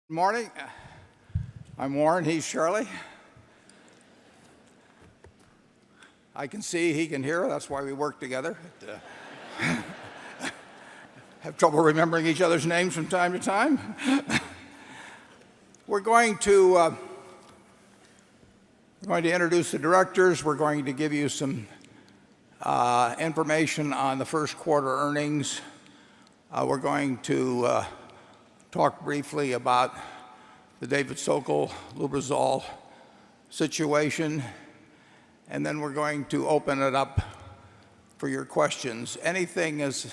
Good morning. I'm Warren. He's Shirley. I can see, he can hear. That's why we work together. Have trouble remembering each other's names from time to time. We're going to introduce the directors. We're going to give you some information on the first quarter earnings. We're going to talk briefly about the David Sokol Lubrizol situation, and then we're going to open it up for your questions. Anything that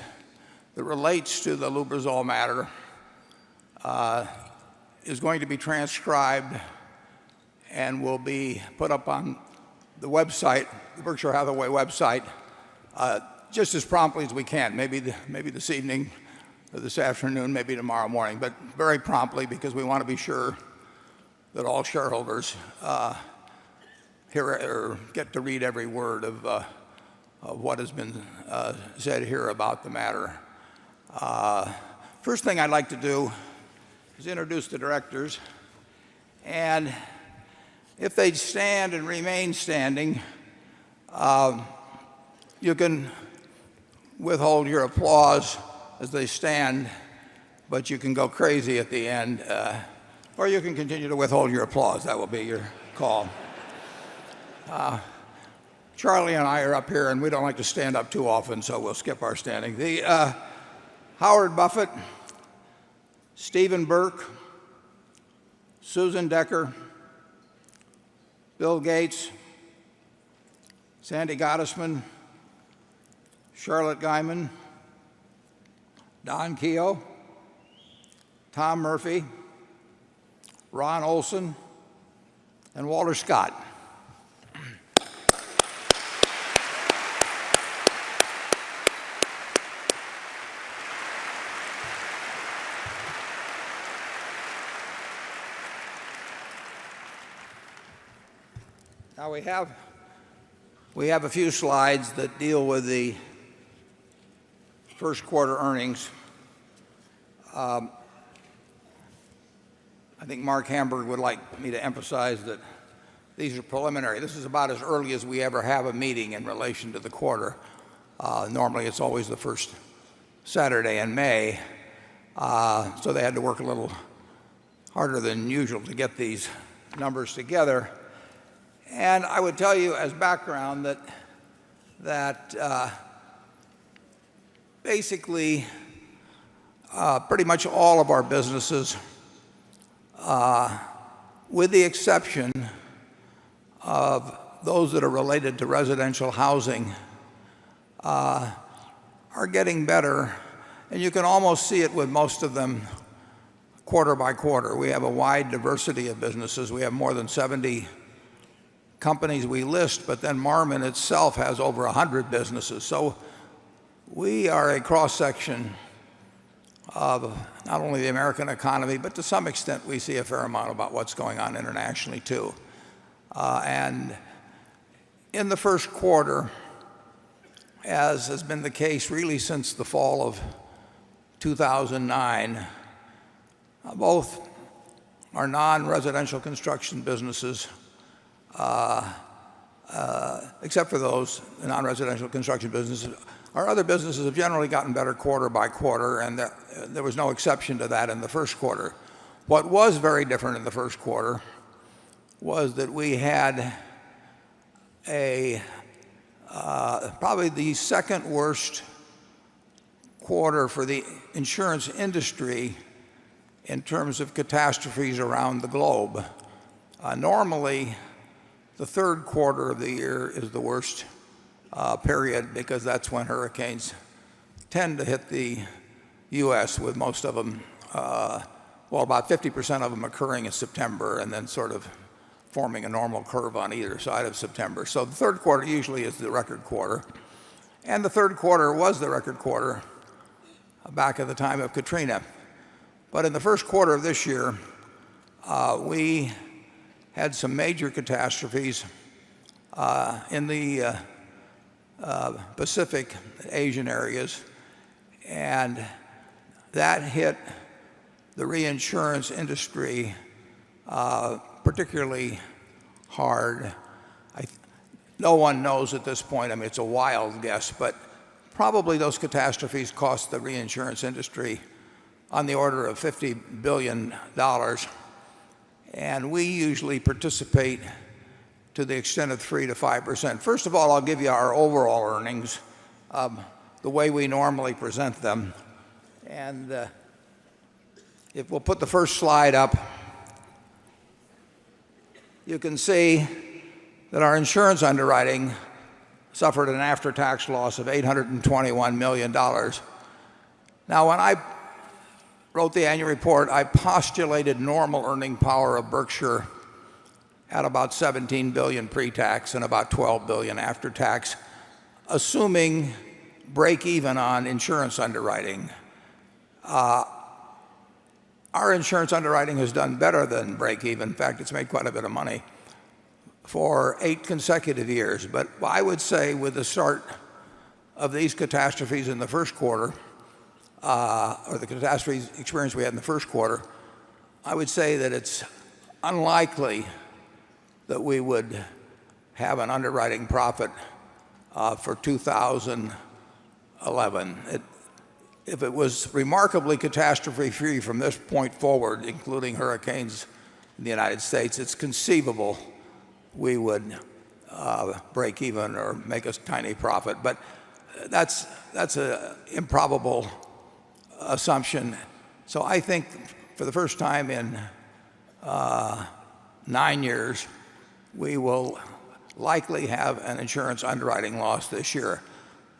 relates to the Lubrizol matter is going to be transcribed and will be put up on the website, the Berkshire Hathaway website, just as promptly as we can. Maybe this evening, or this afternoon, maybe tomorrow morning, but very promptly, because we want to be sure that all shareholders hear or get to read every word of what has been said here about the matter. First thing I'd like to do is introduce the directors, and if they stand and remain standing, you can withhold your applause as they stand, but you can go crazy at the end, or you can continue to withhold your applause. That will be your call. Charlie and I are up here, and we don't like to stand up too often, so we'll skip our standing. Howard Buffett, Stephen Burke, Susan Decker, Bill Gates, Sandy Gottesman, Charlotte Guyman, Don Keogh, Tom Murphy, Ron Olson, and Walter Scott. Now we have a few slides that deal with the first quarter earnings. I think Mark Hamburg would like me to emphasize that these are preliminary. This is about as early as we ever have a meeting in relation to the quarter. Normally it's always the first Saturday in May, so they had to work a little harder than usual to get these numbers together. And I would tell you as background that basically pretty much all of our businesses, with the exception of those that are related to residential housing, are getting better. And you can almost see it with most of them quarter by quarter. We have a wide diversity of businesses. We have more than 70 companies we list, but then Marmon itself has over 100 businesses. So we are a cross-section of not only the American economy, but to some extent we see a fair amount about what's going on internationally too. And in the first quarter, as has been the case really since the fall of 2009, both our non-residential construction businesses, except for those non-residential construction businesses, our other businesses have generally gotten better quarter by quarter, and there was no exception to that in the first quarter. What was very different in the first quarter was that we had probably the second worst quarter for the insurance industry in terms of catastrophes around the globe. Normally, the third quarter of the year is the worst period, because that's when hurricanes tend to hit the U.S., with most of them, about 50% of them occurring in September and then sort of forming a normal curve on either side of September. So the third quarter usually is the record quarter. And the third quarter was the record quarter back at the time of Katrina. But in the first quarter of this year, we had some major catastrophes in the Pacific, Asian areas, and that hit the reinsurance industry particularly hard. No one knows at this point. I mean, it's a wild guess, but probably those catastrophes cost the reinsurance industry on the order of $50 billion. And we usually participate to the extent of 3 to 5%. First of all, I'll give you our overall earnings, the way we normally present them. And if we'll put the first slide up, you can see that our insurance underwriting suffered an after-tax loss of $821 million. Now, when I wrote the annual report, I postulated normal earning power of Berkshire at about $17 billion pre-tax and about $12 billion after tax, assuming break even on insurance underwriting. Our insurance underwriting has done better than break even. In fact, it's made quite a bit of money for 8 consecutive years. But I would say with the start of these catastrophes in the first quarter, or the catastrophe experience we had in the first quarter, I would say that it's unlikely that we would have an underwriting profit for 2011. If it was remarkably catastrophe-free from this point forward, including hurricanes in the United States, it's conceivable we would break even or make a tiny profit. But that's an improbable assumption. So I think for the first time in 9 years, we will likely have an insurance underwriting loss this year.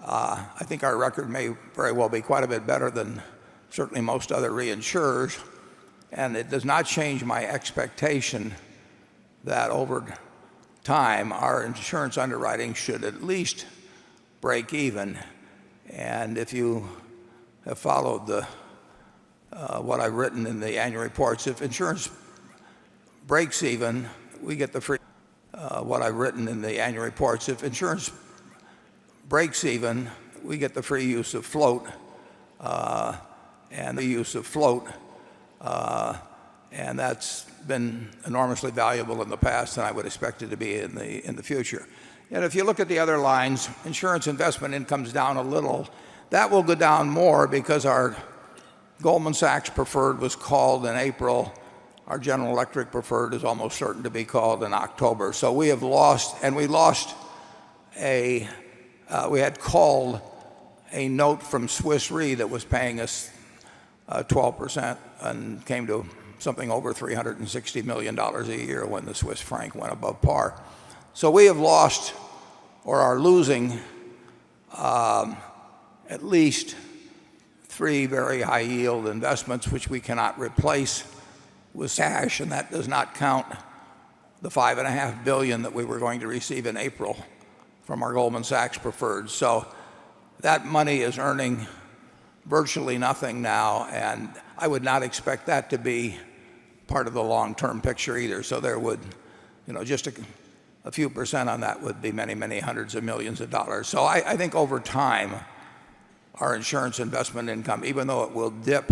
I think our record may very well be quite a bit better than certainly most other reinsurers, and it does not change my expectation that over time our insurance underwriting should at least break even. And if you have followed what I've written in the annual reports, if insurance breaks even, we get the free. What I've written in the annual reports, if insurance breaks even, we get the free use of float, and that's been enormously valuable in the past, and I would expect it to be in the future. And if you look at the other lines, insurance investment income's down a little. That will go down more because our Goldman Sachs preferred was called in April. Our General Electric preferred is almost certain to be called in October. So we have lost, and we had called a note from Swiss Re that was paying us 12% and came to something over $360 million a year when the Swiss franc went above par. So we have lost or are losing at least 3 very high yield investments which we cannot replace with cash, and that does not count the $5.5 billion that we were going to receive in April from our Goldman Sachs preferred. So that money is earning virtually nothing now, and I would not expect that to be part of the long-term picture either. So there would, just a few percent on that would be many, many hundreds of millions of dollars. So I think over time, our insurance investment income, even though it will dip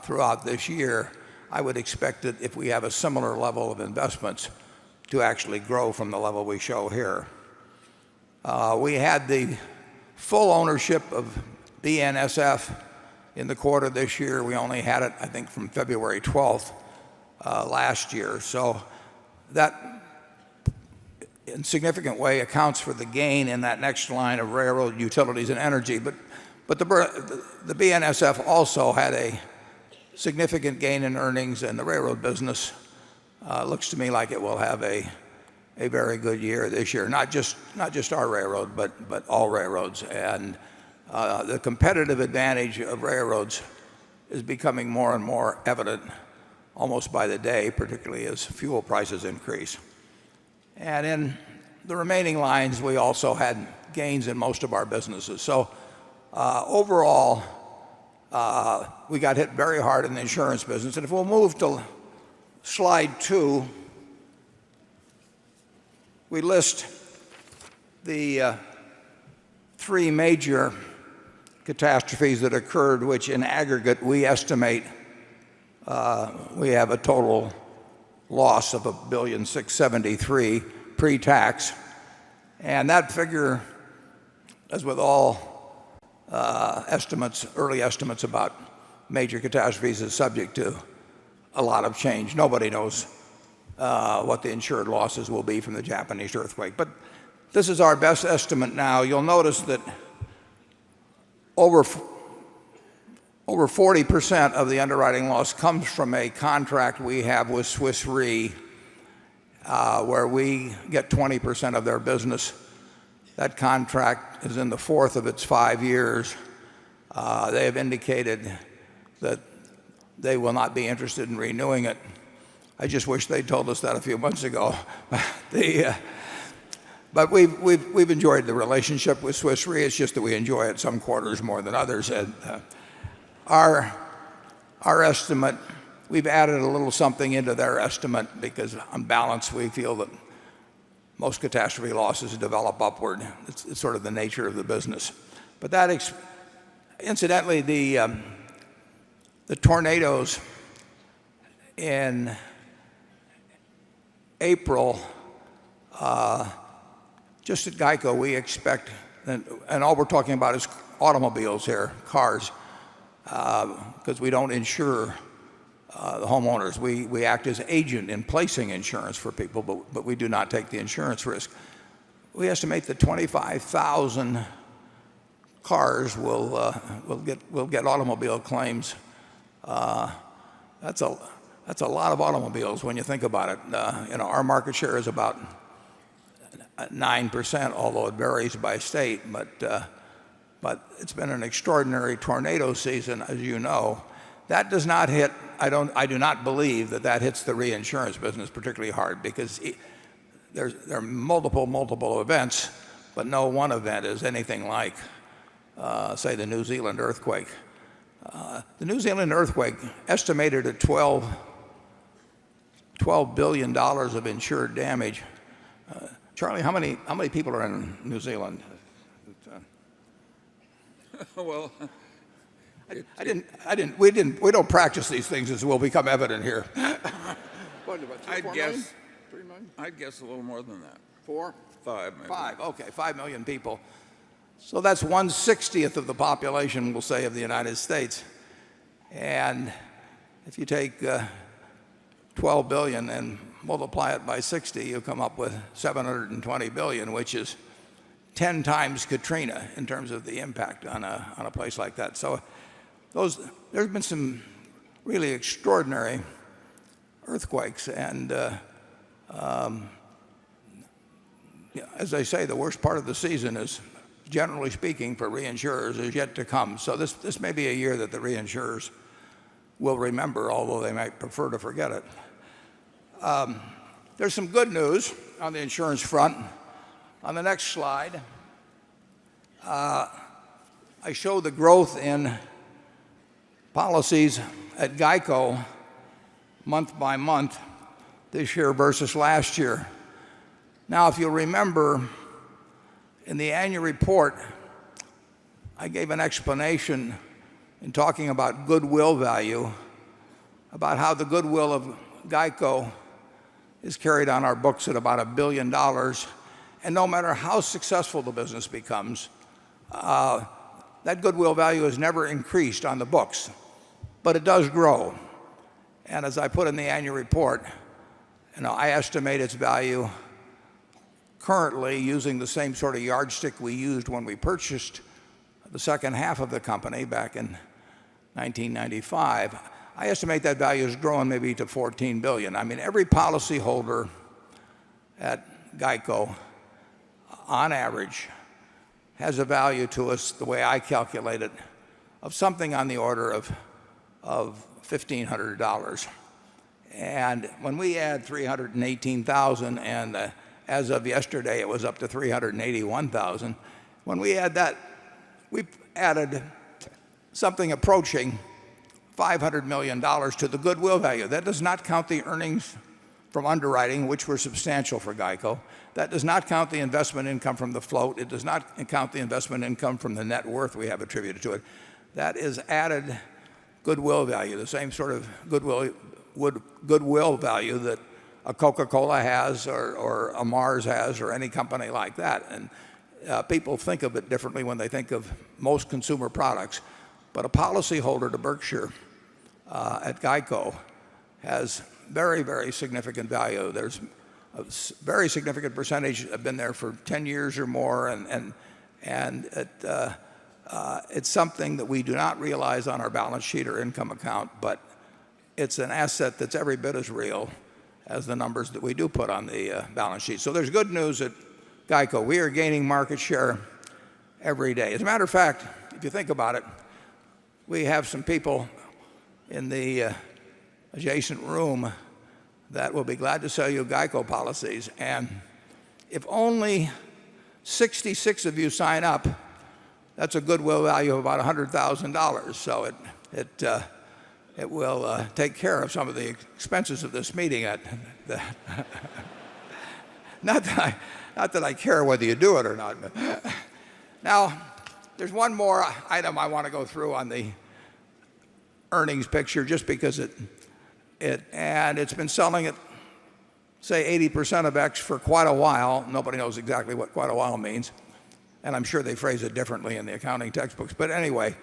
throughout this year, I would expect that if we have a similar level of investments to actually grow from the level we show here. We had the full ownership of BNSF in the quarter this year. We only had it, I think, from February 12th last year. So that in significant way accounts for the gain in that next line of railroad, utilities, and energy. But the BNSF also had a significant gain in earnings, and the railroad business looks to me like it will have a very good year this year. Not just our railroad, but all railroads. And the competitive advantage of railroads is becoming more and more evident almost by the day, particularly as fuel prices increase. And in the remaining lines, we also had gains in most of our businesses. So overall, we got hit very hard in the insurance business. And if we'll move to slide 2, we list the 3 major catastrophes that occurred, which in aggregate we estimate we have a total loss of $1,673,000,000 pre-tax. And that figure, as with all early estimates about major catastrophes, is subject to a lot of change. Nobody knows what the insured losses will be from the Japanese earthquake. But this is our best estimate now. You'll notice that over 40% of the underwriting loss comes from a contract we have with Swiss Re, where we get 20% of their business. That contract is in the fourth of its 5 years. They have indicated that they will not be interested in renewing it. I just wish they'd told us that a few months ago. But we've enjoyed the relationship with Swiss Re. It's just that we enjoy it some quarters more than others. And our estimate, we've added a little something into their estimate because on balance we feel that most catastrophe losses develop upward. It's sort of the nature of the business. But that, incidentally, the tornadoes in April, just at GEICO, we expect, and all we're talking about is automobiles here, cars, because we don't insure the homeowners. We act as agent in placing insurance for people, but we do not take the insurance risk. We estimate that 25,000 cars will get automobile claims. That's a lot of automobiles when you think about it. Our market share is about 9%, although it varies by state. But it's been an extraordinary tornado season, as you know. That does not hit. I do not believe that hits the reinsurance business particularly hard because there are multiple events, but no one event is anything like, say, the New Zealand earthquake. The New Zealand earthquake estimated at $12 billion of insured damage. Charlie, how many people are in New Zealand? Well, we don't practice these things, as will become evident here. What, about 3 million? 3 million? I'd guess a little more than that. 4? 5, maybe. 5, okay, 5 million people. So that's 1/60th of the population, we'll say, of the United States. And if you take 12 billion and multiply it by 60, you come up with 720 billion, which is 10 times Katrina in terms of the impact on a place like that. So there's been some really extraordinary earthquakes, and as I say, the worst part of the season is, generally speaking, for reinsurers, is yet to come. So this may be a year that the reinsurers will remember, although they might prefer to forget it. There's some good news on the insurance front. On the next slide, I show the growth in policies at GEICO month by month this year versus last year. Now, if you'll remember, in the annual report, I gave an explanation in talking about goodwill value, about how the goodwill of GEICO is carried on our books at about $1 billion. And no matter how successful the business becomes, that goodwill value has never increased on the books, but it does grow. And as I put in the annual report, I estimate its value currently, using the same sort of yardstick we used when we purchased the second half of the company back in 1995. I estimate that value has grown maybe to $14 billion. I mean, every policyholder at GEICO, on average, has a value to us, the way I calculate it, of something on the order of $1,500. And when we add 318,000, and as of yesterday it was up to 381,000, when we add that, we've added something approaching $500 million to the goodwill value. That does not count the earnings from underwriting, which were substantial for GEICO. That does not count the investment income from the float. It does not count the investment income from the net worth we have attributed to it. That is added goodwill value, the same sort of goodwill value that a Coca-Cola has or a Mars has or any company like that. And people think of it differently when they think of most consumer products. But a policyholder to Berkshire at GEICO has very, very significant value. There's a very significant percentage have been there for 10 years or more, and it's something that we do not realize on our balance sheet or income account, but it's an asset that's every bit as real as the numbers that we do put on the balance sheet. So there's good news at GEICO. We are gaining market share every day. As a matter of fact, if you think about it, we have some people in the adjacent room that will be glad to sell you GEICO policies. And if only 66 of you sign up, that's a goodwill value of about $100,000. So it will take care of some of the expenses of this meeting. Not that I care whether you do it or not. Now, there's one more item I want to go through on the earnings picture, just because it's been selling at, say, 80% of X for quite a while. Nobody knows exactly what quite a while means, and I'm sure they phrase it differently in the accounting textbooks. But anyway,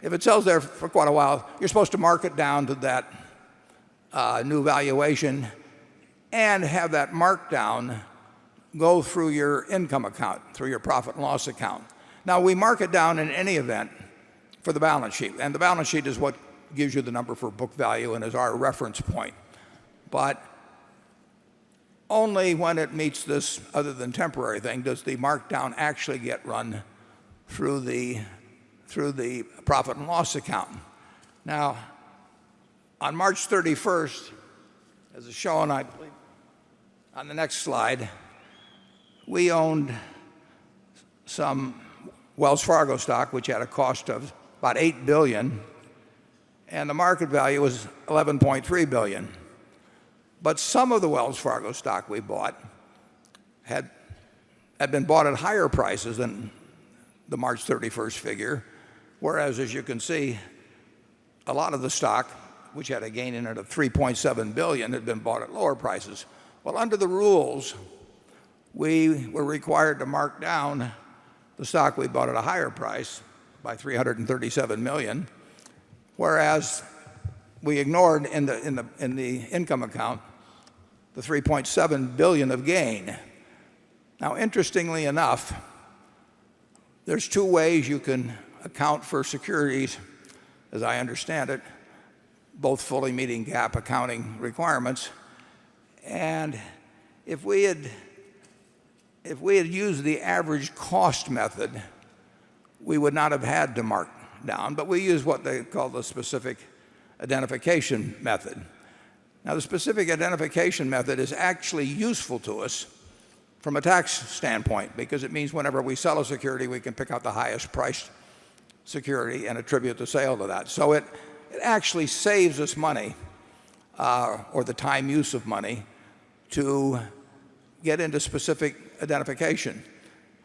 if it sells there for quite a while, you're supposed to mark it down to that new valuation and have that markdown go through your income account, through your profit and loss account. Now, we mark it down in any event for the balance sheet, and the balance sheet is what gives you the number for book value and is our reference point. But only when it meets this other than temporary thing does the markdown actually get run through the profit and loss account. Now, on March 31st, as is shown, I believe, on the next slide, we owned some Wells Fargo stock, which had a cost of about $8 billion, and the market value was $11.3 billion. But some of the Wells Fargo stock we bought had been bought at higher prices than the March 31st figure, whereas, as you can see, a lot of the stock, which had a gain in it of $3.7 billion, had been bought at lower prices. Well, under the rules, we were required to mark down the stock we bought at a higher price by $337 million, whereas we ignored in the income account the $3.7 billion of gain. Now, interestingly enough, there's two ways you can account for securities, as I understand it, both fully meeting GAAP accounting requirements. And if we had used the average cost method, we would not have had to mark down, but we use what they call the specific identification method. Now, the specific identification method is actually useful to us from a tax standpoint, because it means whenever we sell a security, we can pick out the highest priced security and attribute the sale to that. So it actually saves us money, or the time use of money, to get into specific identification.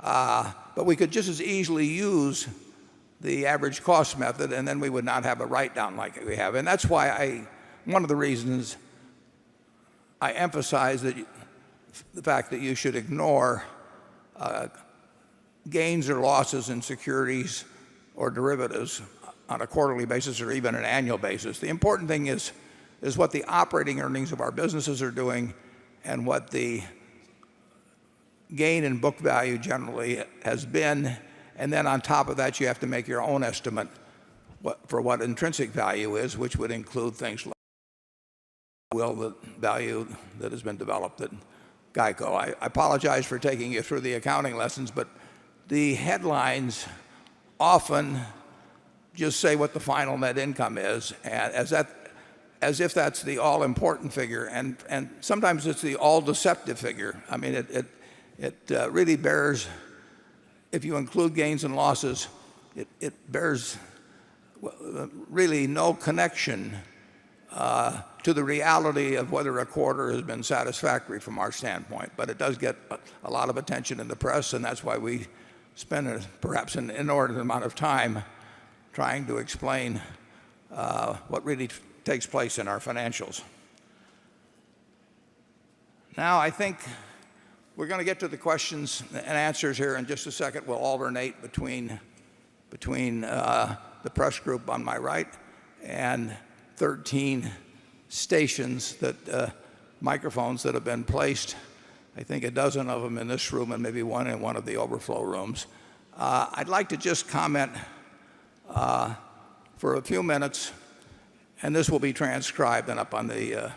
But we could just as easily use the average cost method, and then we would not have a write-down like we have. And that's why one of the reasons I emphasize the fact that you should ignore gains or losses in securities or derivatives on a quarterly basis or even an annual basis. The important thing is what the operating earnings of our businesses are doing and what the gain in book value generally has been. And then on top of that, you have to make your own estimate for what intrinsic value is, which would include things like the value that has been developed at GEICO. I apologize for taking you through the accounting lessons, but the headlines often just say what the final net income is, as if that's the all-important figure, and sometimes it's the all-deceptive figure. I mean, it really bears, if you include gains and losses, it bears really no connection to to the reality of whether a quarter has been satisfactory from our standpoint. But it does get a lot of attention in the press, and that's why we spend perhaps an inordinate amount of time trying to explain what really takes place in our financials. Now, I think we're going to get to the questions and answers here in just a second. We'll alternate between the press group on my right and 13 stations microphones that have been placed, I think a dozen of them in this room and maybe one in one of the overflow rooms. I'd like to just comment for a few minutes, and this will be transcribed and up on the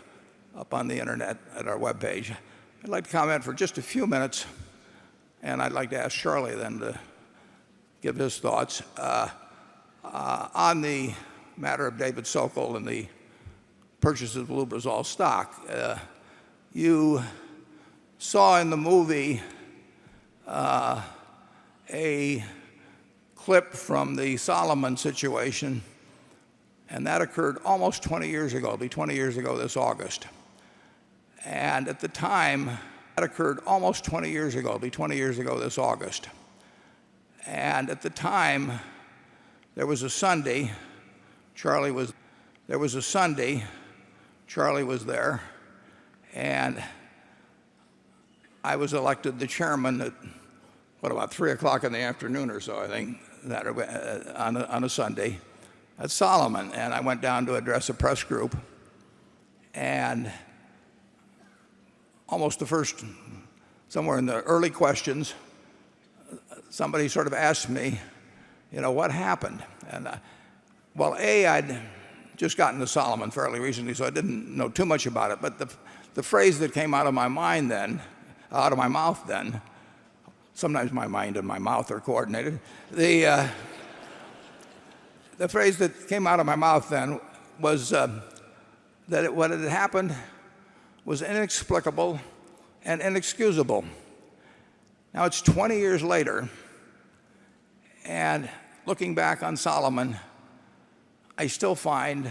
internet at our webpage. I'd like to comment for just a few minutes, and I'd like to ask Charlie then to give his thoughts on the matter of David Sokol and the purchase of Lubrizol stock. You saw in the movie a clip from the Solomon situation, and that occurred almost 20 years ago. It'll be 20 years ago this August. And at the time, that occurred almost 20 years ago. It'll be 20 years ago this August. And at the time, there was a Sunday. Charlie was there, and I was elected the chairman at about 3 o'clock in the afternoon or so, I think, that on a Sunday at Solomon. And I went down to address a press group, and almost the first, somewhere in the early questions, somebody sort of asked me, what happened? And I'd just gotten to Solomon fairly recently, so I didn't know too much about it. But the phrase that came out of my mouth then, sometimes my mind and my mouth are coordinated. The phrase that came out of my mouth then was that what had happened was inexplicable and inexcusable. Now it's 20 years later, and looking back on Solomon, I still find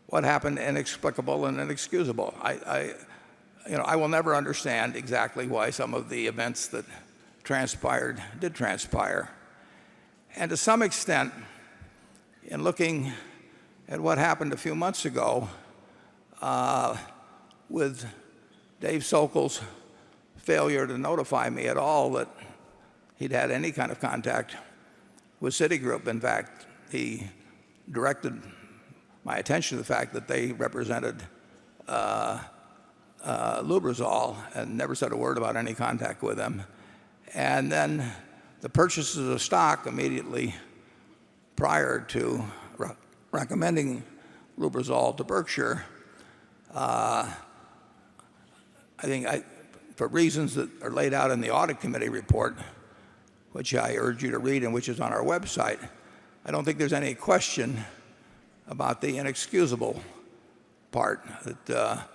what happened inexplicable and inexcusable. I will never understand exactly why some of the events that transpired did transpire. And to some extent, in looking at what happened a few months ago with Dave Sokol's failure to notify me at all that he'd had any kind of contact with Citigroup. In fact, he directed my attention to the fact that they represented Lubrizol and never said a word about any contact with them. And then the purchases of stock immediately prior to recommending Lubrizol to Berkshire, I think for reasons that are laid out in the audit committee report, which I urge you to read and which is on our website, I don't think there's any question about the inexcusable part that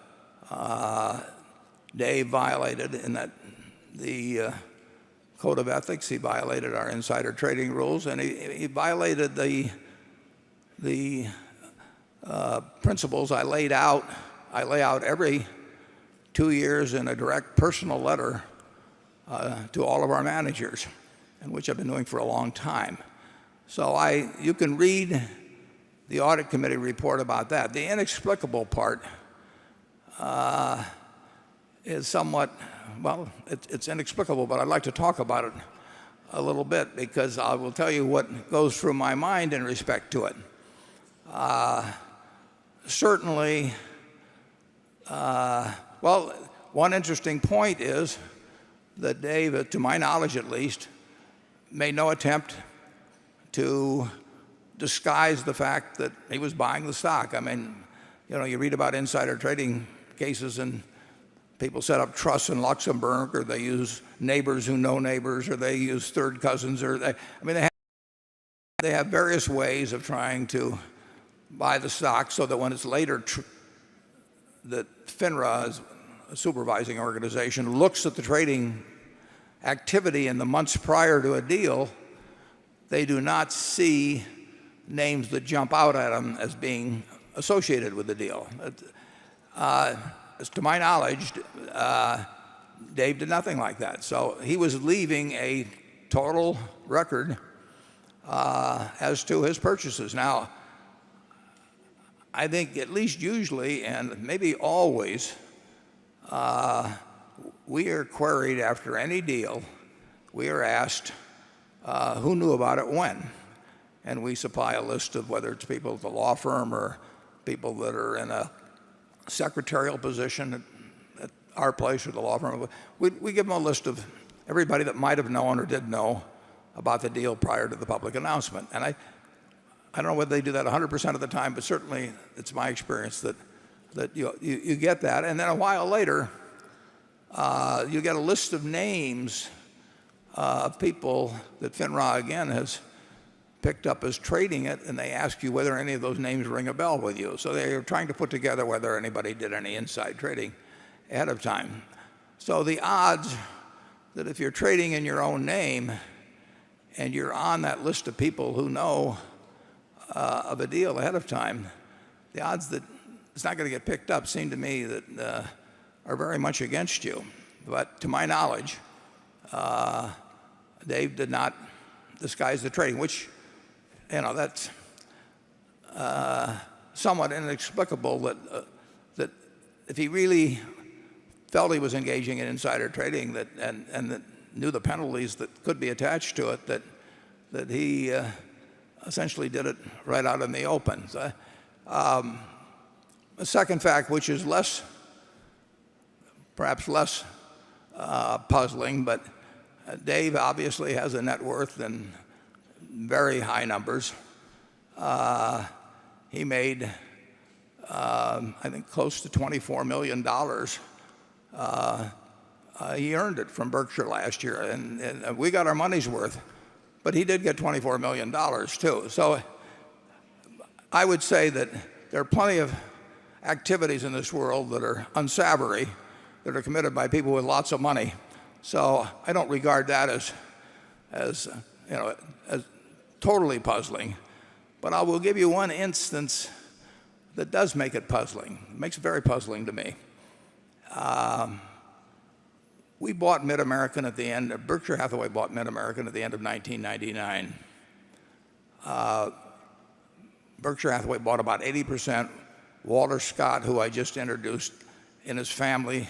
Dave violated, in that the code of ethics. He violated our insider trading rules, and he violated the principles I lay out every 2 years in a direct personal letter to all of our managers, and which I've been doing for a long time. So you can read the audit committee report about that. The inexplicable part is somewhat, it's inexplicable, but I'd like to talk about it a little bit, because I will tell you what goes through my mind in respect to it. Certainly, one interesting point is that Dave, to my knowledge at least, made no attempt to disguise the fact that he was buying the stock. I mean, you read about insider trading cases, and people set up trusts in Luxembourg, or they use neighbors who know neighbors, or they use third cousins, or they have various ways of trying to buy the stock, so that when it's later that FINRA, as a supervising organization, looks at the trading activity in the months prior to a deal, they do not see names that jump out at them as being associated with the deal. As to my knowledge, Dave did nothing like that. So he was leaving a total record as to his purchases. Now, I think at least usually and maybe always, we are queried after any deal. We are asked who knew about it when. And we supply a list of whether it's people at the law firm or people that are in a secretarial position at our place or the law firm. We give them a list of everybody that might have known or did know about the deal prior to the public announcement. And I don't know whether they do that 100% of the time, but certainly it's my experience that you get that. And then a while later, you get a list of names of people that FINRA again has picked up as trading it, and they ask you whether any of those names ring a bell with you. So they're trying to put together whether anybody did any inside trading ahead of time. So the odds that if you're trading in your own name and you're on that list of people who know of a deal ahead of time, the odds that it's not going to get picked up seem to me that are very much against you. But to my knowledge, Dave did not disguise the trading, which, that's somewhat inexplicable that if he really felt he was engaging in insider trading and that knew the penalties that could be attached to it, that he essentially did it right out in the open. So, a second fact, which is perhaps less puzzling, but Dave obviously has a net worth in very high numbers. He made, I think, close to $24 million. He earned it from Berkshire last year, and we got our money's worth. But he did get $24 million too. So I would say that there are plenty of activities in this world that are unsavory, that are committed by people with lots of money. So I don't regard that as totally puzzling. But I will give you one instance that does make it puzzling. It makes it very puzzling to me. We bought Mid-American at the end. Berkshire Hathaway bought Mid-American at the end of 1999. Berkshire Hathaway bought about 80%. Walter Scott, who I just introduced, in his family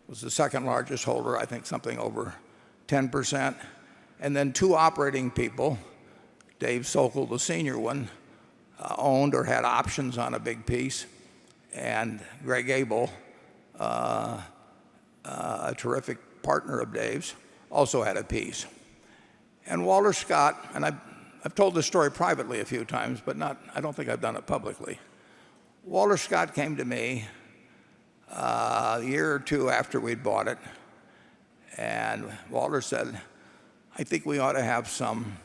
was the second largest holder, I think something over 10%. And then two operating people, Dave Sokol, the senior one, owned or had options on a big piece, and Greg Abel, a terrific partner of Dave's, also had a piece. And Walter Scott, and I've told this story privately a few times, but I don't think I've done it publicly. Walter Scott came to me a year or two after we'd bought it, and Walter said, I think we ought to have some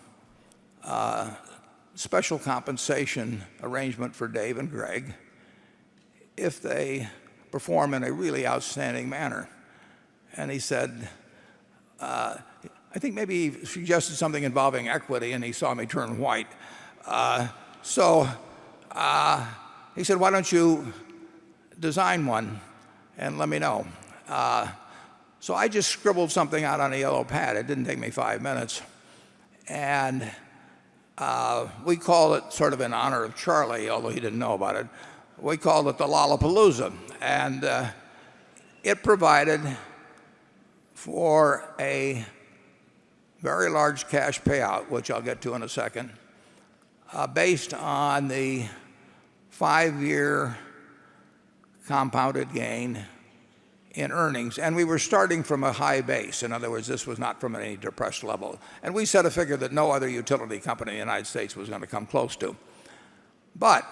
special compensation arrangement for Dave and Greg if they perform in a really outstanding manner. And he said, I think maybe he suggested something involving equity, and he saw me turn white. So he said, why don't you design one and let me know? So I just scribbled something out on a yellow pad. It didn't take me 5 minutes. And we called it, sort of in honor of Charlie, although he didn't know about it, we called it the Lollapalooza. And it provided for a very large cash payout, which I'll get to in a second, based on the 5-year compounded gain in earnings. And we were starting from a high base. In other words, this was not from any depressed level. And we set a figure that no other utility company in the United States was going to come close to. But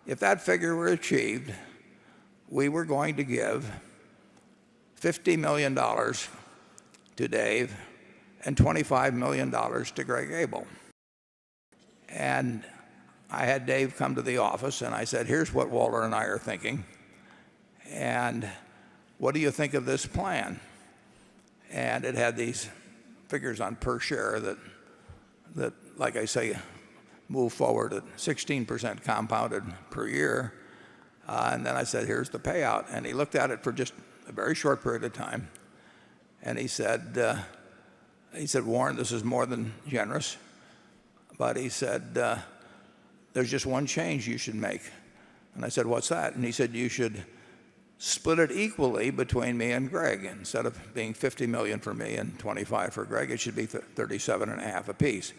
if that figure were achieved, we were going to give $50 million to Dave and $25 million to Greg Abel. And I had Dave come to the office, and I said, here's what Walter and I are thinking. And what do you think of this plan? And it had these figures on per share that, like I say, move forward at 16% compounded per year. And then I said, here's the payout. And he looked at it for just a very short period of time. And he said, Warren, this is more than generous. But he said, there's just one change you should make. And I said, what's that? And he said, you should split it equally between me and Greg. Instead of being 50 million for me and 25 for Greg, it should be 37.5 apiece.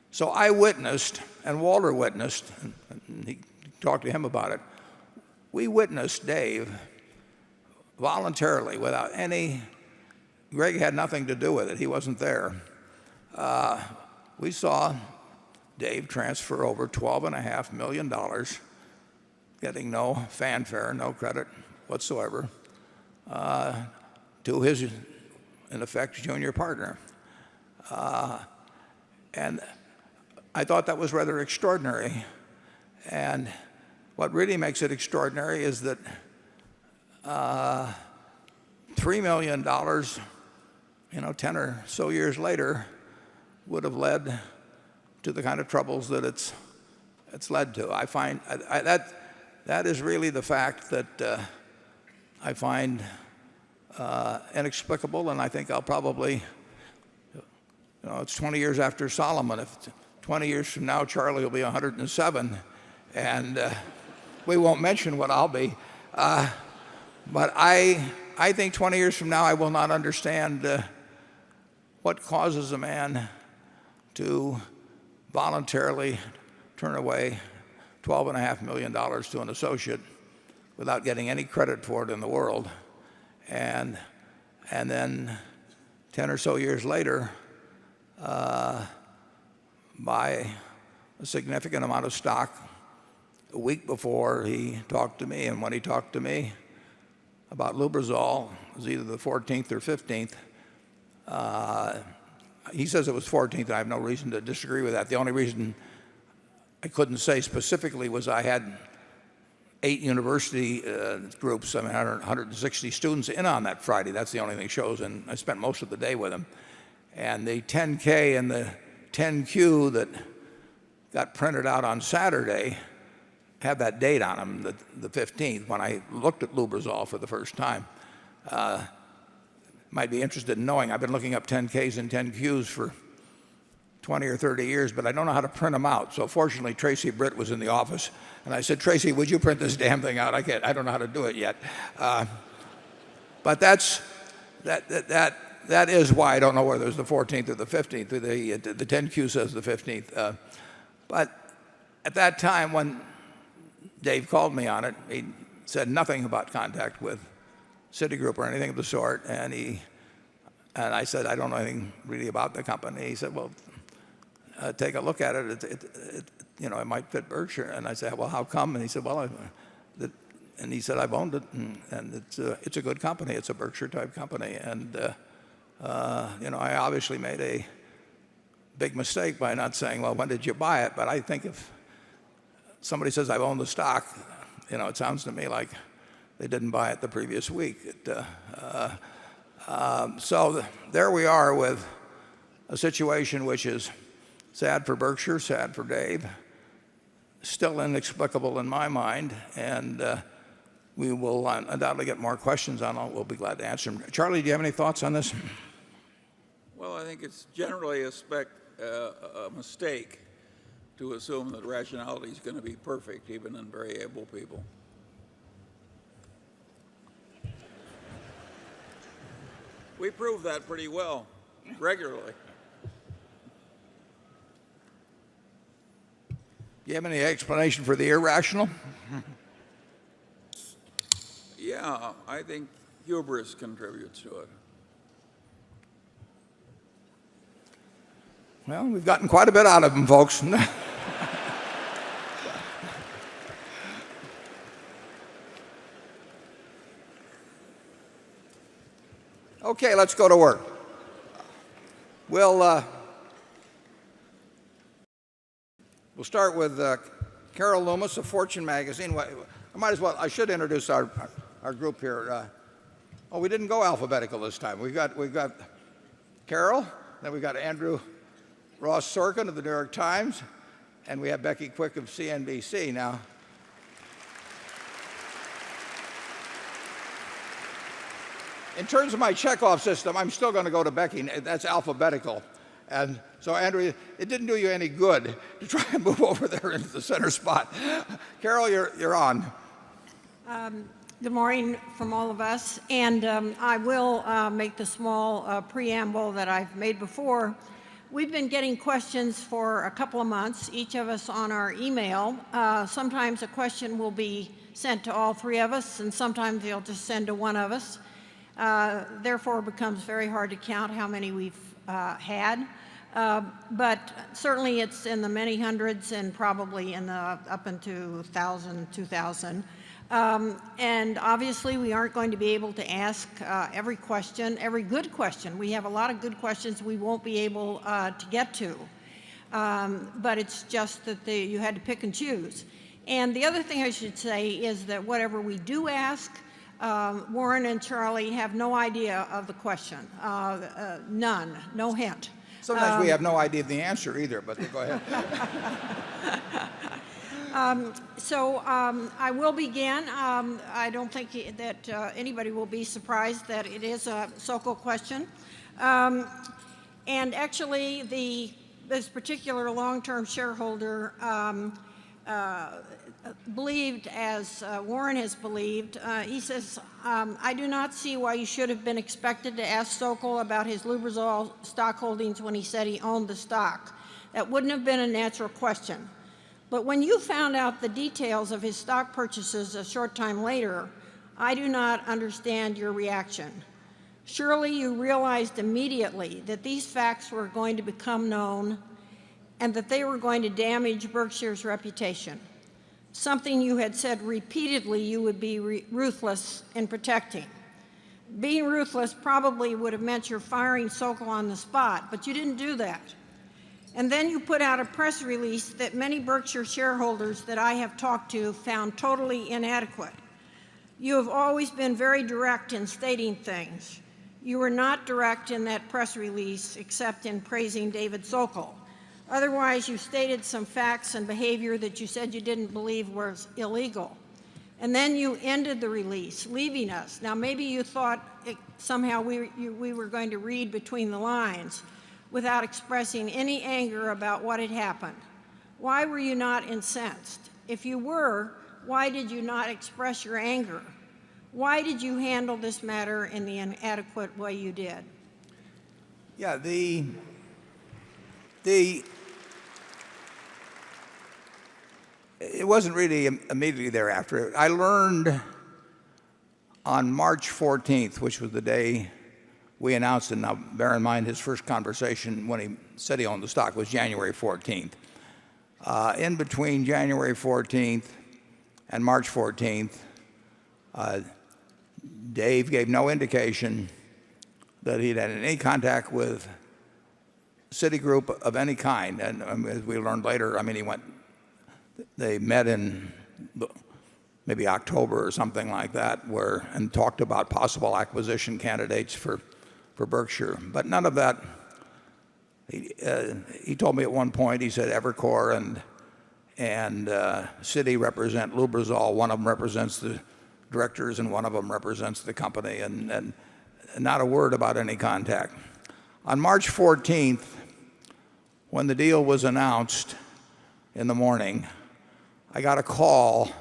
So I witnessed, and Walter witnessed, and he talked to him about it. We witnessed Dave voluntarily, without any, Greg had nothing to do with it. He wasn't there. We saw Dave transfer over $12.5 million, getting no fanfare, no credit whatsoever, to his, in effect, junior partner. And I thought that was rather extraordinary. And what really makes it extraordinary is that $3 million, 10 or so years later, would have led to the kind of troubles that it's led to. I find that is really the fact that I find inexplicable, and I think I'll probably, it's 20 years after Solomon. If 20 years from now Charlie will be 107, and we won't mention what I'll be. But I think 20 years from now I will not understand what causes a man to voluntarily turn away $12.5 million to an associate without getting any credit for it in the world, and then 10 or so years later buy a significant amount of stock a week before he talked to me. And when he talked to me about Lubrizol, it was either the 14th or 15th. He says it was 14th, and I have no reason to disagree with that. The only reason I couldn't say specifically was I had 8 university groups, 160 students in on that Friday. That's the only thing shows, and I spent most of the day with them. And the 10K and the 10Q that got printed out on Saturday had that date on them, the 15th, when I looked at Lubrizol for the first time. Might be interested in knowing. I've been looking up 10Ks and 10Qs for 20 or 30 years, but I don't know how to print them out. So fortunately, Tracy Britt was in the office, and I said, Tracy, would you print this damn thing out? I don't know how to do it yet. But that is why I don't know whether it was the 14th or the 15th. The 10Q says the 15th. But at that time, when Dave called me on it, he said nothing about contact with Citigroup or anything of the sort. And I said, I don't know anything really about the company. He said, well, take a look at it. It might fit Berkshire. And I said, well, how come? And he said, well, and he said, I've owned it, and it's a good company. It's a Berkshire type company. And I obviously made a big mistake by not saying, well, when did you buy it? But I think if somebody says I've owned the stock, it sounds to me like they didn't buy it the previous week. So there we are with a situation which is sad for Berkshire, sad for Dave, still inexplicable in my mind, and we will undoubtedly get more questions on it. We'll be glad to answer them. Charlie, do you have any thoughts on this? Well, I think it's generally a mistake to assume that rationality is going to be perfect, even in very able people. We prove that pretty well, regularly. Do you have any explanation for the irrational? Yeah, I think hubris contributes to it. Well, we've gotten quite a bit out of them, folks. Okay, let's go to work. We'll start with Carol Loomis of Fortune magazine. I should introduce our group here. We didn't go alphabetical this time. We've got Carol, then we've got Andrew Ross Sorkin of the New York Times, and we have Becky Quick of CNBC. Now, in terms of my checkoff system, I'm still going to go to Becky. That's alphabetical. And so, Andrew, it didn't do you any good to try and move over there into the center spot. Carol, you're on. Good morning from all of us, and I will make the small preamble that I've made before. We've been getting questions for a couple of months, each of us on our email. Sometimes a question will be sent to all three of us, and sometimes they'll just send to one of us. Therefore, it becomes very hard to count how many we've had. But certainly it's in the many hundreds and probably in the up into 1,000, 2,000. And obviously we aren't going to be able to ask every question, every good question. We have a lot of good questions we won't be able to get to. But it's just that you had to pick and choose. And the other thing I should say is that whatever we do ask, Warren and Charlie have no idea of the question. None, no hint. Sometimes we have no idea of the answer either, but go ahead. I will begin. I don't think that anybody will be surprised that it is a Sokol question. And actually, this particular long-term shareholder believed, as Warren has believed, he says, I do not see why you should have been expected to ask Sokol about his Lubrizol stock holdings when he said he owned the stock. That wouldn't have been a natural question. But when you found out the details of his stock purchases a short time later, I do not understand your reaction. Surely you realized immediately that these facts were going to become known and that they were going to damage Berkshire's reputation, something you had said repeatedly you would be ruthless in protecting. Being ruthless probably would have meant you're firing Sokol on the spot, but you didn't do that. And then you put out a press release that many Berkshire shareholders that I have talked to found totally inadequate. You have always been very direct in stating things. You were not direct in that press release except in praising David Sokol. Otherwise, you stated some facts and behavior that you said you didn't believe was illegal. And then you ended the release, leaving us. Now, maybe you thought somehow we were going to read between the lines without expressing any anger about what had happened. Why were you not incensed? If you were, why did you not express your anger? Why did you handle this matter in the inadequate way you did? Yeah, it wasn't really immediately thereafter. I learned on March 14th, which was the day we announced, and now bear in mind his first conversation when he said he owned the stock was January 14th. In between January 14th and March 14th, Dave gave no indication that he'd had any contact with Citigroup of any kind. And as we learned later, they met in maybe October or something like that, and talked about possible acquisition candidates for Berkshire. But none of that. He told me at one point, he said Evercore and Citi represent Lubrizol. One of them represents the directors and one of them represents the company, and not a word about any contact. On March 14th, when the deal was announced in the morning, I got a call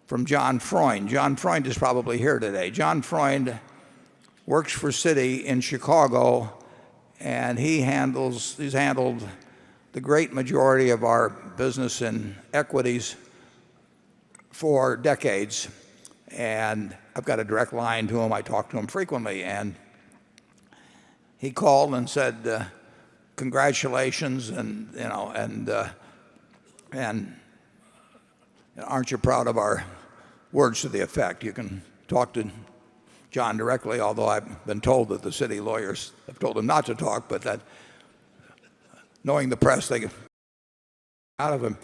from John Freund. John Freund is probably here today. John Freund works for Citi in Chicago, and he's handled the great majority of our business in equities for decades. And I've got a direct line to him. I talk to him frequently, and he called and said, congratulations, and aren't you proud of our words to the effect? You can talk to John directly, although I've been told that the Citi lawyers have told him not to talk, but that knowing the press, they get out of him.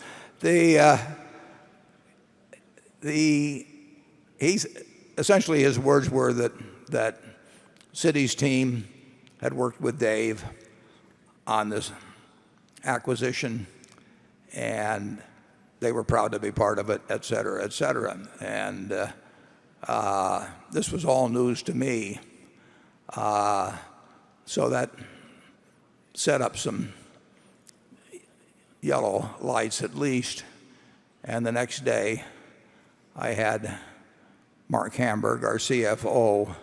He's essentially, his words were that Citi's team had worked with Dave on this acquisition, and they were proud to be part of it, et cetera, et cetera. And this was all news to me. So that set up some yellow lights at least. And the next day, I had Mark Hamburg, our CFO,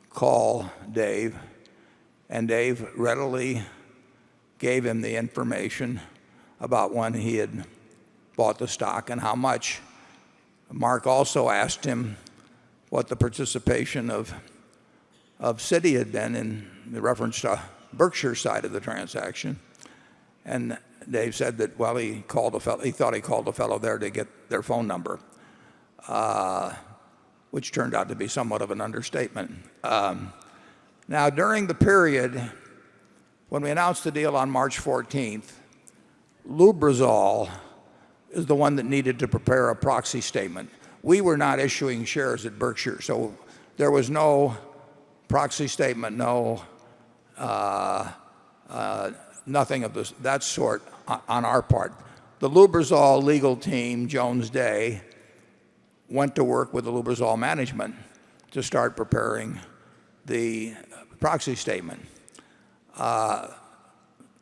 call Dave, and Dave readily gave him the information about when he had bought the stock and how much. Mark also asked him what the participation of Citi had been in reference to Berkshire side of the transaction. And Dave said that, well, he thought he called a fellow there to get their phone number, which turned out to be somewhat of an understatement. Now, during the period when we announced the deal on March 14th, Lubrizol is the one that needed to prepare a proxy statement. We were not issuing shares at Berkshire, so there was no proxy statement, nothing of that sort on our part. The Lubrizol legal team, Jones Day, went to work with the Lubrizol management to start preparing the proxy statement.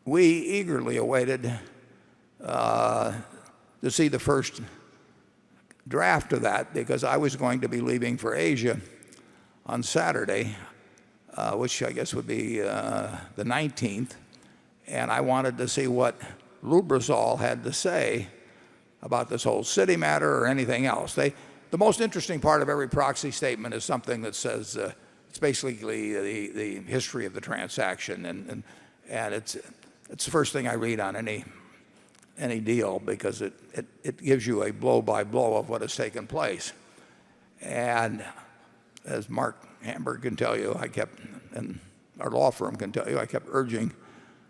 We eagerly awaited to see the first draft of that because I was going to be leaving for Asia on Saturday, which I guess would be the 19th, and I wanted to see what Lubrizol had to say about this whole Citi matter or anything else. The most interesting part of every proxy statement is something that says it's basically the history of the transaction, and it's the first thing I read on any deal because it gives you a blow by blow of what has taken place. And as Mark Hamburg can tell you, and our law firm can tell you, I kept urging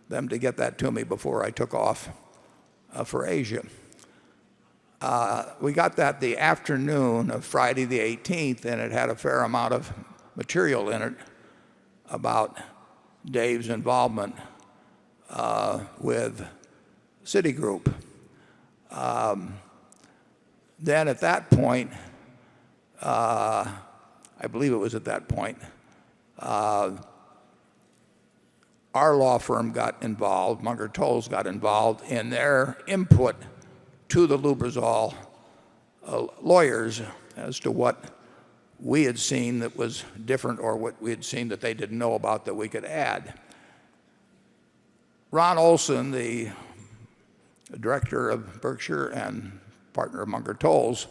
them to get that to me before I took off for Asia. We got that the afternoon of Friday the 18th, and it had a fair amount of material in it about Dave's involvement with Citigroup. Then at that point, I believe it was at that point, our law firm got involved, Munger Tolles got involved in their input to the Lubrizol lawyers as to what we had seen that was different or what we had seen that they didn't know about that we could add. Ron Olson, the director of Berkshire and partner of Munger Tolles,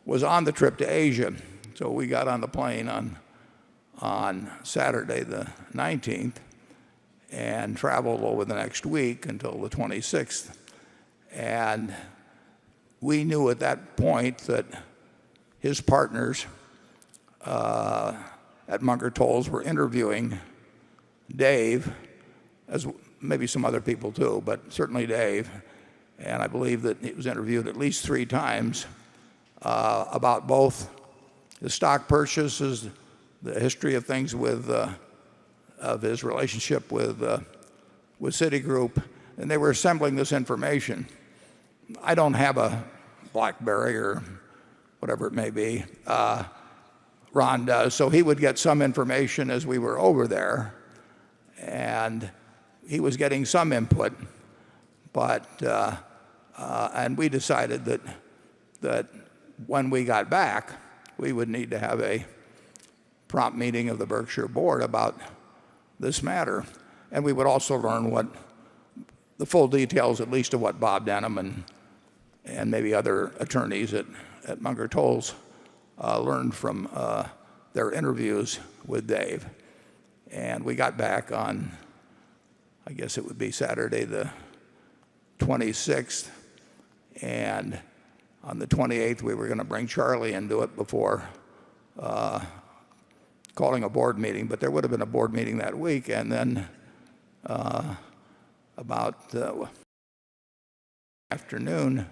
was on the trip to Asia. So we got on the plane on Saturday the 19th and traveled over the next week until the 26th. And we knew at that point that his partners at Munger Tolles were interviewing Dave, as maybe some other people too, but certainly Dave. And I believe that he was interviewed at least 3 times about both the stock purchases, the history of things of his relationship with Citigroup, and they were assembling this information. I don't have a BlackBerry or whatever it may be. Ron does, so he would get some information as we were over there, and he was getting some input, but and we decided that when we got back, we would need to have a prompt meeting of the Berkshire board about this matter, and we would also learn what the full details, at least of what Bob Denham and maybe other attorneys at Munger Tolles learned from their interviews with Dave. And we got back on, I guess it would be Saturday the 26th, and on the 28th we were going to bring Charlie into it before calling a board meeting, but there would have been a board meeting that week, and then about afternoon,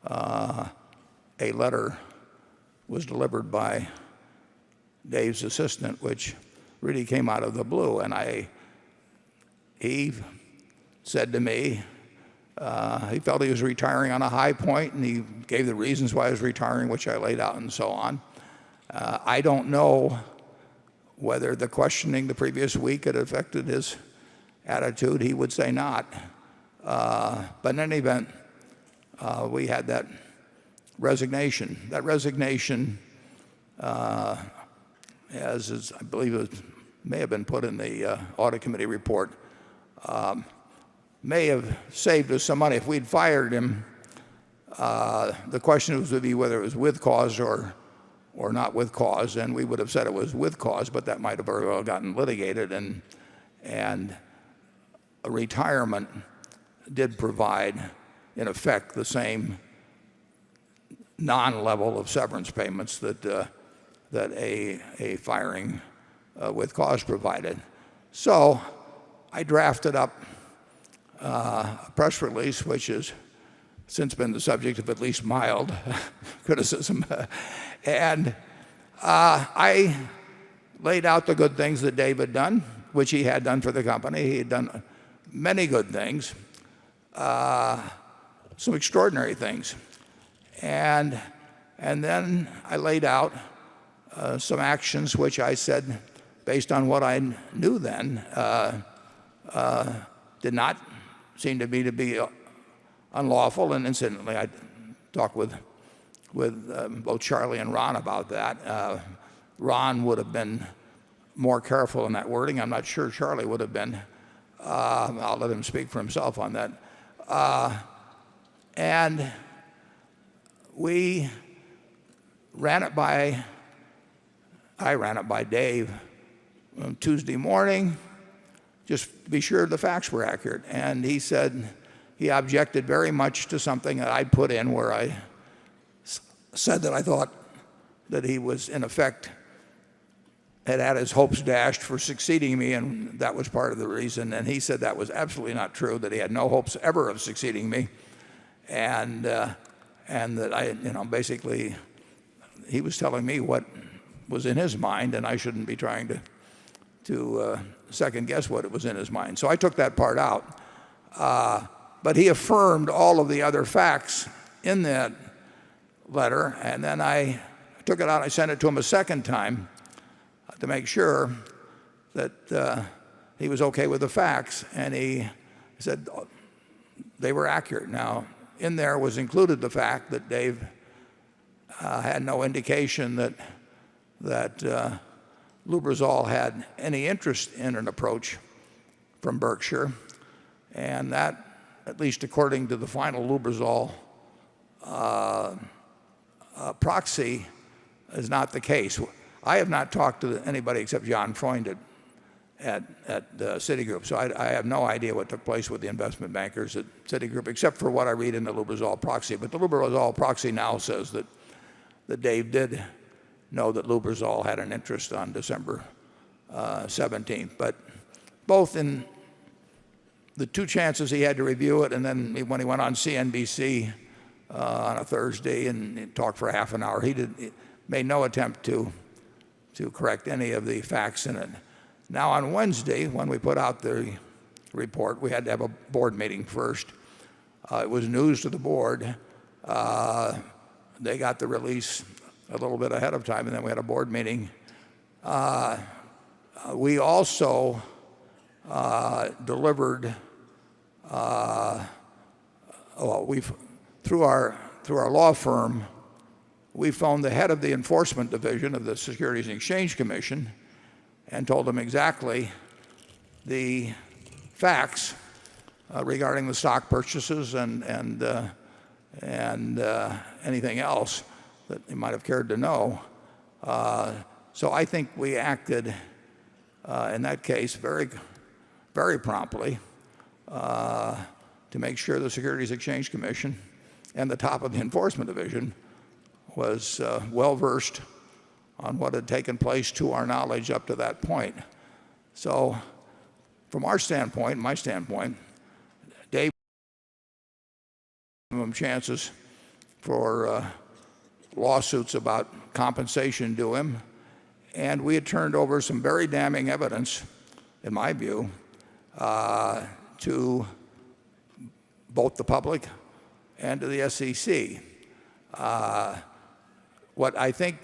a letter was delivered by Dave's assistant, which really came out of the blue, and he said to me he felt he was retiring on a high point, and he gave the reasons why he was retiring, which I laid out and so on. I don't know Whether the questioning the previous week had affected his attitude, he would say not. But in any event, we had that resignation. That resignation, as is, I believe it may have been put in the audit committee report, may have saved us some money. If we'd fired him, the question would be whether it was with cause or not with cause, and we would have said it was with cause, but that might have very well gotten litigated, and a retirement did provide, in effect, the same non-level of severance payments that a firing with cause provided. So I drafted up a press release, which has since been the subject of at least mild criticism. And I laid out the good things that Dave had done, which he had done for the company. He had done many good things, some extraordinary things. And then I laid out some actions which I said, based on what I knew then, did not seem to be unlawful. And incidentally, I talked with both Charlie and Ron about that. Ron would have been more careful in that wording. I'm not sure Charlie would have been. I'll let him speak for himself on that. And I ran it by Dave on Tuesday morning, just to be sure the facts were accurate. And he said he objected very much to something that I'd put in where I said that I thought that he was, in effect, had his hopes dashed for succeeding me, and that was part of the reason. And he said that was absolutely not true, that he had no hopes ever of succeeding me, and that I, basically, he was telling me what was in his mind, and I shouldn't be trying to second guess what it was in his mind. So I took that part out. But he affirmed all of the other facts in that letter, and then I took it out. I sent it to him a second time to make sure that he was okay with the facts, and he said they were accurate. Now, in there was included the fact that Dave had no indication that Lubrizol had any interest in an approach from Berkshire, and that, at least according to the final Lubrizol proxy, is not the case. I have not talked to anybody except John Freund at Citigroup, so I have no idea what took place with the investment bankers at Citigroup, except for what I read in the Lubrizol proxy. But the Lubrizol proxy now says that Dave did know that Lubrizol had an interest on December 17th. But both in the two chances he had to review it, and then when he went on CNBC on a Thursday and talked for half an hour, he made no attempt to correct any of the facts in it. Now on Wednesday, when we put out the report, we had to have a board meeting first. It was news to the board. They got the release a little bit ahead of time, and then we had a board meeting. We also delivered, through our law firm, we phoned the head of the enforcement division of the Securities and Exchange Commission and told them exactly the facts regarding the stock purchases and anything else that they might have cared to know. So I think we acted in that case very, very promptly to make sure the Securities Exchange Commission and the top of the enforcement division was well versed on what had taken place to our knowledge up to that point. So from our standpoint, my standpoint, Dave gave him chances for lawsuits about compensation due him, and we had turned over some very damning evidence, in my view, to both the public and to the SEC. What I think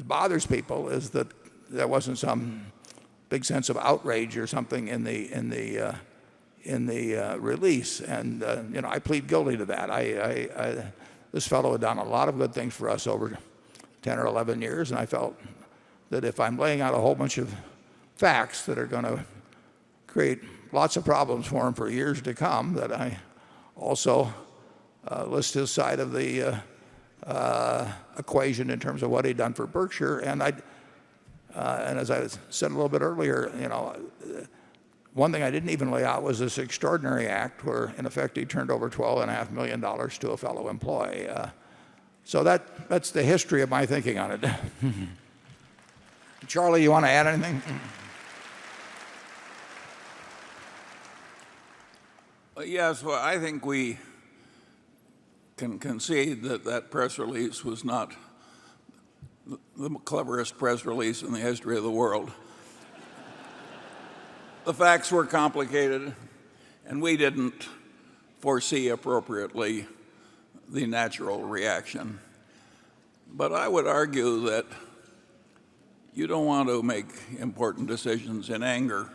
bothers people is that there wasn't some big sense of outrage or something in the release. And I plead guilty to that. This fellow had done a lot of good things for us over 10 or 11 years, and I felt that if I'm laying out a whole bunch of facts that are going to create lots of problems for him for years to come, that I also list his side of the equation in terms of what he'd done for Berkshire. And as I said a little bit earlier, one thing I didn't even lay out was this extraordinary act where, in effect, he turned over $12.5 million to a fellow employee. So that's the history of my thinking on it. Charlie, you want to add anything? Yes, well, I think we can concede that that press release was not the cleverest press release in the history of the world. The facts were complicated, and we didn't foresee appropriately the natural reaction. But I would argue that you don't want to make important decisions in anger.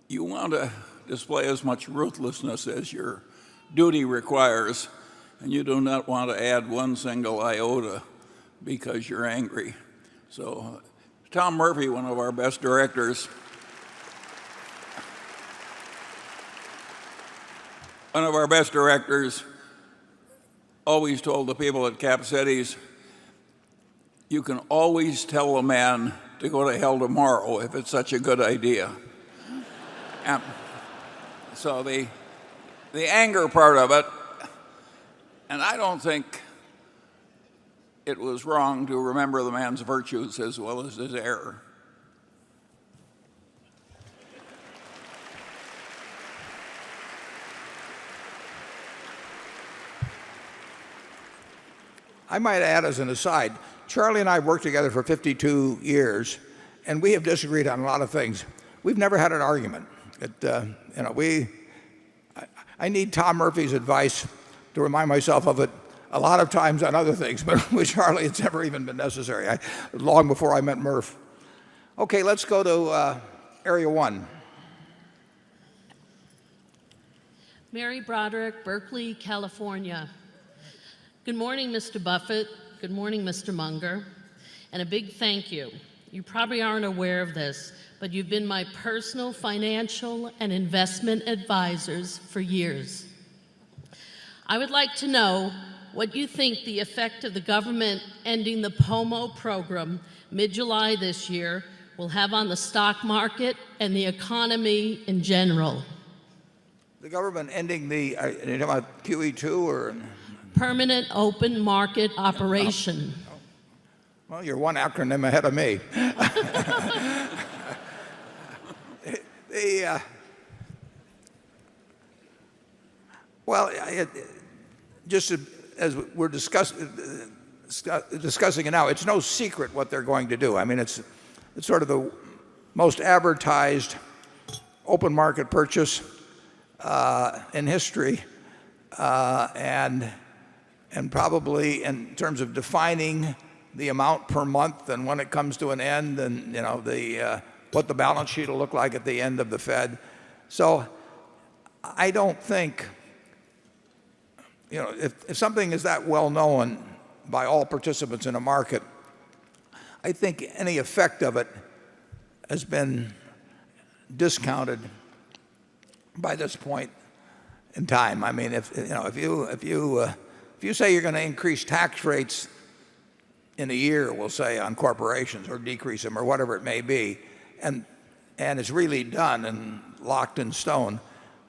You want to display as much ruthlessness as your duty requires, and you do not want to add one single iota because you're angry. So Tom Murphy, one of our best directors, always told the people at Cap Cities, you can always tell a man to go to hell tomorrow if it's such a good idea. And so the anger part of it, and I don't think it was wrong to remember the man's virtues as well as his error. I might add as an aside, Charlie and I worked together for 52 years, and we have disagreed on a lot of things. We've never had an argument. I need Tom Murphy's advice to remind myself of it a lot of times on other things, but with Charlie it's never even been necessary, long before I met Murph. Okay, let's go to Area 1. Mary Broderick, Berkeley, California. Good morning, Mr. Buffett. Good morning, Mr. Munger. And a big thank you. You probably aren't aware of this, but you've been my personal financial and investment advisors for years. I would like to know what you think the effect of the government ending the POMO program mid-July this year will have on the stock market and the economy in general. The government ending the, are you talking about QE2 or? Permanent open market operation. Well, you're one acronym ahead of me. Just as we're discussing it now, it's no secret what they're going to do. I mean, it's sort of the most advertised open market purchase in history, and probably in terms of defining the amount per month and when it comes to an end, and what the balance sheet will look like at the end of the Fed. So I don't think, if something is that well known by all participants in a market, I think any effect of it has been discounted by this point in time. I mean, if you say you're going to increase tax rates in a year, we'll say, on corporations, or decrease them, or whatever it may be, and it's really done and locked in stone,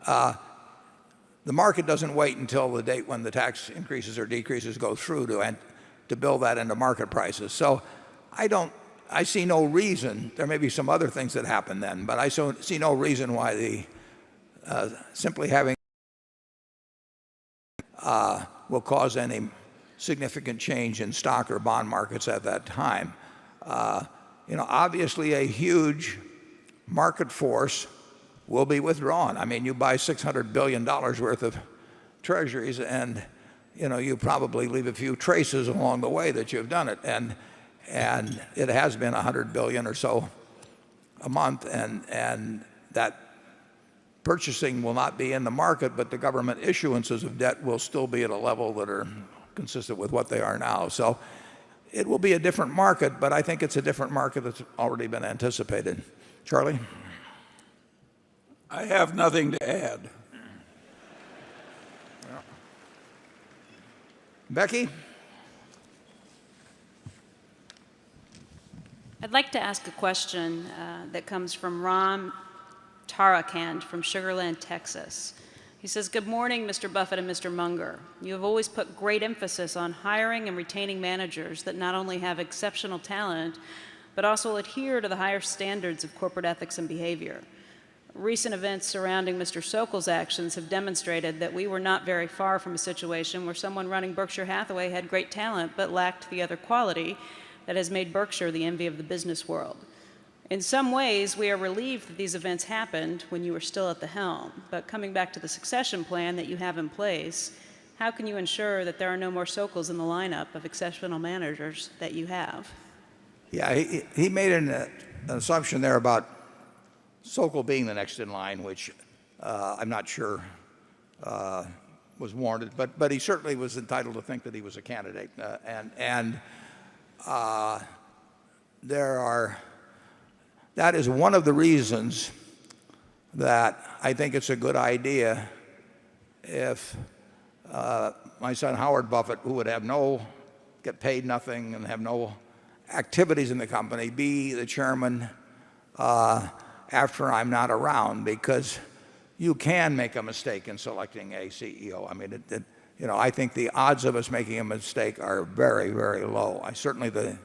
the market doesn't wait until the date when the tax increases or decreases go through to build that into market prices. So I see no reason. There may be some other things that happen then, but I see no reason why simply having will cause any significant change in stock or bond markets at that time. Obviously a huge market force will be withdrawn. I mean, you buy $600 billion worth of treasuries, and you probably leave a few traces along the way that you've done it. and it has been $100 billion or so a month, and that purchasing will not be in the market, but the government issuances of debt will still be at a level that are consistent with what they are now. So it will be a different market, but I think it's a different market that's already been anticipated. Charlie? I have nothing to add. Becky? I'd like to ask a question that comes from Ram Tarakand from Sugar Land, Texas. He says, "Good morning, Mr. Buffett and Mr. Munger. You have always put great emphasis on hiring and retaining managers that not only have exceptional talent, but also adhere to the higher standards of corporate ethics and behavior. Recent events surrounding Mr. Sokol's actions have demonstrated that we were not very far from a situation where someone running Berkshire Hathaway had great talent but lacked the other quality that has made Berkshire the envy of the business world. In some ways, we are relieved that these events happened when you were still at the helm. But coming back to the succession plan that you have in place, how can you ensure that there are no more Sokols in the lineup of exceptional managers that you have?" Yeah, he made an assumption there about Sokol being the next in line, which I'm not sure was warranted, but he certainly was entitled to think that he was a candidate. That is one of the reasons that I think it's a good idea if my son Howard Buffett, who would get paid nothing and have no activities in the company, be the chairman after I'm not around, because you can make a mistake in selecting a CEO. I mean, I think the odds of us making a mistake are very, very low. Certainly the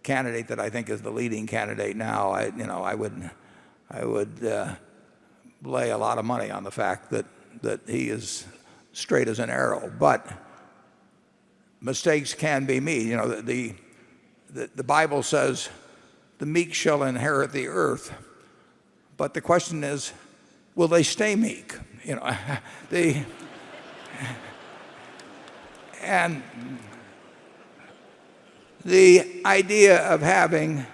candidate that I think is the leading candidate now, I would lay a lot of money on the fact that he is straight as an arrow. But mistakes can be made. The Bible says the meek shall inherit the earth. But the question is, will they stay meek? And the idea of having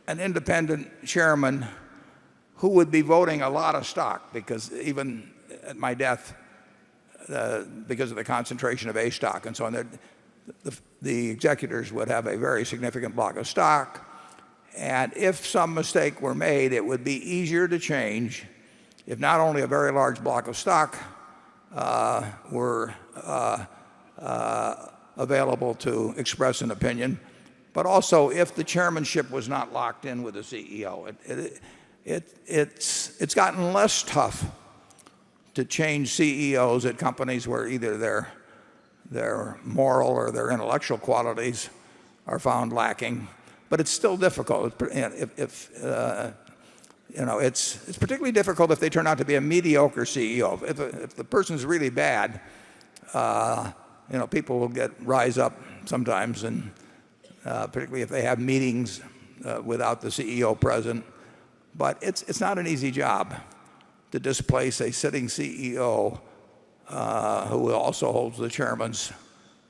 an independent chairman who would be voting a lot of stock, because even at my death, because of the concentration of A stock and so on, the executors would have a very significant block of stock. And if some mistake were made, it would be easier to change if not only a very large block of stock were available to express an opinion, but also if the chairmanship was not locked in with the CEO. It's gotten less tough to change CEOs at companies where either their moral or their intellectual qualities are found lacking. But it's still difficult. It's particularly difficult if they turn out to be a mediocre CEO. If the person's really bad, people will rise up sometimes, and particularly if they have meetings without the CEO present. But it's not an easy job to displace a sitting CEO who also holds the chairman's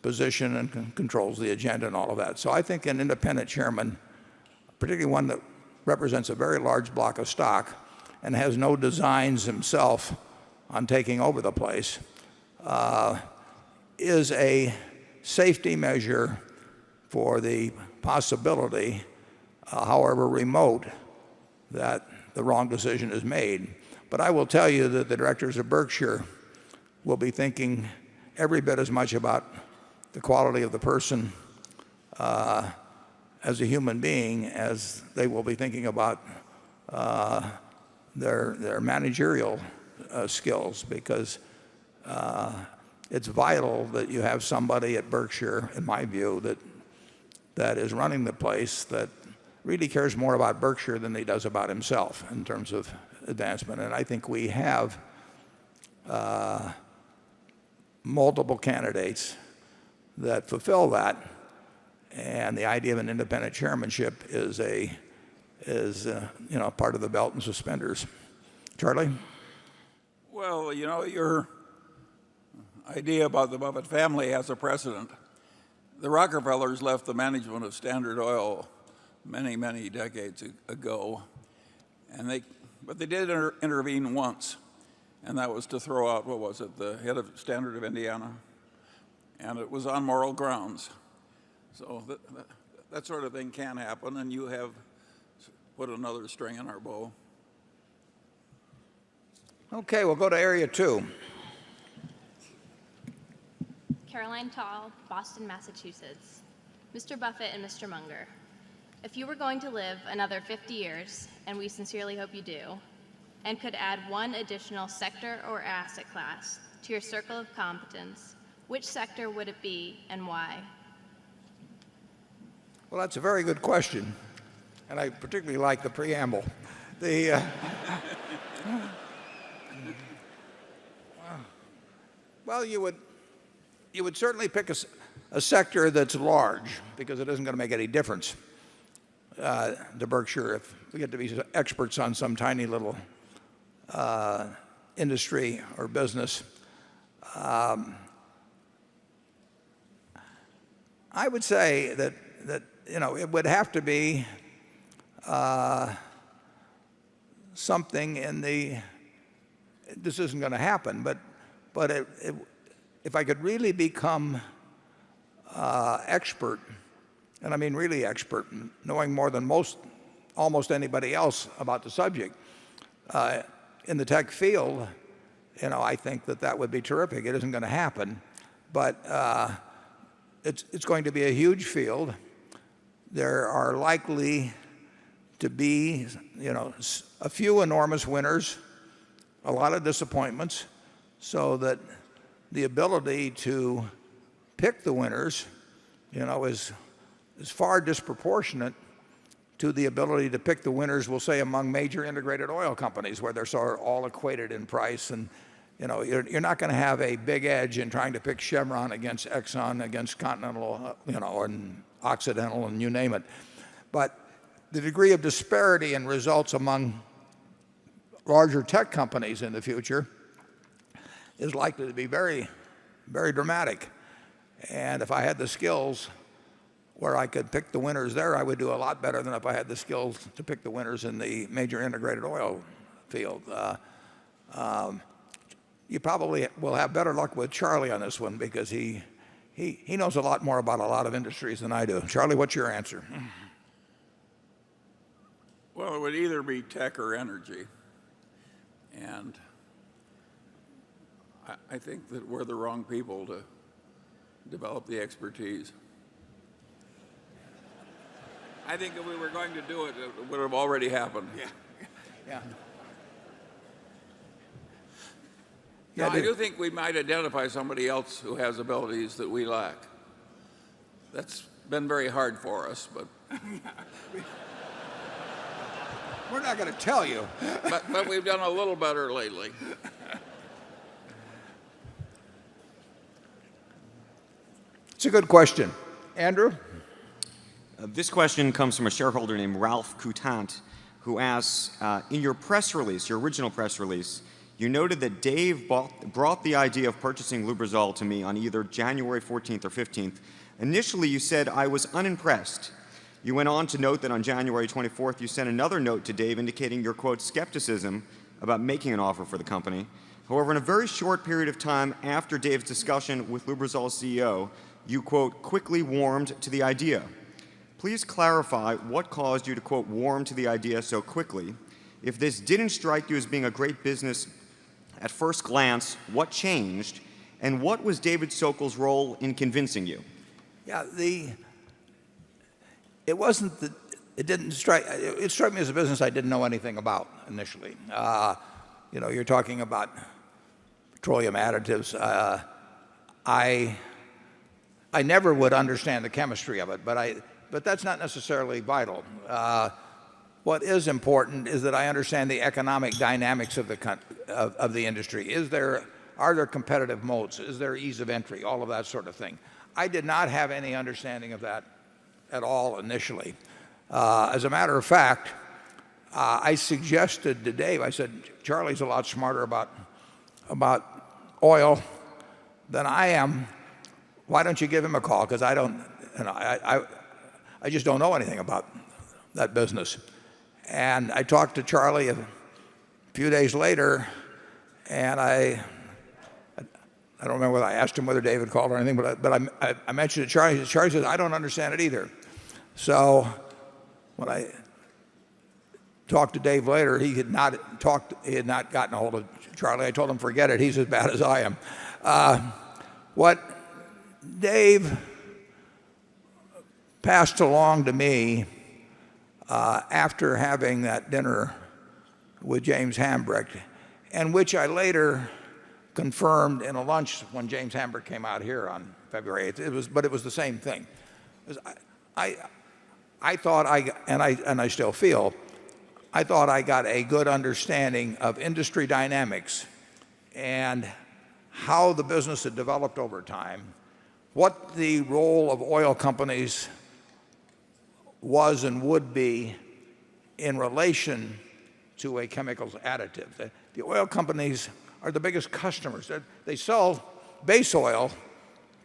position and controls the agenda and all of that. So I think an independent chairman, particularly one that represents a very large block of stock and has no designs himself on taking over the place, is a safety measure for the possibility, however remote, that the wrong decision is made. But I will tell you that the directors of Berkshire will be thinking every bit as much about the quality of the person as a human being as they will be thinking about their managerial skills, because it's vital that you have somebody at Berkshire, in my view, that is running the place that really cares more about Berkshire than he does about himself in terms of advancement. And I think we have multiple candidates that fulfill that, and the idea of an independent chairmanship is part of the belt and suspenders. Charlie? Well, your idea about the Buffett family has a precedent. The Rockefellers left the management of Standard Oil many, many decades ago, but they did intervene once, and that was to throw out, what was it, the head of Standard of Indiana, and it was on moral grounds. So that sort of thing can happen, and you have put another string in our bow. Okay, we'll go to area 2. Caroline Tall, Boston, Massachusetts. Mr. Buffett and Mr. Munger, if you were going to live another 50 years, and we sincerely hope you do, and could add one additional sector or asset class to your circle of competence, which sector would it be and why? Well, that's a very good question, and I particularly like the preamble. Well, you would certainly pick a sector that's large, because it isn't going to make any difference to Berkshire if we get to be experts on some tiny little industry or business. I would say that it would have to be something in the. This isn't going to happen, but if I could really become expert, and I mean really expert, knowing more than almost anybody else about the subject in the tech field, I think that would be terrific. It isn't going to happen, but it's going to be a huge field. There are likely to be, a few enormous winners, a lot of disappointments, so that the ability to pick the winners, is far disproportionate to the ability to pick the winners, we'll say, among major integrated oil companies, where they're sort of all equated in price. And you're not going to have a big edge in trying to pick Chevron against Exxon, against Continental, and Occidental, and you name it. But the degree of disparity in results among larger tech companies in the future is likely to be very, very dramatic. And if I had the skills where I could pick the winners there, I would do a lot better than if I had the skills to pick the winners in the major integrated oil field. You probably will have better luck with Charlie on this one, because he knows a lot more about a lot of industries than I do. Charlie, what's your answer? Well, it would either be tech or energy. And I think that we're the wrong people to develop the expertise. I think if we were going to do it, it would have already happened. Yeah. Now, I do think we might identify somebody else who has abilities that we lack. That's been very hard for us, but We're not going to tell you. but we've done a little better lately. It's a good question. Andrew? This question comes from a shareholder named Ralph Coutant, who asks, in your press release, your original press release, you noted that Dave brought the idea of purchasing Lubrizol to me on either January 14th or 15th. Initially, you said I was unimpressed. You went on to note that on January 24th, you sent another note to Dave indicating your, quote, skepticism about making an offer for the company. However, in a very short period of time after Dave's discussion with Lubrizol's CEO, you, quote, quickly warmed to the idea. Please clarify what caused you to, quote, warm to the idea so quickly. If this didn't strike you as being a great business at first glance, what changed? And what was David Sokol's role in convincing you? Yeah, it struck me as a business I didn't know anything about initially. You're talking about petroleum additives. I never would understand the chemistry of it, but that's not necessarily vital. What is important is that I understand the economic dynamics of the industry. Are there competitive moats? Is there ease of entry? All of that sort of thing. I did not have any understanding of that at all initially. As a matter of fact, I suggested to Dave, I said, Charlie's a lot smarter about oil than I am. why don't you give him a call? Because I don't, I just don't know anything about that business. And I talked to Charlie a few days later, and I don't remember whether I asked him whether David called or anything, but I mentioned it to Charlie. Charlie says, I don't understand it either. So when I talked to Dave later, he had not gotten a hold of Charlie. I told him, forget it, he's as bad as I am. What Dave passed along to me after having that dinner with James Hambrecht, and which I later confirmed in a lunch when James Hambrecht came out here on February 8th. But it was the same thing. I thought and I still feel, I thought I got a good understanding of industry dynamics and how the business had developed over time, what the role of oil companies was and would be in relation to a chemicals additive. The oil companies are the biggest customers. They sell base oil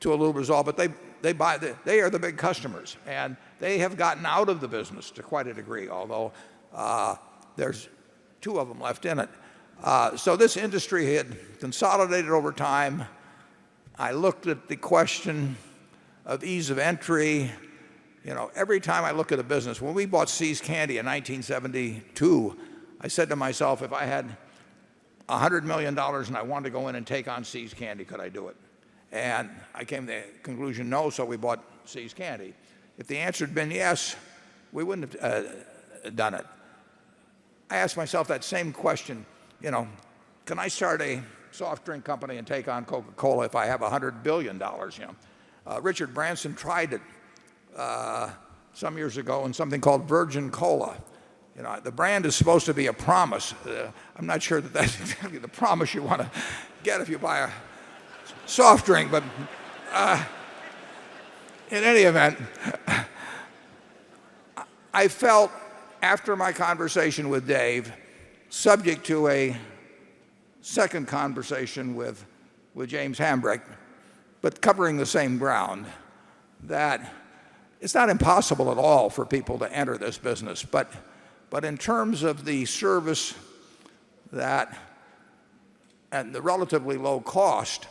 to a Lubrizol, but they are the big customers, and they have gotten out of the business to quite a degree, although there's two of them left in it. So this industry had consolidated over time. I looked at the question of ease of entry. Every time I look at a business, when we bought See's Candy in 1972, I said to myself, if I had $100 million and I wanted to go in and take on See's Candy, could I do it? And I came to the conclusion, no, so we bought See's Candy. If the answer had been yes, we wouldn't have done it. I asked myself that same question, can I start a soft drink company and take on Coca-Cola if I have $100 billion? Richard Branson tried it some years ago in something called Virgin Cola. The brand is supposed to be a promise. I'm not sure that that's exactly the promise you want to get if you buy a soft drink, but in any event, I felt after my conversation with Dave, subject to a second conversation with James Hambrecht, but covering the same ground, that it's not impossible at all for people to enter this business, but in terms of the service that and the relatively low cost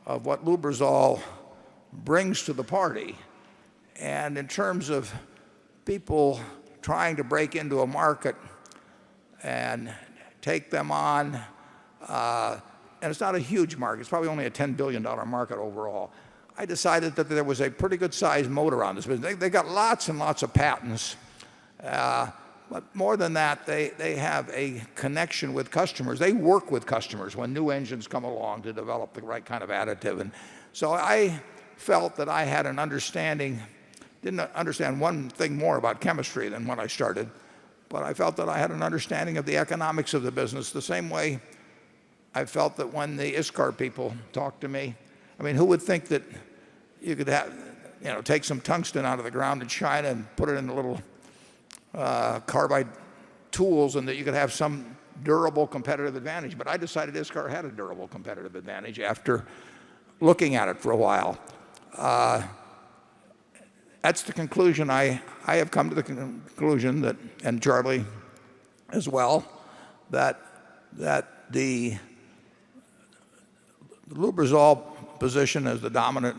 of what Lubrizol brings to the party, and in terms of people trying to break into a market and take them on, and it's not a huge market, it's probably only a $10 billion market overall. I decided that there was a pretty good sized motor on this business. They got lots and lots of patents, but more than that, they have a connection with customers. They work with customers when new engines come along to develop the right kind of additive. And so I felt that I had an understanding, didn't understand one thing more about chemistry than when I started, but I felt that I had an understanding of the economics of the business the same way I felt that when the ISCAR people talked to me. I mean, who would think that you could have, take some tungsten out of the ground in China and put it in the little carbide tools and that you could have some durable competitive advantage? But I decided ISCAR had a durable competitive advantage after looking at it for a while. That's the conclusion I have come to the conclusion that, and Charlie as well, that the Lubrizol position as the dominant,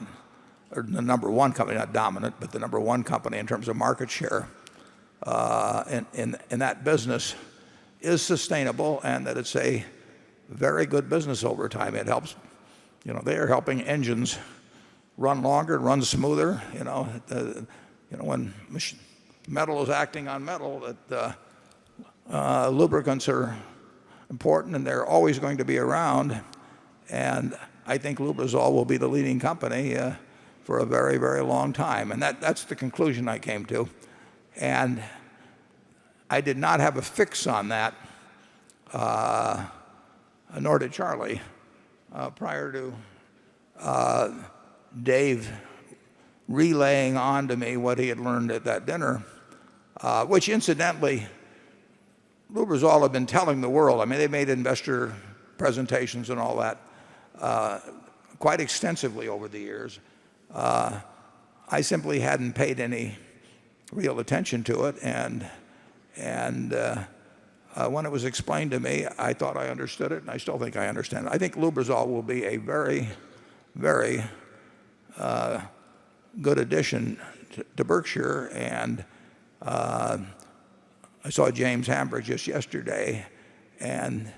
or the number one company, not dominant, but the number one company in terms of market share in that business is sustainable, and that it's a very good business over time. It helps, they are helping engines run longer, run smoother. When metal is acting on metal, that lubricants are important, and they're always going to be around. And I think Lubrizol will be the leading company for a very, very long time. And that's the conclusion I came to. And I did not have a fix on that, nor did Charlie, prior to Dave relaying on to me what he had learned at that dinner, which incidentally, Lubrizol had been telling the world. I mean, they made investor presentations and all that quite extensively over the years. I simply hadn't paid any real attention to it, and when it was explained to me, I thought I understood it, and I still think I understand it. I think Lubrizol will be a very, very good addition to Berkshire, and I saw James Hamburg just yesterday, and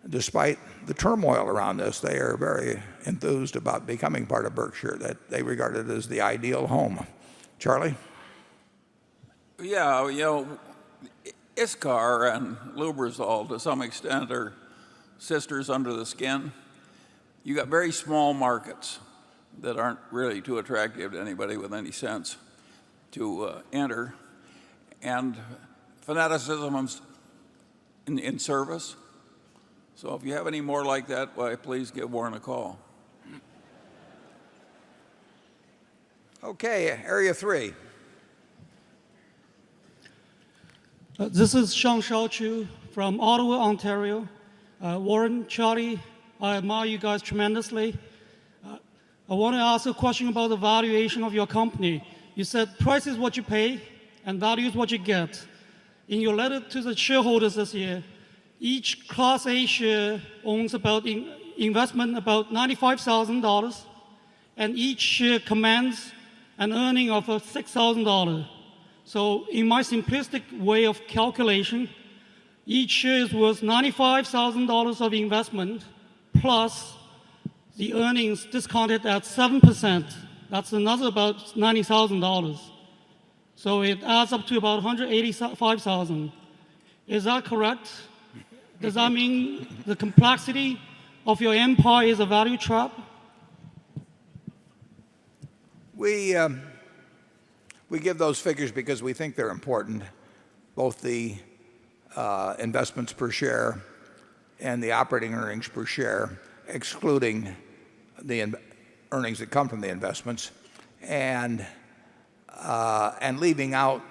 despite the turmoil around this, they are very enthused about becoming part of Berkshire, that they regard it as the ideal home. Charlie? Yeah, ISCAR and Lubrizol to some extent are sisters under the skin. You got very small markets that aren't really too attractive to anybody with any sense to enter, and fanaticism's in service. So if you have any more like that, why, please give Warren a call. Okay, Area 3. This is Sean Shaochu from Ottawa, Ontario. Warren, Charlie, I admire you guys tremendously. I want to ask a question about the valuation of your company. You said price is what you pay and value is what you get. In your letter to the shareholders this year, each Class A share owns about investment about $95,000, and each share commands an earning of $6,000. So in my simplistic way of calculation, each share is worth $95,000 of investment plus the earnings discounted at 7%. That's another about $90,000. So it adds up to about $185,000. Is that correct? Does that mean the complexity of your empire is a value trap? We give those figures because we think they're important, both the investments per share and the operating earnings per share, excluding the earnings that come from the investments, and leaving out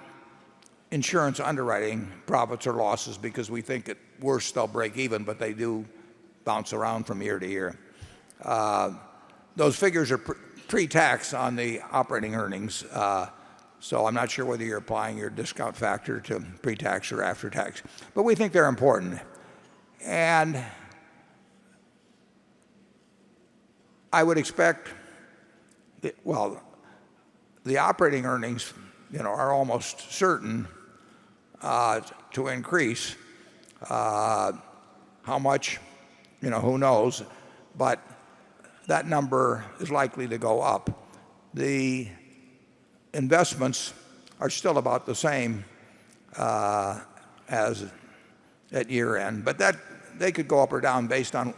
insurance underwriting profits or losses because we think at worst they'll break even, but they do bounce around from year to year. Those figures are pre-tax on the operating earnings, so I'm not sure whether you're applying your discount factor to pre-tax or after-tax, but we think they're important. And I would expect that, well, the operating earnings, are almost certain to increase. How much, who knows? But that number is likely to go up. The investments are still about the same as at year end, but that they could go up or down based on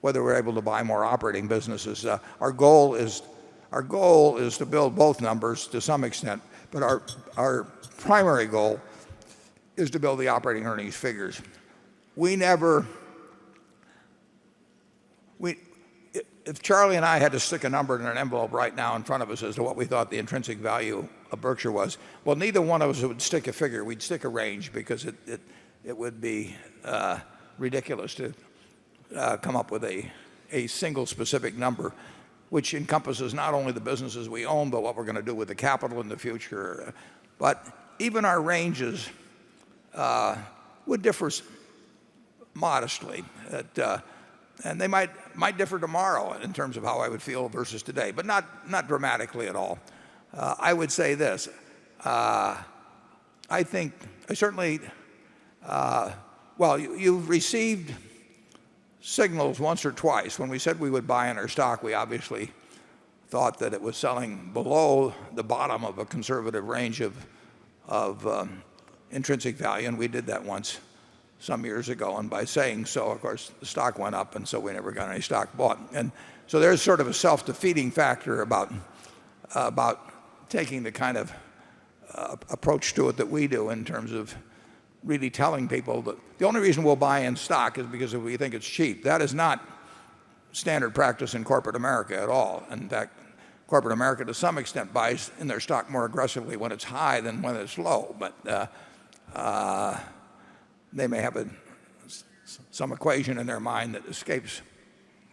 whether we're able to buy more operating businesses. Our goal is to build both numbers to some extent, but our primary goal is to build the operating earnings figures. If Charlie and I had to stick a number in an envelope right now in front of us as to what we thought the intrinsic value of Berkshire was, well, neither one of us would stick a figure. We'd stick a range because it would be ridiculous to come up with a single specific number, which encompasses not only the businesses we own, but what we're going to do with the capital in the future. But even our ranges would differ modestly. And they might differ tomorrow in terms of how I would feel versus today, but not dramatically at all. I would say this. I think I certainly, you've received signals once or twice. When we said we would buy in our stock, we obviously thought that it was selling below the bottom of a conservative range of intrinsic value, and we did that once some years ago, and by saying so, of course, the stock went up, and so we never got any stock bought. And so there's sort of a self-defeating factor about taking the kind of approach to it that we do in terms of really telling people that the only reason we'll buy in stock is because we think it's cheap. That is not standard practice in corporate America at all. In fact, corporate America to some extent buys in their stock more aggressively when it's high than when it's low. But they may have some equation in their mind that escapes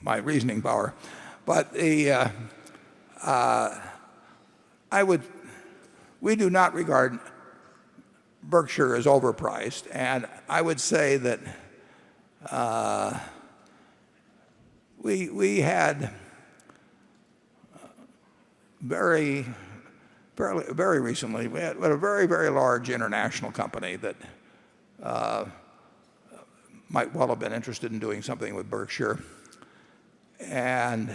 my reasoning power. But we do not regard Berkshire as overpriced, and I would say that we had very recently, we had a very, very large international company that might well have been interested in doing something with Berkshire. And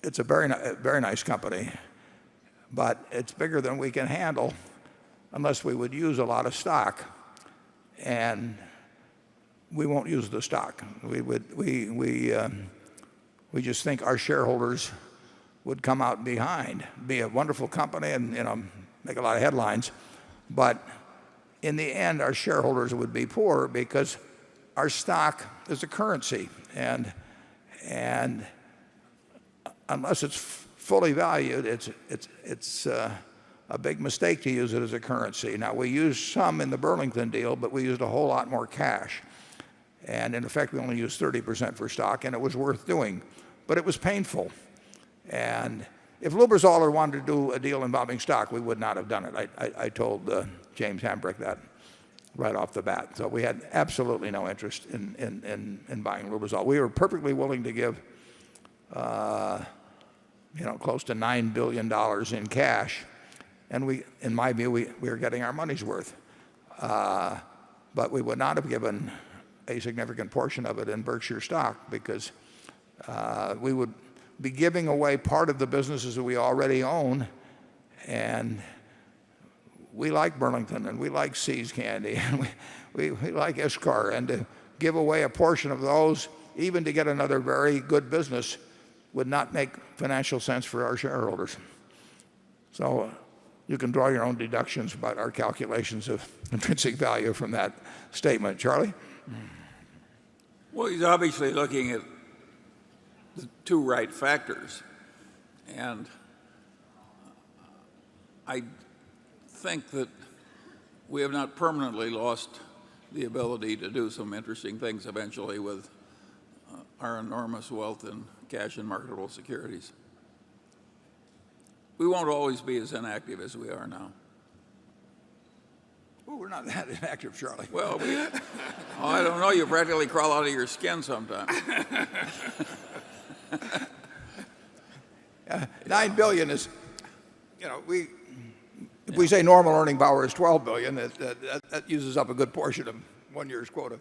it's a very nice company, but it's bigger than we can handle unless we would use a lot of stock. And we won't use the stock. We just think our shareholders would come out behind, be a wonderful company, and make a lot of headlines, but in the end, our shareholders would be poor because our stock is a currency, and unless it's fully valued, it's a big mistake to use it as a currency. Now, we used some in the Burlington deal, but we used a whole lot more cash, and in effect, we only used 30% for stock, and it was worth doing, but it was painful. And if Lubrizol had wanted to do a deal involving stock, we would not have done it. I told James Hambrick that right off the bat. So we had absolutely no interest in buying Lubrizol. We were perfectly willing to give close to $9 billion in cash, and in my view, we were getting our money's worth. But we would not have given a significant portion of it in Berkshire stock because we would be giving away part of the businesses that we already own, and we like Burlington, and we like See's Candy, and we like Iscar, and to give away a portion of those, even to get another very good business, would not make financial sense for our shareholders. So you can draw your own deductions about our calculations of intrinsic value from that statement. Charlie? Well, he's obviously looking at the two right factors. And I think that we have not permanently lost the ability to do some interesting things eventually with our enormous wealth in cash and marketable securities. We won't always be as inactive as we are now. Well, we're not that inactive, Charlie. Well, I don't know. You practically crawl out of your skin sometimes. $9 billion is, if we say normal earning power is $12 billion, that uses up a good portion of 1 year's quota.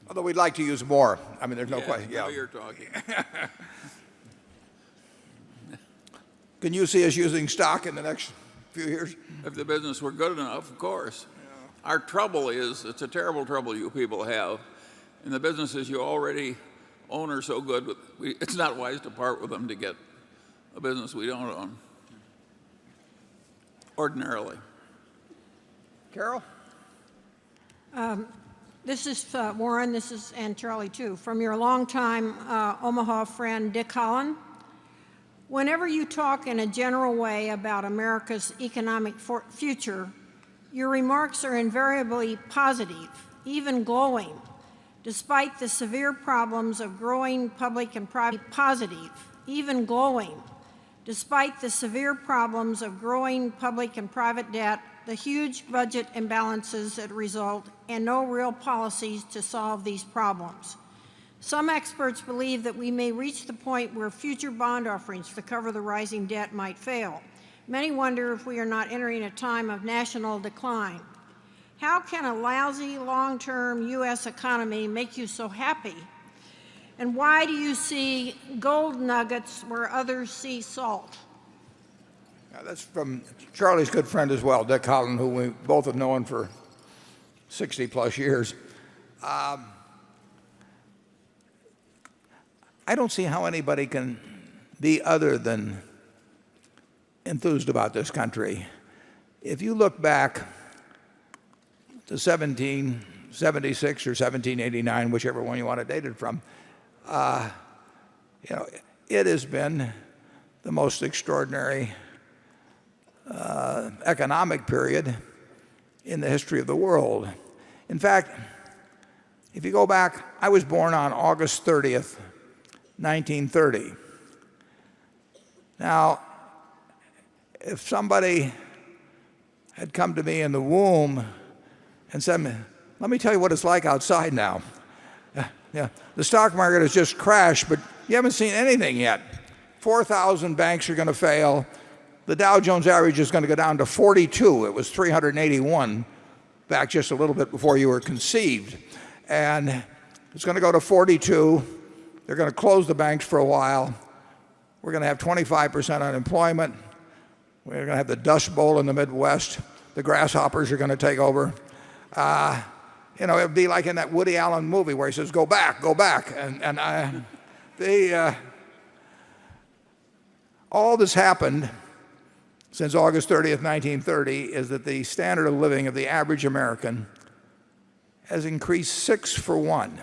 Although we'd like to use more. I mean, there's no question. Now you're talking. Can you see us using stock in the next few years? If the business were good enough, of course. Yeah. Our trouble is, it's a terrible trouble you people have. In the businesses you already own are so good, it's not wise to part with them to get a business we don't own. Ordinarily. Carol? This is Warren, and Charlie too, from your longtime Omaha friend Dick Holland. Whenever you talk in a general way about America's economic future, your remarks are invariably positive, even glowing, despite the severe problems of growing public and private debt, the huge budget imbalances that result, and no real policies to solve these problems. Some experts believe that we may reach the point where future bond offerings to cover the rising debt might fail. Many wonder if we are not entering a time of national decline. How can a lousy long-term U.S. economy make you so happy? And why do you see gold nuggets where others see salt? That's from Charlie's good friend as well, Dick Holland, who we both have known for 60 plus years. I don't see how anybody can be other than enthused about this country. If you look back to 1776 or 1789, whichever one you want to date it from, it has been the most extraordinary economic period in the history of the world. In fact, if you go back, I was born on August 30th, 1930. Now, if somebody had come to me in the womb and said, let me tell you what it's like outside now. Yeah, the stock market has just crashed, but you haven't seen anything yet. 4,000 banks are going to fail. The Dow Jones average is going to go down to 42. It was 381 back just a little bit before you were conceived. And it's going to go to 42. They're going to close the banks for a while. We're going to have 25% unemployment. We're going to have the Dust Bowl in the Midwest. The grasshoppers are going to take over. It would be like in that Woody Allen movie where he says, go back, go back. All that's happened since August 30th, 1930 is that the standard of living of the average American has increased 6 for 1.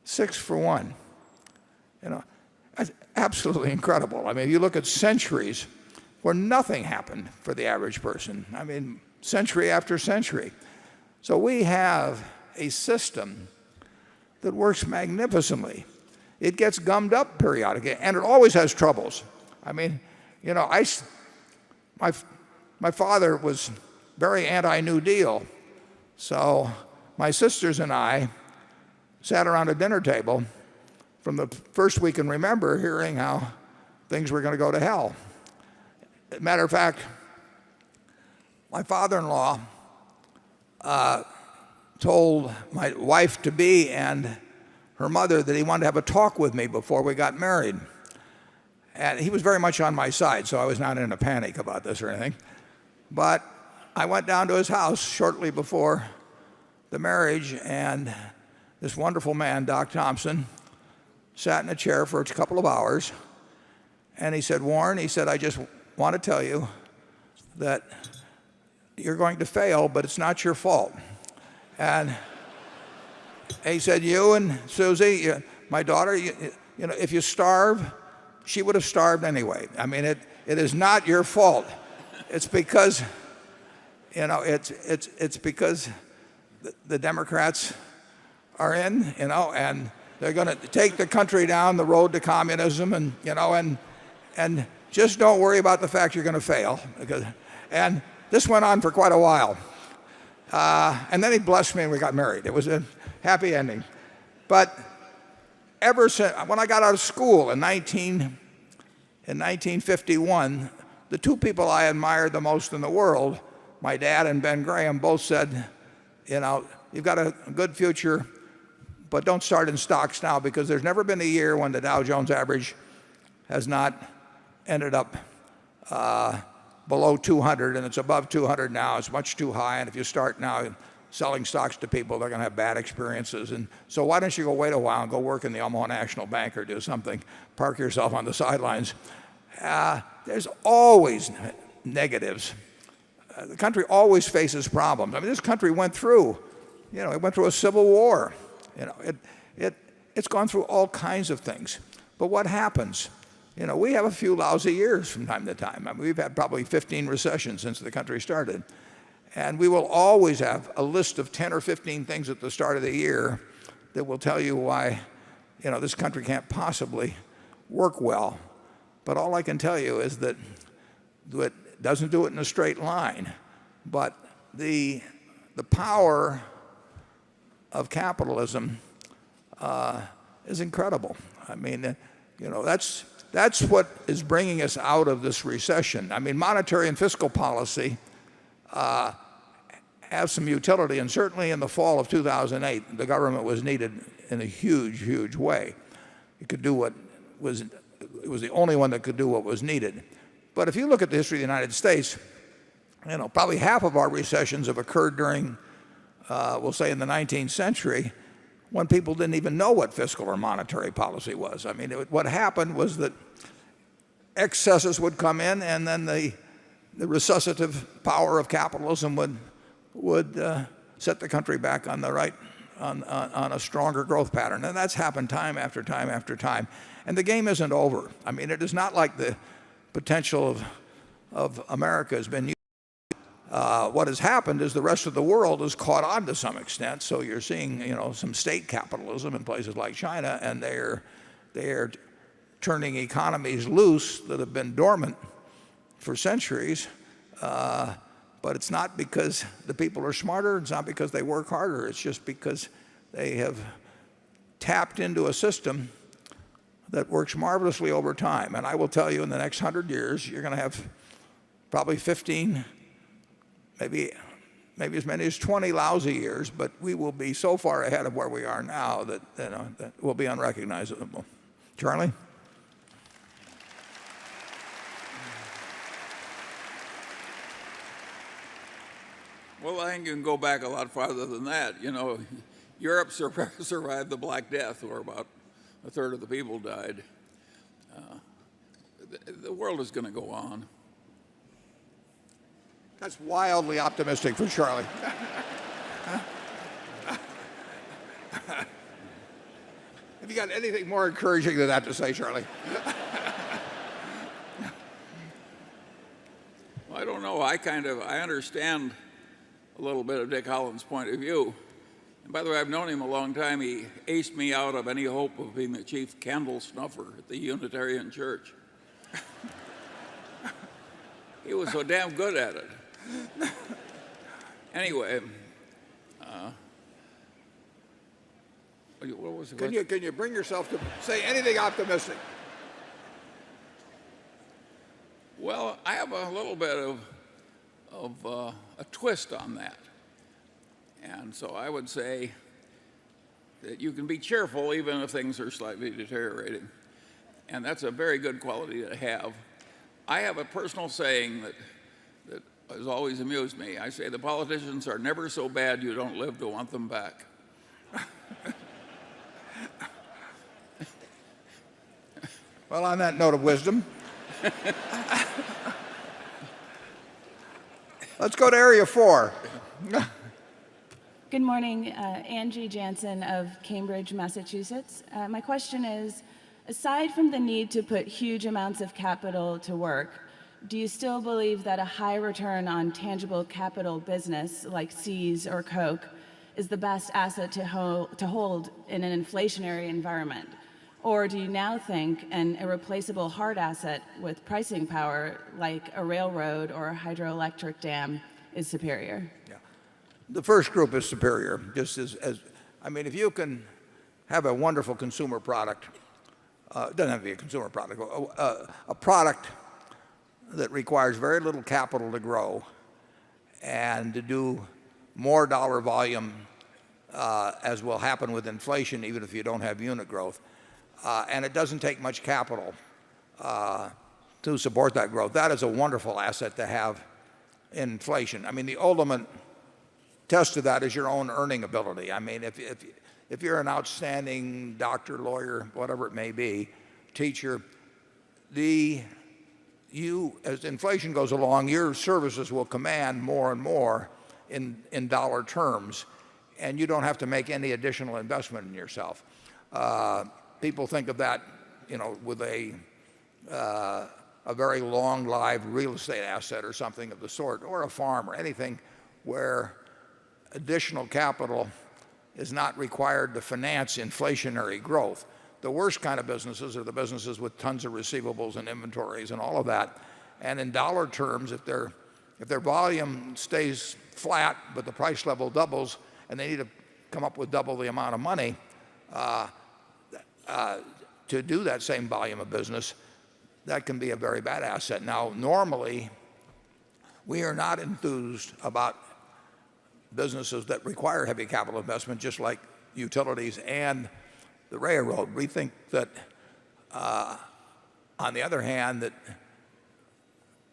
6 for 1. That's absolutely incredible. I mean, if you look at centuries where nothing happened for the average person, I mean, century after century. So we have a system that works magnificently. It gets gummed up periodically, and it always has troubles. I mean, my father was very anti-New Deal. So my sisters and I sat around a dinner table from the first we can remember hearing how things were going to go to hell. Matter of fact, my father-in-law told my wife-to-be and her mother that he wanted to have a talk with me before we got married. And he was very much on my side, so I was not in a panic about this or anything. But I went down to his house shortly before the marriage, and this wonderful man, Doc Thompson, sat in a chair for a couple of hours. And he said, Warren, he said, I just want to tell you that you're going to fail, but it's not your fault. And he said, you and Susie, my daughter, if you starve, she would have starved anyway. I mean, it is not your fault. It's because, it's because the Democrats are in, and they're going to take the country down the road to communism, and just don't worry about the fact you're going to fail. And this went on for quite a while. And then he blessed me and we got married. It was a happy ending. But ever since, when I got out of school in 1951, the two people I admired the most in the world, my dad and Ben Graham, both said, you've got a good future, but don't start in stocks now, because there's never been a year when the Dow Jones average has not ended up below 200, and it's above 200 now. It's much too high, and if you start now selling stocks to people, they're going to have bad experiences. And so why don't you go wait a while and go work in the Omaha National Bank or do something, park yourself on the sidelines. There's always negatives. The country always faces problems. I mean, this country went through, it went through a civil war. It's gone through all kinds of things. But what happens? We have a few lousy years from time to time. I mean, we've had probably 15 recessions since the country started. And we will always have a list of 10 or 15 things at the start of the year that will tell you why, this country can't possibly work well. But all I can tell you is that it doesn't do it in a straight line. But the power of capitalism is incredible. I mean, that's what is bringing us out of this recession. I mean, monetary and fiscal policy have some utility, and certainly in the fall of 2008, the government was needed in a huge, huge way. It was the only one that could do what was needed. But if you look at the history of the United States, probably half of our recessions have occurred during, we'll say in the 19th century, when people didn't even know what fiscal or monetary policy was. I mean, what happened was that excesses would come in, and then the resuscitative power of capitalism would set the country back on the right, on a stronger growth pattern. And that's happened time after time after time. And the game isn't over. I mean, it is not like the potential of America has been used. What has happened is the rest of the world has caught on to some extent. So you're seeing, some state capitalism in places like China, and they're they're turning economies loose that have been dormant for centuries. But it's not because the people are smarter. It's not because they work harder. It's just because they have tapped into a system that works marvelously over time. And I will tell you, in the next 100 years, you're going to have probably 15, maybe as many as 20 lousy years, but we will be so far ahead of where we are now that, that will be unrecognizable. Charlie? Well, I think you can go back a lot farther than that. You know, Europe survived the Black Death, where about a third of the people died. The world is going to go on. That's wildly optimistic for Charlie. Have you got anything more encouraging than that to say, Charlie? Well, I don't know. I understand a little bit of Dick Holland's point of view. And by the way, I've known him a long time. He aced me out of any hope of being the chief candle snuffer at the Unitarian Church. He was so damn good at it. Anyway, what was it? Can you bring yourself to say anything optimistic? Well, I have a little bit of a twist on that. And so I would say that you can be cheerful even if things are slightly deteriorating. And that's a very good quality to have. I have a personal saying that has always amused me. I say the politicians are never so bad you don't live to want them back. Well, on that note of wisdom, let's go to Area 4. Good morning, Angie Jansen of Cambridge, Massachusetts. My question is, aside from the need to put huge amounts of capital to work, do you still believe that a high return on tangible capital business like Seas or Coke is the best asset to hold in an inflationary environment? Or do you now think an irreplaceable hard asset with pricing power like a railroad or a hydroelectric dam is superior? Yeah. The first group is superior. Just I mean, if you can have a wonderful consumer product, it doesn't have to be a consumer product, a product that requires very little capital to grow and to do more dollar volume, as will happen with inflation, even if you don't have unit growth. And it doesn't take much capital to support that growth. That is a wonderful asset to have in inflation. I mean, the ultimate test of that is your own earning ability. I mean, if you're an outstanding doctor, lawyer, whatever it may be, teacher, as inflation goes along, your services will command more and more in dollar terms, and you don't have to make any additional investment in yourself. People think of that, with a very long-lived real estate asset or something of the sort, or a farm or anything where additional capital is not required to finance inflationary growth. The worst kind of businesses are the businesses with tons of receivables and inventories and all of that. And in dollar terms, if their volume stays flat but the price level doubles and they need to come up with double the amount of money to do that same volume of business, that can be a very bad asset. Now, normally, we are not enthused about businesses that require heavy capital investment, just like utilities and the railroad. We think that, on the other hand, that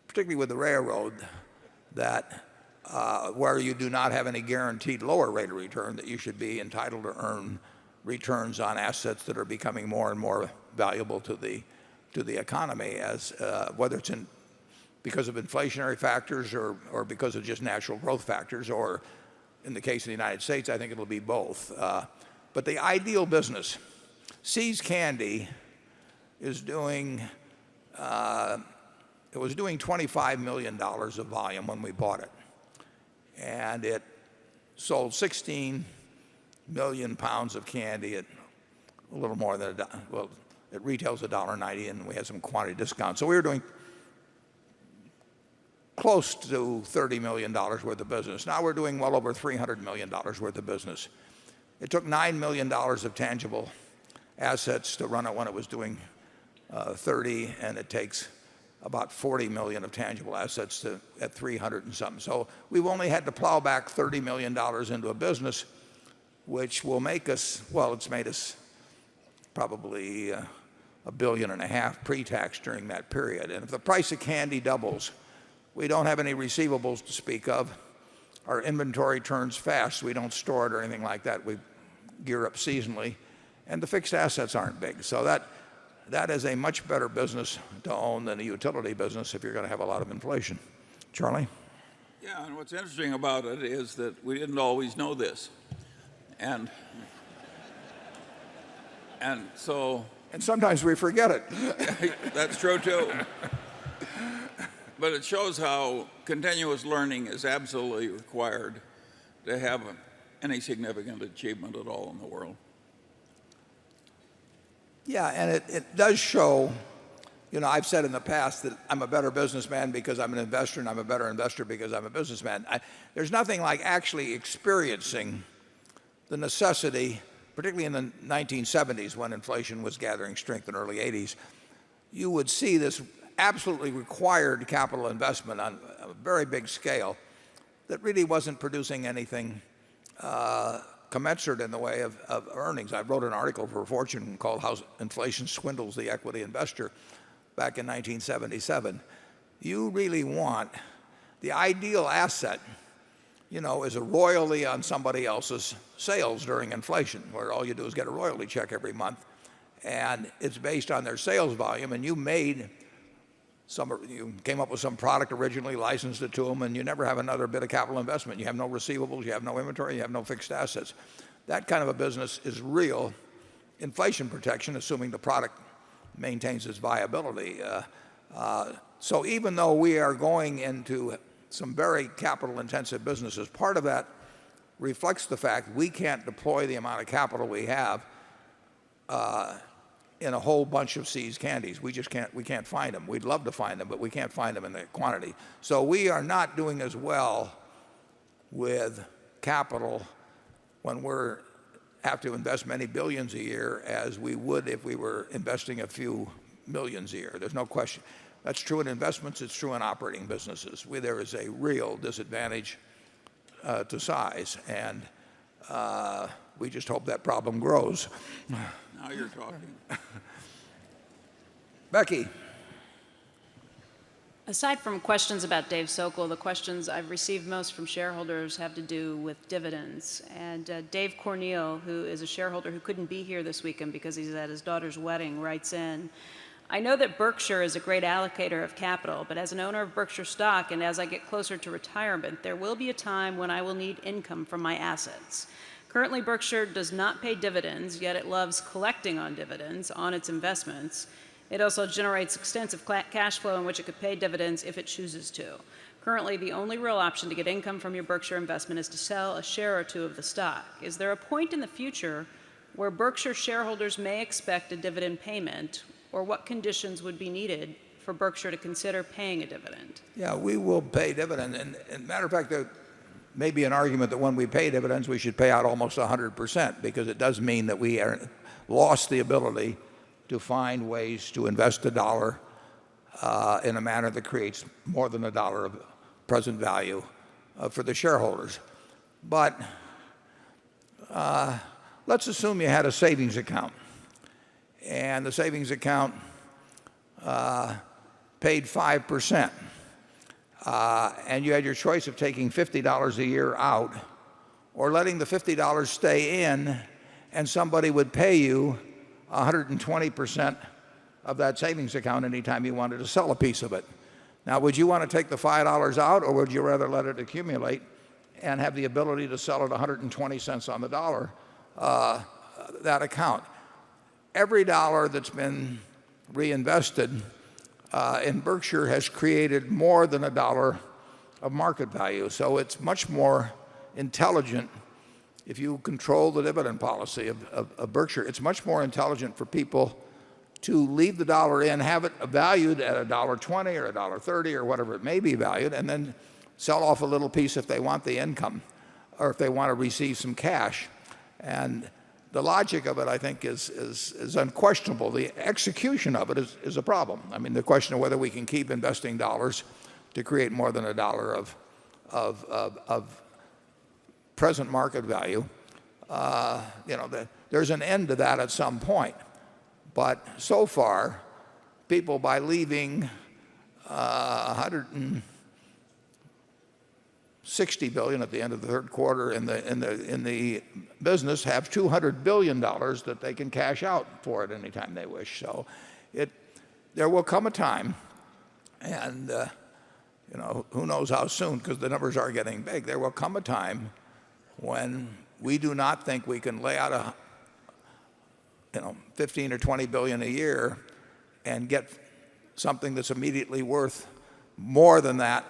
particularly with the railroad, that where you do not have any guaranteed lower rate of return, that you should be entitled to earn returns on assets that are becoming more and more valuable to the economy, as whether it's because of inflationary factors or because of just natural growth factors, or in the case of the United States, I think it'll be both. But the ideal business, See's Candy is doing, it was doing $25 million of volume when we bought it. And it sold 16 million pounds of candy at a little more than It retails $1.90, and we had some quantity discount. So we were doing close to $30 million worth of business. Now we're doing well over $300 million worth of business. It took $9 million of tangible assets to run it when it was doing 30, and it takes about 40 million of tangible assets at 300 and something. So we've only had to plow back $30 million into a business, which will make us, well, it's made us probably $1.5 billion pre-tax during that period. And if the price of candy doubles, we don't have any receivables to speak of. Our inventory turns fast. We don't store it or anything like that. We gear up seasonally, and the fixed assets aren't big. So that is a much better business to own than a utility business if you're going to have a lot of inflation. Charlie? Yeah, and what's interesting about it is that we didn't always know this. And sometimes we forget it. That's true too. But it shows how continuous learning is absolutely required to have any significant achievement at all in the world. Yeah, and it does show, I've said in the past that I'm a better businessman because I'm an investor, and I'm a better investor because I'm a businessman. There's nothing like actually experiencing the necessity, particularly in the 1970s when inflation was gathering strength in the early 80s. You would see this absolutely required capital investment on a very big scale that really wasn't producing anything commensurate in the way of earnings. I wrote an article for Fortune called How Inflation Swindles the Equity Investor back in 1977. You really want the ideal asset, is a royalty on somebody else's sales during inflation, where all you do is get a royalty check every month, and it's based on their sales volume, and you came up with some product originally, licensed it to them, and you never have another bit of capital investment. You have no receivables, you have no inventory, you have no fixed assets. That kind of a business is real inflation protection, assuming the product maintains its viability. So even though we are going into some very capital intensive businesses, part of that reflects the fact we can't deploy the amount of capital we have in a whole bunch of seized candies. We can't find them. We'd love to find them, but we can't find them in the quantity. So we are not doing as well with capital when we have to invest many billions a year as we would if we were investing a few millions a year. There's no question. That's true in investments. It's true in operating businesses. There is a real disadvantage to size, and we just hope that problem grows. Now you're talking. Becky. Aside from questions about Dave Sokol, the questions I've received most from shareholders have to do with dividends. And Dave Cornell, who is a shareholder who couldn't be here this weekend because he's at his daughter's wedding, writes in, I know that Berkshire is a great allocator of capital, but as an owner of Berkshire stock and as I get closer to retirement, there will be a time when I will need income from my assets. Currently, Berkshire does not pay dividends, yet it loves collecting on dividends on its investments. It also generates extensive cash flow in which it could pay dividends if it chooses to. Currently, the only real option to get income from your Berkshire investment is to sell a share or two of the stock. Is there a point in the future where Berkshire shareholders may expect a dividend payment, or what conditions would be needed for Berkshire to consider paying a dividend? Yeah, we will pay dividends. And matter of fact, there may be an argument that when we pay dividends, we should pay out almost 100%, because it does mean that we lost the ability to find ways to invest a dollar in a manner that creates more than a dollar of present value for the shareholders. But let's assume you had a savings account, and the savings account paid 5%, and you had your choice of taking $50 a year out or letting the $50 stay in, and somebody would pay you 120% of that savings account anytime you wanted to sell a piece of it. Now, would you want to take the $5 out, or would you rather let it accumulate and have the ability to sell it 120 cents on the dollar, that account? Every dollar that's been reinvested in Berkshire has created more than a dollar of market value. So it's much more intelligent. If you control the dividend policy of Berkshire, it's much more intelligent for people to leave the dollar in, have it valued at $1.20 or $1.30 or whatever it may be valued, and then sell off a little piece if they want the income or if they want to receive some cash. And the logic of it, I think, is unquestionable. The execution of it is a problem. I mean, the question of whether we can keep investing dollars to create more than $1 of present market value, there's an end to that at some point. But so far, people, by leaving $160 billion at the end of the third quarter in the business, have $200 billion that they can cash out for it anytime they wish. So there will come a time, and who knows how soon, because the numbers are getting big. There will come a time when we do not think we can lay out 15 or 20 billion a year and get something that's immediately worth more than that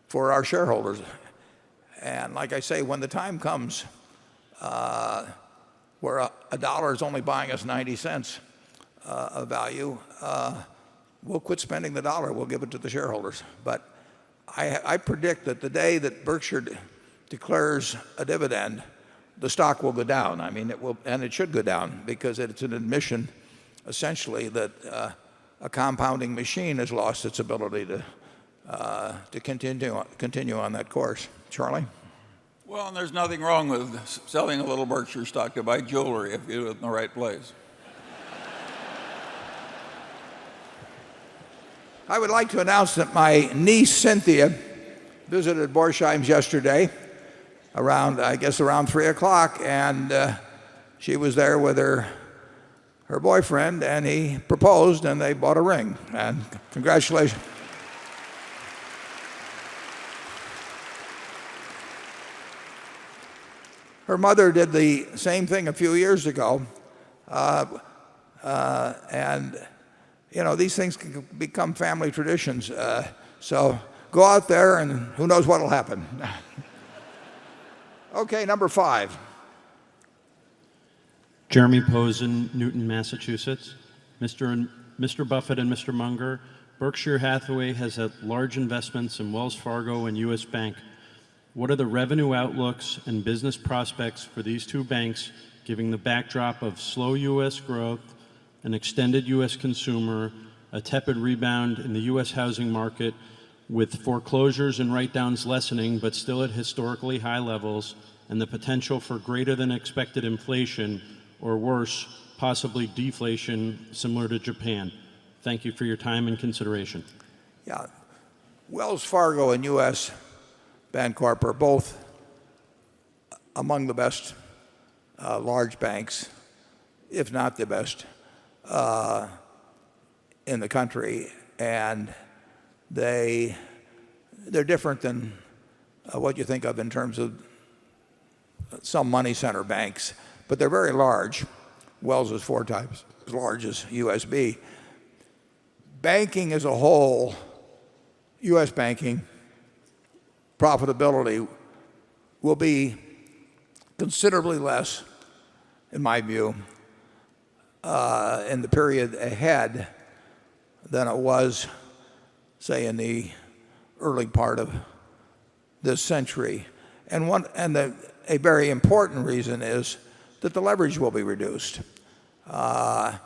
for our shareholders. And like I say, when the time comes where a dollar is only buying us 90 cents of value, we'll quit spending the dollar. We'll give it to the shareholders. But I predict that the day that Berkshire declares a dividend, the stock will go down. I mean, it will, and it should go down, because it's an admission, essentially, that a compounding machine has lost its ability to continue on that course. Charlie? Well, and there's nothing wrong with selling a little Berkshire stock to buy jewelry if you do it in the right place. I would like to announce that my niece Cynthia visited Borsheim's yesterday around 3 o'clock, and she was there with her boyfriend, and he proposed, and they bought a ring. And congratulations. Her mother did the same thing a few years ago, and these things can become family traditions. So go out there, and who knows what will happen. Okay, number 5. Jeremy Posen, Newton, Massachusetts. Mr. Buffett and Mr. Munger, Berkshire Hathaway has had large investments in Wells Fargo and U.S. Bank. What are the revenue outlooks and business prospects for these two banks, given the backdrop of slow U.S. growth, an extended U.S. consumer, a tepid rebound in the U.S. housing market, with foreclosures and write-downs lessening but still at historically high levels, and the potential for greater than expected inflation, or worse, possibly deflation, similar to Japan? Thank you for your time and consideration. Yeah, Wells Fargo and U.S. Bancorp are both among the best large banks, if not the best, in the country, and they're different than what you think of in terms of some money center banks, but they're very large. Wells is 4 times as large as USB. Banking as a whole, U.S. banking profitability will be considerably less, in my view, in the period ahead than it was, say, in the early part of this century. And a very important reason is that the leverage will be reduced. And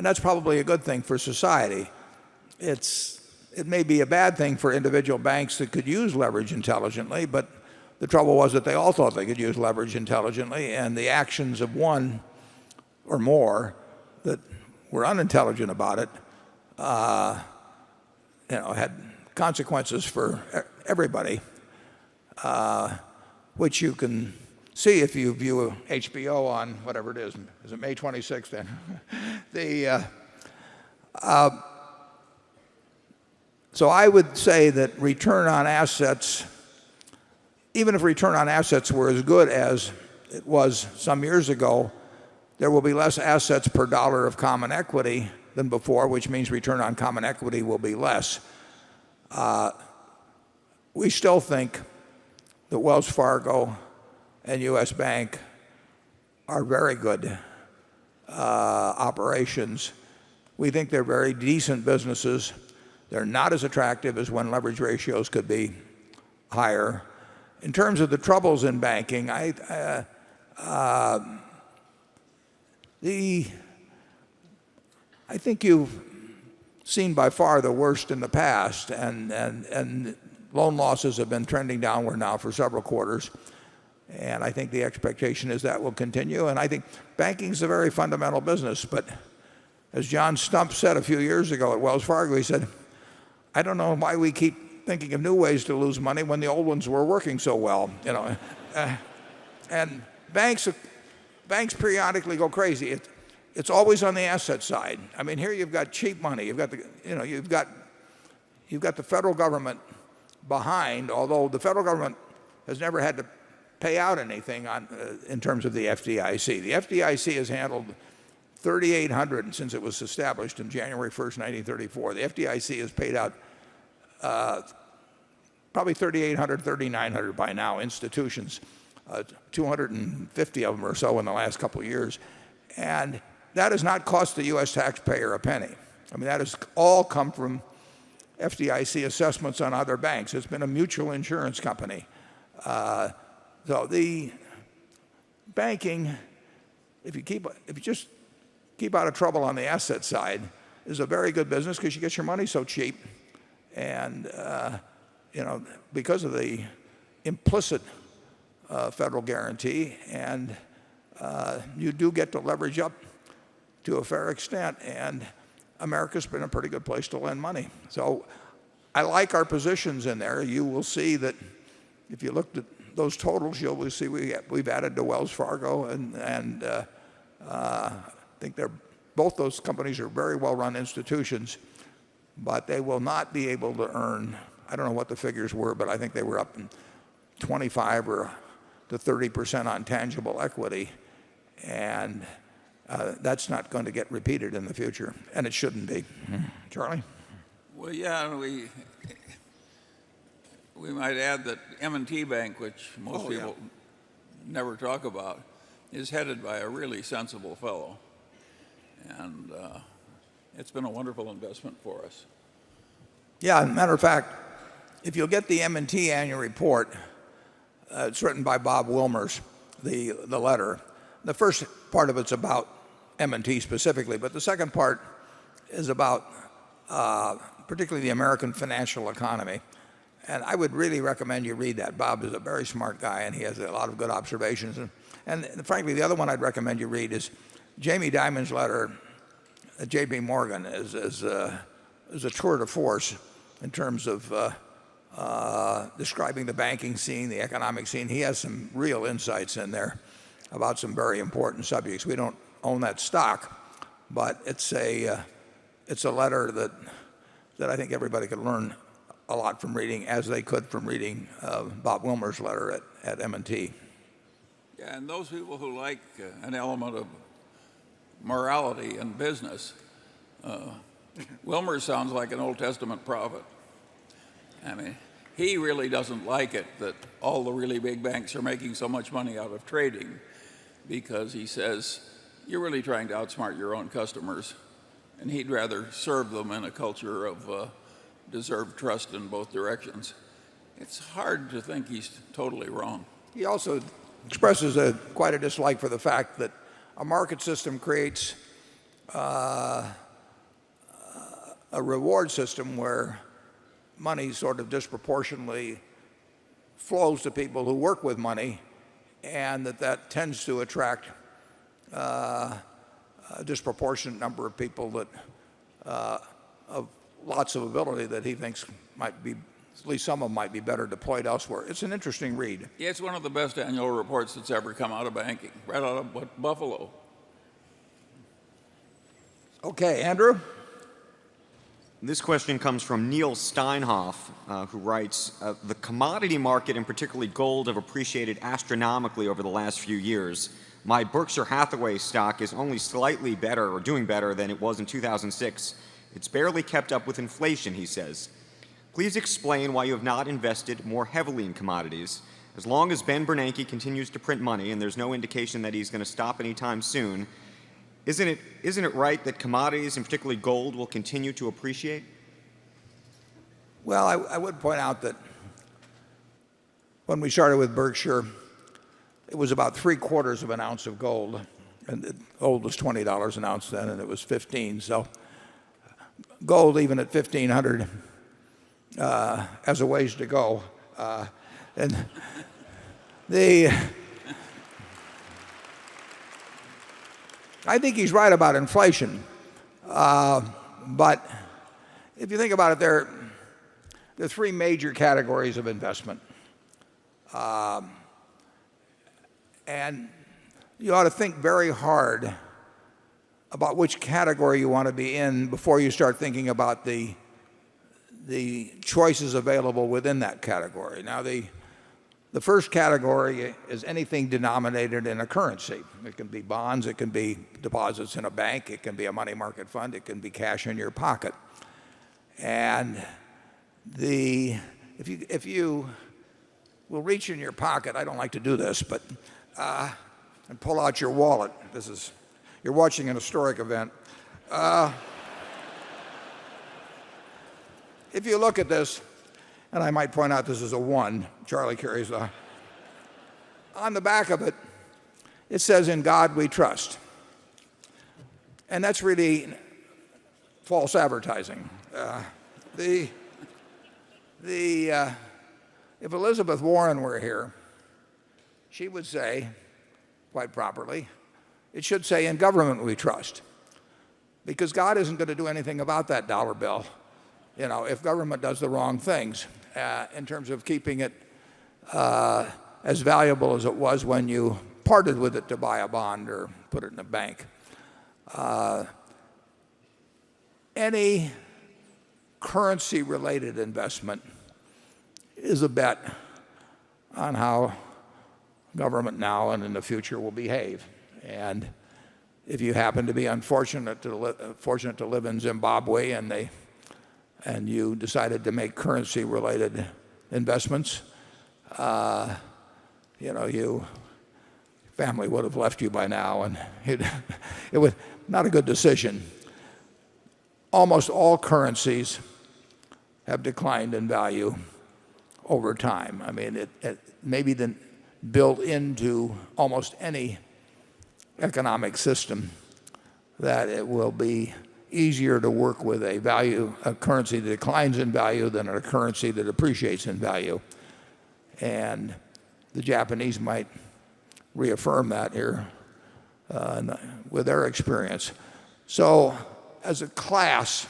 that's probably a good thing for society. It may be a bad thing for individual banks that could use leverage intelligently, but the trouble was that they all thought they could use leverage intelligently, and the actions of one or more that were unintelligent about it had consequences for everybody, which you can see if you view HBO on whatever it is. Is it May 26th then? So I would say that return on assets, even if return on assets were as good as it was some years ago, there will be less assets per dollar of common equity than before, which means return on common equity will be less. We still think that Wells Fargo and U.S. Bank are very good operations, We think they're very decent businesses. They're not as attractive as when leverage ratios could be higher. In terms of the troubles in banking, I think you've seen by far the worst in the past, and loan losses have been trending downward now for several quarters. And I think the expectation is that will continue. And I think banking is a very fundamental business. But as John Stump said a few years ago at Wells Fargo, he said, I don't know why we keep thinking of new ways to lose money when the old ones were working so well. And banks periodically go crazy. It's always on the asset side. I mean, here you've got cheap money. You've got the federal government behind, although the federal government has never had to pay out anything in terms of the FDIC. The FDIC has handled 3,800 since it was established in January 1st, 1934. The FDIC has paid out probably 3,800, 3,900 by now institutions, 250 of them or so in the last couple of years. And that has not cost the U.S. taxpayer a penny. I mean, that has all come from FDIC assessments on other banks. It's been a mutual insurance company. So the banking, if you just keep out of trouble on the asset side, is a very good business because you get your money so cheap, and because of the implicit federal guarantee, and you do get to leverage up to a fair extent, and America's been a pretty good place to lend money. So I like our positions in there. You will see that if you looked at those totals, you'll see we've added to Wells Fargo, and I think both those companies are very well-run institutions, but they will not be able to earn, I don't know what the figures were, but I think they were up in 25 or to 30% on tangible equity, and that's not going to get repeated in the future, and it shouldn't be. Charlie? Well, yeah, we might add that M&T Bank, which most people never talk about, is headed by a really sensible fellow. And it's been a wonderful investment for us. Yeah, as a matter of fact, if you'll get the M&T annual report, it's written by Bob Wilmers, the letter. The first part of it's about M&T specifically, but the second part is about particularly the American financial economy. And I would really recommend you read that. Bob is a very smart guy, and he has a lot of good observations. And frankly, the other one I'd recommend you read is Jamie Dimon's letter at J.P. Morgan is a tour de force in terms of describing the banking scene, the economic scene. He has some real insights in there about some very important subjects. We don't own that stock, but it's a letter that I think everybody could learn a lot from reading, as they could from reading Bob Wilmer's letter at M&T. Yeah, and those people who like an element of morality in business, Wilmer sounds like an Old Testament prophet. I mean, he really doesn't like it that all the really big banks are making so much money out of trading, because he says, you're really trying to outsmart your own customers, and he'd rather serve them in a culture of deserved trust in both directions. It's hard to think he's totally wrong. He also expresses quite a dislike for the fact that a market system creates a reward system where money sort of disproportionately flows to people who work with money, and that tends to attract a disproportionate number of people that of lots of ability that he thinks might be, at least some of them might be better deployed elsewhere. It's an interesting read. Yeah, it's one of the best annual reports that's ever come out of banking, right out of Buffalo. Okay, Andrew? This question comes from Neil Steinhoff, who writes, the commodity market, and particularly gold, have appreciated astronomically over the last few years. My Berkshire Hathaway stock is only slightly better, or doing better, than it was in 2006. It's barely kept up with inflation, he says. Please explain why you have not invested more heavily in commodities. As long as Ben Bernanke continues to print money, and there's no indication that he's going to stop anytime soon, Isn't it right that commodities, and particularly gold, will continue to appreciate? Well, I would point out that when we started with Berkshire, it was about 3/4 of an ounce of gold. And gold was $20 an ounce then, and it was 15. So gold, even at 1,500, has a ways to go. And I think he's right about inflation. But if you think about it, there are three major categories of investment. And you ought to think very hard about which category you want to be in before you start thinking about the choices available within that category. Now, the first category is anything denominated in a currency. It can be bonds, it can be deposits in a bank, it can be a money market fund, it can be cash in your pocket. And if you will reach in your pocket, I don't like to do this, but and pull out your wallet. You're watching an historic event. If you look at this, and I might point out this is a 1, Charlie carries on the back of it, it says, "In God we trust." And that's really false advertising. If Elizabeth Warren were here, she would say, quite properly, it should say, "In government we trust." Because God isn't going to do anything about that dollar bill, if government does the wrong things in terms of keeping it as valuable as it was when you parted with it to buy a bond or put it in a bank. Any currency-related investment is a bet on how government now and in the future will behave. And if you happen to be fortunate to live in Zimbabwe and you decided to make currency-related investments, your family would have left you by now, and it was not a good decision. Almost all currencies have declined in value over time. I mean, it may be built into almost any economic system that it will be easier to work with a currency that declines in value than a currency that appreciates in value. And the Japanese might reaffirm that here with their experience. So as a class,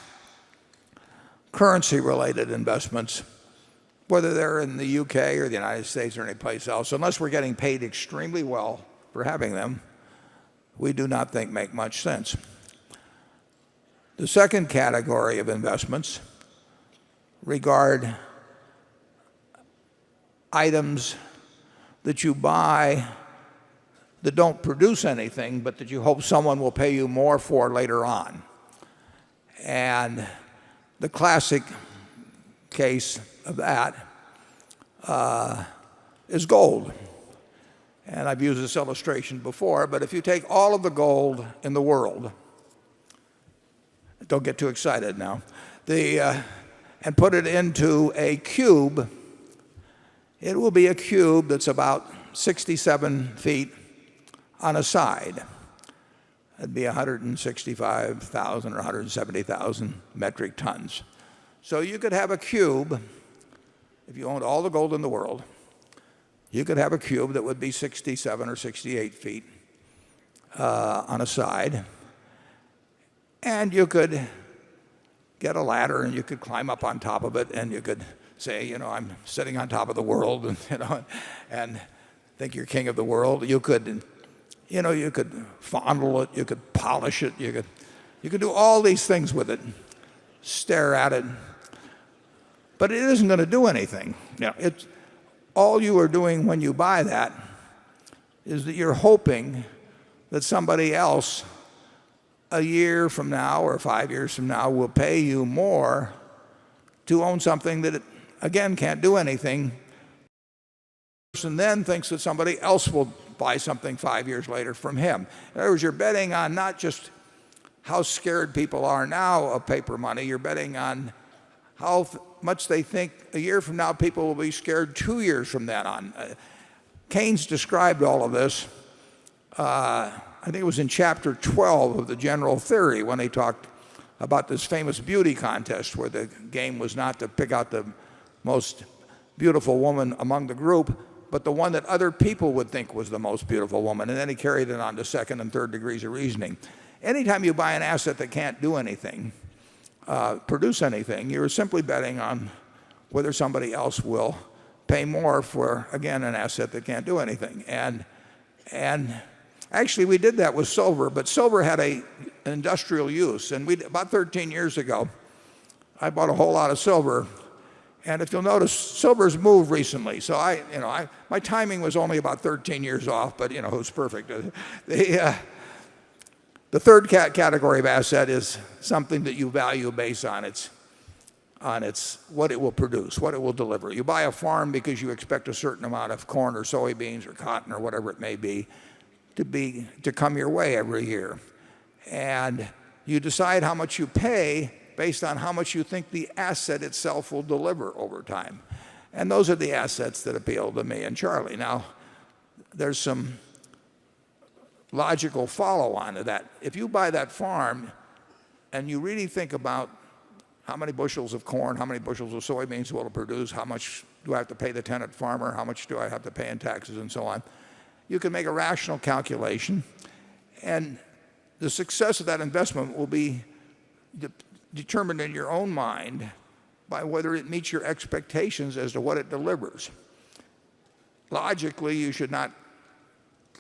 currency-related investments, whether they're in the UK or the United States or any place else, unless we're getting paid extremely well for having them, we do not think make much sense. The second category of investments regard items that you buy that don't produce anything, but that you hope someone will pay you more for later on. And the classic case of that is gold. And I've used this illustration before, but if you take all of the gold in the world, don't get too excited now, and put it into a cube, it will be a cube that's about 67 feet on a side. That'd be 165,000 or 170,000 metric tons. So you could have a cube, if you owned all the gold in the world, you could have a cube that would be 67 or 68 feet on a side. And you could get a ladder and you could climb up on top of it and you could say, I'm sitting on top of the world, and think you're king of the world. You could fondle it, you could polish it, you could do all these things with it, stare at it. But it isn't going to do anything. All you are doing when you buy that is that you're hoping that somebody else a year from now or 5 years from now will pay you more to own something that, again, can't do anything. The person then thinks that somebody else will buy something 5 years later from him. In other words, you're betting on not just how scared people are now of paper money, you're betting on how much they think a year from now people will be scared 2 years from then on. Keynes described all of this, I think it was in chapter 12 of the General Theory when he talked about this famous beauty contest where the game was not to pick out the most beautiful woman among the group, but the one that other people would think was the most beautiful woman. And then he carried it on to second and third degrees of reasoning. Anytime you buy an asset that can't do anything, produce anything, you're simply betting on whether somebody else will pay more for, again, an asset that can't do anything. And actually, we did that with silver, but silver had an industrial use. And about 13 years ago, I bought a whole lot of silver. And if you'll notice, silver's moved recently. So my timing was only about 13 years off, but who's perfect? The third category of asset is something that you value based on its what it will produce, what it will deliver. You buy a farm because you expect a certain amount of corn or soybeans or cotton or whatever it may be to come your way every year. And you decide how much you pay based on how much you think the asset itself will deliver over time. And those are the assets that appeal to me and Charlie. Now, there's some logical follow-on to that. If you buy that farm and you really think about how many bushels of corn, how many bushels of soybeans will it produce, how much do I have to pay the tenant farmer, how much do I have to pay in taxes and so on, you can make a rational calculation. And the success of that investment will be determined in your own mind by whether it meets your expectations as to what it delivers. Logically, you should not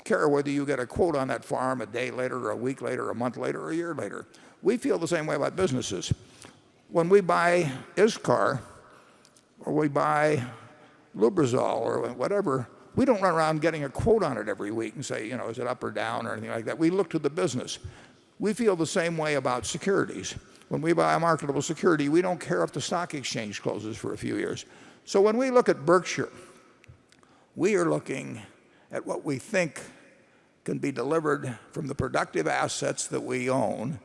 care whether you get a quote on that farm a day later or a week later or a month later or a year later. We feel the same way about businesses. When we buy ISCAR or we buy Lubrizol or whatever, we don't run around getting a quote on it every week and say, is it up or down or anything like that. We look to the business. We feel the same way about securities. When we buy a marketable security, we don't care if the stock exchange closes for a few years. So when we look at Berkshire, we are looking at what we think can be delivered from the productive assets that we own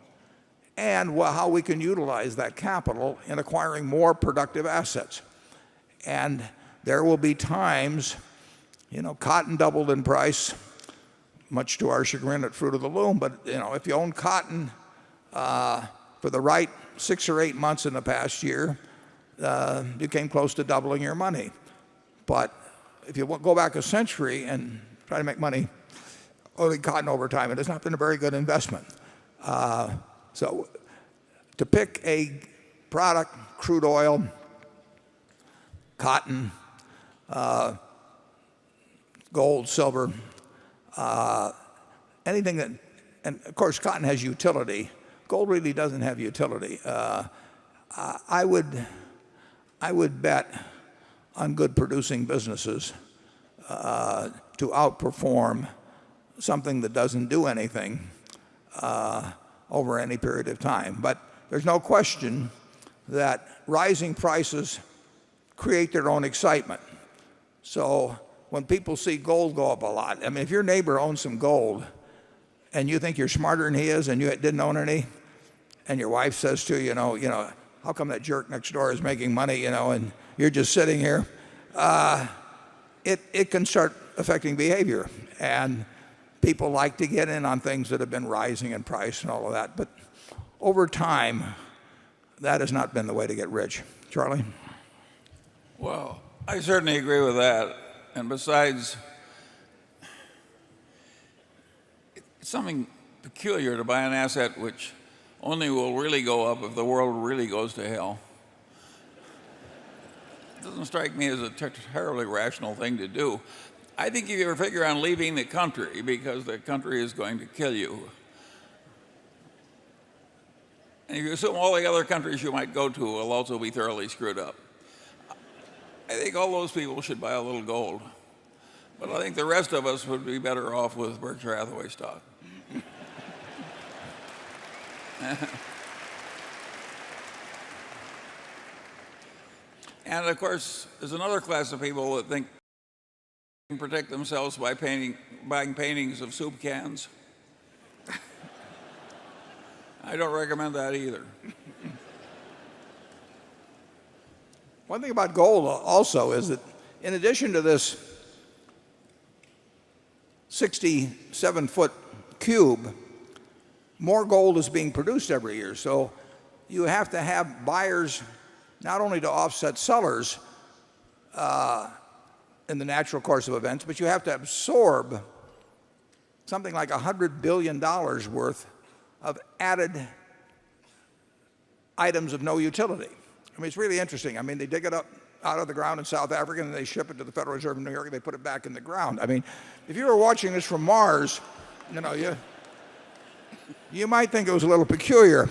and how we can utilize that capital in acquiring more productive assets. And there will be times, cotton doubled in price, much to our chagrin at Fruit of the Loom, but if you own cotton for the right 6 or 8 months in the past year, you came close to doubling your money. But if you go back a century and try to make money owning cotton over time, it has not been a very good investment. So to pick a product, crude oil, cotton, gold, silver, anything that, and of course cotton has utility. Gold really doesn't have utility. I would bet on good producing businesses to outperform something that doesn't do anything over any period of time. But there's no question that rising prices create their own excitement. So when people see gold go up a lot, if your neighbor owns some gold and you think you're smarter than he is and you didn't own any, and your wife says to you, how come that jerk next door is making money, and you're just sitting here, it can start affecting behavior. And people like to get in on things that have been rising in price and all of that. But over time, that has not been the way to get rich. Charlie? Well, I certainly agree with that. And besides, it's something peculiar to buy an asset which only will really go up if the world really goes to hell. It doesn't strike me as a terribly rational thing to do. I think you ever figure on leaving the country because the country is going to kill you. And if you assume all the other countries you might go to will also be thoroughly screwed up. I think all those people should buy a little gold. But I think the rest of us would be better off with Berkshire Hathaway stock. And of course, there's another class of people that think protect themselves by buying paintings of soup cans. I don't recommend that either. One thing about gold also is that in addition to this 67-foot cube, more gold is being produced every year. So you have to have buyers not only to offset sellers in the natural course of events, but you have to absorb something like $100 billion worth of added items of no utility. I mean, it's really interesting. I mean, they dig it up out of the ground in South Africa and they ship it to the Federal Reserve in New York and they put it back in the ground. I mean, if you were watching this from Mars, you might think it was a little peculiar,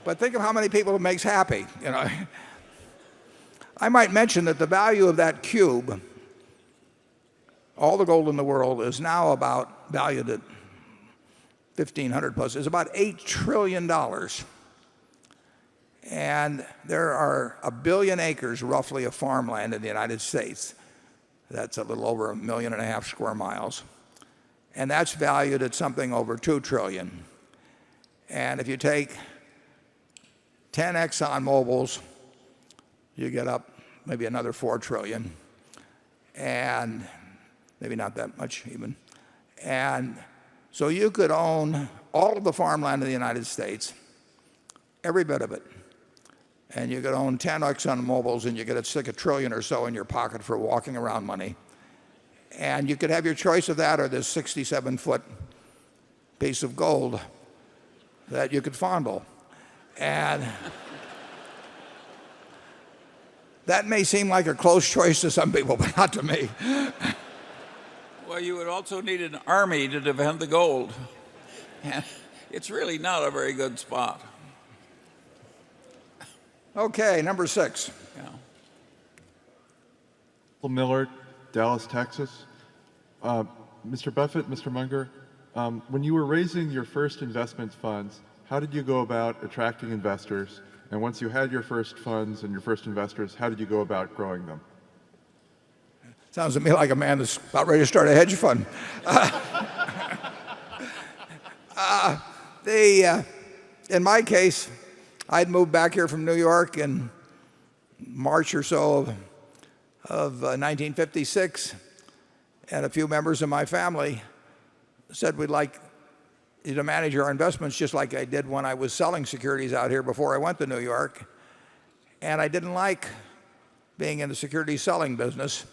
but think of how many people it makes happy. I might mention that the value of that cube, all the gold in the world, is now about valued at 1,500 plus. It's about $8 trillion. And there are 1 billion acres roughly of farmland in the United States. That's a little over 1.5 million square miles. And that's valued at something over 2 trillion. And if you take 10 Exxon Mobils, you get up maybe another 4 trillion. And maybe not that much even. And so you could own all of the farmland in the United States, every bit of it. And you could own 10 Exxon Mobils and you could stick $1 trillion or so in your pocket for walking around money. And you could have your choice of that or this 67-foot piece of gold that you could fondle. And that may seem like a close choice to some people, but not to me. Well, you would also need an army to defend the gold. It's really not a very good spot. Okay, number 6. Yeah. Bill Miller, Dallas, Texas. Mr. Buffett, Mr. Munger, when you were raising your first investment funds, how did you go about attracting investors? And once you had your first funds and your first investors, how did you go about growing them? Sounds to me like a man that's about ready to start a hedge fund. In my case, I'd moved back here from New York in March or so of 1956, and a few members of my family said we'd like you to manage our investments just like I did when I was selling securities out here before I went to New York. And I didn't like being in the securities selling business,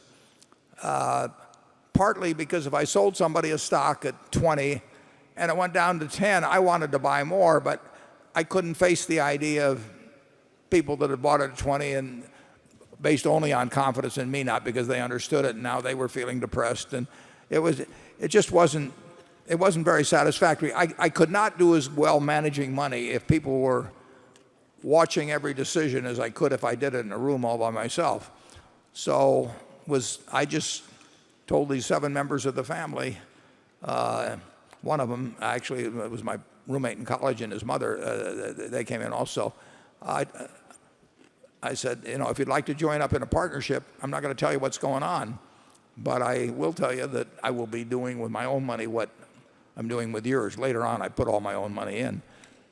partly because if I sold somebody a stock at 20 and it went down to 10, I wanted to buy more, but I couldn't face the idea of people that had bought it at 20 and based only on confidence in me, not because they understood it, and now they were feeling depressed. And it just wasn't very satisfactory. I could not do as well managing money if people were watching every decision as I could if I did it in a room all by myself. So I just told these 7 members of the family, one of them actually it was my roommate in college and his mother, they came in also. I said, if you'd like to join up in a partnership, I'm not going to tell you what's going on, but I will tell you that I will be doing with my own money what I'm doing with yours. Later on, I put all my own money in.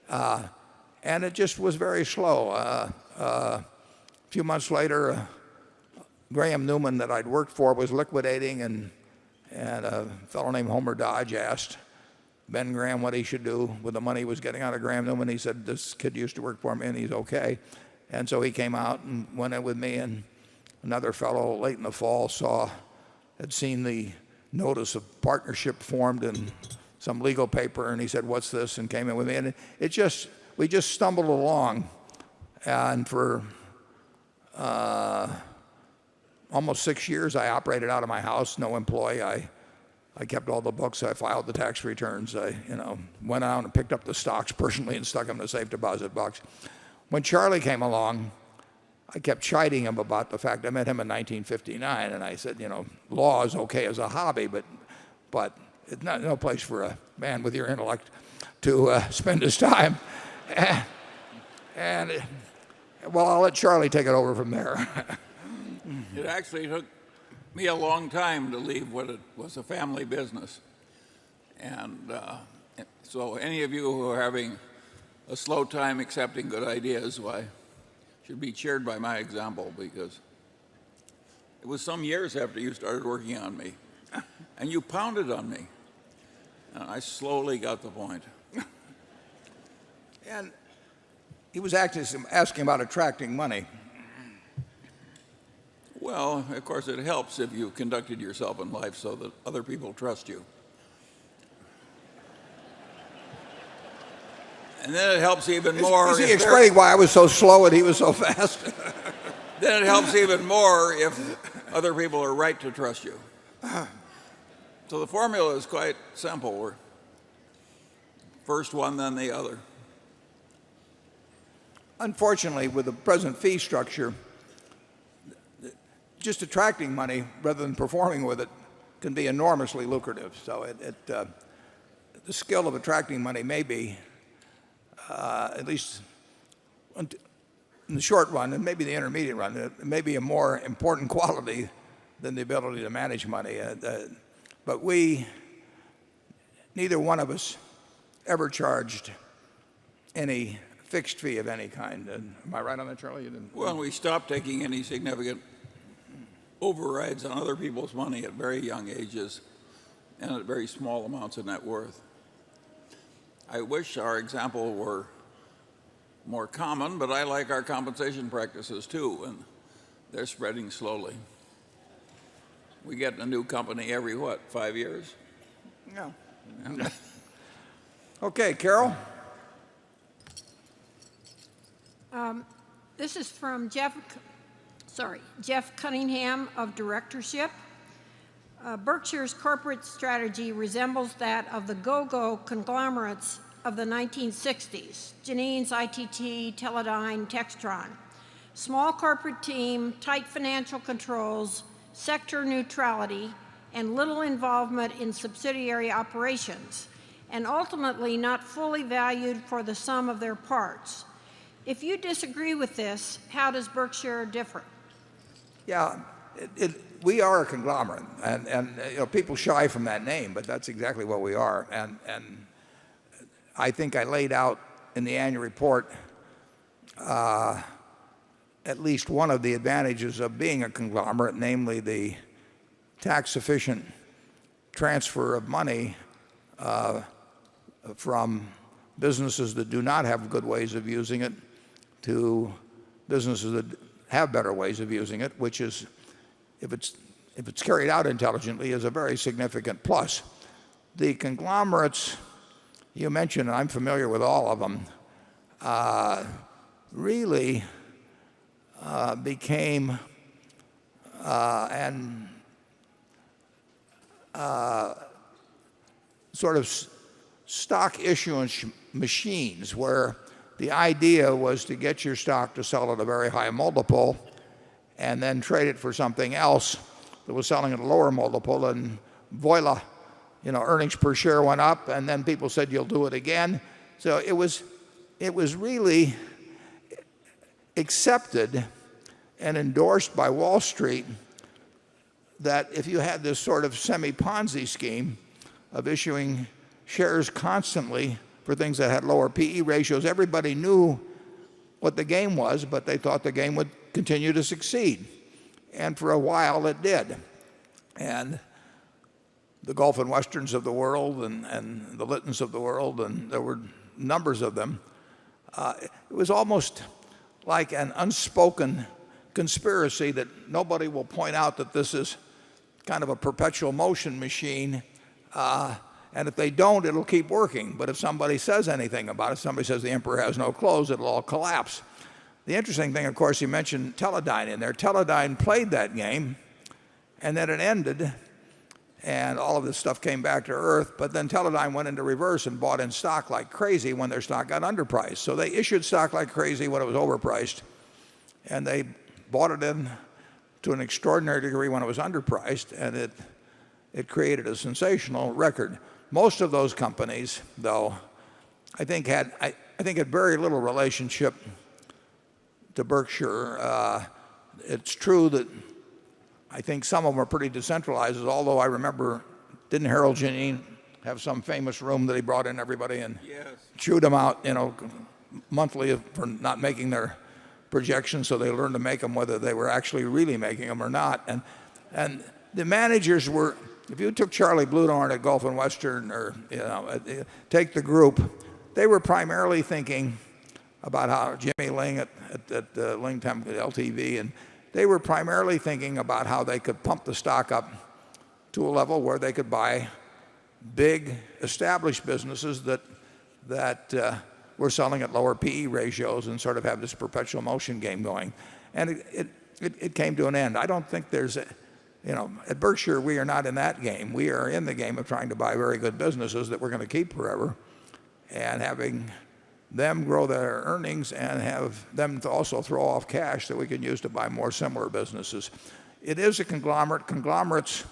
And it just was very slow. A few months later, Graham Newman that I'd worked for was liquidating, and a fellow named Homer Dodge asked Ben Graham what he should do with the money he was getting out of Graham Newman. He said, this kid used to work for me and he's okay. And so he came out and went in with me, and another fellow late in the fall had seen the notice of partnership formed in some legal paper, and he said, what's this? And came in with me. And we just stumbled along. And for almost 6 years, I operated out of my house, no employee. I kept all the books. I filed the tax returns. I went out and picked up the stocks personally and stuck them in a safe deposit box. When Charlie came along, I kept chiding him about the fact I met him in 1959, and I said, law is okay as a hobby, but it's no place for a man with your intellect to spend his time. Well, I'll let Charlie take it over from there. It actually took me a long time to leave what it was a family business. And so any of you who are having a slow time accepting good ideas, why, should be cheered by my example, because it was some years after you started working on me, and you pounded on me, and I slowly got the point. And he was asking about attracting money. Well, of course, it helps if you conducted yourself in life so that other people trust you. And then it helps even more. Is he explaining why I was so slow and he was so fast? Then it helps even more if other people are right to trust you. So the formula is quite simple. We're first one, then the other. Unfortunately, with the present fee structure, just attracting money rather than performing with it can be enormously lucrative. So the skill of attracting money may be, at least in the short run and maybe the intermediate run, it may be a more important quality than the ability to manage money. But neither one of us ever charged any fixed fee of any kind. Am I right on that, Charlie? You didn't. Well, we stopped taking any significant overrides on other people's money at very young ages and at very small amounts of net worth. I wish our example were more common, but I like our compensation practices too, and they're spreading slowly. We get a new company every, 5 years? No. Okay, Carol? This is from Jeff Cunningham of Directorship. Berkshire's corporate strategy resembles that of the go-go conglomerates of the 1960s, Janine's, ITT, Teledyne, Textron. Small corporate team, tight financial controls, sector neutrality, and little involvement in subsidiary operations, and ultimately not fully valued for the sum of their parts. If you disagree with this, how does Berkshire differ? Yeah, we are a conglomerate, and people shy from that name, but that's exactly what we are. And I think I laid out in the annual report at least one of the advantages of being a conglomerate, namely the tax-efficient transfer of money from businesses that do not have good ways of using it to businesses that have better ways of using it, which is, if it's carried out intelligently, is a very significant plus. The conglomerates you mentioned, and I'm familiar with all of them, really became sort of stock issuance machines where the idea was to get your stock to sell at a very high multiple and then trade it for something else that was selling at a lower multiple, and voila, earnings per share went up, and then people said, you'll do it again. So it was really accepted and endorsed by Wall Street that if you had this sort of semi-Ponzi scheme of issuing shares constantly for things that had lower PE ratios, everybody knew what the game was, but they thought the game would continue to succeed. And for a while it did. And the Gulf and Westerns of the world and the Littons of the world, and there were numbers of them, it was almost like an unspoken conspiracy that nobody will point out that this is kind of a perpetual motion machine, and if they don't, it'll keep working. But if somebody says anything about it, somebody says the emperor has no clothes, it'll all collapse. The interesting thing, of course, you mentioned Teledyne in there. Teledyne played that game, and then it ended, and all of this stuff came back to earth, but then Teledyne went into reverse and bought in stock like crazy when their stock got underpriced. So they issued stock like crazy when it was overpriced, and they bought it in to an extraordinary degree when it was underpriced, and it created a sensational record. Most of those companies, though, I think had very little relationship to Berkshire. It's true that I think some of them are pretty decentralized, although I remember, didn't Harold Janine have some famous room that he brought in everybody and Yes. chewed them out, monthly for not making their projections, so they learned to make them whether they were actually really making them or not. And the managers were, if you took Charlie Bludorn at Gulf and Western, or take the group, they were primarily thinking about how Jimmy Ling at Ling Temp LTV, and they were primarily thinking about how they could pump the stock up to a level where they could buy big established businesses that were selling at lower PE ratios and sort of have this perpetual motion game going. And it came to an end. I don't think there's at Berkshire, we are not in that game. We are in the game of trying to buy very good businesses that we're going to keep forever, and having them grow their earnings and have them to also throw off cash that we can use to buy more similar businesses. It is a conglomerate. Conglomerates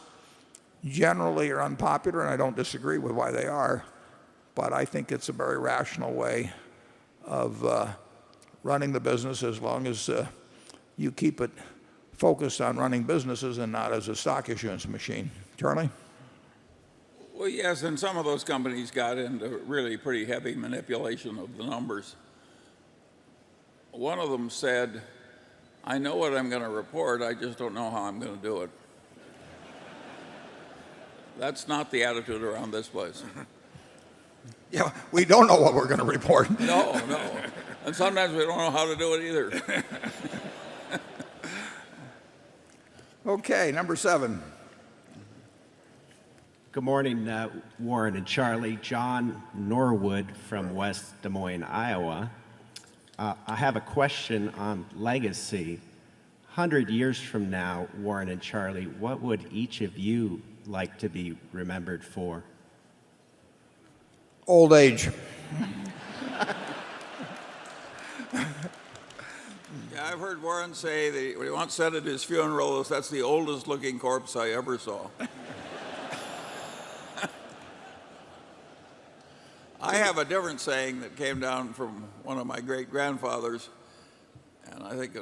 generally are unpopular, and I don't disagree with why they are, but I think it's a very rational way of running the business, as long as you keep it focused on running businesses and not as a stock issuance machine. Charlie? Well, yes, and some of those companies got into really pretty heavy manipulation of the numbers. One of them said, "I know what I'm going to report, I just don't know how I'm going to do it." That's not the attitude around this place. Yeah, we don't know what we're going to report. No. And sometimes we don't know how to do it either. Okay, number 7. Good morning, Warren and Charlie. John Norwood from West Des Moines, Iowa. I have a question on legacy. 100 years from now, Warren and Charlie, what would each of you like to be remembered for? Old age. Yeah, I've heard Warren say that what he once said at his funeral is, "That's the oldest looking corpse I ever saw." I have a different saying that came down from one of my great-grandfathers, and I think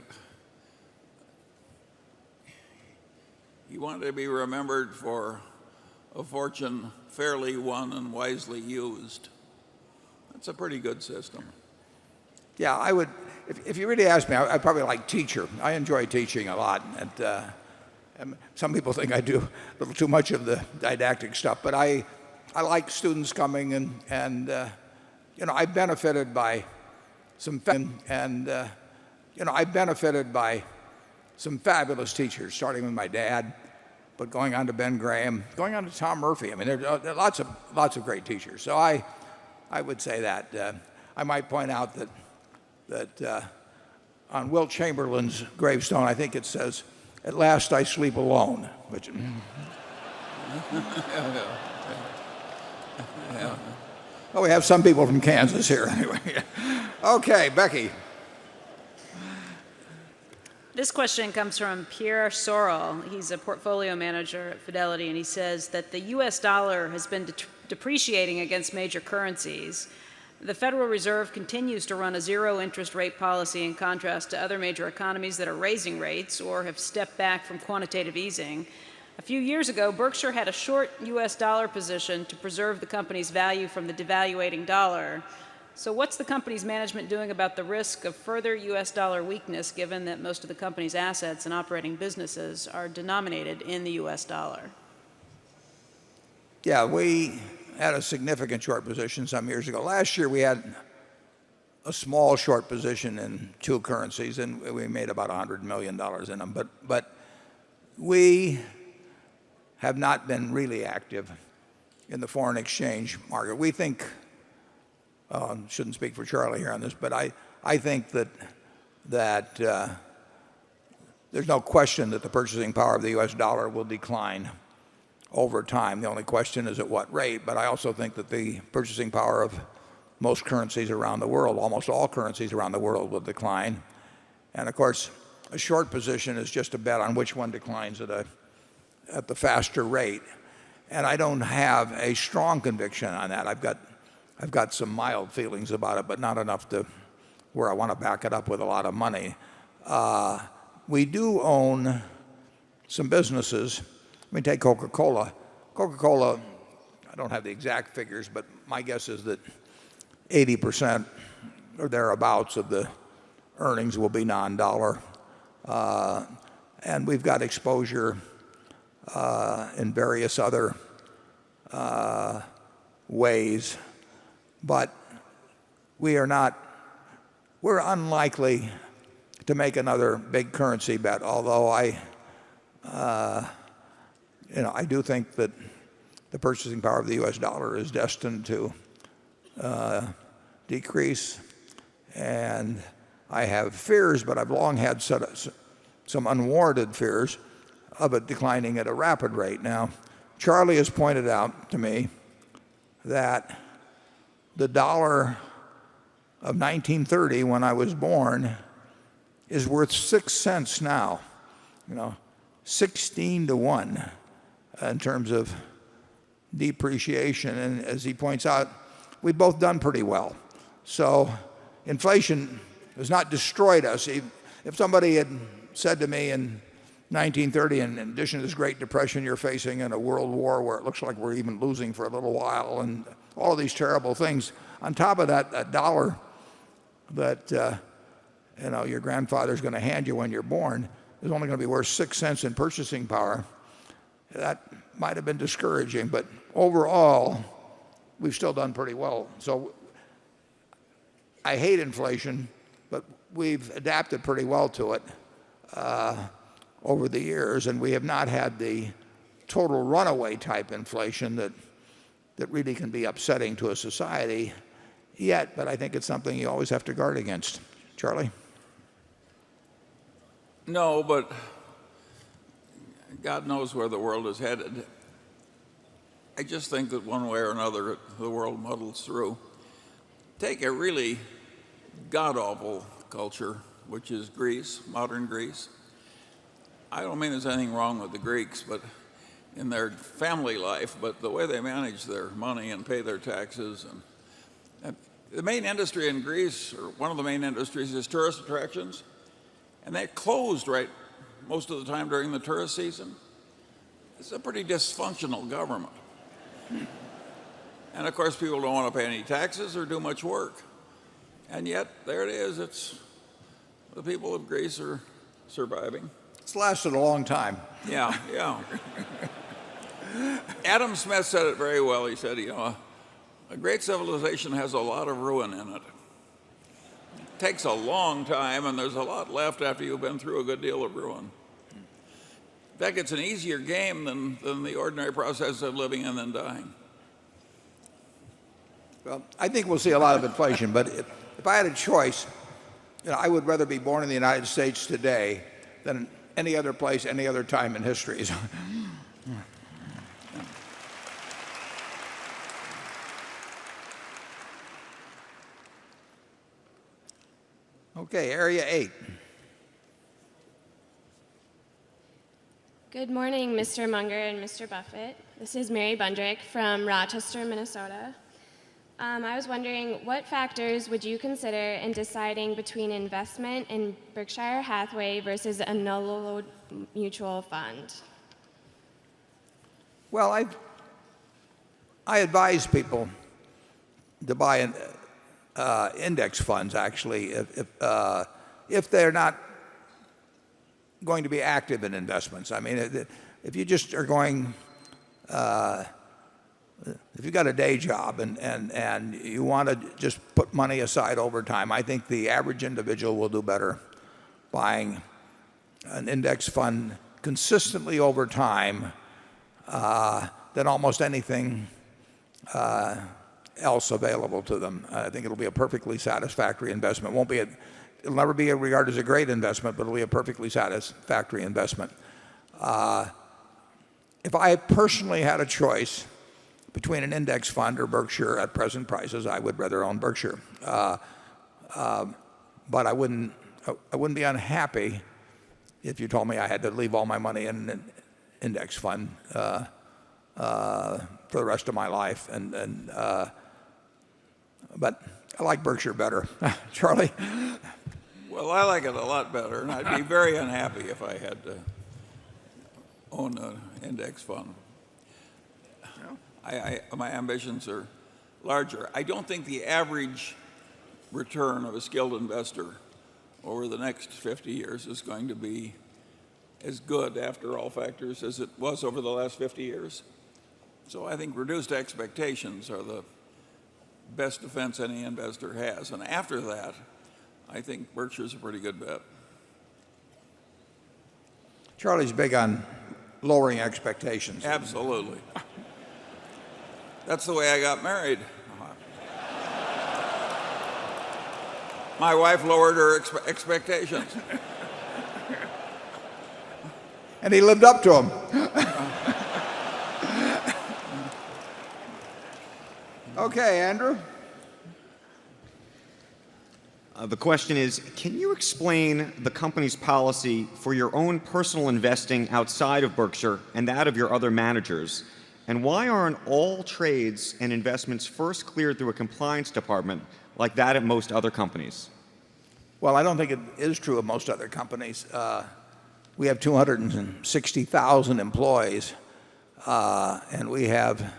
he wanted to be remembered for a fortune fairly won and wisely used. That's a pretty good system. Yeah, I would, if you really ask me, I'd probably like teacher. I enjoy teaching a lot. And some people think I do a little too much of the didactic stuff, but I like students coming, and I benefited by some fabulous teachers, starting with my dad, but going on to Ben Graham, going on to Tom Murphy. I mean, there are lots of great teachers. So I would say that. I might point out that on Wilt Chamberlain's gravestone, I think it says, "At last I sleep alone," which. Yeah. Well, we have some people from Kansas here anyway. Okay, Becky. This question comes from Pierre Sorrell. He's a portfolio manager at Fidelity, and he says that the U.S. dollar has been depreciating against major currencies. The Federal Reserve continues to run a zero interest rate policy in contrast to other major economies that are raising rates or have stepped back from quantitative easing. A few years ago, Berkshire had a short U.S. dollar position to preserve the company's value from the devaluating dollar. So what's the company's management doing about the risk of further U.S. dollar weakness, given that most of the company's assets and operating businesses are denominated in the U.S. dollar? Yeah, we had a significant short position some years ago. Last year we had a small short position in 2 currencies, and we made about $100 million in them. But we have not been really active in the foreign exchange market. We think, shouldn't speak for Charlie here on this, but I think that there's no question that the purchasing power of the U.S. dollar will decline over time. The only question is at what rate. But I also think that the purchasing power of most currencies around the world, almost all currencies around the world, will decline. And of course, a short position is just a bet on which one declines at the faster rate. And I don't have a strong conviction on that. I've got some mild feelings about it, but not enough to where I want to back it up with a lot of money. We do own some businesses. Let me take Coca-Cola. Coca-Cola, I don't have the exact figures, but my guess is that 80% or thereabouts of the earnings will be non-dollar. And we've got exposure in various other ways, but we're unlikely to make another big currency bet, although I do think that the purchasing power of the US dollar is destined to decrease, and I have fears, but I've long had some unwarranted fears of it declining at a rapid rate. Now, Charlie has pointed out to me that the dollar of 1930, when I was born, is worth 6 cents now, 16 to 1 in terms of depreciation. And as he points out, we've both done pretty well. So inflation has not destroyed us. If somebody had said to me in 1930, in addition to this Great Depression you're facing in a world war where it looks like we're even losing for a little while and all of these terrible things, on top of that dollar that your grandfather's going to hand you when you're born is only going to be worth 6 cents in purchasing power, that might have been discouraging, but overall we've still done pretty well. So I hate inflation, but we've adapted pretty well to it over the years, and we have not had the total runaway type inflation that really can be upsetting to a society yet, but I think it's something you always have to guard against. Charlie? No, but God knows where the world is headed. I just think that one way or another the world muddles through. Take a really god-awful culture, which is Greece, modern Greece. I don't mean there's anything wrong with the Greeks, but in their family life, but the way they manage their money and pay their taxes. And the main industry in Greece, or one of the main industries, is tourist attractions. And they're closed most of the time during the tourist season. It's a pretty dysfunctional government. And of course, people don't want to pay any taxes or do much work. And yet, there it is. The people of Greece are surviving. It's lasted a long time. Yeah. Adam Smith said it very well. He said, a great civilization has a lot of ruin in it. It takes a long time, and there's a lot left after you've been through a good deal of ruin. In fact, it's an easier game than the ordinary process of living and then dying. Well, I think we'll see a lot of inflation, but if I had a choice, I would rather be born in the United States today than any other place, any other time in history. Okay, Area 8. Good morning, Mr. Munger and Mr. Buffett. This is Mary Bundrick from Rochester, Minnesota. I was wondering, what factors would you consider in deciding between investment in Berkshire Hathaway versus a no-load mutual fund? Well, I advise people to buy index funds, actually, if they're not going to be active in investments. I mean, if you just are going, if you've got a day job and you want to just put money aside over time, I think the average individual will do better buying an index fund consistently over time than almost anything else available to them. I think it'll be a perfectly satisfactory investment. It'll never be regarded as a great investment, but it'll be a perfectly satisfactory investment. If I personally had a choice between an index fund or Berkshire at present prices, I would rather own Berkshire. But I wouldn't be unhappy if you told me I had to leave all my money in an index fund for the rest of my life. But I like Berkshire better. Charlie? Well, I like it a lot better, and I'd be very unhappy if I had to own an index fund. My ambitions are larger. I don't think the average return of a skilled investor over the next 50 years is going to be as good after all factors as it was over the last 50 years. So I think reduced expectations are the best defense any investor has. And after that, I think Berkshire's a pretty good bet. Charlie's big on lowering expectations. Absolutely. That's the way I got married. My wife lowered her expectations. And he lived up to them. Okay, Andrew. The question is, can you explain the company's policy for your own personal investing outside of Berkshire and that of your other managers? And why aren't all trades and investments first cleared through a compliance department like that at most other companies? Well, I don't think it is true of most other companies. We have 260,000 employees, and we have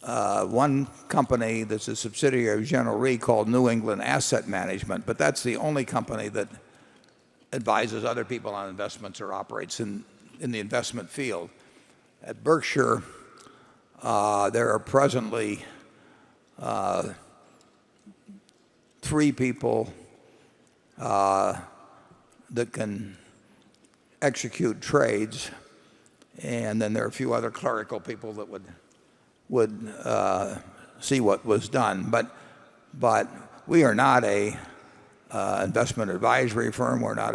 one company that's a subsidiary of General Re called New England Asset Management, but that's the only company that advises other people on investments or operates in the investment field. At Berkshire, there are presently 3 people that can execute trades, and then there are a few other clerical people that would see what was done. But we are not a investment advisory firm. We're not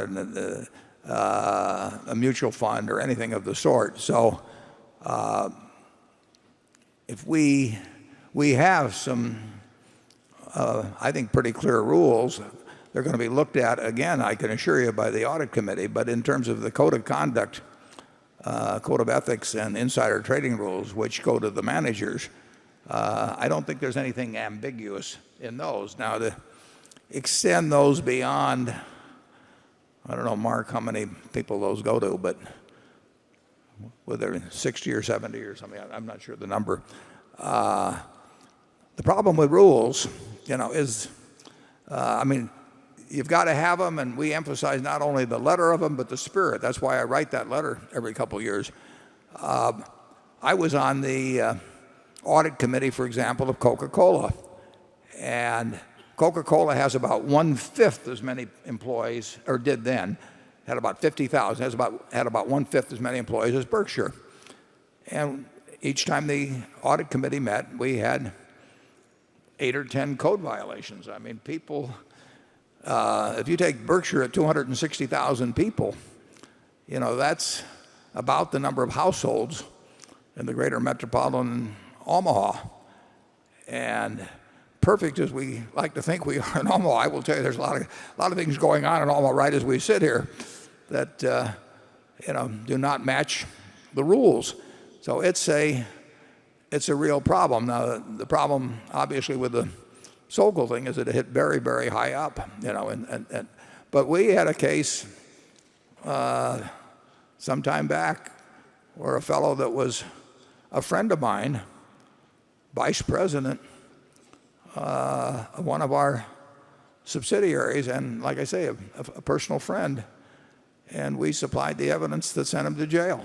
a mutual fund or anything of the sort. So if we have some, I think, pretty clear rules. They're going to be looked at, again, I can assure you, by the audit committee. But in terms of the code of conduct, code of ethics, and insider trading rules, which go to the managers, I don't think there's anything ambiguous in those. Now, to extend those beyond, I don't know, Mark, how many people those go to, but whether 60 or 70 or something, I'm not sure the number. The problem with rules, is, you've got to have them, and we emphasize not only the letter of them, but the spirit. That's why I write that letter every couple of years. I was on the audit committee, for example, of Coca-Cola. And Coca-Cola has about 1/5 as many employees, or did then, had about 50,000, had about 1/5 as many employees as Berkshire. And each time the audit committee met, we had 8 or 10 code violations. People... if you take Berkshire at 260,000 people, that's about the number of households in the greater metropolitan Omaha. And perfect as we like to think we are in Omaha, I will tell you there's a lot of things going on in Omaha right as we sit here that do not match the rules. So it's a real problem. Now the problem, obviously, with the Sokol thing is that it hit very, very high up, but we had a case some time back where a fellow that was a friend of mine, vice president of one of our subsidiaries, and like I say, a personal friend, and we supplied the evidence that sent him to jail.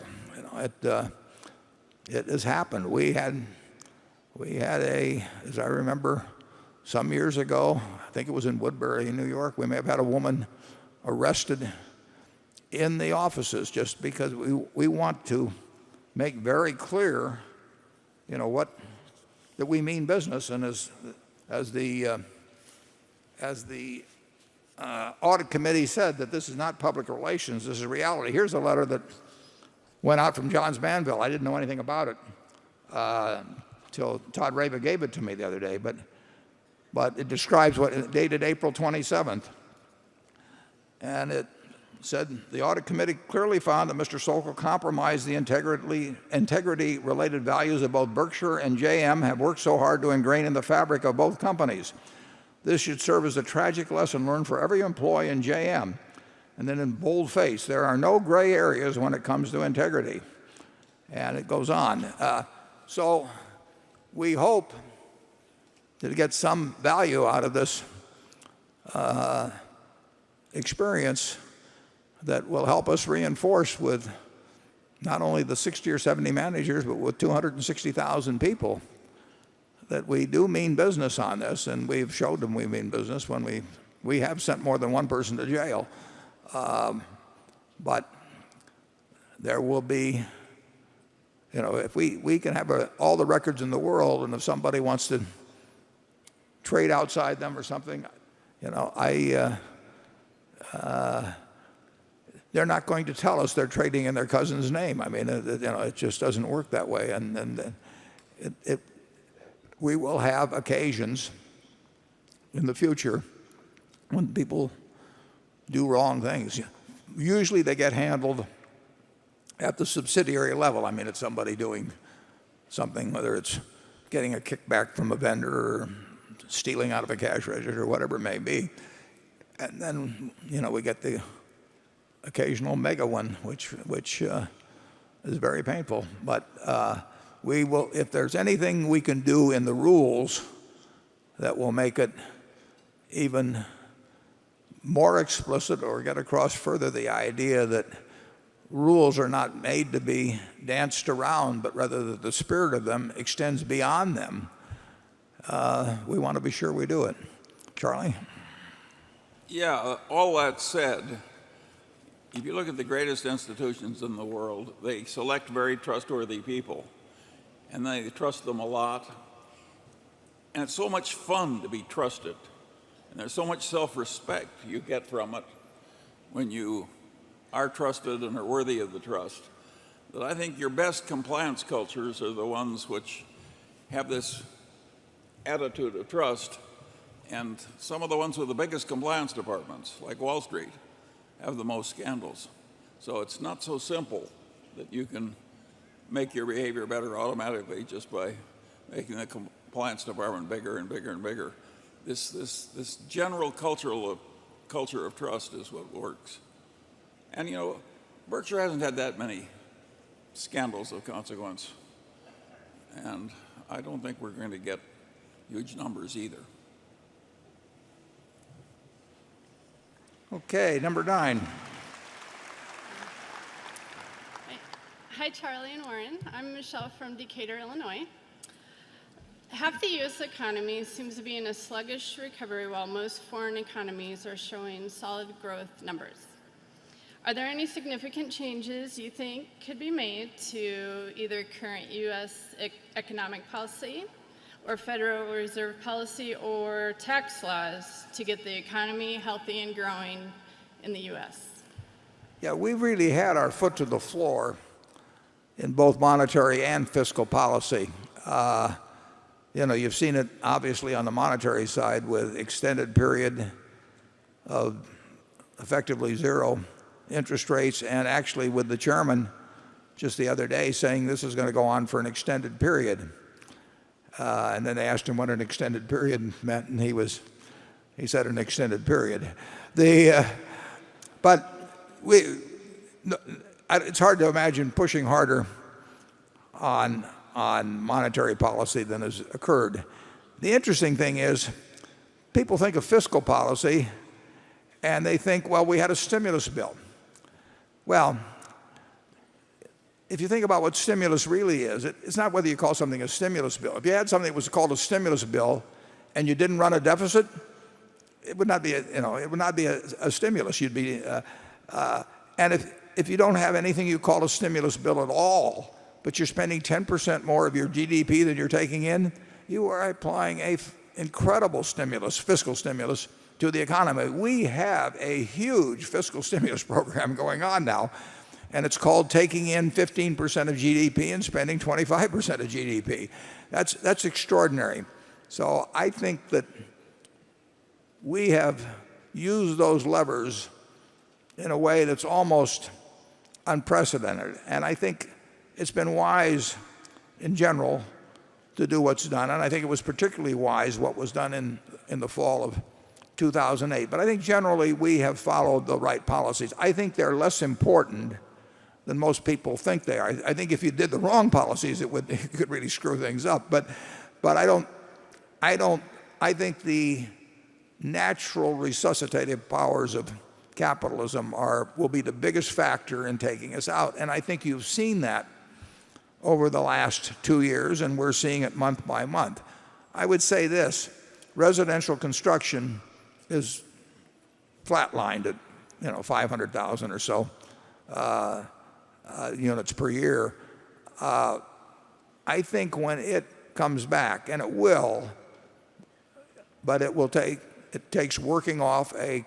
It has happened. We had as I remember, some years ago, I think it was in Woodbury, New York, we may have had a woman arrested in the offices just because we want to make very clear, that we mean business. And as the audit committee said, that this is not public relations, this is reality. Here's a letter that went out from Johns Manville. I didn't know anything about it till Todd Rava gave it to me the other day, but it describes dated April 27th. And it said, the audit committee clearly found that Mr. Sokol compromised the integrity-related values of both Berkshire and JM, have worked so hard to ingrain in the fabric of both companies. This should serve as a tragic lesson learned for every employee in JM. And then in bold face, there are no gray areas when it comes to integrity. and it goes on. So we hope to get some value out of this experience that will help us reinforce with not only the 60 or 70 managers, but with 260,000 people that we do mean business on this, and we've showed them we mean business when we have sent more than one person to jail. But there will be, if we can have all the records in the world, and if somebody wants to trade outside them or something, they're not going to tell us they're trading in their cousin's name. I mean, it just doesn't work that way. And we will have occasions in the future when people do wrong things. Usually they get handled at the subsidiary level. I mean, it's somebody doing something, whether it's getting a kickback from a vendor or stealing out of a cash register or whatever it may be. And then, we get the occasional mega one, which is very painful. But we will, if there's anything we can do in the rules that will make it even more explicit or get across further the idea that rules are not made to be danced around, but rather that the spirit of them extends beyond them, we want to be sure we do it. Charlie? Yeah, all that said, if you look at the greatest institutions in the world, they select very trustworthy people, and they trust them a lot. And it's so much fun to be trusted, and there's so much self-respect you get from it when you are trusted and are worthy of the trust, that I think your best compliance cultures are the ones which have this attitude of trust. And some of the ones with the biggest compliance departments, like Wall Street, have the most scandals. So it's not so simple that you can make your behavior better automatically just by making the compliance department bigger and bigger and bigger. This general culture of trust is what works. And Berkshire hasn't had that many scandals of consequence. And I don't think we're going to get huge numbers either. Okay, number 9. Hi, Charlie and Warren. I'm Michelle from Decatur, Illinois. Half the U.S. economy seems to be in a sluggish recovery while most foreign economies are showing solid growth numbers. Are there any significant changes you think could be made to either current U.S. economic policy or Federal Reserve policy or tax laws to get the economy healthy and growing in the U.S.? Yeah, we've really had our foot to the floor in both monetary and fiscal policy. You've seen it obviously on the monetary side with extended period of effectively zero interest rates, and actually with the chairman just the other day saying this is going to go on for an extended period. And then they asked him what an extended period meant, and he said an extended period. But it's hard to imagine pushing harder on monetary policy than has occurred. The interesting thing is, people think of fiscal policy, and they think, well, we had a stimulus bill. Well, if you think about what stimulus really is, it's not whether you call something a stimulus bill. If you had something that was called a stimulus bill and you didn't run a deficit, it would not be a stimulus. You'd be, and if you don't have anything you call a stimulus bill at all, but you're spending 10% more of your GDP than you're taking in, you are applying an incredible stimulus, fiscal stimulus, to the economy. We have a huge fiscal stimulus program going on now. And it's called taking in 15% of GDP and spending 25% of GDP. That's extraordinary. So I think that we have used those levers in a way that's almost unprecedented. And I think it's been wise in general to do what's done. And I think it was particularly wise what was done in the fall of 2008. But I think generally we have followed the right policies. I think they're less important than most people think they are. I think if you did the wrong policies, it could really screw things up. But I think the natural resuscitative powers of capitalism will be the biggest factor in taking us out. And I think you've seen that over the last 2 years, and we're seeing it month by month. I would say this: residential construction is flatlined at 500,000 or so units per year. I think when it comes back, and it will, but it takes working off a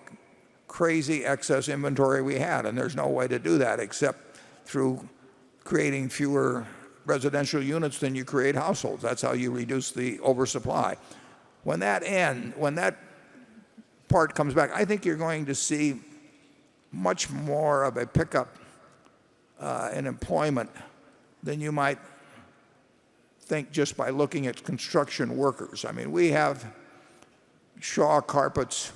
crazy excess inventory we had, and there's no way to do that except through creating fewer residential units than you create households. That's how you reduce the oversupply. When that part comes back, I think you're going to see much more of a pickup in employment than you might think just by looking at construction workers. I mean, we have Shaw Carpets,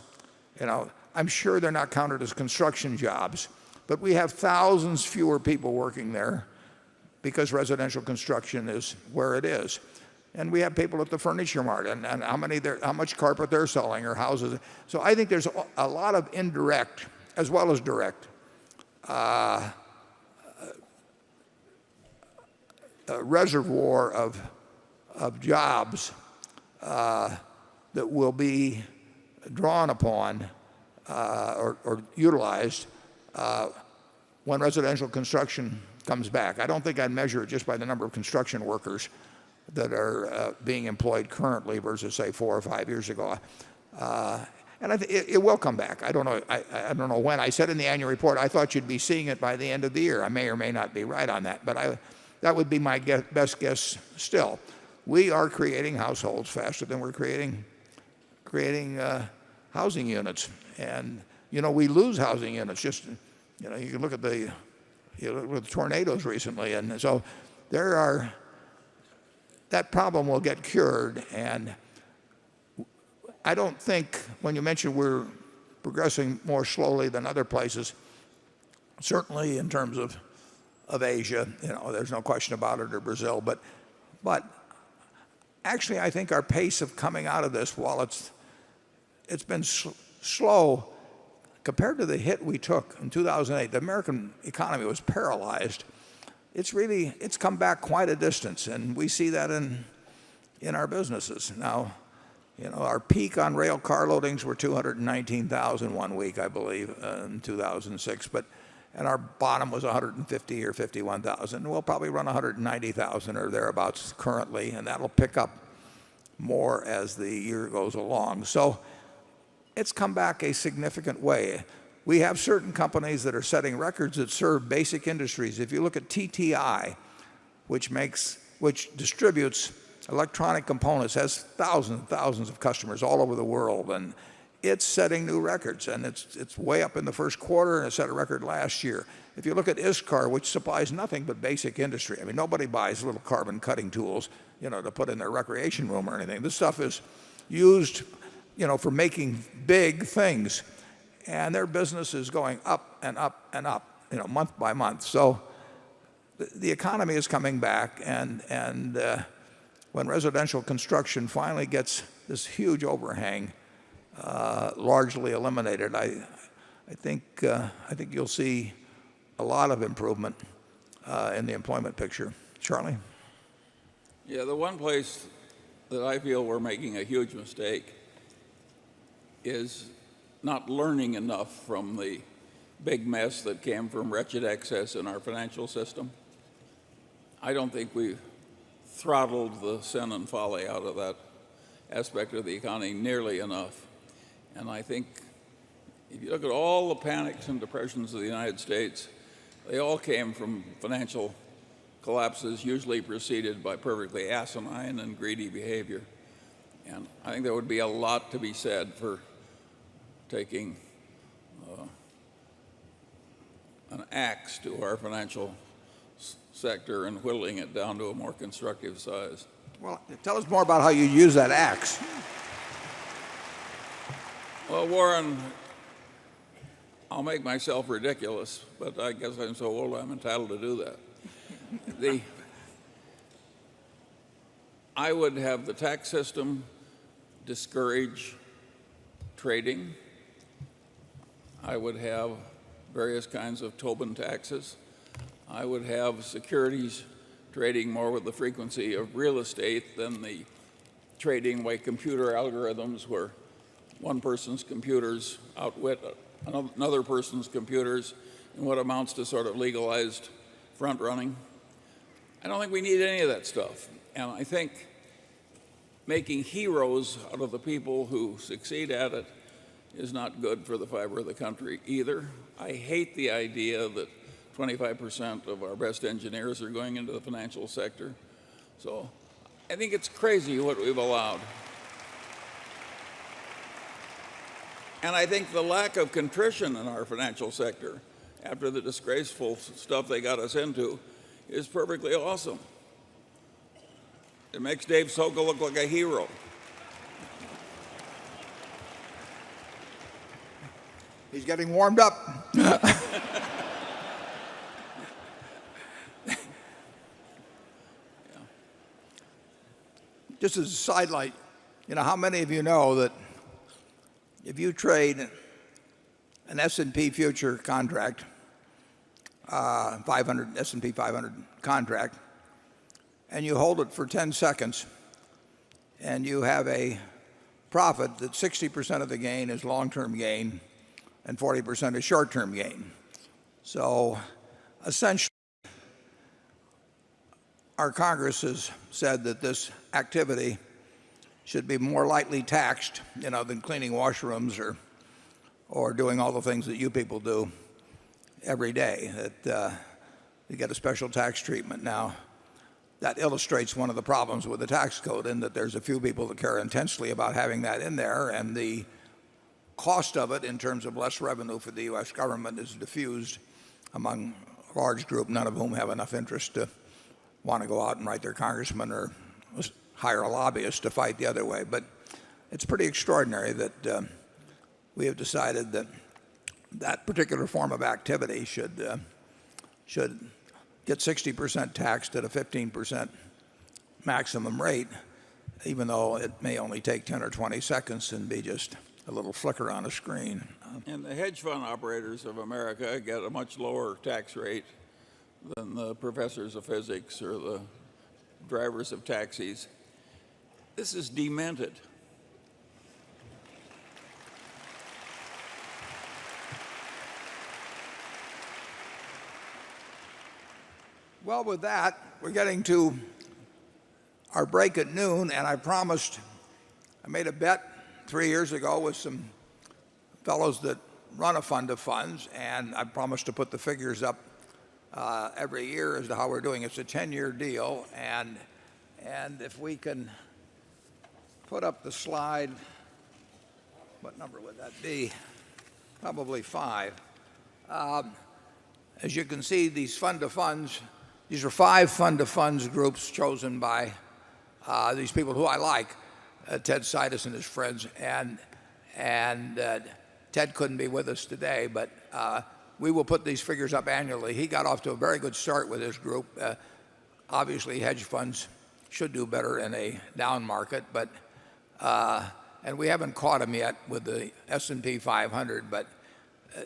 I'm sure they're not counted as construction jobs, but we have thousands fewer people working there because residential construction is where it is. And we have people at the Furniture Mart, and how much carpet they're selling, or houses. So I think there's a lot of indirect as well as direct reservoir of jobs that will be drawn upon or utilized when residential construction comes back. I don't think I'd measure it just by the number of construction workers that are being employed currently versus, say, 4 or 5 years ago. And I think it will come back. I don't know. I don't know when. I said in the annual report I thought you'd be seeing it by the end of the year. I may or may not be right on that, but that would be my best guess. Still, we are creating households faster than we're creating housing units, and we lose housing units. Just you can look at the tornadoes recently, and so that problem will get cured. And I don't think, when you mention we're progressing more slowly than other places, certainly in terms of Asia, there's no question about it, or Brazil, but actually I think our pace of coming out of this, while it's been slow compared to the hit we took in 2008, the American economy was paralyzed. It's come back quite a distance, and we see that in our businesses. Now, our peak on rail car loadings were 219,000 one week, I believe, in 2006, and our bottom was 150 or 51,000. We'll probably run 190,000 or thereabouts currently, and that'll pick up more as the year goes along. So it's come back a significant way. We have certain companies that are setting records that serve basic industries. If you look at TTI, which distributes electronic components, has thousands and thousands of customers all over the world, and it's setting new records, and it's way up in the first quarter, and it set a record last year. If you look at ISCAR, which supplies nothing but basic industry, I mean, nobody buys little carbon cutting tools, to put in their recreation room or anything. This stuff is used, for making big things, and their business is going up and up and up, month by month. So the economy is coming back, and when residential construction finally gets this huge overhang largely eliminated, I think you'll see a lot of improvement in the employment picture. Charlie? Yeah, the one place that I feel we're making a huge mistake is not learning enough from the big mess that came from wretched excess in our financial system. I don't think we throttled the sin and folly out of that aspect of the economy nearly enough. And I think if you look at all the panics and depressions of the United States, they all came from financial collapses, usually preceded by perfectly asinine and greedy behavior. And I think there would be a lot to be said for taking an axe to our financial sector and whittling it down to a more constructive size. Well, tell us more about how you use that axe. Well, Warren, I'll make myself ridiculous, but I guess I'm so old I'm entitled to do that. I would have the tax system discourage trading. I would have various kinds of Tobin taxes. I would have securities trading more with the frequency of real estate than the trading by computer algorithms where one person's computers outwit another person's computers in what amounts to sort of legalized front running. I don't think we need any of that stuff. And I think making heroes out of the people who succeed at it is not good for the fiber of the country either. I hate the idea that 25% of our best engineers are going into the financial sector. So I think it's crazy what we've allowed. And I think the lack of contrition in our financial sector after the disgraceful stuff they got us into is perfectly awesome. It makes Dave Sokol look like a hero. He's getting warmed up. Just as a sidelight, how many of you know that if you trade an S&P future contract, 500 S&P 500 contract, and you hold it for 10 seconds, and you have a profit that 60% of the gain is long-term gain and 40% is short-term gain. So essentially, our Congress has said that this activity should be more lightly taxed, than cleaning washrooms or doing all the things that you people do every day. That you get a special tax treatment. Now, that illustrates one of the problems with the tax code, in that there's a few people that care intensely about having that in there, and the cost of it in terms of less revenue for the U.S. government is diffused among a large group, none of whom have enough interest to want to go out and write their congressman or hire a lobbyist to fight the other way. But it's pretty extraordinary that we have decided that that particular form of activity should get 60% taxed at a 15% maximum rate, even though it may only take 10 or 20 seconds and be just a little flicker on a screen. And the hedge fund operators of America get a much lower tax rate than the professors of physics or the drivers of taxis. This is demented. Well, with that, we're getting to our break at noon, and I made a bet 3 years ago with some fellows that run a fund of funds, and I promised to put the figures up every year as to how we're doing. It's a 10-year deal, and if we can put up the slide, what number would that be? Probably 5. As you can see, these fund of funds, these are 5 fund of funds groups chosen by these people who I like, Ted Seides and his friends, and Ted couldn't be with us today, but we will put these figures up annually. He got off to a very good start with his group. Obviously, hedge funds should do better in a down market, but and we haven't caught him yet with the S&P 500, but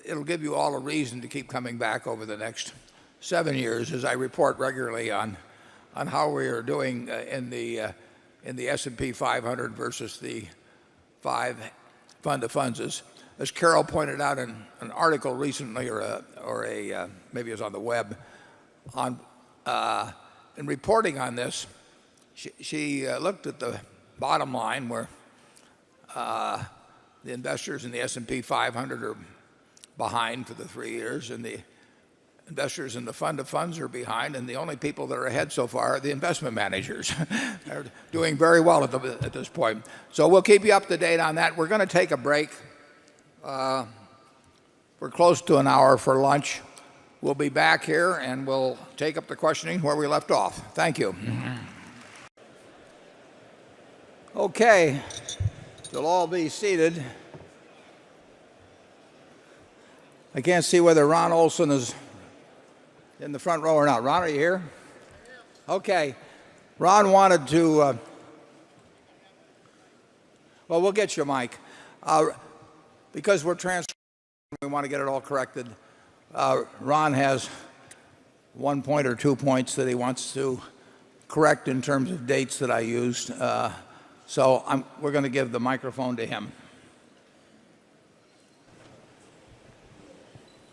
it'll give you all a reason to keep coming back over the next 7 years as I report regularly on how we are doing in the S&P 500 versus the 5 fund of funds. As Carol pointed out in an article recently, maybe it was on the web, in reporting on this, she looked at the bottom line where the investors in the S&P 500 are behind for the 3 years, and the investors in the fund of funds are behind, and the only people that are ahead so far are the investment managers. They're doing very well at this point. So we'll keep you up to date on that. We're going to take a break. We're close to an hour for lunch. We'll be back here, and we'll take up the questioning where we left off. Thank you. Okay, you'll all be seated. I can't see whether Ron Olson is in the front row or not. Ron, are you here? Okay. Ron wanted to, well, we'll get you a mic. Because we're transferring, we want to get it all corrected. Ron has 1 point or 2 points that he wants to correct in terms of dates that I used. So we're going to give the microphone to him.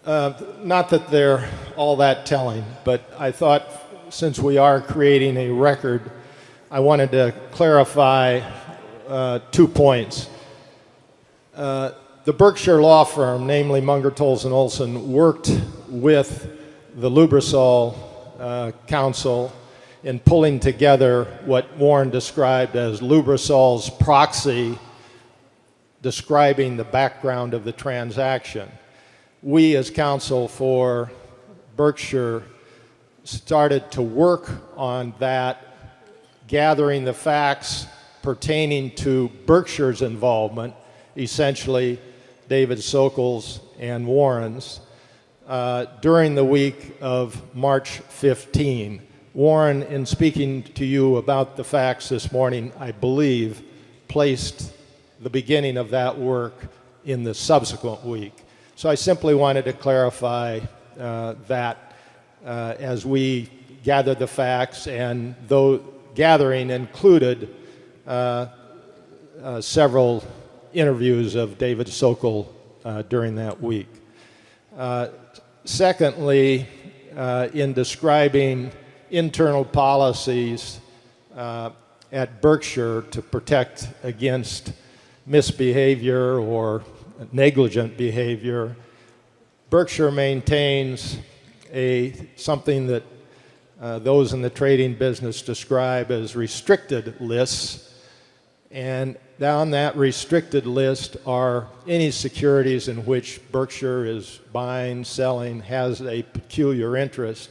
Not that they're all that telling, but I thought since we are creating a record, I wanted to clarify 2 points. The Berkshire law firm, namely Munger, Tolles & Olson, worked with the Lubrizol counsel in pulling together what Warren described as Lubrisol's proxy, describing the background of the transaction. We, as counsel for Berkshire, started to work on that, gathering the facts pertaining to Berkshire's involvement, essentially David Sokol's and Warren's, during the week of March 15. Warren, in speaking to you about the facts this morning, I believe, placed the beginning of that work in the subsequent week. So I simply wanted to clarify that as we gathered the facts, and though gathering included several interviews of David Sokol during that week. Secondly, in describing internal policies at Berkshire to protect against misbehavior or negligent behavior, Berkshire maintains something that those in the trading business describe as restricted lists, and down that restricted list are any securities in which Berkshire is buying, selling, has a peculiar interest,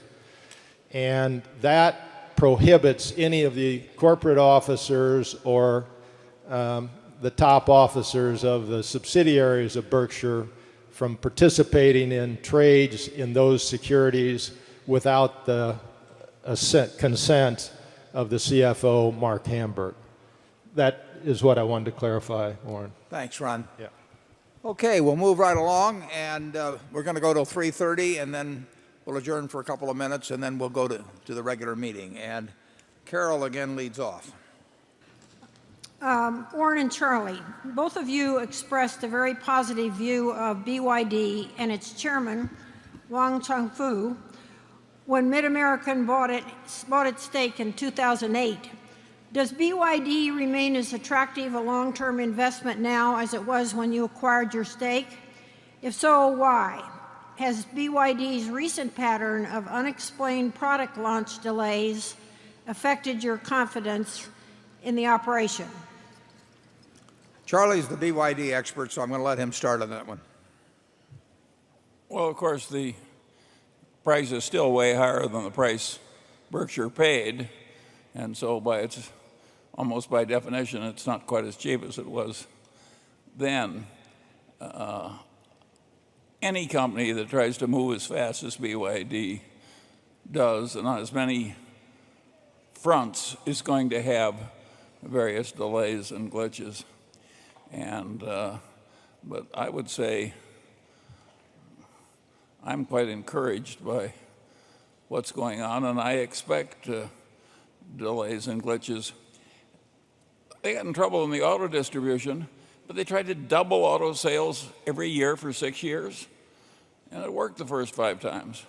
and that prohibits any of the corporate officers or the top officers of the subsidiaries of Berkshire from participating in trades in those securities without the consent of the CFO, Mark Hamburg. That is what I wanted to clarify, Warren. Thanks, Ron. Yeah. Okay, we'll move right along, and we're going to go till 3:30, and then we'll adjourn for a couple of minutes, and then we'll go to the regular meeting. And Carol again leads off. Warren and Charlie, both of you expressed a very positive view of BYD and its chairman, Wang Changfu, when Mid-American bought its stake in 2008. Does BYD remain as attractive a long-term investment now as it was when you acquired your stake? If so, why? Has BYD's recent pattern of unexplained product launch delays affected your confidence in the operation? Charlie's the BYD expert, so I'm going to let him start on that one. Well, of course, the price is still way higher than the price Berkshire paid, and so almost by definition, it's not quite as cheap as it was then. Any company that tries to move as fast as BYD does, and on as many fronts, is going to have various delays and glitches. But I would say I'm quite encouraged by what's going on, and I expect delays and glitches. They got in trouble in the auto distribution, but they tried to double auto sales every year for 6 years, and it worked the first 5 times.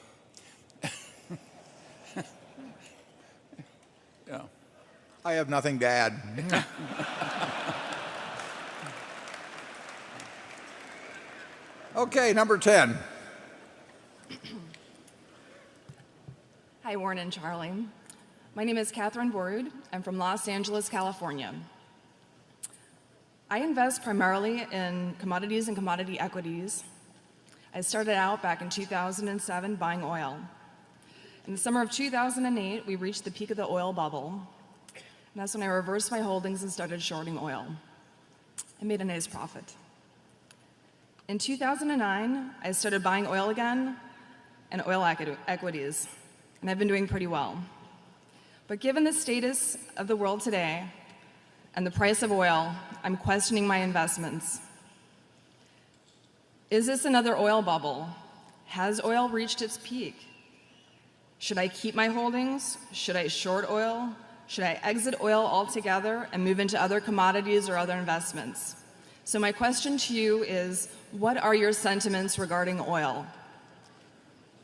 Yeah. I have nothing to add. Okay, number 10. Hi, Warren and Charlie. My name is Catherine Borud. I'm from Los Angeles, California. I invest primarily in commodities and commodity equities. I started out back in 2007 buying oil. In the summer of 2008, we reached the peak of the oil bubble. And that's when I reversed my holdings and started shorting oil. I made a nice profit. In 2009, I started buying oil again and oil equities, and I've been doing pretty well. But given the status of the world today and the price of oil, I'm questioning my investments. Is this another oil bubble? Has oil reached its peak? Should I keep my holdings? Should I short oil? Should I exit oil altogether and move into other commodities or other investments? So my question to you is, what are your sentiments regarding oil?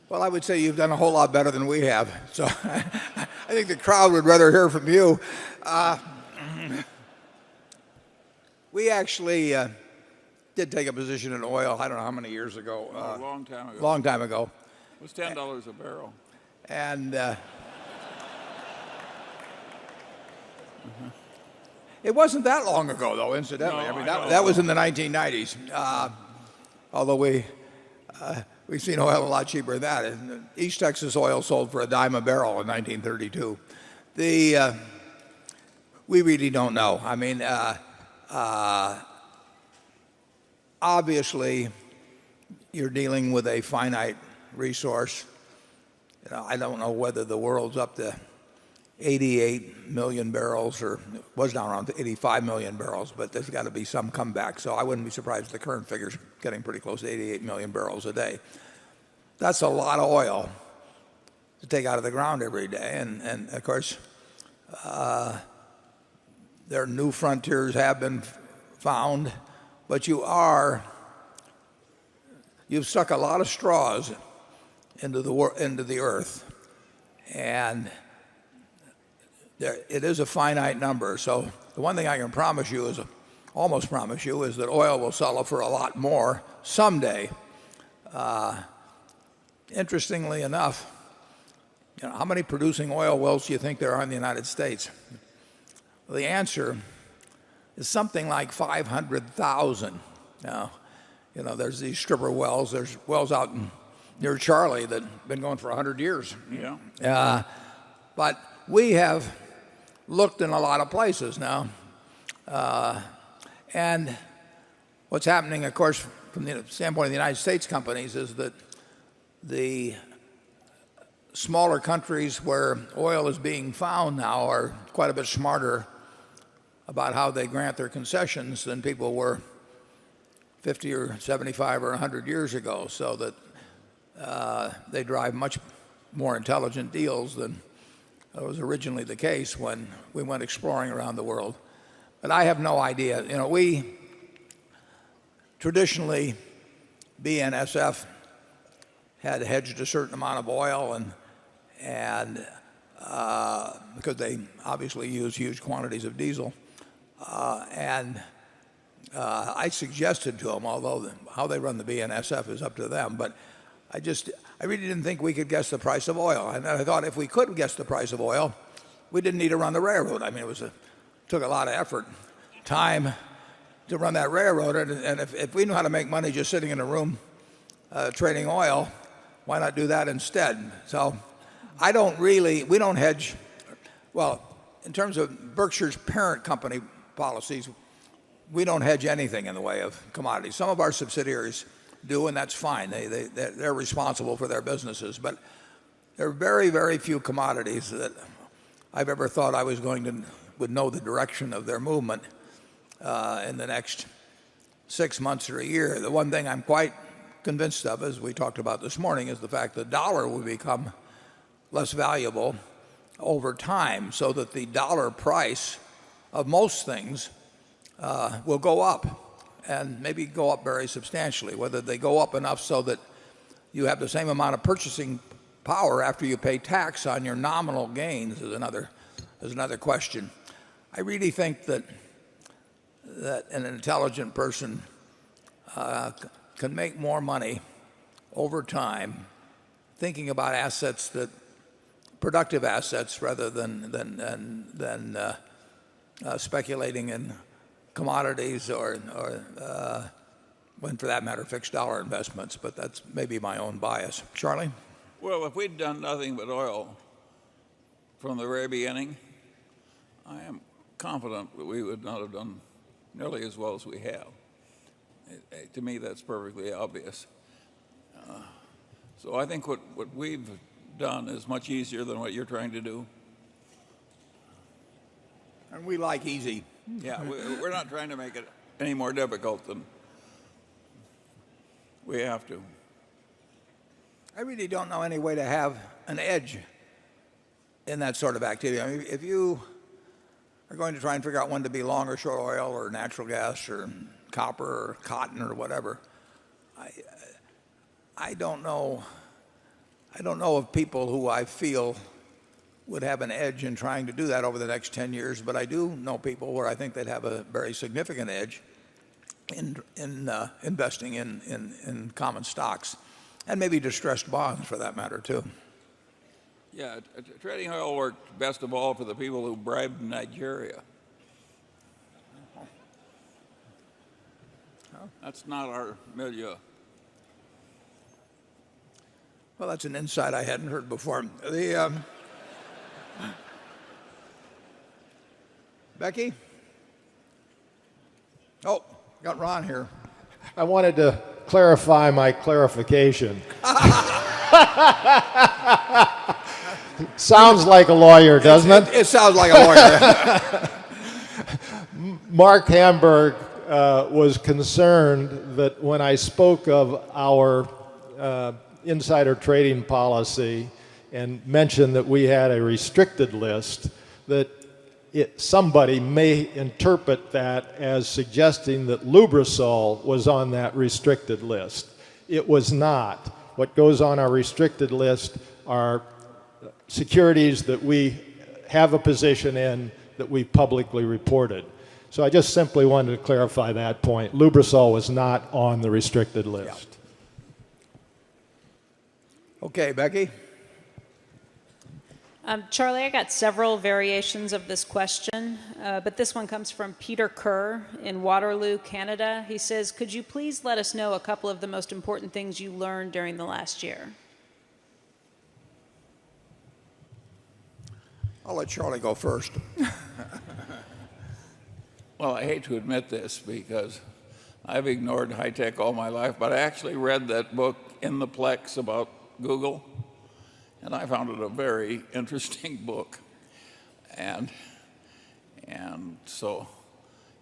Well, I would say you've done a whole lot better than we have. So I think the crowd would rather hear from you. We actually did take a position in oil, I don't know how many years ago. A long time ago. Long time ago. It was $10 a barrel. And it wasn't that long ago, though, incidentally. No, I mean, I know. that was in the 1990s. Although we've seen oil a lot cheaper than that. And East Texas oil sold for $0.10 a barrel in 1932. We really don't know. I mean, obviously, you're dealing with a finite resource. I don't know whether the world's up to 88 million barrels, or it was down around 85 million barrels, but there's got to be some comeback. So I wouldn't be surprised if the current figure's getting pretty close to 88 million barrels a day. That's a lot of oil to take out of the ground every day. And of course, there are new frontiers have been found, but you've stuck a lot of straws into the earth, and it is a finite number. So the one thing I can almost promise you, is that oil will sell for a lot more someday. Interestingly enough, how many producing oil wells do you think there are in the United States? Well, the answer is something like 500,000. Now, there's these stripper wells. There's wells out near Charlie that have been going for 100 years. Yeah. But we have looked in a lot of places now. And what's happening, of course, from the standpoint of the United States companies, is that the smaller countries where oil is being found now are quite a bit smarter about how they grant their concessions than people were 50 or 75 or 100 years ago, so that they drive much more intelligent deals than was originally the case when we went exploring around the world. But I have no idea. We traditionally, BNSF had hedged a certain amount of oil, and because they obviously use huge quantities of diesel, and I suggested to them, although how they run the BNSF is up to them, but I really didn't think we could guess the price of oil. And I thought if we could guess the price of oil, we didn't need to run the railroad. I mean, took a lot of effort, time to run that railroad. And if we knew how to make money just sitting in a room trading oil, why not do that instead? So we don't hedge. Well, in terms of Berkshire's parent company policies, we don't hedge anything in the way of commodities. Some of our subsidiaries do, and that's fine. They're responsible for their businesses. But there are very, very few commodities that I've ever thought I would know the direction of their movement in the next 6 months or a year. The one thing I'm quite convinced of, as we talked about this morning, is the fact that the dollar will become less valuable over time, so that the dollar price of most things will go up, and maybe go up very substantially. Whether they go up enough so that you have the same amount of purchasing power after you pay tax on your nominal gains is another question. I really think that an intelligent person can make more money over time thinking about productive assets, rather than speculating in commodities or when, for that matter, fixed dollar investments. But that's maybe my own bias. Charlie? Well, if we'd done nothing but oil from the very beginning, I am confident that we would not have done nearly as well as we have. To me, that's perfectly obvious. So I think what we've done is much easier than what you're trying to do. And we like easy. Yeah, we're not trying to make it any more difficult than we have to. I really don't know any way to have an edge in that sort of activity. I mean, if you are going to try and figure out when to be long or short oil or natural gas or copper or cotton or whatever, I don't know. I don't know of people who I feel would have an edge in trying to do that over the next 10 years, but I do know people where I think they'd have a very significant edge in investing in common stocks and maybe distressed bonds for that matter too. Yeah, trading oil worked best of all for the people who bribed Nigeria. That's not our milieu. Well, that's an insight I hadn't heard before. Becky? Oh, got Ron here. I wanted to clarify my clarification. Sounds like a lawyer, doesn't it? It sounds like a lawyer. Mark Hamburg was concerned that when I spoke of our insider trading policy and mentioned that we had a restricted list, that somebody may interpret that as suggesting that Lubrizol was on that restricted list. It was not. What goes on our restricted list are securities that we have a position in that we publicly reported. So I just simply wanted to clarify that point. Lubrizol was not on the restricted list. Yeah. Okay, Becky? Charlie, I got several variations of this question, but this one comes from Peter Kerr in Waterloo, Canada. He says, could you please let us know a couple of the most important things you learned during the last year? I'll let Charlie go first. Well, I hate to admit this because I've ignored high tech all my life, but I actually read that book In the Plex about Google, and I found it a very interesting book. And so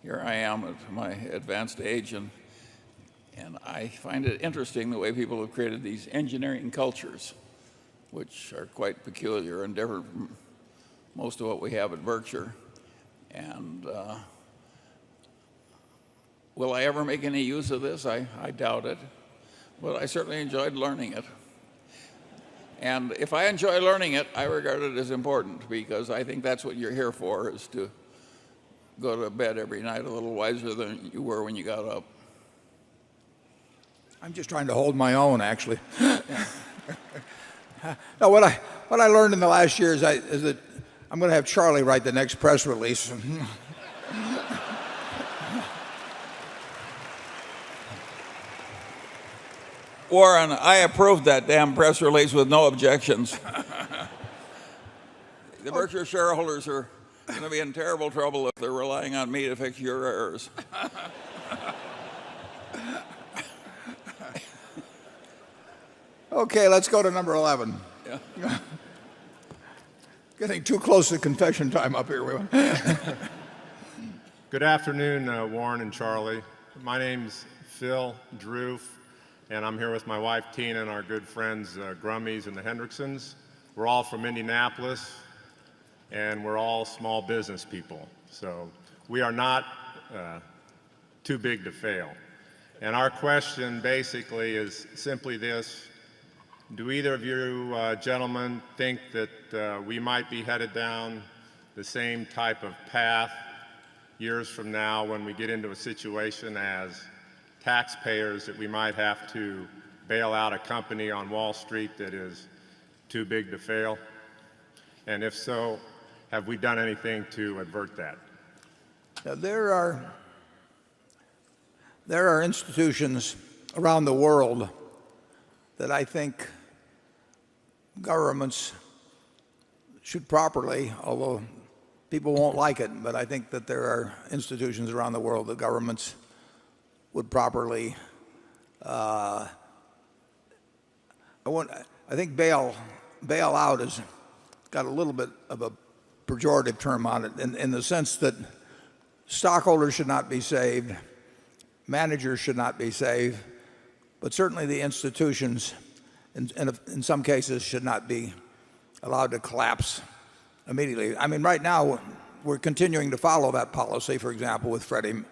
here I am at my advanced age, and I find it interesting the way people have created these engineering cultures, which are quite peculiar and different from most of what we have at Berkshire. And will I ever make any use of this? I doubt it, but I certainly enjoyed learning it. And if I enjoy learning it, I regard it as important because I think that's what you're here for, is to go to bed every night a little wiser than you were when you got up. I'm just trying to hold my own, actually. No, what I learned in the last year is that I'm going to have Charlie write the next press release. Warren, I approved that damn press release with no objections. The Berkshire shareholders are going to be in terrible trouble if they're relying on me to fix your errors. Okay, let's go to number 11. Yeah. Getting too close to confession time up here. Good afternoon, Warren and Charlie. My name's Phil Drew, and I'm here with my wife Tina and our good friends Grummies and the Hendricksons. We're all from Indianapolis, and we're all small business people. So we are not too big to fail. And our question basically is simply this. Do either of you gentlemen think that we might be headed down the same type of path years from now when we get into a situation as taxpayers that we might have to bail out a company on Wall Street that is too big to fail? And if so, have we done anything to avert that? Now, there are institutions around the world that I think governments should properly, although people won't like it, but I think that there are institutions around the world that governments would properly, I think bail out has got a little bit of a pejorative term on it in the sense that stockholders should not be saved, managers should not be saved, but certainly the institutions in some cases should not be allowed to collapse immediately. I mean, right now we're continuing to follow that policy, for example, with Freddie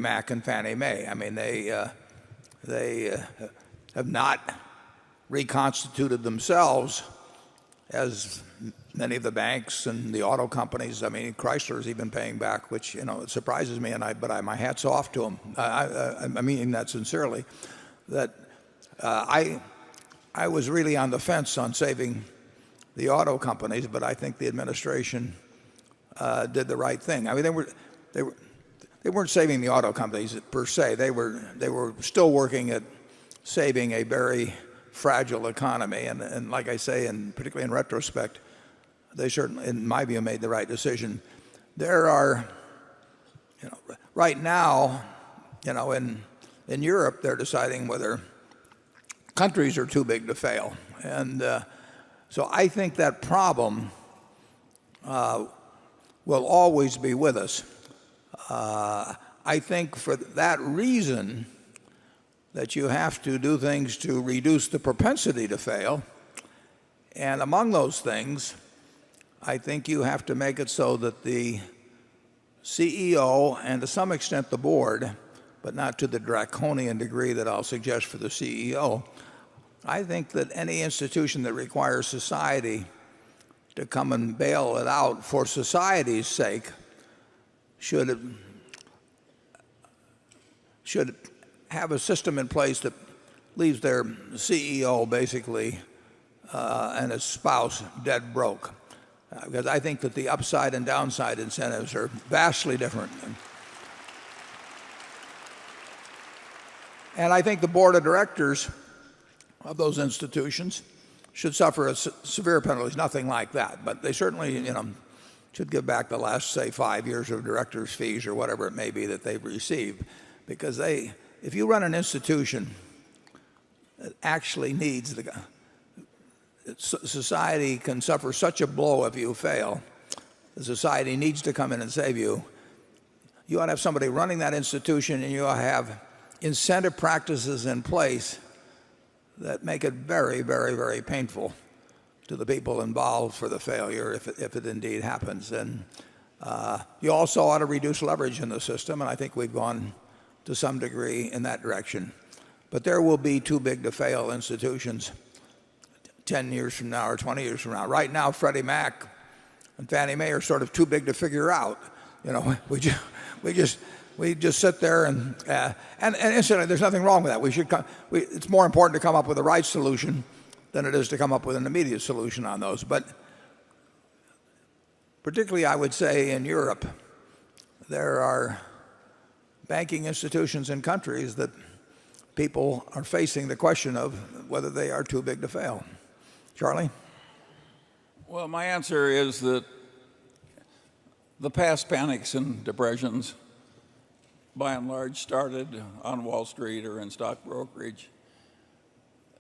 Mac and Fannie Mae. I mean, they have not reconstituted themselves as many of the banks and the auto companies. I mean, Chrysler's even paying back, which it surprises me, but my hat's off to them. I mean that sincerely. That I was really on the fence on saving the auto companies, but I think the administration did the right thing. I mean, they weren't saving the auto companies per se. They were still working at saving a very fragile economy, and like I say, and particularly in retrospect, they certainly, in my view, made the right decision. There are, right now, in Europe, they're deciding whether countries are too big to fail, and so I think that problem will always be with us. I think for that reason that you have to do things to reduce the propensity to fail. And among those things, I think you have to make it so that the CEO and to some extent the board, but not to the draconian degree that I'll suggest for the CEO, I think that any institution that requires society to come and bail it out for society's sake should have a system in place that leaves their CEO basically and his spouse dead broke. Because I think that the upside and downside incentives are vastly different. And I think the board of directors of those institutions should suffer severe penalties, nothing like that. But they certainly should give back the last, say, 5 years of directors' fees or whatever it may be that they've received. Because if you run an institution that actually needs society can suffer such a blow if you fail, the society needs to come in and save you. You ought to have somebody running that institution, and you ought to have incentive practices in place that make it very, very, very painful to the people involved for the failure if it indeed happens. And you also ought to reduce leverage in the system, and I think we've gone to some degree in that direction. But there will be too big to fail institutions 10 years from now or 20 years from now. Right now, Freddie Mac and Fannie Mae are sort of too big to figure out. We just sit there and incidentally, there's nothing wrong with that. It's more important to come up with the right solution than it is to come up with an immediate solution on those. But particularly, I would say in Europe, there are banking institutions in countries that people are facing the question of whether they are too big to fail. Charlie? Well, my answer is that the past panics and depressions, by and large, started on Wall Street or in stock brokerage.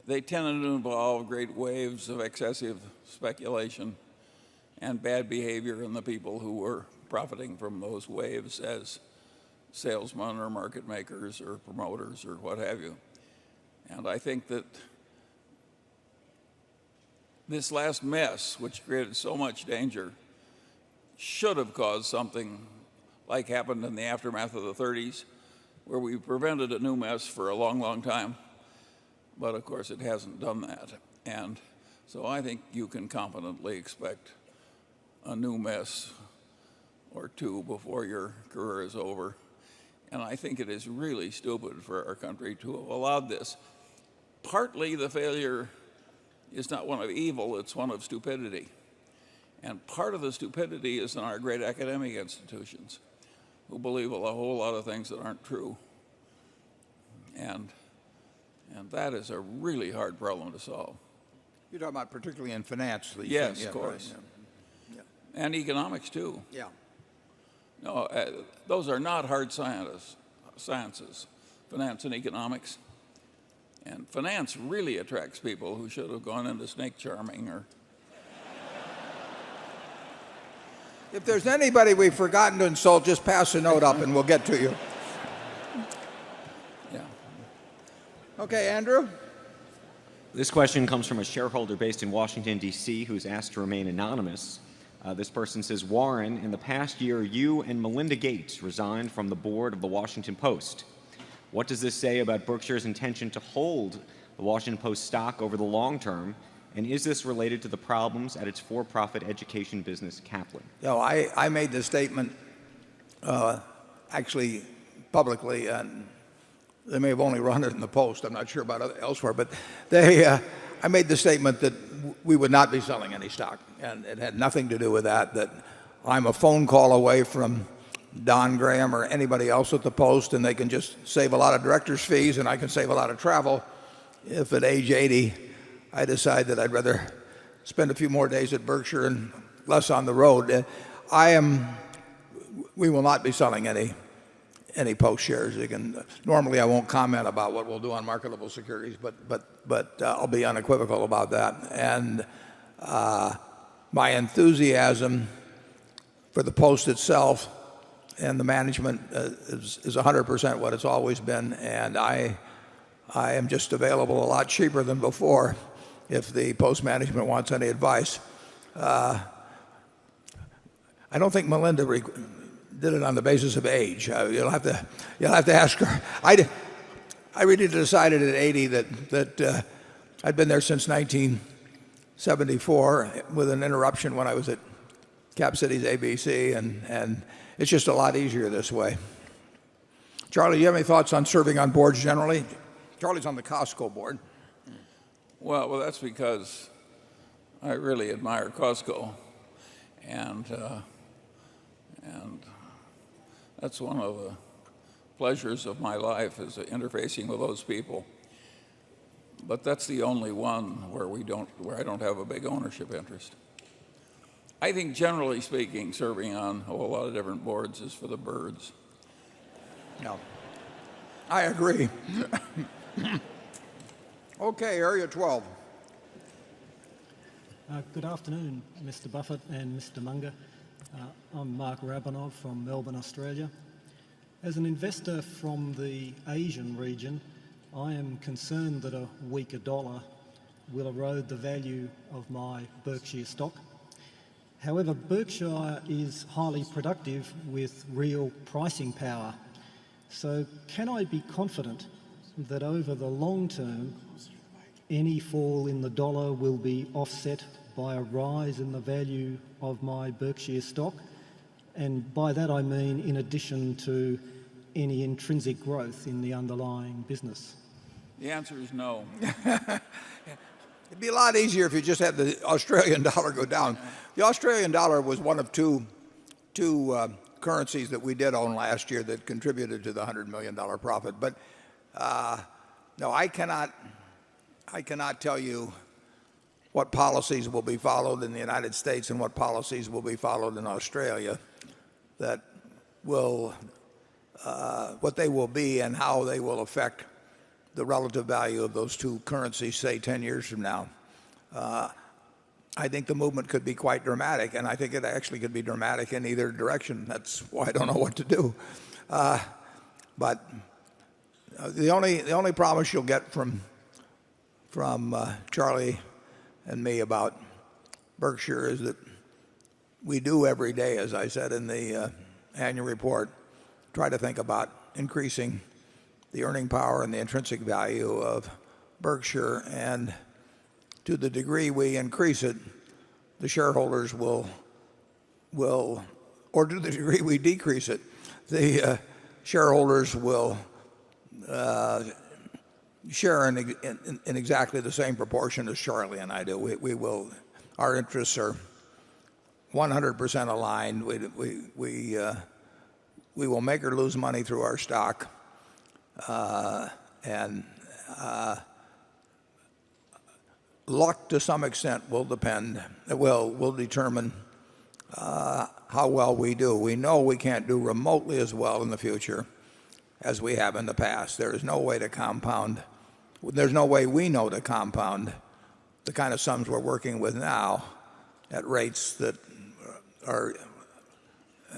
They tended to involve great waves of excessive speculation and bad behavior in the people who were profiting from those waves as salesmen or market makers or promoters or what have you. And I think that this last mess, which created so much danger, should have caused something like happened in the aftermath of the 30s, where we prevented a new mess for a long, long time. But of course, it hasn't done that. And so I think you can confidently expect a new mess or two before your career is over. And I think it is really stupid for our country to have allowed this. Partly the failure is not one of evil, it's one of stupidity. And part of the stupidity is in our great academic institutions, who believe a whole lot of things that aren't true. And that is a really hard problem to solve. You're talking about particularly in finance. Yes, of course. Right, yeah. And economics, too. Yeah. No, those are not hard sciences. finance and economics. And finance really attracts people who should have gone into snake charming or. If there's anybody we've forgotten to insult, just pass a note up and we'll get to you. Yeah. Okay, Andrew? This question comes from a shareholder based in Washington, D.C., who's asked to remain anonymous. This person says, Warren, in the past year, you and Melinda Gates resigned from the board of the Washington Post. What does this say about Berkshire's intention to hold the Washington Post stock over the long term? And is this related to the problems at its for-profit education business, Kaplan? No, I made the statement actually publicly, and they may have only run it in the Post. I'm not sure about elsewhere, but I made the statement that we would not be selling any stock, and it had nothing to do with that. That I'm a phone call away from Don Graham or anybody else at the Post, and they can just save a lot of director's fees, and I can save a lot of travel. If at age 80 I decide that I'd rather spend a few more days at Berkshire and less on the road, we will not be selling any Post shares. Normally I won't comment about what we'll do on marketable securities, but I'll be unequivocal about that. And my enthusiasm for the Post itself and the management is 100% what it's always been, and I am just available a lot cheaper than before if the Post management wants any advice. I don't think Melinda did it on the basis of age. You'll have to ask her. I really decided at 80 that I'd been there since 1974 with an interruption when I was at Cap Cities ABC, and it's just a lot easier this way. Charlie, do you have any thoughts on serving on boards generally? Charlie's on the Costco board. Well, that's because I really admire Costco, and that's one of the pleasures of my life is interfacing with those people. But that's the only one where I don't have a big ownership interest. I think generally speaking, serving on a whole lot of different boards is for the birds. No, I agree. Okay, area 12. Good afternoon, Mr. Buffett and Mr. Munger. I'm Mark Rabinov from Melbourne, Australia. As an investor from the Asian region, I am concerned that a weaker dollar will erode the value of my Berkshire stock. However, Berkshire is highly productive with real pricing power. So can I be confident that over the long term, any fall in the dollar will be offset by a rise in the value of my Berkshire stock? And by that I mean in addition to any intrinsic growth in the underlying business. The answer is no. It'd be a lot easier if you just had the Australian dollar go down. The Australian dollar was one of two currencies that we did own last year that contributed to the $100 million profit. But no, I cannot tell you what policies will be followed in the United States and what policies will be followed in Australia that will, what they will be and how they will affect the relative value of those two currencies, say 10 years from now. I think the movement could be quite dramatic, and I think it actually could be dramatic in either direction. That's why I don't know what to do. But the only promise you'll get from Charlie and me about Berkshire is that we do every day, as I said in the annual report, try to think about increasing the earning power and the intrinsic value of Berkshire, and to the degree we increase it, the shareholders will, or to the degree we decrease it, the shareholders will share in exactly the same proportion as Charlie and I do. We will, our interests are 100% aligned. We will make or lose money through our stock, and luck to some extent will determine how well we do. We know we can't do remotely as well in the future as we have in the past. There is no way to compound. There's no way we know to compound the kind of sums we're working with now at rates that are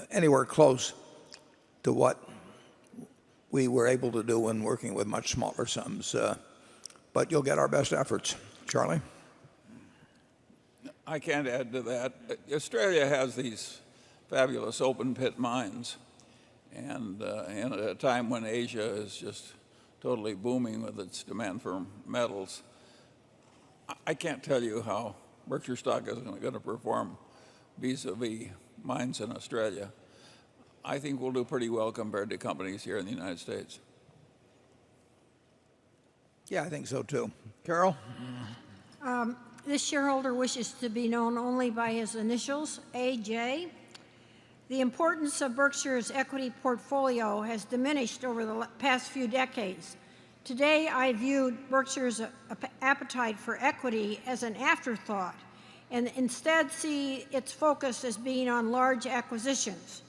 anywhere close to what we were able to do when working with much smaller sums. But you'll get our best efforts. Charlie? I can't add to that. Australia has these fabulous open pit mines. And at a time when Asia is just totally booming with its demand for metals, I can't tell you how Berkshire stock is going to perform vis-a-vis mines in Australia. I think we'll do pretty well compared to companies here in the United States. Yeah, I think so too. Carol? This shareholder wishes to be known only by his initials, AJ. The importance of Berkshire's equity portfolio has diminished over the past few decades. Today, I viewed Berkshire's appetite for equity as an afterthought and instead see its focus as being on large acquisitions.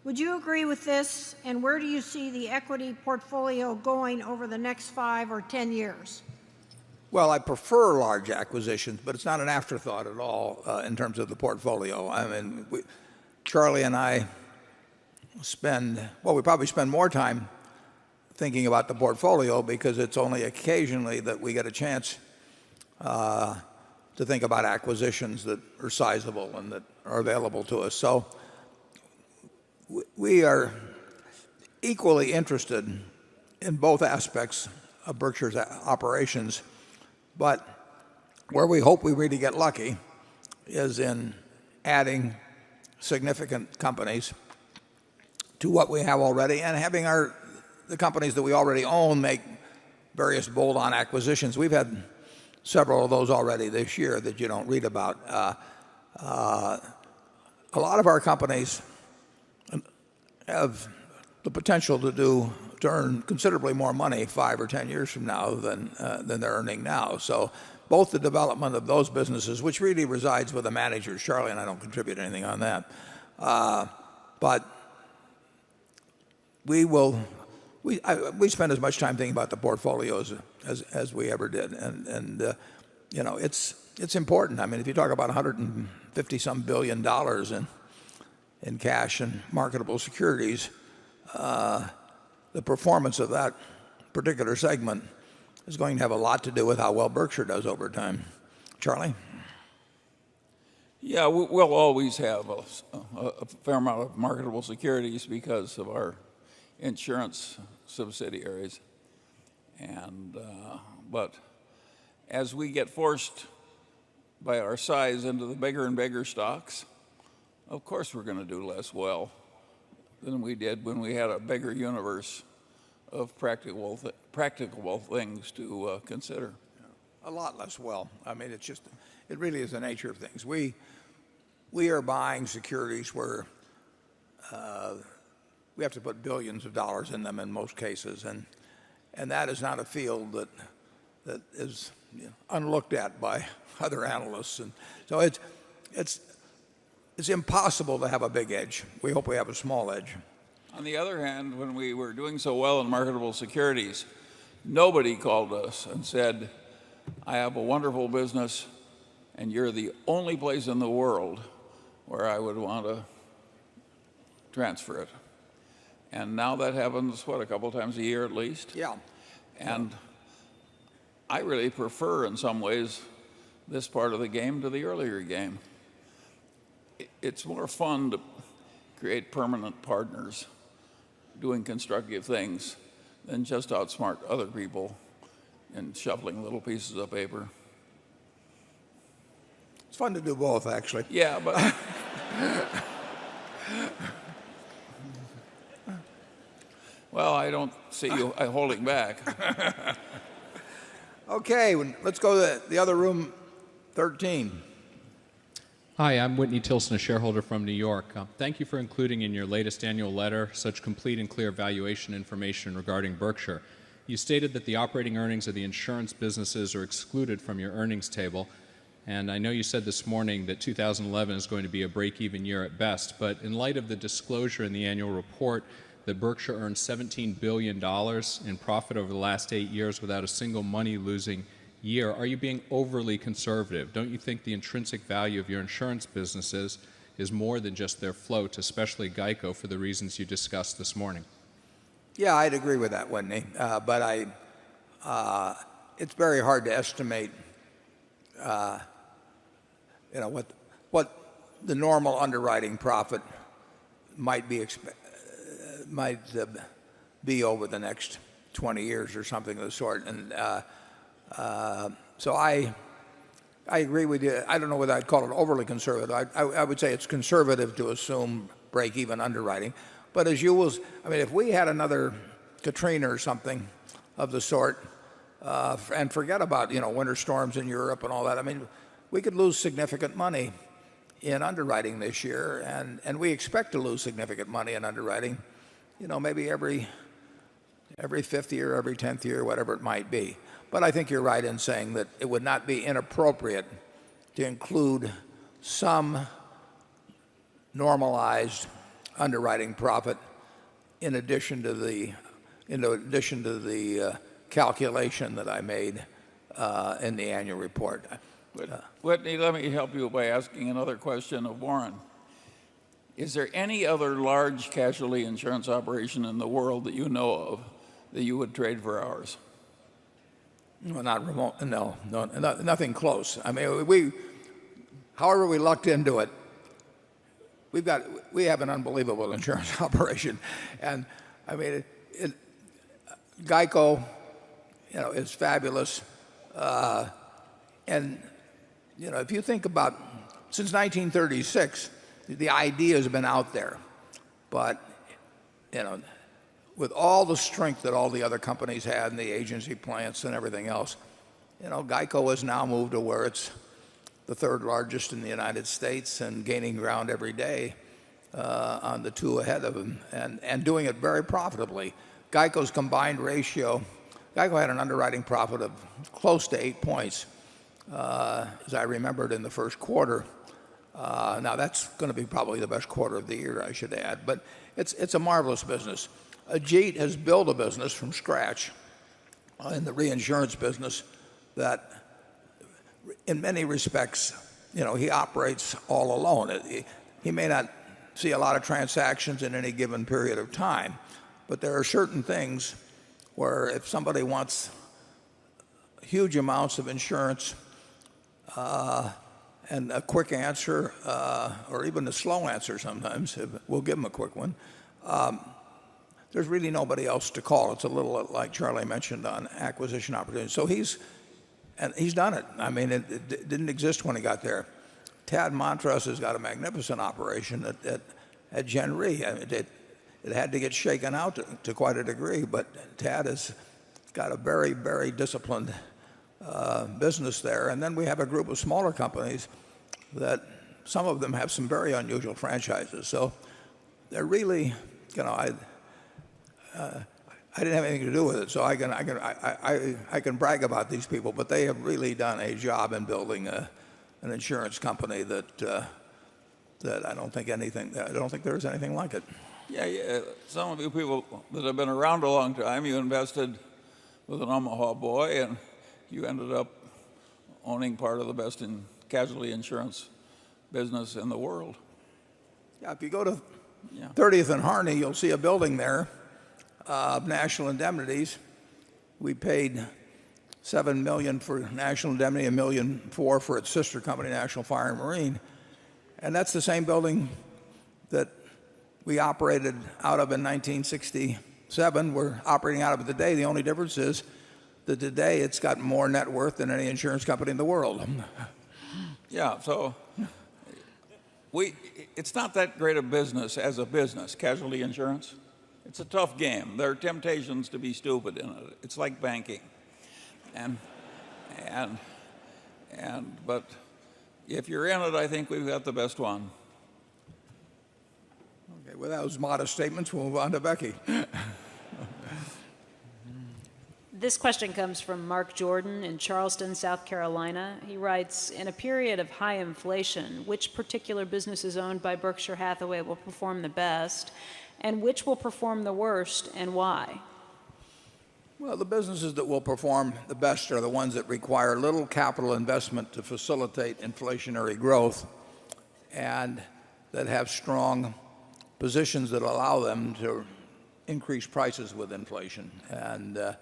Would you agree with this, and where do you see the equity portfolio going over the next 5 or 10 years? Well, I prefer large acquisitions, but it's not an afterthought at all in terms of the portfolio. I mean, Charlie and I we probably spend more time thinking about the portfolio because it's only occasionally that we get a chance to think about acquisitions that are sizable and that are available to us. So we are equally interested in both aspects of Berkshire's operations, but where we hope we really get lucky is in adding significant companies to what we have already and having the companies that we already own make various bolt-on acquisitions. We've had several of those already this year that you don't read about. A lot of our companies have the potential to earn considerably more money 5 or 10 years from now than they're earning now. So both the development of those businesses, which really resides with the managers, Charlie and I don't contribute anything on that, but we spend as much time thinking about the portfolios as we ever did, and it's important. I mean, if you talk about $150-some billion in cash and marketable securities, the performance of that particular segment is going to have a lot to do with how well Berkshire does over time. Charlie? Yeah, we'll always have a fair amount of marketable securities because of our insurance subsidiaries. But as we get forced by our size into the bigger and bigger stocks, of course we're going to do less well than we did when we had a bigger universe of practicable things to consider. A lot less well. I mean, it really is the nature of things. We are buying securities where we have to put billions of dollars in them in most cases, and that is not a field that is unlooked at by other analysts, and so it's impossible to have a big edge. We hope we have a small edge. On the other hand, when we were doing so well in marketable securities, nobody called us and said, I have a wonderful business and you're the only place in the world where I would want to transfer it. And now that happens, a couple times a year at least? Yeah. And I really prefer, in some ways, this part of the game to the earlier game. It's more fun to create permanent partners doing constructive things than just outsmart other people in shuffling little pieces of paper. It's fun to do both, actually. Yeah, but well, I don't see you holding back. Okay, let's go to the other room, 13. Hi, I'm Whitney Tilson, a shareholder from New York. Thank you for including in your latest annual letter such complete and clear valuation information regarding Berkshire. You stated that the operating earnings of the insurance businesses are excluded from your earnings table, and I know you said this morning that 2011 is going to be a break-even year at best, but in light of the disclosure in the annual report that Berkshire earned $17 billion in profit over the last 8 years without a single money-losing year. Are you being overly conservative? Don't you think the intrinsic value of your insurance businesses is more than just their float, especially GEICO, for the reasons you discussed this morning? Yeah, I'd agree with that, Whitney. But it's very hard to estimate, what the normal underwriting profit might be over the next 20 years or something of the sort. And so I agree with you. I don't know whether I'd call it overly conservative. I would say it's conservative to assume break-even underwriting. But as you will, I mean, if we had another Katrina or something of the sort, and forget about winter storms in Europe and all that, I mean, we could lose significant money in underwriting this year, and we expect to lose significant money in underwriting, maybe every 5th year, every 10th year, whatever it might be. But I think you're right in saying that it would not be inappropriate to include some normalized underwriting profit in addition to the calculation that I made in the annual report. Whitney, let me help you by asking another question of Warren. Is there any other large casualty insurance operation in the world that you know of that you would trade for ours? No, not remote. No, nothing close. I mean, however we lucked into it, we have an unbelievable insurance operation, and I mean, GEICO, is fabulous, and if you think about since 1936, the idea has been out there, but with all the strength that all the other companies had and the agency plants and everything else, GEICO has now moved to where it's the third largest in the United States and gaining ground every day on the two ahead of them, and doing it very profitably. GEICO's combined ratio, GEICO had an underwriting profit of close to 8 points, as I remembered, in the first quarter. Now that's going to be probably the best quarter of the year, I should add, but it's a marvelous business. Ajit has built a business from scratch in the reinsurance business that in many respects, he operates all alone. He may not see a lot of transactions in any given period of time, but there are certain things where if somebody wants huge amounts of insurance and a quick answer, or even a slow answer sometimes, we'll give them a quick one, there's really nobody else to call. It's a little like Charlie mentioned on acquisition opportunities. So he's done it. I mean, it didn't exist when he got there. Tad Montross has got a magnificent operation at Gen Re. I mean, it had to get shaken out to quite a degree, but Tad has got a very, very disciplined business there. And then we have a group of smaller companies that some of them have some very unusual franchises. So they're really, I didn't have anything to do with it, so I can brag about these people, but they have really done a job in building an insurance company that I don't think there's anything like it. Yeah, some of you people that have been around a long time, you invested with an Omaha boy, and you ended up owning part of the best in casualty insurance business in the world. Yeah, if you go to 30th and Harney, you'll see a building there of National Indemnities. We paid $7 million for National Indemnity, $1.4 million for its sister company, National Fire and Marine, and that's the same building that we operated out of in 1967. We're operating out of it today. The only difference is that today it's got more net worth than any insurance company in the world. Yeah, so it's not that great a business as a business, casualty insurance. It's a tough game. There are temptations to be stupid in it. It's like banking. But if you're in it, I think we've got the best one. Okay, with those modest statements, we'll move on to Becky. This question comes from Mark Jordan in Charleston, South Carolina. He writes, in a period of high inflation, which particular businesses owned by Berkshire Hathaway will perform the best, and which will perform the worst, and why? Well, the businesses that will perform the best are the ones that require little capital investment to facilitate inflationary growth and that have strong positions that allow them to increase prices with inflation. And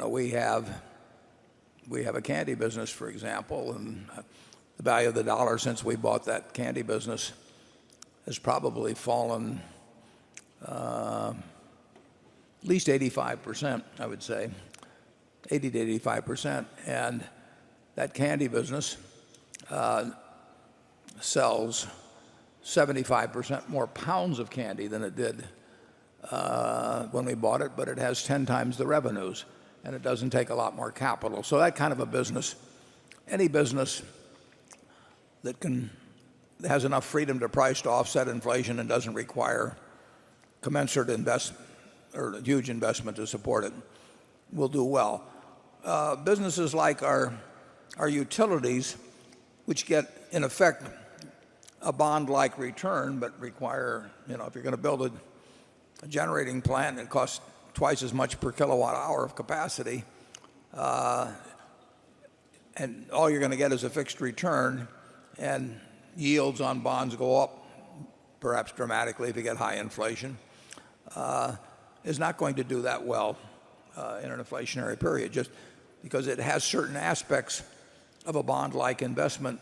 we have a candy business, for example, and the value of the dollar since we bought that candy business has probably fallen at least 85%, I would say, 80 to 85%. And that candy business sells 75% more pounds of candy than it did when we bought it, but it has 10 times the revenues, and it doesn't take a lot more capital. So that kind of a business, any business that has enough freedom to price to offset inflation and doesn't require commensurate investment or huge investment to support it, will do well. Businesses like our utilities, which get, in effect, a bond-like return, but require, if you're going to build a generating plant, it costs twice as much per kilowatt hour of capacity, and all you're going to get is a fixed return, and yields on bonds go up, perhaps dramatically if you get high inflation, is not going to do that well in an inflationary period, just because it has certain aspects of a bond-like investment,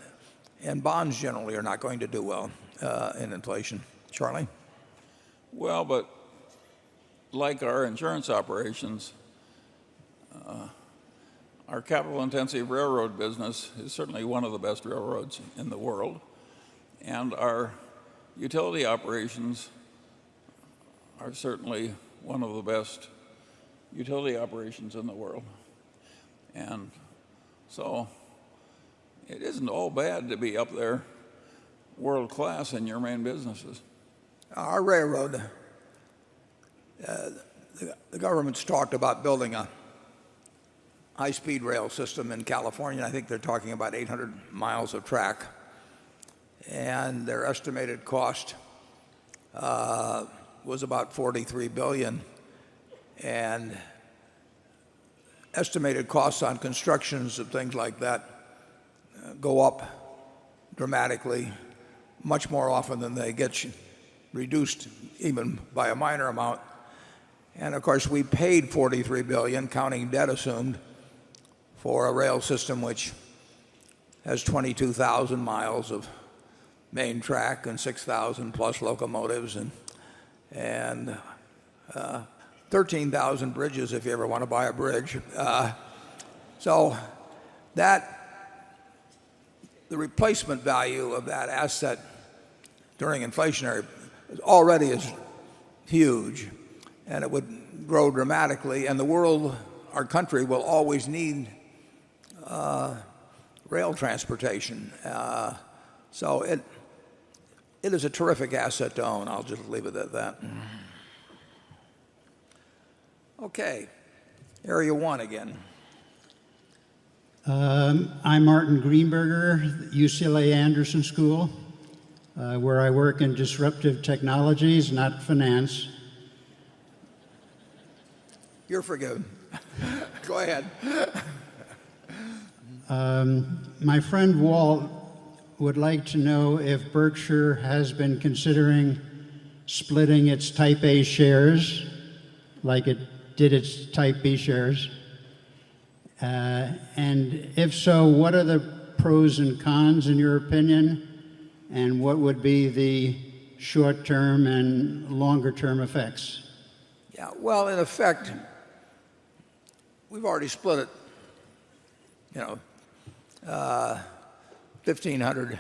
and bonds generally are not going to do well in inflation. Charlie? Well, but like our insurance operations, our capital-intensive railroad business is certainly one of the best railroads in the world, and our utility operations are certainly one of the best utility operations in the world. And so it isn't all bad to be up there world class in your main businesses. Our railroad, the government's talked about building a high-speed rail system in California. I think they're talking about 800 miles of track. And their estimated cost was about $43 billion. And estimated costs on constructions of things like that go up dramatically, much more often than they get reduced even by a minor amount. And of course, we paid $43 billion, counting debt assumed, for a rail system which has 22,000 miles of main track and 6,000 plus locomotives and 13,000 bridges if you ever want to buy a bridge. So that the replacement value of that asset during inflationary already is huge, and it would grow dramatically, and the world, our country, will always need rail transportation. So it is a terrific asset to own. I'll just leave it at that. Okay, area one again. I'm Martin Greenberger, UCLA Anderson School, where I work in disruptive technologies, not finance. You're forgiven. Go ahead. My friend Walt would like to know if Berkshire has been considering splitting its Type A shares like it did its Type B shares. And if so, what are the pros and cons in your opinion? And what would be the short-term and longer-term effects? Yeah, well, in effect, we've already split it, 1,500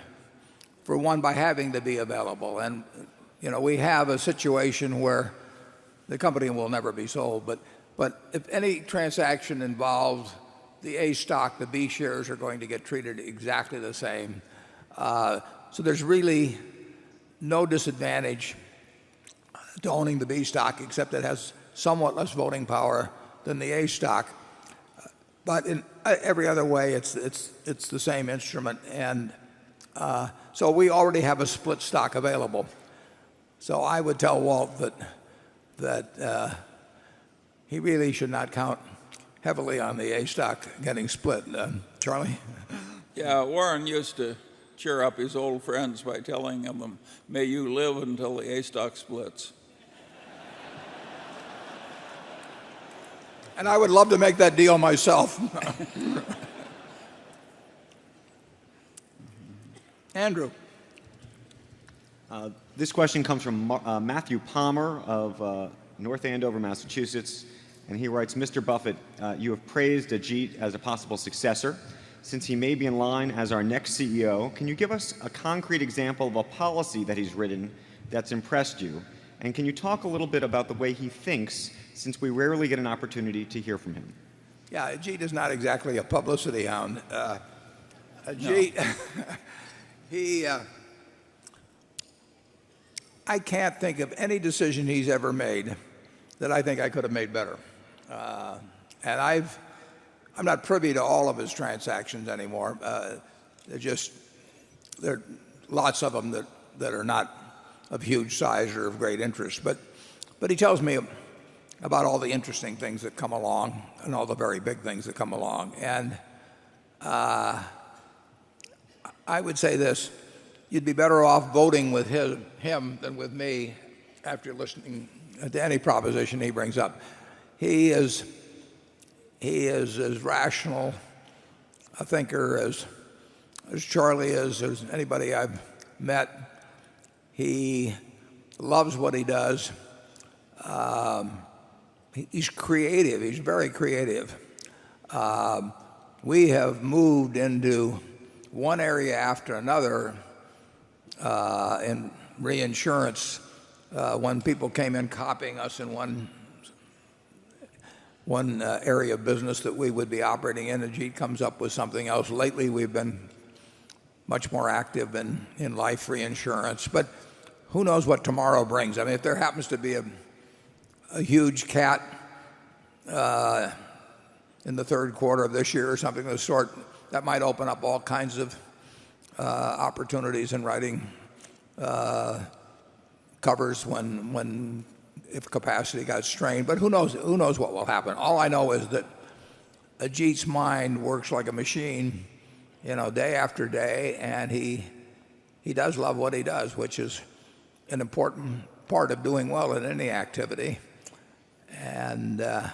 for one by having to be available. And, we have a situation where the company will never be sold. But if any transaction involves the A stock, the B shares are going to get treated exactly the same. So there's really no disadvantage to owning the B stock, except it has somewhat less voting power than the A stock. But in every other way, it's the same instrument, and so we already have a split stock available. So I would tell Walt that he really should not count heavily on the A stock getting split. Charlie? Yeah, Warren used to cheer up his old friends by telling them, "May you live until the A stock splits." And I would love to make that deal myself. Andrew. This question comes from Matthew Palmer of North Andover, Massachusetts. And he writes, Mr. Buffett, you have praised Ajit as a possible successor. Since he may be in line as our next CEO, can you give us a concrete example of a policy that he's written that's impressed you? And can you talk a little bit about the way he thinks, since we rarely get an opportunity to hear from him? Yeah, Ajit is not exactly a publicity hound. Ajit, no. I can't think of any decision he's ever made that I think I could have made better. And I'm not privy to all of his transactions anymore. There are lots of them that are not of huge size or of great interest. But he tells me about all the interesting things that come along and all the very big things that come along. And I would say this: you'd be better off voting with him than with me after listening to any proposition he brings up. He is as rational a thinker as Charlie is, as anybody I've met. He loves what he does. He's creative. He's very creative. We have moved into one area after another in reinsurance when people came in copying us in one area of business that we would be operating in. Ajit comes up with something else. Lately, we've been much more active in life reinsurance. But who knows what tomorrow brings? I mean, if there happens to be a huge cat in the third quarter of this year or something of the sort, that might open up all kinds of opportunities in writing covers if capacity got strained. But who knows what will happen? All I know is that Ajit's mind works like a machine, day after day, and he does love what he does, which is an important part of doing well in any activity. And I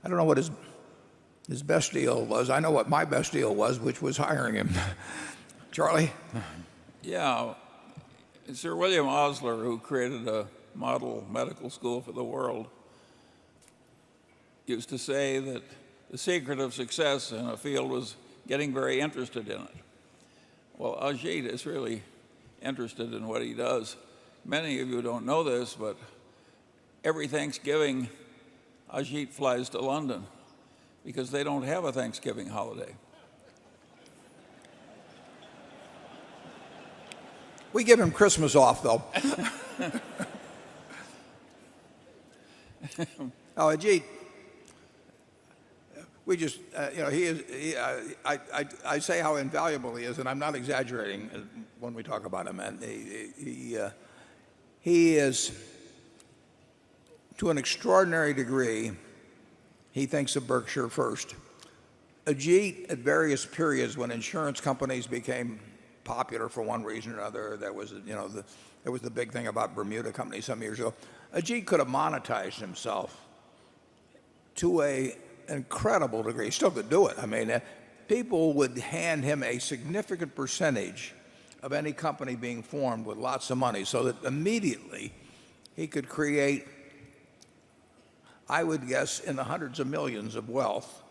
don't know what his best deal was. I know what my best deal was, which was hiring him. Charlie? Yeah. Sir William Osler, who created a model medical school for the world, used to say that the secret of success in a field was getting very interested in it. Well, Ajit is really interested in what he does. Many of you don't know this, but every Thanksgiving, Ajit flies to London because they don't have a Thanksgiving holiday. We give him Christmas off, though. Ajit, we just, I say how invaluable he is, and I'm not exaggerating when we talk about him. And he is, to an extraordinary degree, he thinks of Berkshire first. Ajit, at various periods when insurance companies became popular for one reason or another, there was the big thing about Bermuda companies some years ago. Ajit could have monetized himself to an incredible degree. He still could do it. I mean, people would hand him a significant percentage of any company being formed with lots of money, so that immediately he could create, I would guess, in the hundreds of millions of wealth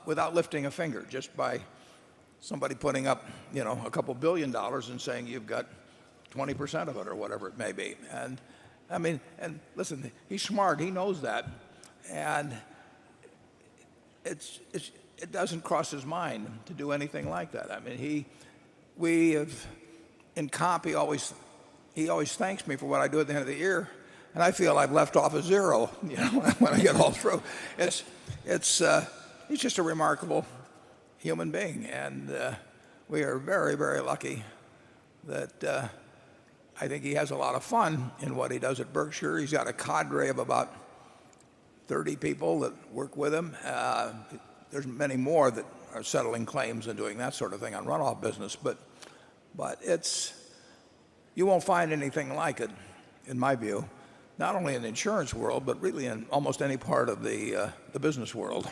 without lifting a finger, just by somebody putting up, a couple $1 billion and saying you've got 20% of it or whatever it may be. And I mean, and listen, he's smart. He knows that, and it doesn't cross his mind to do anything like that. I mean, we have in comp, he always thanks me for what I do at the end of the year, and I feel I've left off a zero, when I get all through. He's just a remarkable human being, and we are very, very lucky that I think he has a lot of fun in what he does at Berkshire. He's got a cadre of about 30 people that work with him. There's many more that are settling claims and doing that sort of thing on runoff business, but you won't find anything like it, in my view, not only in the insurance world, but really in almost any part of the business world.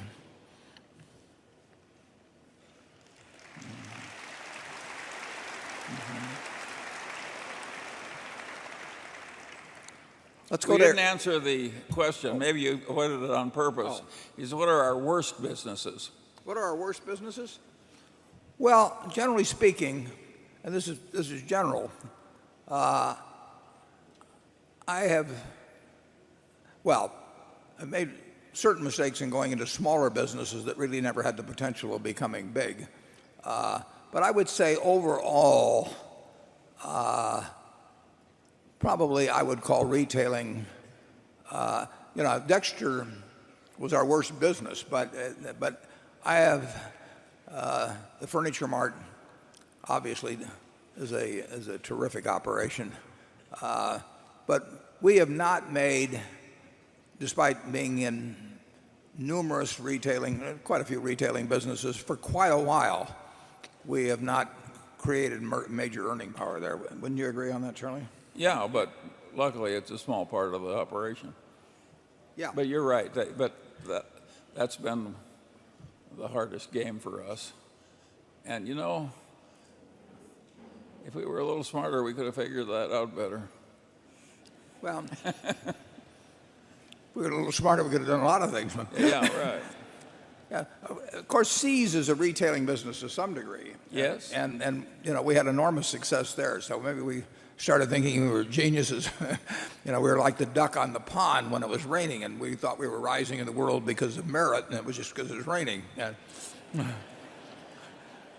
Let's go we there. didn't answer the question. Maybe you avoided it on purpose. Is what are our worst businesses? What are our worst businesses? Well, generally speaking, and this is general, I made certain mistakes in going into smaller businesses that really never had the potential of becoming big. But I would say overall, probably I would call retailing, Dexter was our worst business, but I have the Furniture Mart obviously is a terrific operation. But we have not made, despite being in numerous quite a few retailing businesses for quite a while, we have not created major earning power there. Wouldn't you agree on that, Charlie? Yeah, but luckily it's a small part of the operation. Yeah. But you're right. But that's been the hardest game for us. And if we were a little smarter, we could have figured that out better. Well, if we were a little smarter, we could have done a lot of things. Yeah, right. Yeah. Of course, Sears is a retailing business to some degree. Yes. And we had enormous success there. So maybe we started thinking we were geniuses. We were like the duck on the pond when it was raining, and we thought we were rising in the world because of merit, and it was just because it was raining. Yeah.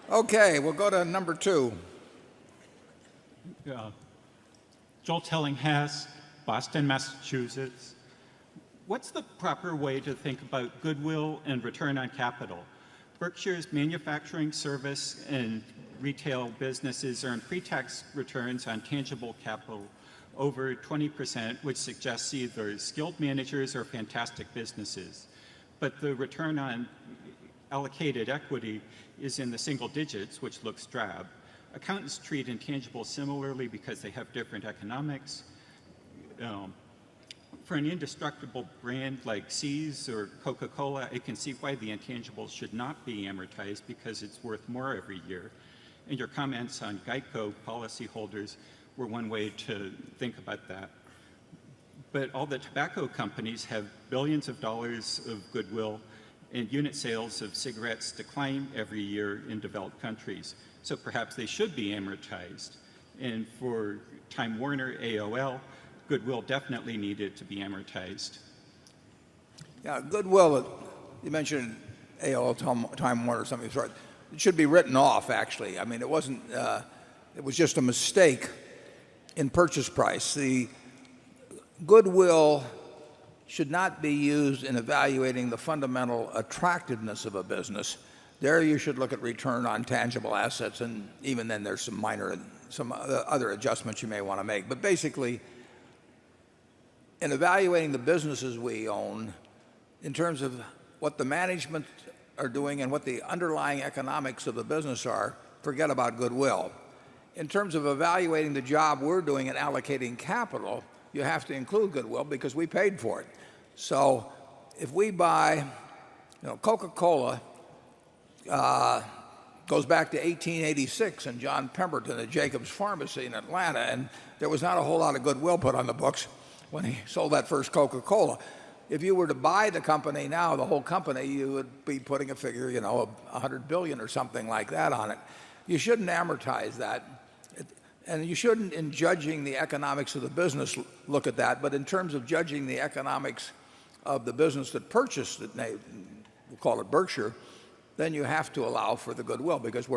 Okay, we'll go to number 2. Joel Tillinghast, Boston, Massachusetts. What's the proper way to think about goodwill and return on capital? Berkshire's manufacturing, service, and retail businesses earn pre-tax returns on tangible capital over 20%, which suggests either skilled managers or fantastic businesses. But the return on allocated equity is in the single digits, which looks drab. Accountants treat intangibles similarly because they have different economics. For an indestructible brand like See's or Coca-Cola, I can see why the intangibles should not be amortized because it's worth more every year. And your comments on Geico policyholders were one way to think about that. But all the tobacco companies have billions of dollars of goodwill, and unit sales of cigarettes decline every year in developed countries. So perhaps they should be amortized. And for Time Warner, AOL, goodwill definitely needed to be amortized. Yeah, goodwill, you mentioned AOL, Time Warner, something of the sort. It should be written off, actually. I mean, it wasn't, it was just a mistake in purchase price. The goodwill should not be used in evaluating the fundamental attractiveness of a business. There you should look at return on tangible assets, and even then there's some other adjustments you may want to make. But basically, in evaluating the businesses we own, in terms of what the management are doing and what the underlying economics of the business are, forget about goodwill. In terms of evaluating the job we're doing in allocating capital, you have to include goodwill because we paid for it. So if we buy, Coca-Cola goes back to 1886 and John Pemberton at Jacobs Pharmacy in Atlanta, and there was not a whole lot of goodwill put on the books when he sold that first Coca-Cola. If you were to buy the company now, the whole company, you would be putting a figure, of $100 billion or something like that on it. You shouldn't amortize that. And you shouldn't, in judging the economics of the business, look at that. But in terms of judging the economics of the business that purchased it, we'll call it Berkshire, then you have to allow for the goodwill because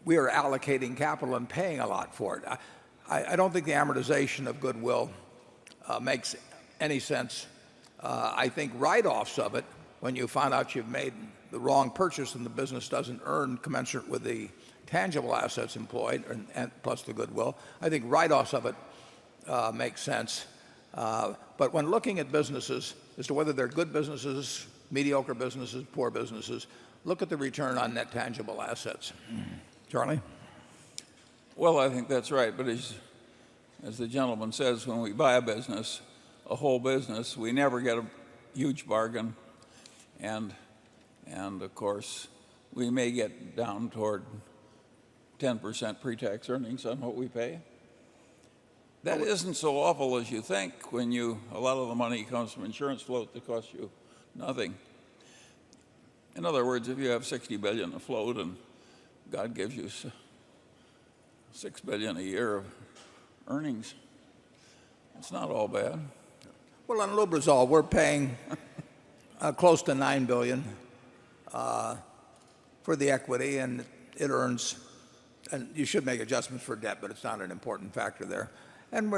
we are allocating capital and paying a lot for it. I don't think the amortization of goodwill makes any sense. I think write-offs of it, when you find out you've made the wrong purchase and the business doesn't earn commensurate with the tangible assets employed and plus the goodwill, I think write-offs of it make sense. But when looking at businesses as to whether they're good businesses, mediocre businesses, poor businesses, look at the return on net tangible assets. Charlie? Well, I think that's right. But as the gentleman says, when we buy a business, a whole business, we never get a huge bargain. And of course, we may get down toward 10% pre-tax earnings on what we pay. That isn't so awful as you think when a lot of the money comes from insurance float that costs you nothing. In other words, if you have $60 billion afloat and God gives you $6 billion a year of earnings, it's not all bad. Well, on Lubrizol, we're paying close to $9 billion for the equity, and it earns. And you should make adjustments for debt, but it's not an important factor there. And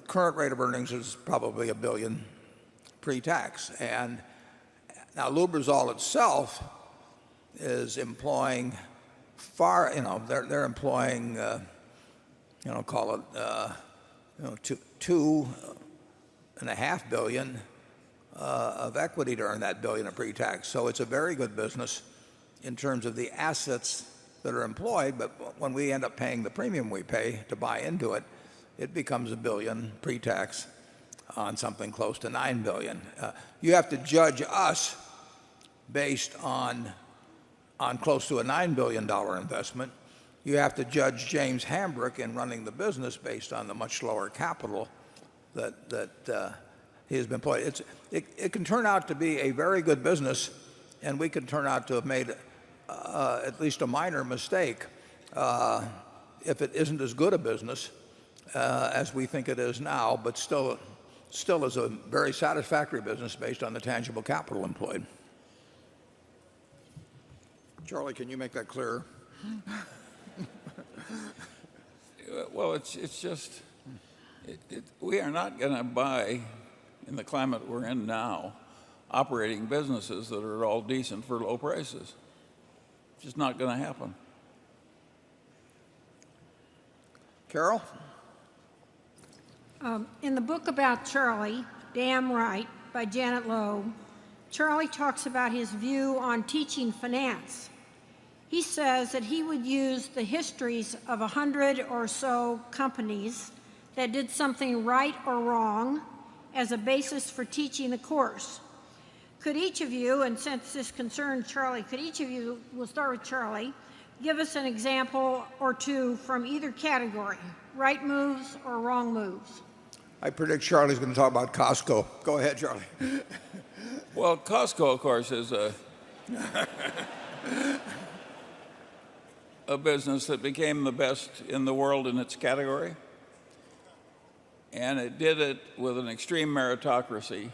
current rate of earnings is probably $1 billion pre-tax. And now Lubrizol itself is employing they're employing, call it, $2.5 billion of equity to earn that billion of pre-tax. So it's a very good business in terms of the assets that are employed. But when we end up paying the premium we pay to buy into it, it becomes $1 billion pre-tax on something close to $9 billion. You have to judge us based on close to a $9 billion investment. You have to judge James Hambrick in running the business based on the much lower capital that he has been employed. It can turn out to be a very good business, and we can turn out to have made at least a minor mistake if it isn't as good a business as we think it is now, but still is a very satisfactory business based on the tangible capital employed. Charlie, can you make that clearer? Well, it's just we are not going to buy, in the climate we're in now, operating businesses that are all decent for low prices. It's just not going to happen. Carol? In the book about Charlie, Damn Right, by Janet Lowe, Charlie talks about his view on teaching finance. He says that he would use the histories of 100 or so companies that did something right or wrong as a basis for teaching the course. Could each of you, and since this concerns Charlie, we'll start with Charlie, give us an example or two from either category, right moves or wrong moves? I predict Charlie's going to talk about Costco. Go ahead, Charlie. Well, Costco, of course, is a business that became the best in the world in its category. And it did it with an extreme meritocracy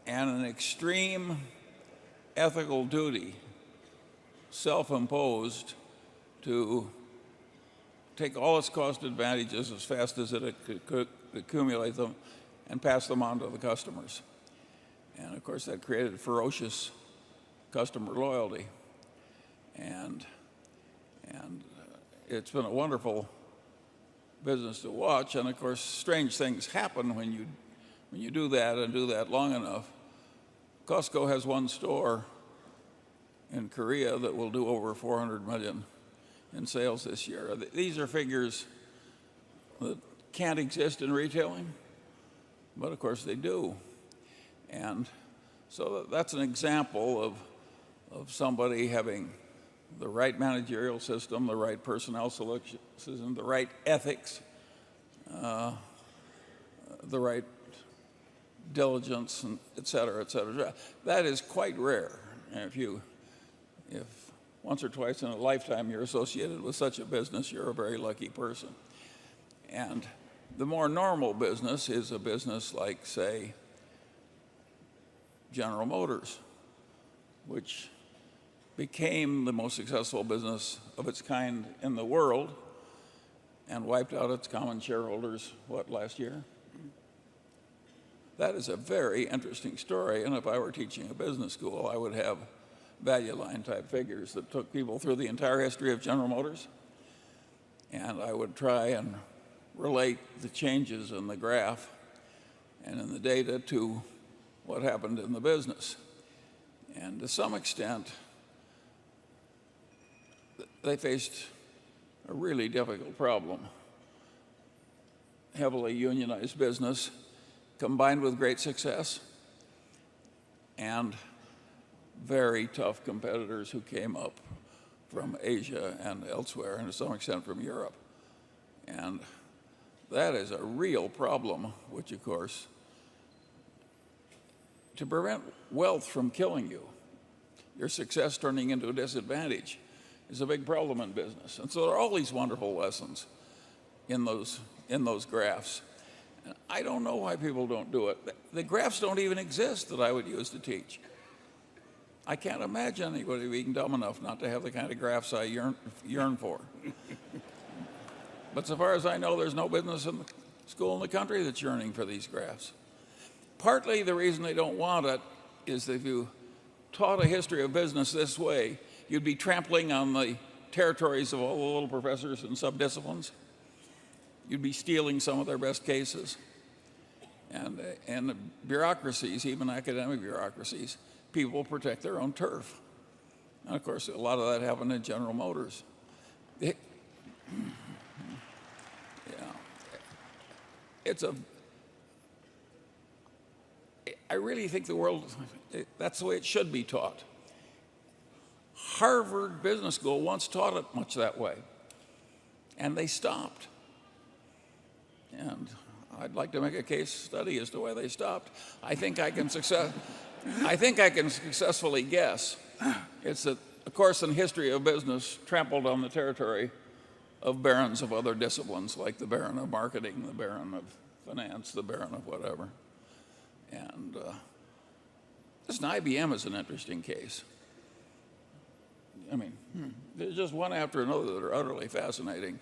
and an extreme ethical duty, self-imposed, to take all its cost advantages as fast as it could accumulate them and pass them on to the customers. And of course that created ferocious customer loyalty. And it's been a wonderful business to watch. And of course strange things happen when you do that and do that long enough. Costco has one store in Korea that will do over 400 million in sales this year. These are figures that can't exist in retailing, but of course they do. And so that's an example of somebody having the right managerial system, the right personnel selection system, the right ethics, the right diligence, and et cetera, et cetera. That is quite rare. And if once or twice in a lifetime you're associated with such a business, you're a very lucky person. And the more normal business is a business like, say, General Motors, which became the most successful business of its kind in the world and wiped out its common shareholders, what, last year? That is a very interesting story, and if I were teaching a business school, I would have value line type figures that took people through the entire history of General Motors, and I would try and relate the changes in the graph and in the data to what happened in the business. And to some extent, they faced a really difficult problem. Heavily unionized business combined with great success and very tough competitors who came up from Asia and elsewhere, and to some extent from Europe. And that is a real problem, which of course, to prevent wealth from killing you, your success turning into a disadvantage, is a big problem in business. And so there are all these wonderful lessons in those graphs. And I don't know why people don't do it. The graphs don't even exist that I would use to teach. I can't imagine anybody being dumb enough not to have the kind of graphs I yearn for. But so far as I know, there's no business in the school in the country that's yearning for these graphs. Partly the reason they don't want it is that if you taught a history of business this way, you'd be trampling on the territories of all the little professors and subdisciplines. You'd be stealing some of their best cases. And the bureaucracies, even academic bureaucracies, people protect their own turf. And of course, a lot of that happened in General Motors. I really think the world, that's the way it should be taught. Harvard Business School once taught it much that way, and they stopped. And I'd like to make a case study as to why they stopped. I think I can successfully guess. It's a course in history of business trampled on the territory of barons of other disciplines, like the baron of marketing, the baron of finance, the baron of whatever. And this IBM is an interesting case. I mean, there's just one after another that are utterly fascinating.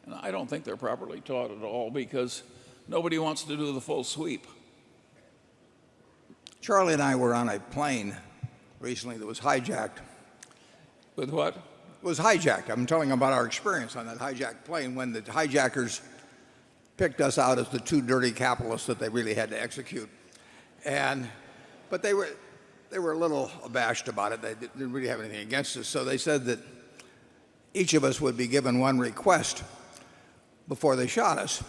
And I don't think they're properly taught at all because nobody wants to do the full sweep. Charlie and I were on a plane recently that was hijacked. With what? It was hijacked. I'm telling about our experience on that hijacked plane when the hijackers picked us out as the two dirty capitalists that they really had to execute. But they were a little abashed about it. They didn't really have anything against us. So they said that each of us would be given one request before they shot us.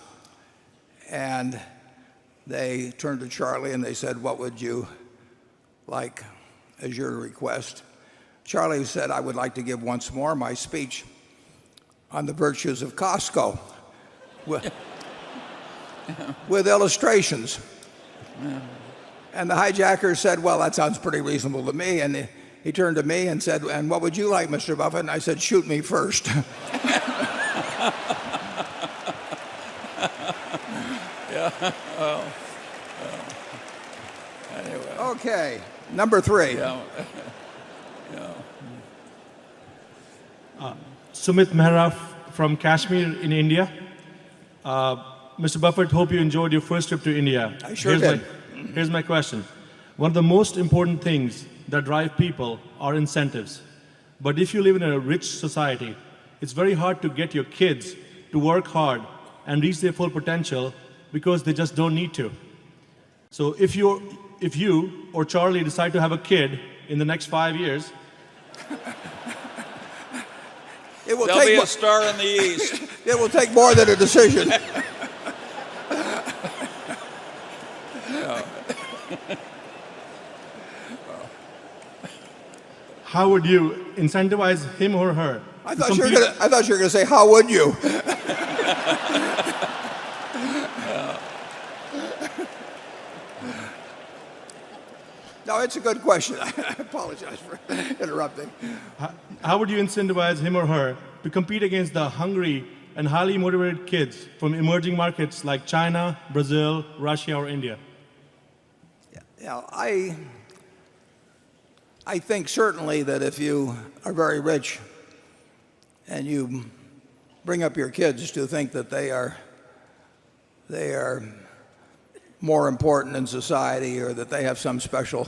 And they turned to Charlie and they said, "What would you like as your request?" Charlie said, "I would like to give once more my speech on the virtues of Costco with illustrations." And the hijacker said, "Well, that sounds pretty reasonable to me." And he turned to me and said, "And what would you like, Mr. Buffett?" And I said, "Shoot me first." Anyway. Okay, number 3. Sumit Mehra from Kashmir in India. Mr. Buffett, hope you enjoyed your first trip to India. I sure did. Here's my question. One of the most important things that drive people are incentives. But if you live in a rich society, it's very hard to get your kids to work hard and reach their full potential because they just don't need to. So if you or Charlie decide to have a kid in the next 5 years, There'll be a star in the east. It will take more than a decision. how would you incentivize him or her? I thought you were going to say, "How would you?" No, it's a good question. I apologize for interrupting. How would you incentivize him or her to compete against the hungry and highly motivated kids from emerging markets like China, Brazil, Russia, or India? Yeah, I think certainly that if you are very rich and you bring up your kids to think that they are more important in society, or that they have some special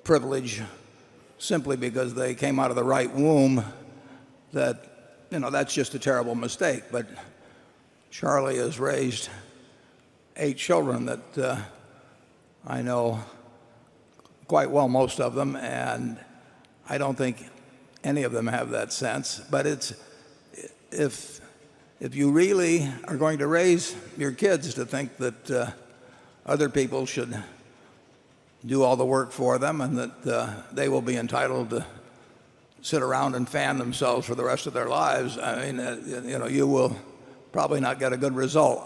privilege simply because they came out of the right womb, that's just a terrible mistake. But Charlie has raised 8 children that I know quite well, most of them, and I don't think any of them have that sense. But if you really are going to raise your kids to think that other people should do all the work for them, and that they will be entitled to sit around and fan themselves for the rest of their lives, I mean, you will probably not get a good result.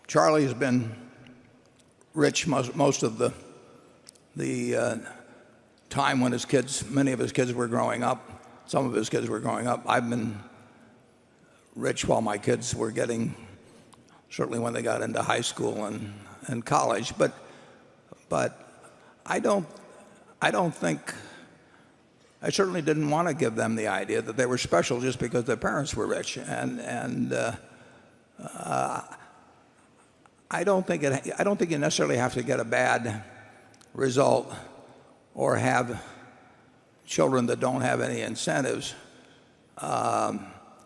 Charlie's been rich most of the time when many of his kids were growing up. Some of his kids were growing up. I've been rich while my kids were certainly when they got into high school and college. But I certainly didn't want to give them the idea that they were special just because their parents were rich. And I don't think you necessarily have to get a bad result or have children that don't have any incentives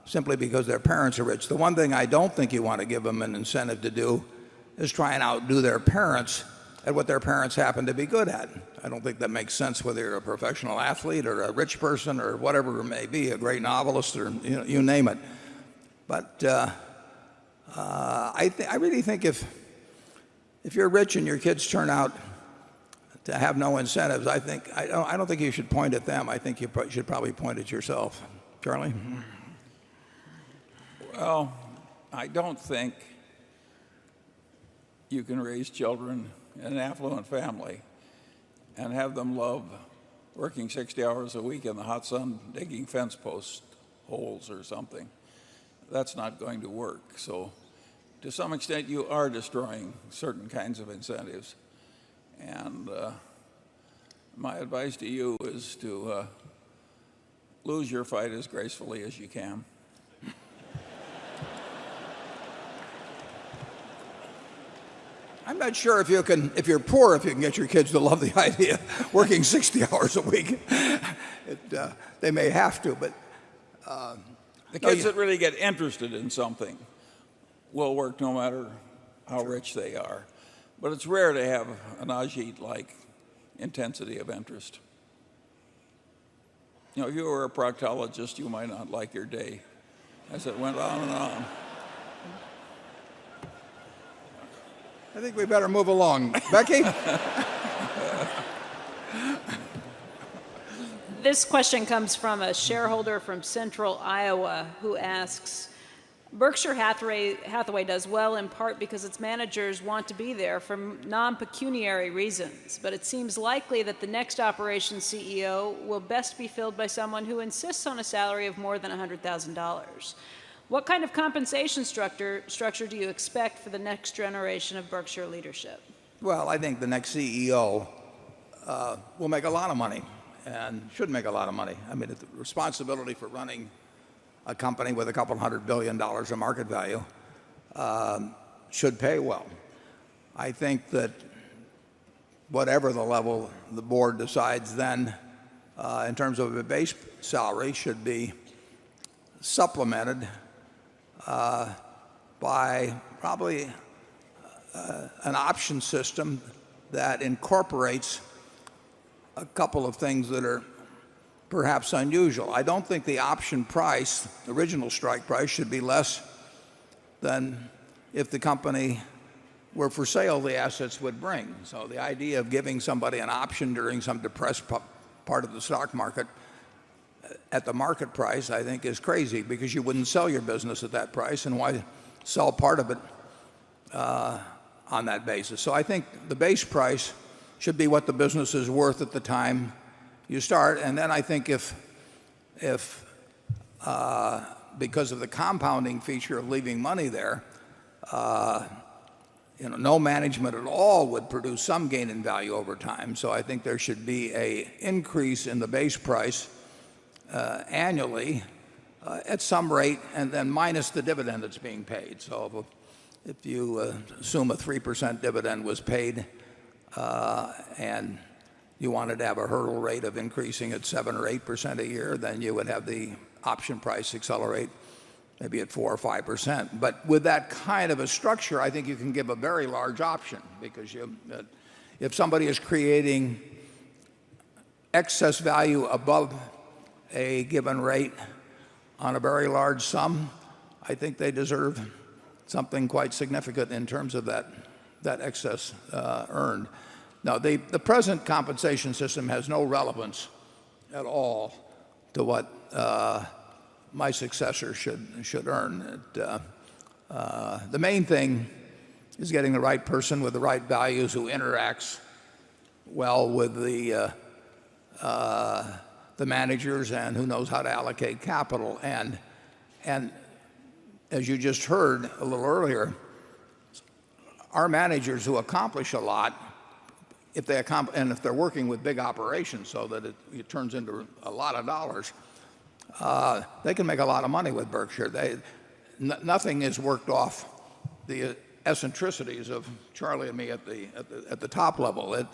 simply because their parents are rich. The one thing I don't think you want to give them an incentive to do is try and outdo their parents at what their parents happen to be good at. I don't think that makes sense, whether you're a professional athlete or a rich person or whatever it may be, a great novelist, or you name it. But I really think if you're rich and your kids turn out to have no incentives, I don't think you should point at them. I think you should probably point at yourself. Charlie? Well, I don't think you can raise children in an affluent family and have them love working 60 hours a week in the hot sun digging fence post holes or something. That's not going to work. So to some extent you are destroying certain kinds of incentives. And my advice to you is to lose your fight as gracefully as you can. I'm not sure if you're poor, if you can get your kids to love the idea of working 60 hours a week. They may have to, but the kids that really get interested in something will work no matter how rich they are. But it's rare to have an Ajit-like intensity of interest. If you were a proctologist, you might not like your day as it went on and on. I think we better move along. Becky? This question comes from a shareholder from central Iowa who asks, Berkshire Hathaway does well in part because its managers want to be there for non-pecuniary reasons, but it seems likely that the next operations CEO will best be filled by someone who insists on a salary of more than $100,000. What kind of compensation structure do you expect for the next generation of Berkshire leadership? Well, I think the next CEO will make a lot of money and should make a lot of money. I mean, the responsibility for running a company with a couple $100 billion of market value should pay well. I think that whatever the level the board decides then in terms of a base salary should be supplemented by probably an option system that incorporates a couple of things that are perhaps unusual. I don't think the option price, the original strike price, should be less than if the company were for sale, the assets would bring. So the idea of giving somebody an option during some depressed part of the stock market at the market price, I think, is crazy, because you wouldn't sell your business at that price, and why sell part of it on that basis? So I think the base price should be what the business is worth at the time you start, and then I think if because of the compounding feature of leaving money there, no management at all would produce some gain in value over time. So I think there should be an increase in the base price annually at some rate, and then minus the dividend that's being paid. So if you assume a 3% dividend was paid and you wanted to have a hurdle rate of increasing at 7 or 8% a year, then you would have the option price accelerate maybe at 4 or 5%. But with that kind of a structure, I think you can give a very large option, because if somebody is creating excess value above a given rate on a very large sum, I think they deserve something quite significant in terms of that excess earned. Now, the present compensation system has no relevance at all to what my successor should earn. The main thing is getting the right person with the right values who interacts well with the managers and who knows how to allocate capital. And as you just heard a little earlier, our managers who accomplish a lot, if they're working with big operations so that it turns into a lot of dollars, they can make a lot of money with Berkshire. Nothing is worked off the eccentricities of Charlie and me at the top level.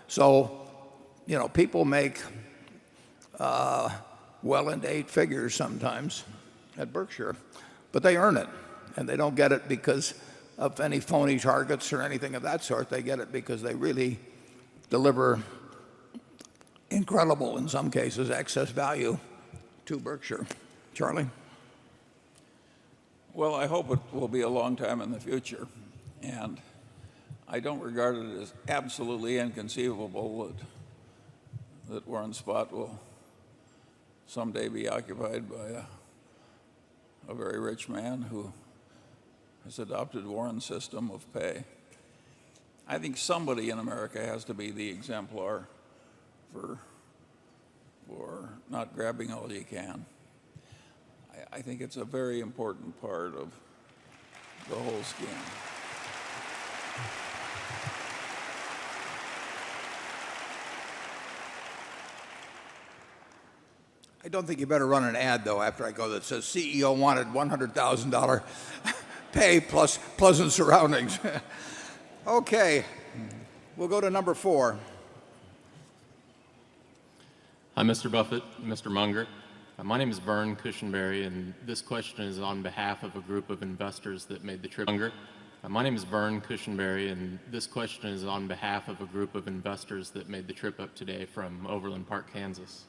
So people make well into 8 figures sometimes at Berkshire, but they earn it, and they don't get it because of any phony targets or anything of that sort. They get it because they really deliver incredible, in some cases, excess value to Berkshire. Charlie? Well, I hope it will be a long time in the future, and I don't regard it as absolutely inconceivable that Warren's spot will someday be occupied by a very rich man who has adopted Warren's system of pay. I think somebody in America has to be the exemplar for not grabbing all you can. I think it's a very important part of the whole scheme. I don't think you better run an ad, though, after I go that says CEO wanted $100,000 pay plus pleasant surroundings. Okay, we'll go to number 4. Hi, Mr. Buffett, Mr. Munger. My name is Vern Cushenberry, and this question is on behalf of a group of investors that made the trip. My name is Vern Cushenberry, and this question is on behalf of a group of investors that made the trip up today from Overland Park, Kansas.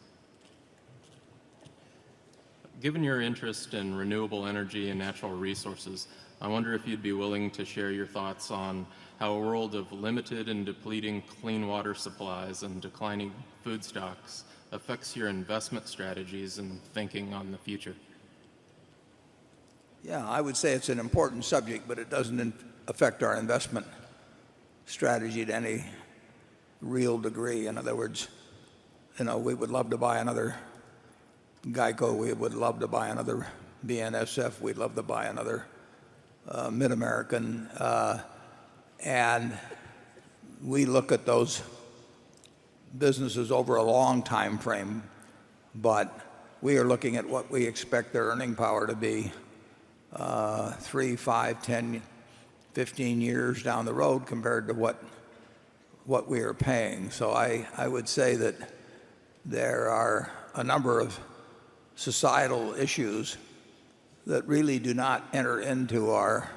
Given your interest in renewable energy and natural resources, I wonder if you'd be willing to share your thoughts on how a world of limited and depleting clean water supplies and declining food stocks affects your investment strategies and thinking on the future. Yeah, I would say it's an important subject, but it doesn't affect our investment strategy to any real degree. In other words, we would love to buy another Geico. We would love to buy another BNSF. We'd love to buy another Mid-American. And we look at those businesses over a long time frame, but we are looking at what we expect their earning power to be 3, 5, 10, 15 years down the road compared to what we are paying. So I would say that there are a number of societal issues that really do not enter into our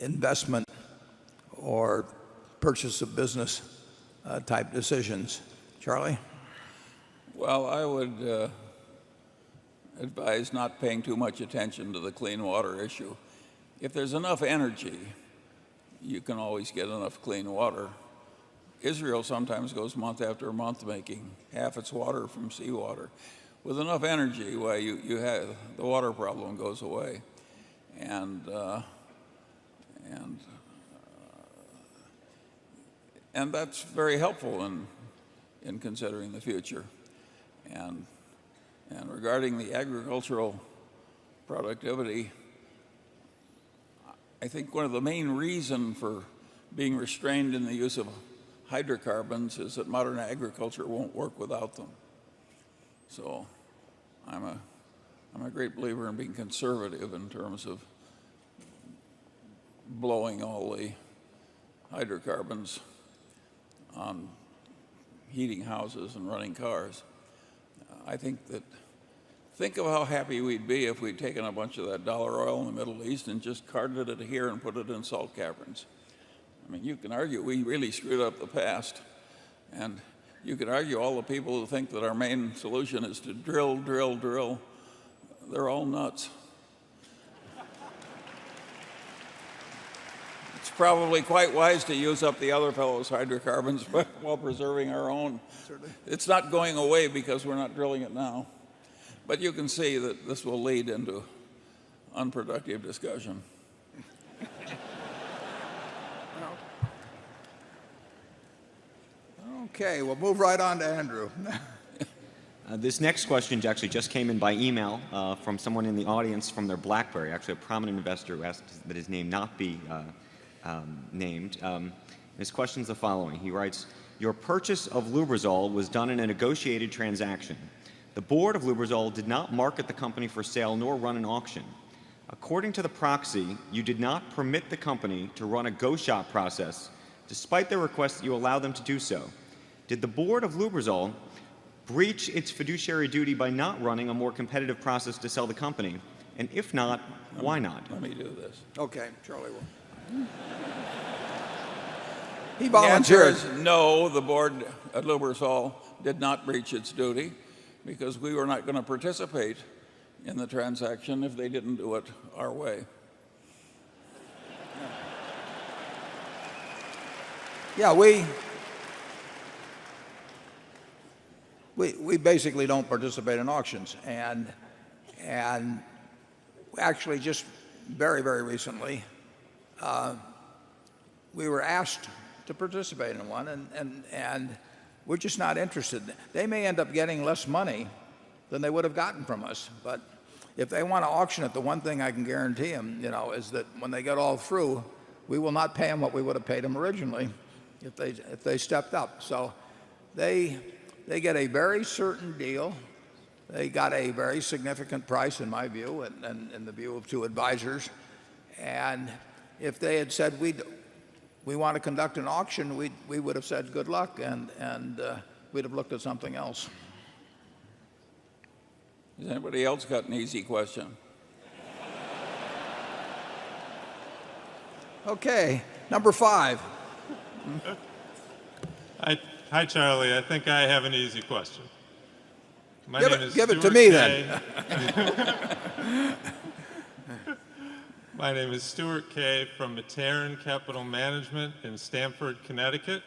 investment or purchase of business type decisions. Charlie? Well, I would advise not paying too much attention to the clean water issue. If there's enough energy, you can always get enough clean water. Israel sometimes goes month after month making half its water from seawater. With enough energy, well, you have the water problem goes away, and that's very helpful in considering the future. And regarding the agricultural productivity, I think one of the main reasons for being restrained in the use of hydrocarbons is that modern agriculture won't work without them. So I'm a great believer in being conservative in terms of blowing all the hydrocarbons on heating houses and running cars. I think of how happy we'd be if we'd taken a bunch of that dollar oil in the Middle East and just carted it here and put it in salt caverns. I mean, you can argue we really screwed up the past, and you could argue all the people who think that our main solution is to drill, drill, drill. They're all nuts. It's probably quite wise to use up the other fellow's hydrocarbons while preserving our own. It's not going away because we're not drilling it now. But you can see that this will lead into unproductive discussion. Okay, we'll move right on to Andrew. This next question actually just came in by email from someone in the audience from their BlackBerry, actually a prominent investor who asked that his name not be named. His question is the following. He writes, your purchase of Lubrizol was done in a negotiated transaction. The board of Lubrizol did not market the company for sale nor run an auction. According to the proxy, you did not permit the company to run a go-shop process, despite their request that you allow them to do so. Did the board of Lubrizol breach its fiduciary duty by not running a more competitive process to sell the company? And if not, why not? Let me do this. Okay, Charlie will. He volunteered. The answer is no, the board at Lubrizol did not breach its duty because we were not going to participate in the transaction if they didn't do it our way. Yeah, we basically don't participate in auctions, and actually just very, very recently we were asked to participate in one, and we're just not interested. They may end up getting less money than they would have gotten from us, but if they want to auction it, the one thing I can guarantee them, is that when they get all through, we will not pay them what we would have paid them originally if they stepped up. So they get a very certain deal. They got a very significant price, in my view, and in the view of two advisors. And if they had said we want to conduct an auction, we would have said good luck, and we'd have looked at something else. Has anybody else got an easy question? Okay, number 5. Hi, Charlie. I think I have an easy question. Give it to me then. My name is Stuart Kay from Materan Capital Management in Stamford, Connecticut.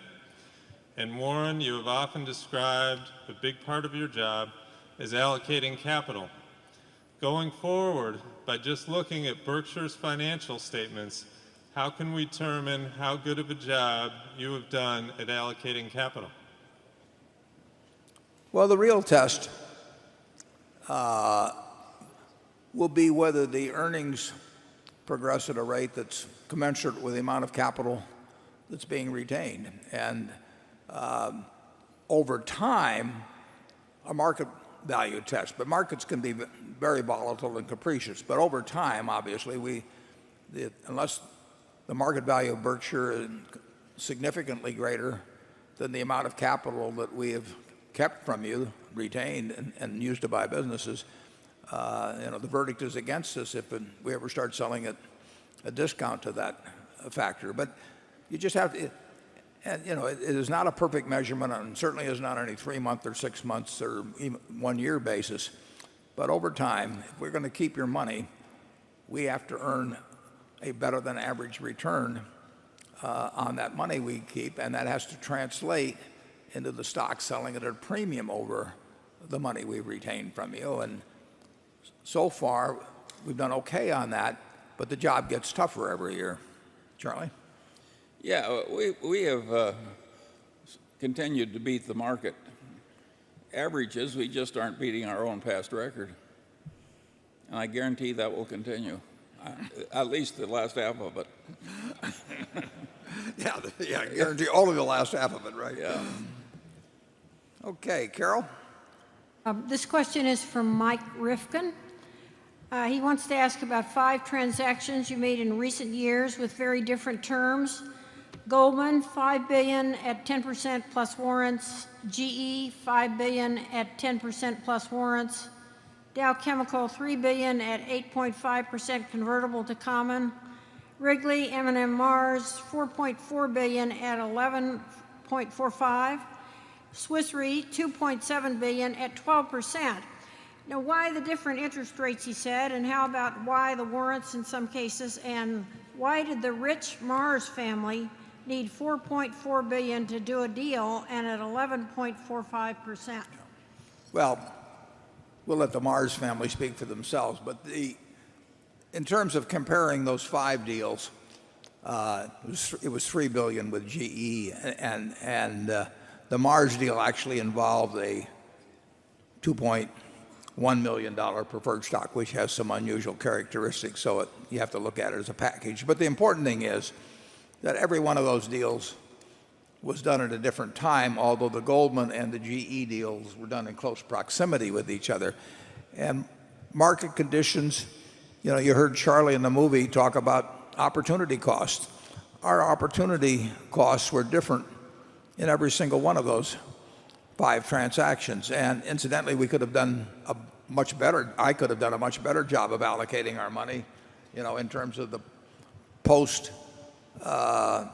And Warren, you have often described a big part of your job as allocating capital. Going forward, by just looking at Berkshire's financial statements, how can we determine how good of a job you have done at allocating capital? Well, the real test will be whether the earnings progress at a rate that's commensurate with the amount of capital that's being retained. And over time, a market value test, but markets can be very volatile and capricious. But over time, obviously, unless the market value of Berkshire is significantly greater than the amount of capital that we have kept from you, retained, and used to buy businesses, the verdict is against us if we ever start selling at a discount to that factor. But you just have to, it is not a perfect measurement, and certainly is not on any 3-month or 6 months or even 1-year basis. But over time, if we're going to keep your money, we have to earn a better than average return on that money we keep, and that has to translate into the stock selling at a premium over the money we retained from you. And so far, we've done okay on that, but the job gets tougher every year. Charlie? Yeah, we have continued to beat the market averages. We just aren't beating our own past record. And I guarantee that will continue. At least the last half of it. Yeah, I guarantee only the last half of it, right? Yeah. Okay, Carol? This question is from Mike Rifkin. He wants to ask about 5 transactions you made in recent years with very different terms. Goldman, $5 billion at 10% plus warrants. GE, $5 billion at 10% plus warrants. Dow Chemical, $3 billion at 8.5% convertible to common. Wrigley, M&M Mars, $4.4 billion at 11.45. Swiss Re, $2.7 billion at 12%. Now, why the different interest rates, he said, and how about why the warrants in some cases, and why did the rich Mars family need $4.4 billion to do a deal and at 11.45%? Well, we'll let the Mars family speak for themselves, but in terms of comparing those 5 deals, it was $3 billion with GE, and the Mars deal actually involved a $2.1 million preferred stock, which has some unusual characteristics, so you have to look at it as a package. But the important thing is that every one of those deals was done at a different time, although the Goldman and the GE deals were done in close proximity with each other. And market conditions, you heard Charlie in the movie talk about opportunity costs. Our opportunity costs were different in every single one of those 5 transactions. And incidentally, we could have done a much better, I could have done a much better job of allocating our money, in terms of the post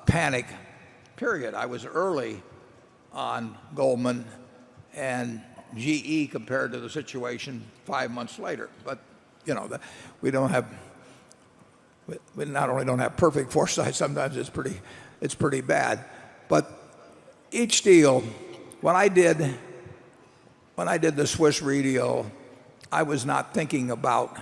panic period. I was early on Goldman and GE compared to the situation 5 months later. But we not only don't have perfect foresight, sometimes it's pretty bad. But each deal, when I did the Swiss Re deal, I was not thinking about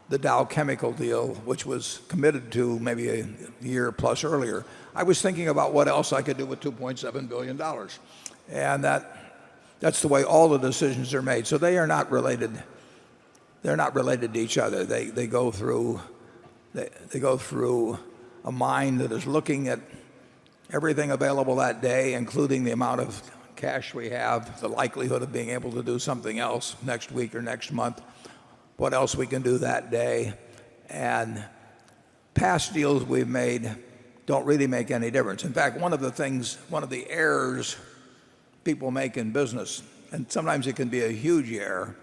the Dow Chemical deal, which was committed to maybe a year plus earlier. I was thinking about what else I could do with $2.7 billion. And that's the way all the decisions are made. So they are not related. They're not related to each other. They go through a mind that is looking at everything available that day, including the amount of cash we have, the likelihood of being able to do something else next week or next month, what else we can do that day. And past deals we've made don't really make any difference. In fact, one of the errors people make in business, and sometimes it can be a huge error,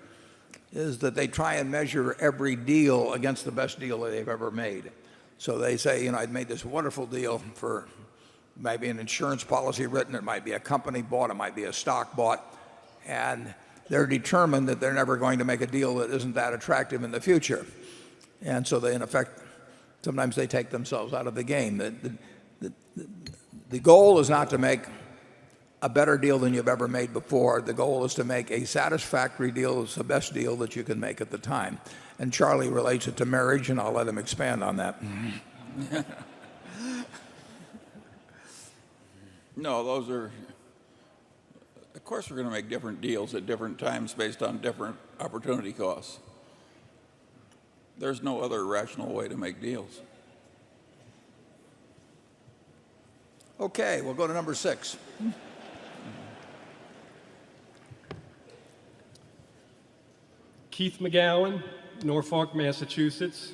is that they try and measure every deal against the best deal that they've ever made. So they say, I'd made this wonderful deal for maybe an insurance policy written, it might be a company bought, it might be a stock bought, and they're determined that they're never going to make a deal that isn't that attractive in the future. And so they, in effect, sometimes they take themselves out of the game. The goal is not to make a better deal than you've ever made before. The goal is to make a satisfactory deal. It's the best deal that you can make at the time. And Charlie relates it to marriage, and I'll let him expand on that. No, those are, of course we're going to make different deals at different times based on different opportunity costs. There's no other rational way to make deals. Okay, we'll go to number 6. Keith McGowan, Norfolk, Massachusetts.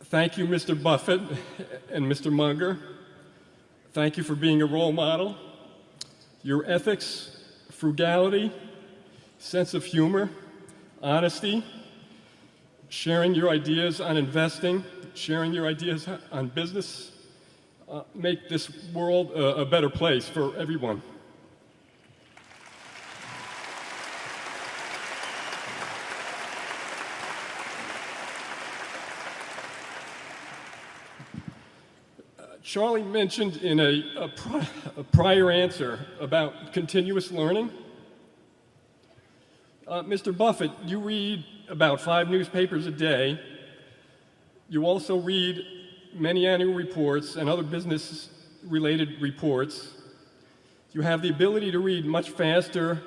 Thank you, Mr. Buffett and Mr. Munger. Thank you for being a role model. Your ethics, frugality, sense of humor, honesty, sharing your ideas on investing, sharing your ideas on business, make this world a better place for everyone. Charlie mentioned in a prior answer about continuous learning. Mr. Buffett, you read about 5 newspapers a day. You also read many annual reports and other business-related reports. You have the ability to read much faster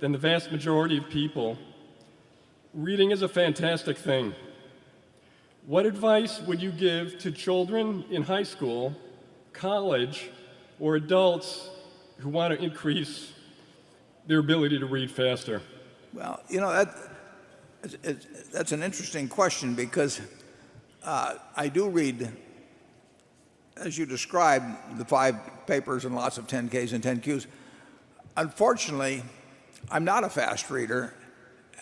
than the vast majority of people. Reading is a fantastic thing. What advice would you give to children in high school, college, or adults who want to increase their ability to read faster? Well, that's an interesting question because I do read, as you described, the 5 papers and lots of 10Ks and 10Qs. Unfortunately, I'm not a fast reader,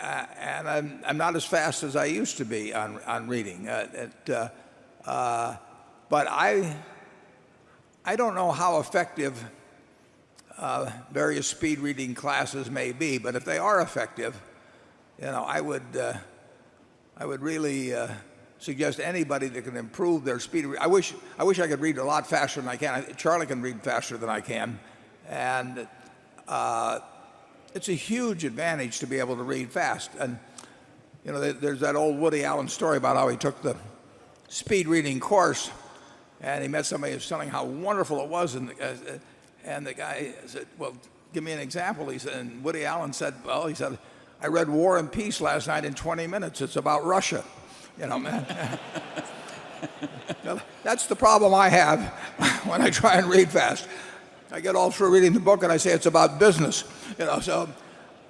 and I'm not as fast as I used to be on reading. But I don't know how effective various speed reading classes may be, but if they are effective, I would really suggest anybody that can improve their speed. I wish I could read a lot faster than I can. Charlie can read faster than I can, and it's a huge advantage to be able to read fast. And there's that old Woody Allen story about how he took the speed reading course, and he met somebody who was telling how wonderful it was, and the guy said, "Well, give me an example." He said, and Woody Allen said, "Well," he said, "I read War and Peace last night in 20 minutes. It's about Russia." Man. That's the problem I have when I try and read fast. I get all through reading the book and I say it's about business. So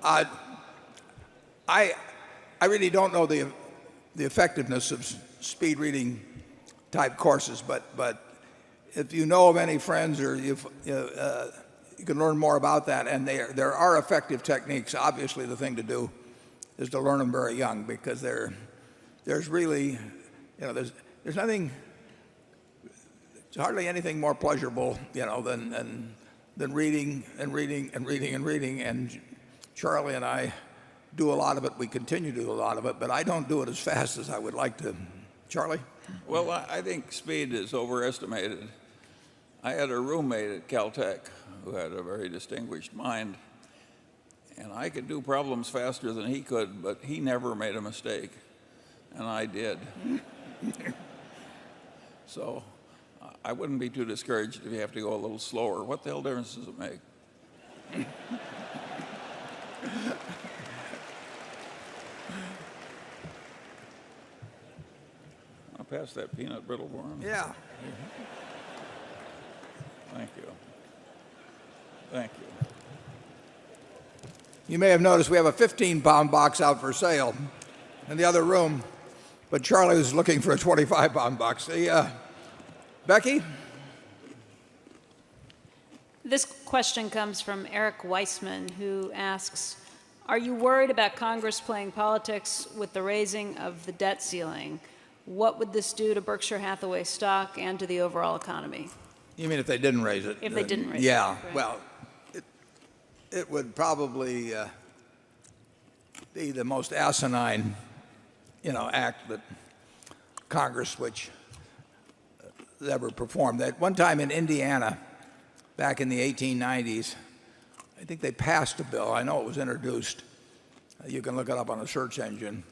I really don't know the effectiveness of speed reading type courses, but if you know of any friends or you can learn more about that, and there are effective techniques. Obviously, the thing to do is to learn them very young, because there's really, there's nothing, it's hardly anything more pleasurable, than reading and reading and reading and reading. And Charlie and I do a lot of it. We continue to do a lot of it, but I don't do it as fast as I would like to. Charlie? Well, I think speed is overestimated. I had a roommate at Caltech who had a very distinguished mind, and I could do problems faster than he could, but he never made a mistake, and I did. So I wouldn't be too discouraged if you have to go a little slower. What the hell difference does it make? I'll pass that peanut brittle for him. Yeah. Thank you. Thank you. You may have noticed we have a 15-pound box out for sale in the other room, but Charlie was looking for a 25-pound box. Becky? This question comes from Eric Weissman, who asks, are you worried about Congress playing politics with the raising of the debt ceiling? What would this do to Berkshire Hathaway stock and to the overall economy? You mean if they didn't raise it? If they didn't raise it. Yeah. Right. Well, it would probably be the most asinine, act that Congress which ever performed. At one time in Indiana, back in the 1890s, I think they passed a bill. I know it was introduced. You can look it up on a search engine.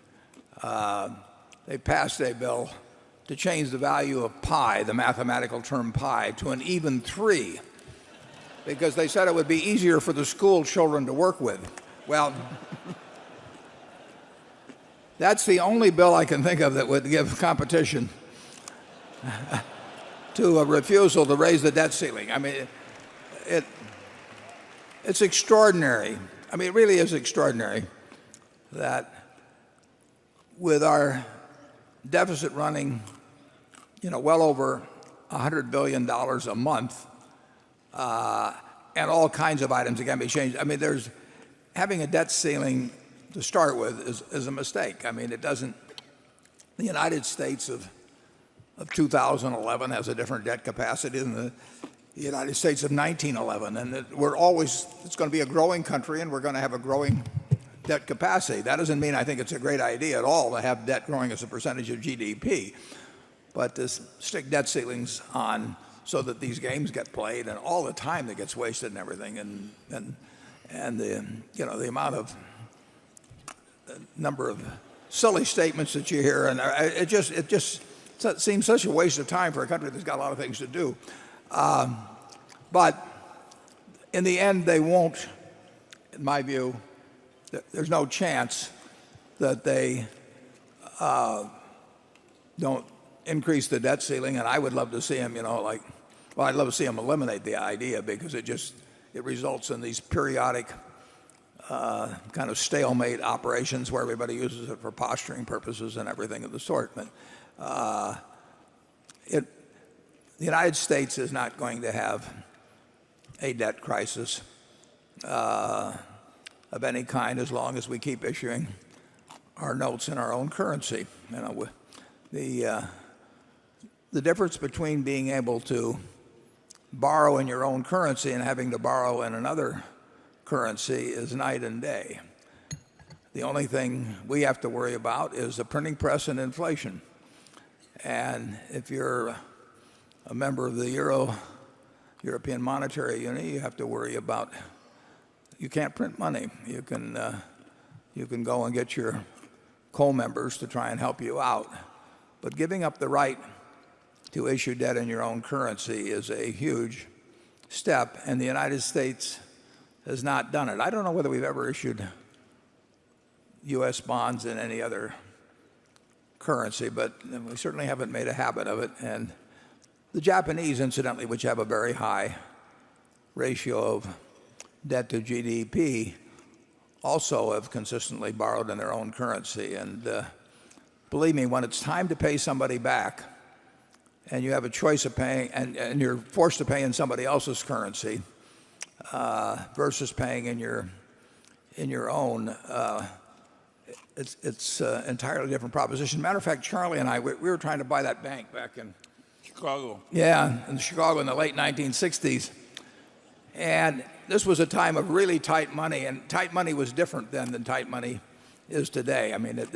They passed a bill to change the value of pi, the mathematical term pi, to an even 3, because they said it would be easier for the school children to work with. Well, that's the only bill I can think of that would give competition to a refusal to raise the debt ceiling. I mean, it's extraordinary. I mean, it really is extraordinary that with our deficit running, well over $100 billion a month, and all kinds of items that can be changed. I mean, having a debt ceiling to start with is a mistake. I mean, it doesn't. The United States of 2011 has a different debt capacity than the United States of 1911, and it's going to be a growing country, and we're going to have a growing debt capacity. That doesn't mean I think it's a great idea at all to have debt growing as a percentage of GDP, but to stick debt ceilings on so that these games get played and all the time that gets wasted and everything, and the amount of number of silly statements that you hear, and it just seems such a waste of time for a country that's got a lot of things to do. But in the end, they won't, in my view. There's no chance that they don't increase the debt ceiling, and I would love to see them, I'd love to see them eliminate the idea, because it results in these periodic kind of stalemate operations where everybody uses it for posturing purposes and everything of the sort. But the United States is not going to have a debt crisis of any kind as long as we keep issuing our notes in our own currency. The difference between being able to borrow in your own currency and having to borrow in another currency is night and day. The only thing we have to worry about is the printing press and inflation. And if you're a member of the European Monetary Union, you have to worry about, you can't print money. You can go and get your co-members to try and help you out. But giving up the right to issue debt in your own currency is a huge step, and the United States has not done it. I don't know whether we've ever issued U.S. bonds in any other currency, but we certainly haven't made a habit of it. And the Japanese, incidentally, which have a very high ratio of debt to GDP, also have consistently borrowed in their own currency. And believe me, when it's time to pay somebody back, and you have a choice of paying, and you're forced to pay in somebody else's currency versus paying in your own, it's an entirely different proposition. Matter of fact, Charlie and I, we were trying to buy that bank back in Chicago. Yeah, in Chicago in the late 1960s. And this was a time of really tight money, and tight money was different then than tight money is today. I mean,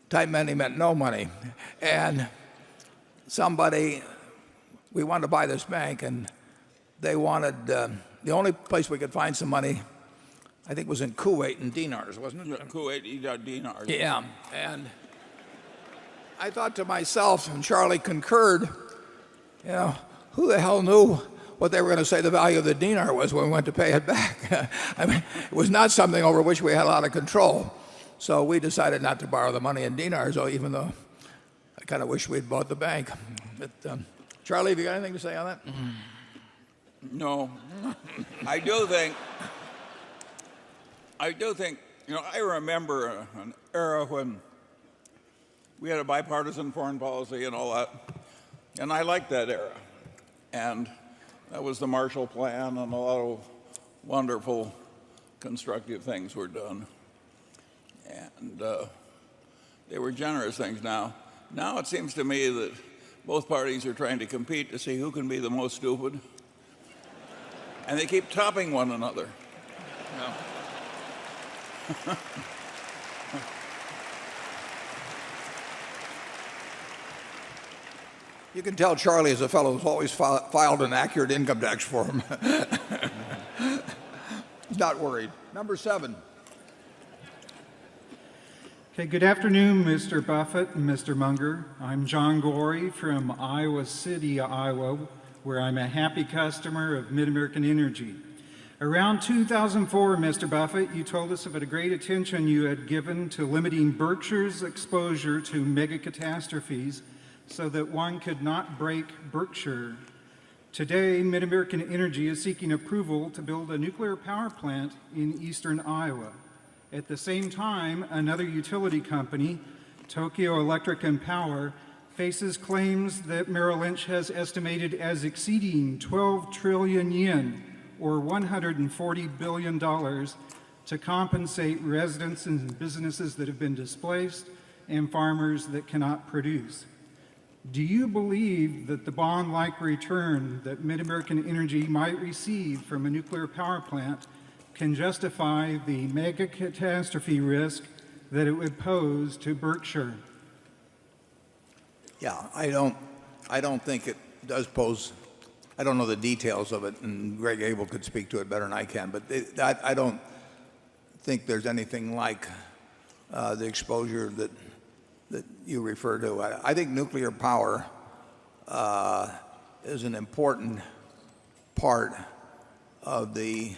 tight money meant no money. And we wanted to buy this bank, and they wanted, the only place we could find some money, I think, was in Kuwait in dinars, wasn't it? Kuwait dinars. Yeah, and I thought to myself, and Charlie concurred, who the hell knew what they were going to say the value of the dinar was when we went to pay it back? I mean, it was not something over which we had a lot of control. So we decided not to borrow the money in dinars, even though I kind of wish we'd bought the bank. But Charlie, have you got anything to say on that? No. I do think, I remember an era when we had a bipartisan foreign policy and all that, and I liked that era. And that was the Marshall Plan, and a lot of wonderful, constructive things were done. And they were generous things. Now it seems to me that both parties are trying to compete to see who can be the most stupid, and they keep topping one another. You can tell Charlie is a fellow who's always filed an accurate income tax form. He's not worried. Number 7. Okay, good afternoon, Mr. Buffett and Mr. Munger. I'm John Gorey from Iowa City, Iowa, where I'm a happy customer of Mid-American Energy. Around 2004, Mr. Buffett, you told us about a great attention you had given to limiting Berkshire's exposure to mega catastrophes so that one could not break Berkshire. Today, Mid-American Energy is seeking approval to build a nuclear power plant in eastern Iowa. At the same time, another utility company, Tokyo Electric and Power, faces claims that Merrill Lynch has estimated as exceeding 12 trillion yen, or $140 billion, to compensate residents and businesses that have been displaced and farmers that cannot produce. Do you believe that the bond-like return that Mid-American Energy might receive from a nuclear power plant can justify the mega catastrophe risk that it would pose to Berkshire? Yeah, I don't think it does pose. I don't know the details of it, and Greg Abel could speak to it better than I can. But I don't think there's anything like the exposure that you refer to. I think nuclear power is an important part of the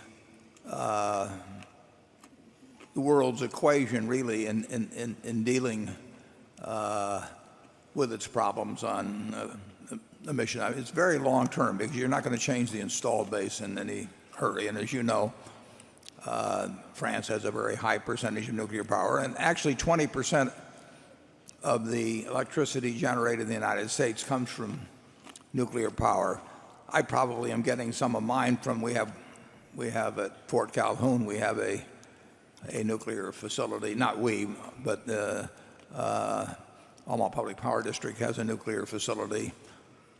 world's equation, really, in dealing with its problems on emission. I mean, it's very long term because you're not going to change the installed base in any hurry. And as you know, France has a very high percentage of nuclear power, and actually 20% of the electricity generated in the United States comes from nuclear power. I probably am getting some of mine from we have at Fort Calhoun, we have a nuclear facility. Not we, but Omaha Public Power District has a nuclear facility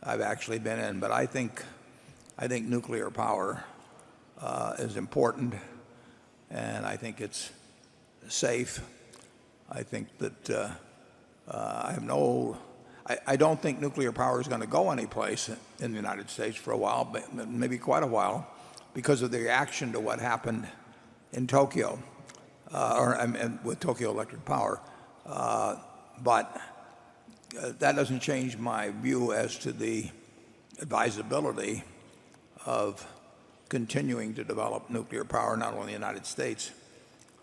I've actually been in. But I think nuclear power is important, and I think it's safe. I think that I don't think nuclear power is going to go anyplace in the United States for a while, but maybe quite a while, because of the reaction to what happened in Tokyo, with Tokyo Electric Power. But that doesn't change my view as to the advisability of continuing to develop nuclear power, not only in the United States,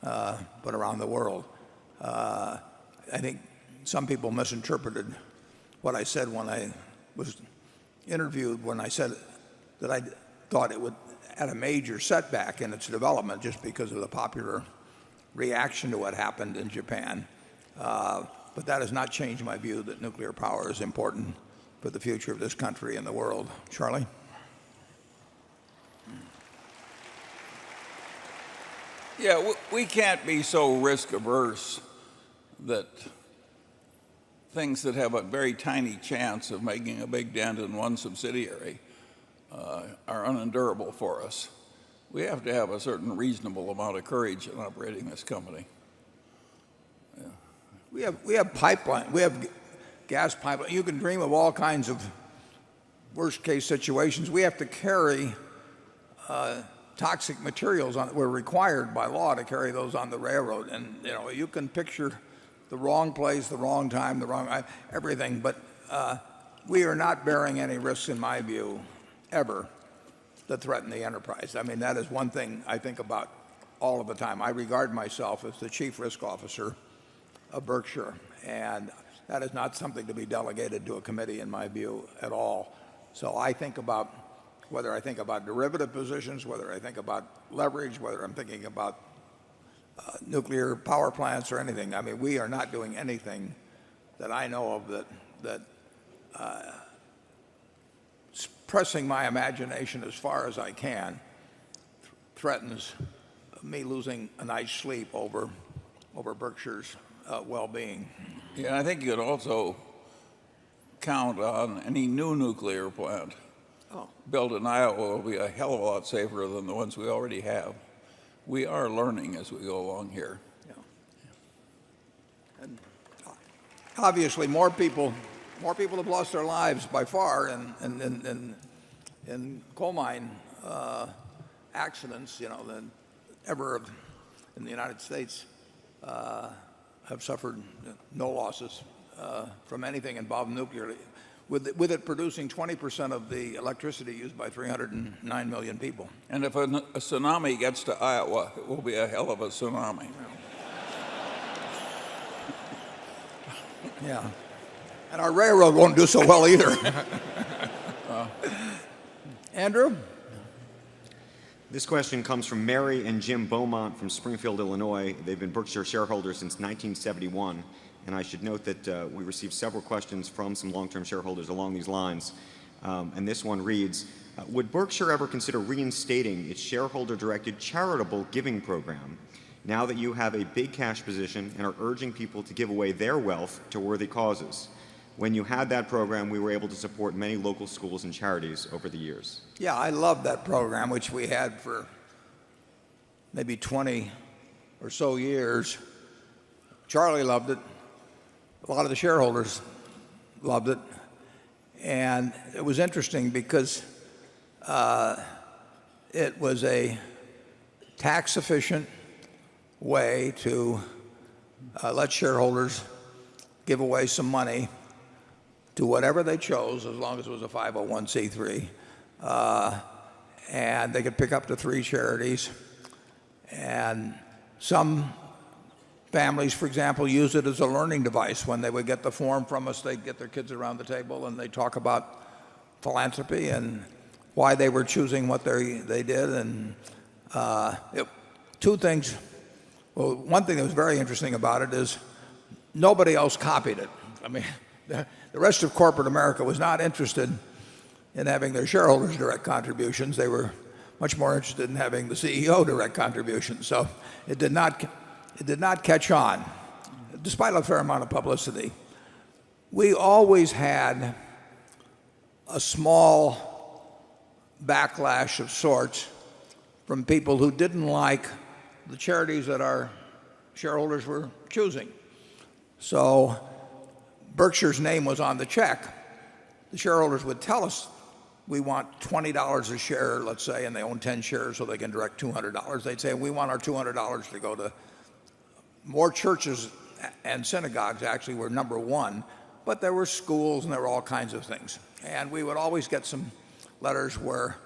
but around the world. I think some people misinterpreted what I said when I was interviewed, when I said that I thought it would had a major setback in its development just because of the popular reaction to what happened in Japan. But that has not changed my view that nuclear power is important for the future of this country and the world. Charlie? Yeah, we can't be so risk averse that things that have a very tiny chance of making a big dent in one subsidiary are unendurable for us. We have to have a certain reasonable amount of courage in operating this company. Yeah. We have pipeline. We have gas pipeline. You can dream of all kinds of worst case situations. We have to carry toxic materials on. We're required by law to carry those on the railroad, and you can picture the wrong place, the wrong time, the wrong everything. But we are not bearing any risks, in my view, ever, that threaten the enterprise. I mean, that is one thing I think about all of the time. I regard myself as the chief risk officer of Berkshire, and that is not something to be delegated to a committee, in my view, at all. So I think about whether I think about derivative positions, whether I think about leverage, whether I'm thinking about nuclear power plants or anything. I mean, we are not doing anything that I know of that pressing my imagination as far as I can threatens me losing a night's sleep over Berkshire's well-being. Yeah, I think you could also count on any new nuclear plant built in Iowa will be a hell of a lot safer than the ones we already have. We are learning as we go along here. Yeah. And obviously, more people have lost their lives by far in coal mine accidents, than ever in the United States. Have suffered no losses from anything involved nuclearly, with it producing 20% of the electricity used by 309 million people. And if a tsunami gets to Iowa, it will be a hell of a tsunami. Yeah. And our railroad won't do so well either. Andrew? This question comes from Mary and Jim Beaumont from Springfield, Illinois. They've been Berkshire shareholders since 1971. And I should note that we received several questions from some long-term shareholders along these lines. And this one reads, would Berkshire ever consider reinstating its shareholder-directed charitable giving program now that you have a big cash position and are urging people to give away their wealth to worthy causes? When you had that program, we were able to support many local schools and charities over the years. Yeah, I love that program, which we had for maybe 20 or so years. Charlie loved it. A lot of the shareholders loved it. And it was interesting because it was a tax-efficient way to let shareholders give away some money to whatever they chose, as long as it was a 501c3. And they could pick up to 3 charities. And some families, for example, use it as a learning device. When they would get the form from us, they'd get their kids around the table and they'd talk about philanthropy and why they were choosing what they did. And two things. Well, one thing that was very interesting about it is nobody else copied it. I mean, the rest of corporate America was not interested in having their shareholders direct contributions. They were much more interested in having the CEO direct contributions. So it did not catch on, despite a fair amount of publicity. We always had a small backlash of sorts from people who didn't like the charities that our shareholders were choosing. So Berkshire's name was on the check. The shareholders would tell us, we want $20 a share, let's say, and they own 10 shares so they can direct $200. They'd say, we want our $200 to go to more churches, and synagogues actually were number one, but there were schools and there were all kinds of things. And we would always get some letters where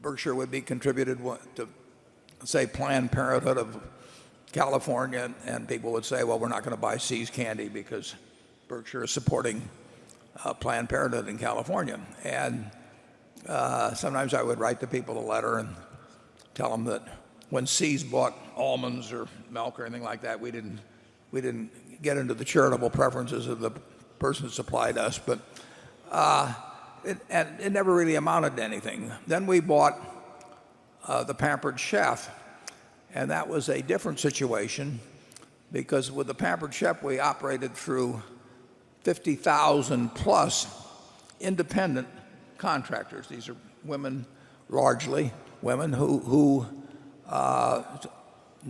Berkshire would be contributed to, say, Planned Parenthood of California, and people would say, well, we're not going to buy See's candy because Berkshire is supporting Planned Parenthood in California. And sometimes I would write the people a letter and tell them that when See's bought almonds or milk or anything like that, we didn't get into the charitable preferences of the person who supplied us, but it never really amounted to anything. Then we bought the Pampered Chef, and that was a different situation because with the Pampered Chef we operated through 50,000 plus independent contractors. These are women, largely women, who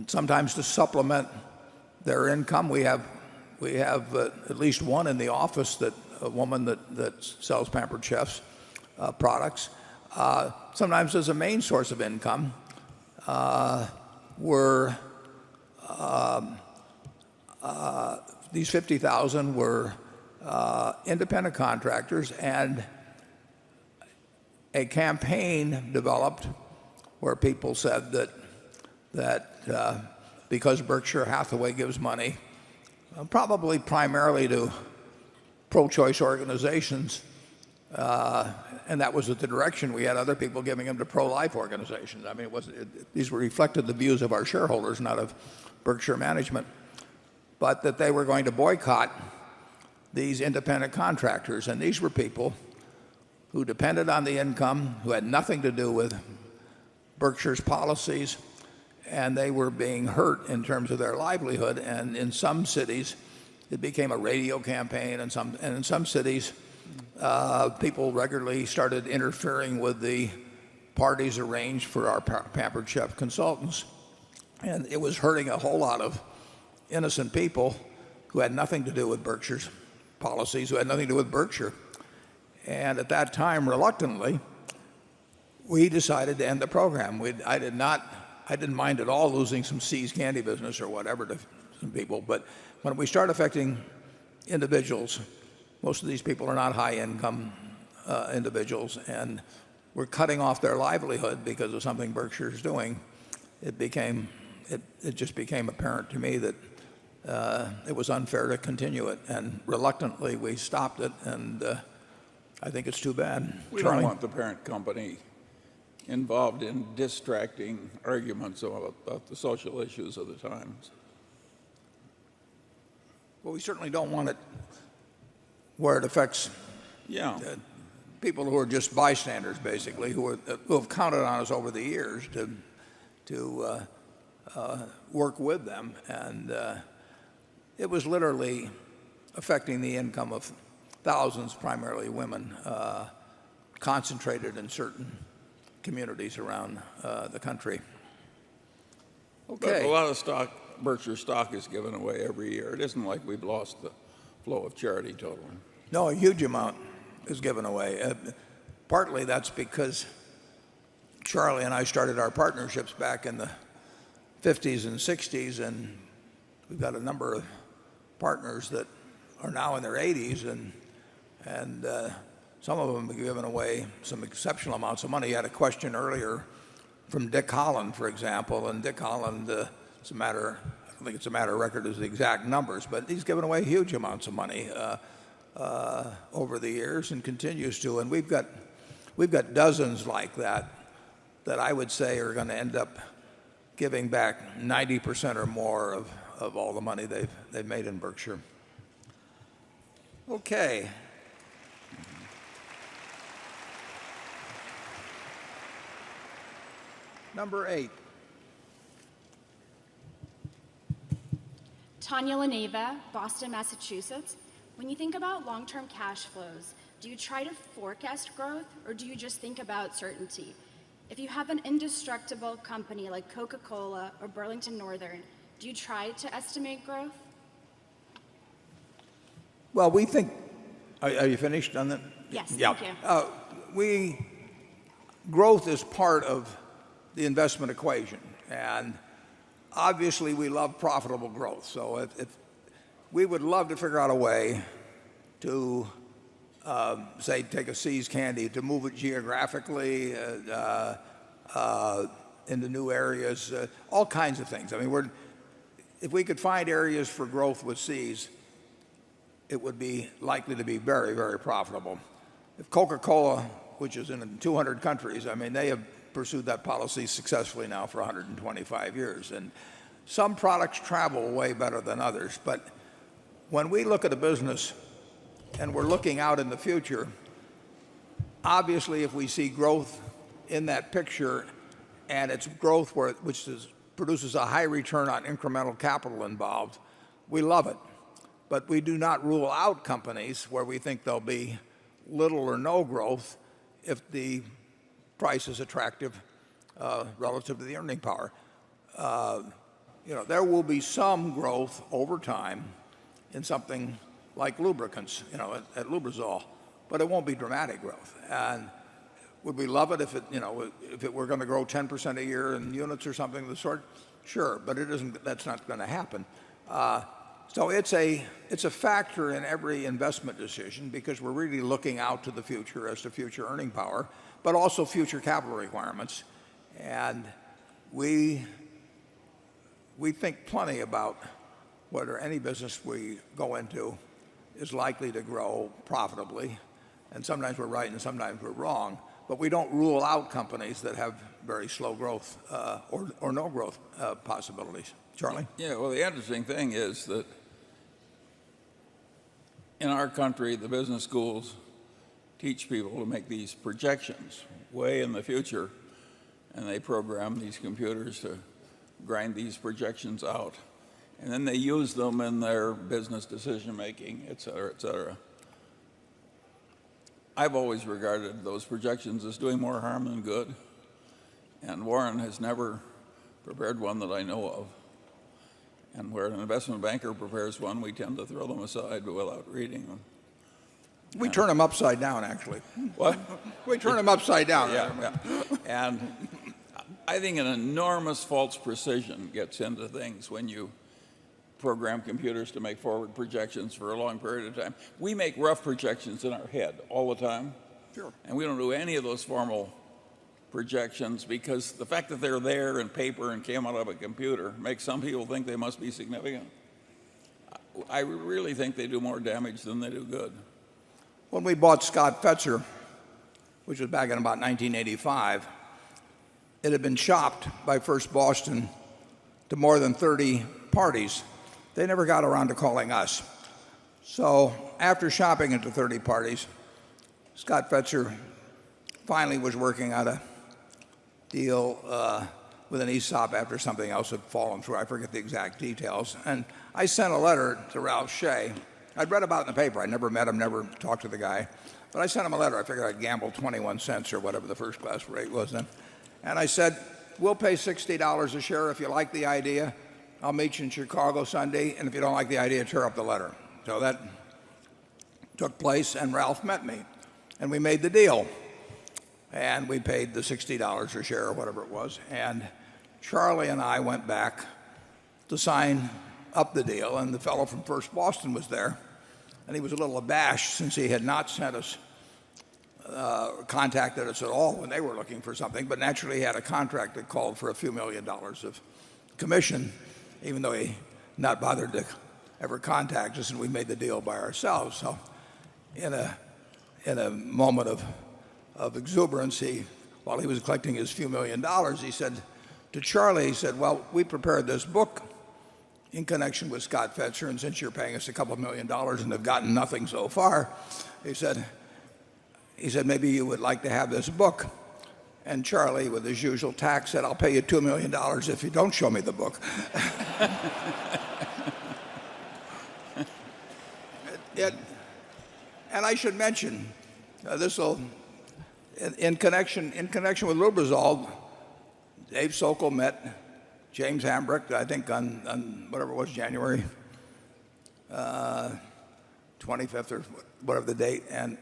sometimes to supplement their income. We have at least one in the office, a woman that sells Pampered Chef's products. Sometimes as a main source of income were these 50,000 were independent contractors, and a campaign developed where people said that because Berkshire Hathaway gives money, probably primarily to pro-choice organizations, and that was at the direction. We had other people giving them to pro-life organizations. I mean, these were reflected the views of our shareholders, not of Berkshire management, but that they were going to boycott these independent contractors. And these were people who depended on the income, who had nothing to do with Berkshire's policies, and they were being hurt in terms of their livelihood. And in some cities, it became a radio campaign, and in some cities, people regularly started interfering with the parties arranged for our Pampered Chef consultants. And it was hurting a whole lot of innocent people who had nothing to do with Berkshire's policies, who had nothing to do with Berkshire. And at that time, reluctantly, we decided to end the program. I didn't mind at all losing some See's candy business or whatever to some people, but when we start affecting individuals, most of these people are not high-income individuals, and we're cutting off their livelihood because of something Berkshire is doing. It just became apparent to me that it was unfair to continue it, and reluctantly we stopped it, and I think it's too bad. We don't want the parent company involved in distracting arguments about the social issues of the times. Well, we certainly don't want it where it affects people who are just bystanders, basically, who have counted on us over the years to work with them. And it was literally affecting the income of thousands, primarily women, concentrated in certain communities around the country. Okay. But a lot of Berkshire stock is given away every year. It isn't like we've lost the flow of charity totally. No, a huge amount is given away. Partly that's because Charlie and I started our partnerships back in the 50s and 60s, and we've got a number of partners that are now in their 80s, and some of them have given away some exceptional amounts of money. You had a question earlier from Dick Holland, for example, and Dick Holland, as a matter of think it's a matter of record as the exact numbers, but he's given away huge amounts of money over the years and continues to. And we've got dozens like that I would say are going to end up giving back 90% or more of all the money they've made in Berkshire. Okay. Number 8. Tanya Leneva, Boston, Massachusetts. When you think about long-term cash flows, do you try to forecast growth or do you just think about certainty? If you have an indestructible company like Coca-Cola or Burlington Northern, do you try to estimate growth? Well, we think, are you finished on that? Yes, yeah. thank you. Growth is part of the investment equation, and obviously we love profitable growth. So if we would love to figure out a way to, say, take a See's Candy, to move it geographically into new areas, all kinds of things. I mean, if we could find areas for growth with See's, it would be likely to be very, very profitable. If Coca-Cola, which is in 200 countries, I mean, they have pursued that policy successfully now for 125 years. And some products travel way better than others. But when we look at a business and we're looking out in the future, obviously if we see growth in that picture and it's growth which produces a high return on incremental capital involved, we love it. But we do not rule out companies where we think there'll be little or no growth if the price is attractive relative to the earning power. There will be some growth over time in something like lubricants, at Lubrizol, but it won't be dramatic growth. And would we love it if it were going to grow 10% a year in units or something of the sort? Sure, but it isn't. That's not going to happen. So it's a factor in every investment decision because we're really looking out to the future as to future earning power, but also future capital requirements. And we think plenty about whether any business we go into is likely to grow profitably. And sometimes we're right and sometimes we're wrong. But we don't rule out companies that have very slow growth or no growth possibilities. Charlie? Yeah, well, the interesting thing is that in our country, the business schools teach people to make these projections way in the future, and they program these computers to grind these projections out. And then they use them in their business decision making, et cetera, et cetera. I've always regarded those projections as doing more harm than good, and Warren has never prepared one that I know of. And where an investment banker prepares one, we tend to throw them aside without reading them. We turn them upside down, actually. What? We turn them upside down. Yeah. And I think an enormous false precision gets into things when you program computers to make forward projections for a long period of time. We make rough projections in our head all the time. Sure. And we don't do any of those formal projections because the fact that they're there in paper and came out of a computer makes some people think they must be significant. I really think they do more damage than they do good. When we bought Scott Fetzer, which was back in about 1985, it had been shopped by First Boston to more than 30 parties. They never got around to calling us. So after shopping it to 30 parties, Scott Fetzer finally was working out a deal with an ESOP after something else had fallen through. I forget the exact details. And I sent a letter to Ralph Shea. I'd read about it in the paper. I never met him, never talked to the guy. But I sent him a letter. I figured I'd gamble 21 cents or whatever the first class rate was then. And I said, we'll pay $60 a share if you like the idea. I'll meet you in Chicago Sunday. And if you don't like the idea, tear up the letter. So that took place, and Ralph met me. And we made the deal. And we paid the $60 a share or whatever it was. And Charlie and I went back to sign up the deal. And the fellow from First Boston was there. And he was a little abashed since he had not sent us, contacted us at all when they were looking for something. But naturally, he had a contract that called for a few $1 million of commission, even though he not bothered to ever contact us, and we made the deal by ourselves. So in a moment of exuberance, while he was collecting his few $1,000,000, he said to Charlie, he said, well, we prepared this book in connection with Scott Fetzer, and since you're paying us a couple $1,000,000 and have gotten nothing so far, he said, maybe you would like to have this book. And Charlie, with his usual tact, said, I'll pay you $2 million if you don't show me the book. And I should mention, in connection with Lubrizol, Dave Sokol met James Hambrick, I think on whatever it was, January 25th or whatever the date, and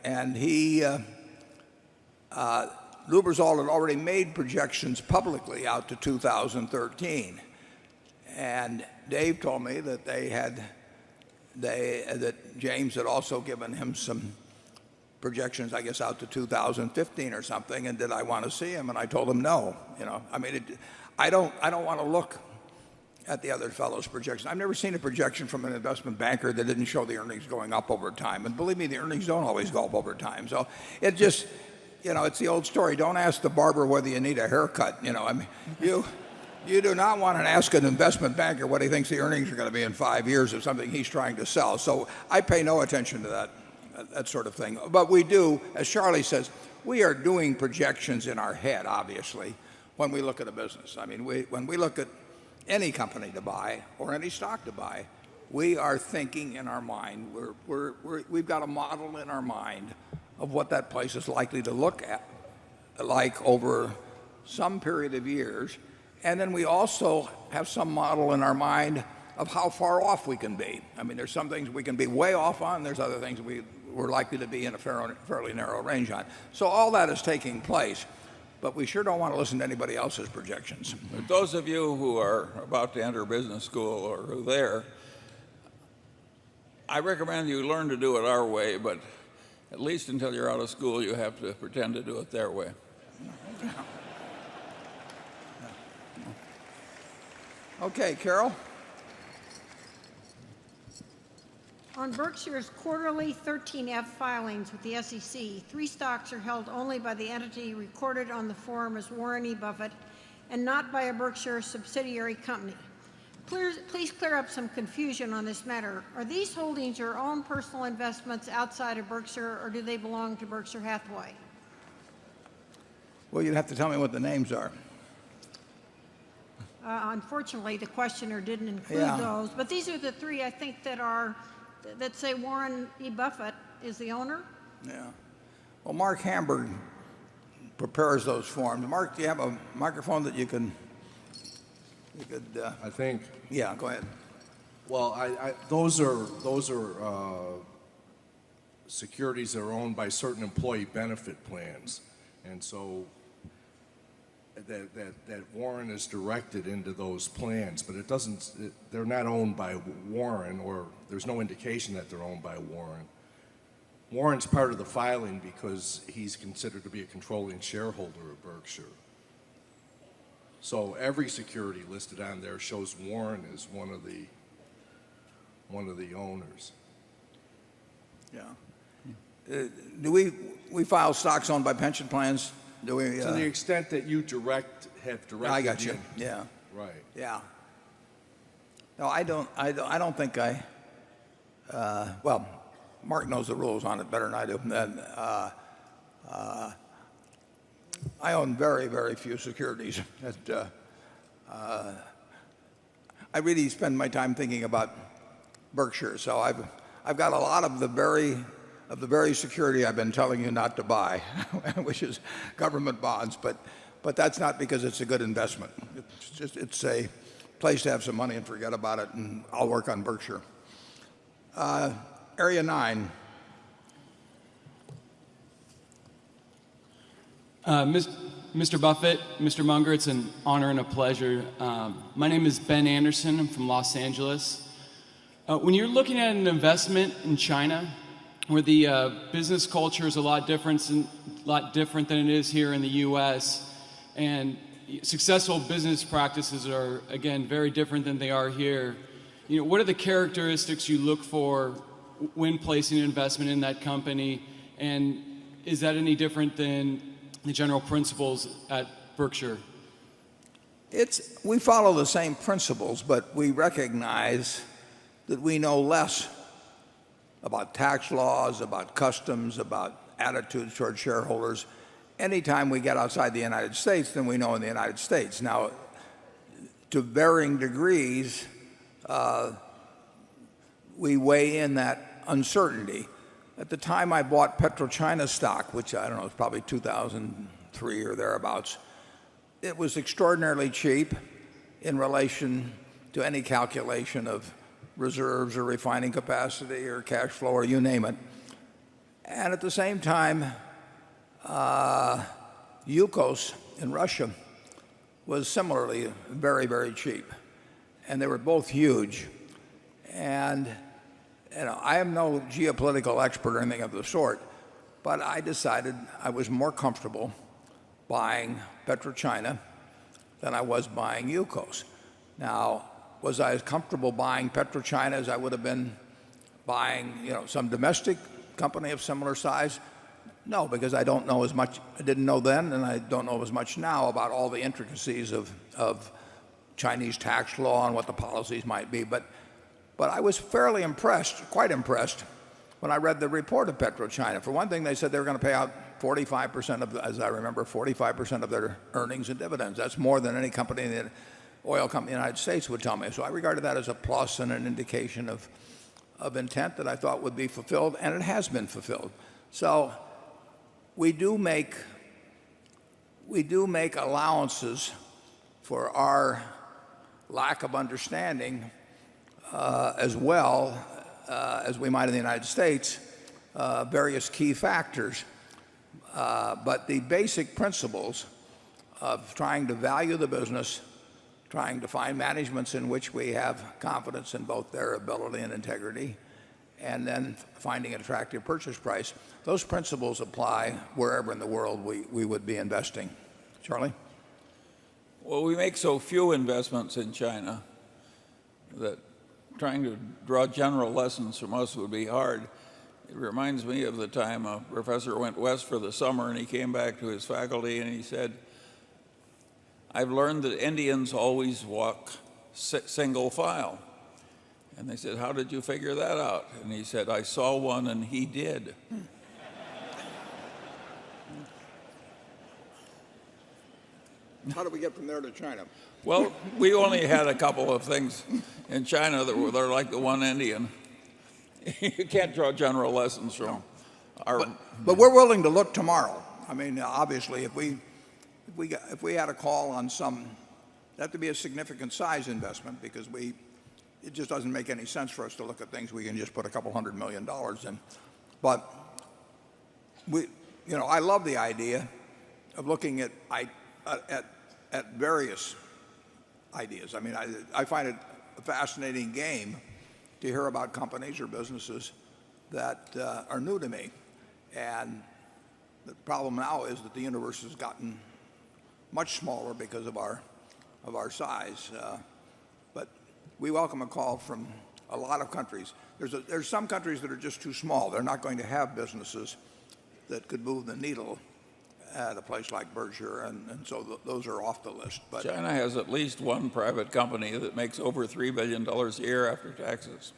Lubrizol had already made projections publicly out to 2013, and Dave told me that that James had also given him some projections, I guess, out to 2015 or something, and did I want to see him? And I told him no. I mean, I don't want to look at the other fellow's projections. I've never seen a projection from an investment banker that didn't show the earnings going up over time. And believe me, the earnings don't always go up over time. So it just, it's the old story. Don't ask the barber whether you need a haircut. I mean, you do not want to ask an investment banker what he thinks the earnings are going to be in 5 years of something he's trying to sell. So I pay no attention to that sort of thing. But we do, as Charlie says, we are doing projections in our head, obviously, when we look at a business. I mean, when we look at any company to buy or any stock to buy, we are thinking in our mind. We've got a model in our mind of what that place is likely to look like over some period of years. And then we also have some model in our mind of how far off we can be. I mean, there's some things we can be way off on. There's other things we're likely to be in a fairly narrow range on. So all that is taking place. But we sure don't want to listen to anybody else's projections. But those of you who are about to enter business school or who are there, I recommend you learn to do it our way, but at least until you're out of school, you have to pretend to do it their way. Okay, Carol. On Berkshire's quarterly 13F filings with the SEC, 3 stocks are held only by the entity recorded on the form as Warren E. Buffett and not by a Berkshire subsidiary company. Please clear up some confusion on this matter. Are these holdings your own personal investments outside of Berkshire, or do they belong to Berkshire Hathaway? Well, you'd have to tell me what the names are. Unfortunately, the questioner didn't include those, but these are the 3 I think that say Warren E. Buffett is the owner. Yeah. Well, Mark Hamburg prepares those forms. Mark, do you have a microphone that you could? I think. Yeah, go ahead. Well, those are securities that are owned by certain employee benefit plans, and so that Warren is directed into those plans, but they're not owned by Warren, or there's no indication that they're owned by Warren. Warren's part of the filing because he's considered to be a controlling shareholder of Berkshire. So every security listed on there shows Warren as one of the owners. Yeah. Do we file stocks owned by pension plans? Do we? To the extent that you have directed. I got you. Yeah. Right. Yeah. No, I don't think I. Well, Mark knows the rules on it better than I do. I own very, very few securities. I really spend my time thinking about Berkshire. So I've got a lot of the very security I've been telling you not to buy, which is government bonds. But that's not because it's a good investment. It's a place to have some money and forget about it, and I'll work on Berkshire. Area 9. Mr. Buffett, Mr. Munger, it's an honor and a pleasure. My name is Ben Anderson. I'm from Los Angeles. When you're looking at an investment in China, where the business culture is a lot different than it is here in the U.S., and successful business practices are, again, very different than they are here. what are the characteristics you look for when placing an investment in that company? And is that any different than the general principles at Berkshire? We follow the same principles, but we recognize that we know less about tax laws, about customs, about attitudes toward shareholders anytime we get outside the United States than we know in the United States. Now, to varying degrees, we weigh in that uncertainty. At the time I bought PetroChina stock, which I don't know, it's probably 2003 or thereabouts, it was extraordinarily cheap in relation to any calculation of reserves or refining capacity or cash flow or you name it. And at the same time, Yukos in Russia was similarly very, very cheap. And they were both huge. And I am no geopolitical expert or anything of the sort, but I decided I was more comfortable buying PetroChina than I was buying Yukos. Now, was I as comfortable buying PetroChina as I would have been buying some domestic company of similar size? No, because I don't know as much. I didn't know then, and I don't know as much now about all the intricacies of Chinese tax law and what the policies might be. But I was fairly impressed, quite impressed, when I read the report of PetroChina. For one thing, they said they were going to pay out 45% of, as I remember, 45% of their earnings and dividends. That's more than any company in the oil company in the United States would tell me. So I regarded that as a plus and an indication of intent that I thought would be fulfilled, and it has been fulfilled. So we do make allowances for our lack of understanding as well as we might in the United States, various key factors. But the basic principles of trying to value the business, trying to find managements in which we have confidence in both their ability and integrity, and then finding an attractive purchase price, those principles apply wherever in the world we would be investing. Charlie? Well, we make so few investments in China that trying to draw general lessons from us would be hard. It reminds me of the time a professor went west for the summer and he came back to his faculty and he said, "I've learned that Indians always walk single file." And they said, "How did you figure that out?" And he said, "I saw one and he did." How do we get from there to China? Well, we only had a couple of things in China that were like the one Indian. You can't draw general lessons from our. But we're willing to look tomorrow. I mean, obviously, if we had a call on some, that to be a significant size investment because it just doesn't make any sense for us to look at things we can just put a couple $100 million in. But I love the idea of looking at various ideas. I mean, I find it a fascinating game to hear about companies or businesses that are new to me. And the problem now is that the universe has gotten much smaller because of our size. But we welcome a call from a lot of countries. There's some countries that are just too small. They're not going to have businesses that could move the needle at a place like Berkshire, and so those are off the list. But China has at least one private company that makes over $3 billion a year after taxes.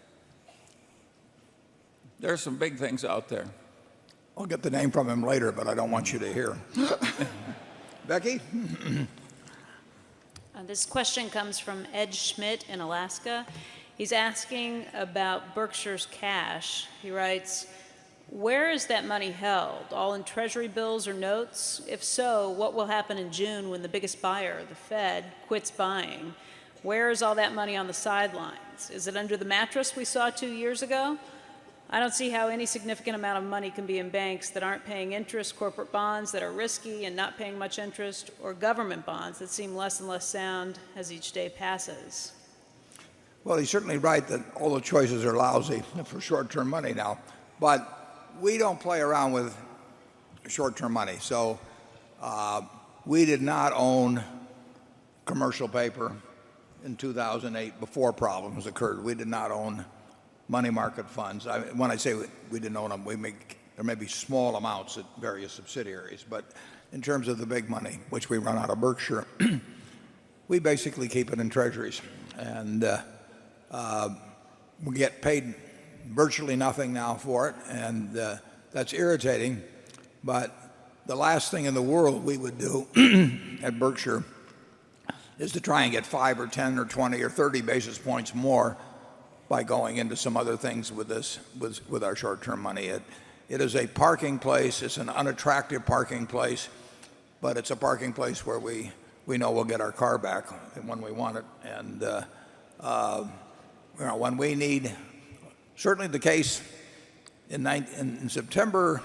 There are some big things out there. I'll get the name from him later, but I don't want you to hear. Becky? This question comes from Ed Schmidt in Alaska. He's asking about Berkshire's cash. He writes, "Where is that money held? All in treasury bills or notes? If so, what will happen in June when the biggest buyer, the Fed, quits buying? Where is all that money on the sidelines? Is it under the mattress we saw 2 years ago? I don't see how any significant amount of money can be in banks that aren't paying interest, corporate bonds that are risky and not paying much interest, or government bonds that seem less and less sound as each day passes." Well, he's certainly right that all the choices are lousy for short-term money now. But we don't play around with short-term money. So we did not own commercial paper in 2008 before problems occurred. We did not own money market funds. When I say we didn't own them, there may be small amounts at various subsidiaries, but in terms of the big money, which we run out of Berkshire, we basically keep it in treasuries. And we get paid virtually nothing now for it, and that's irritating. But the last thing in the world we would do at Berkshire is to try and get 5 or 10 or 20 or 30 basis points more by going into some other things with this, with our short-term money. It is a parking place. It's an unattractive parking place, but it's a parking place where we know we'll get our car back when we want it. And when we need, certainly the case in September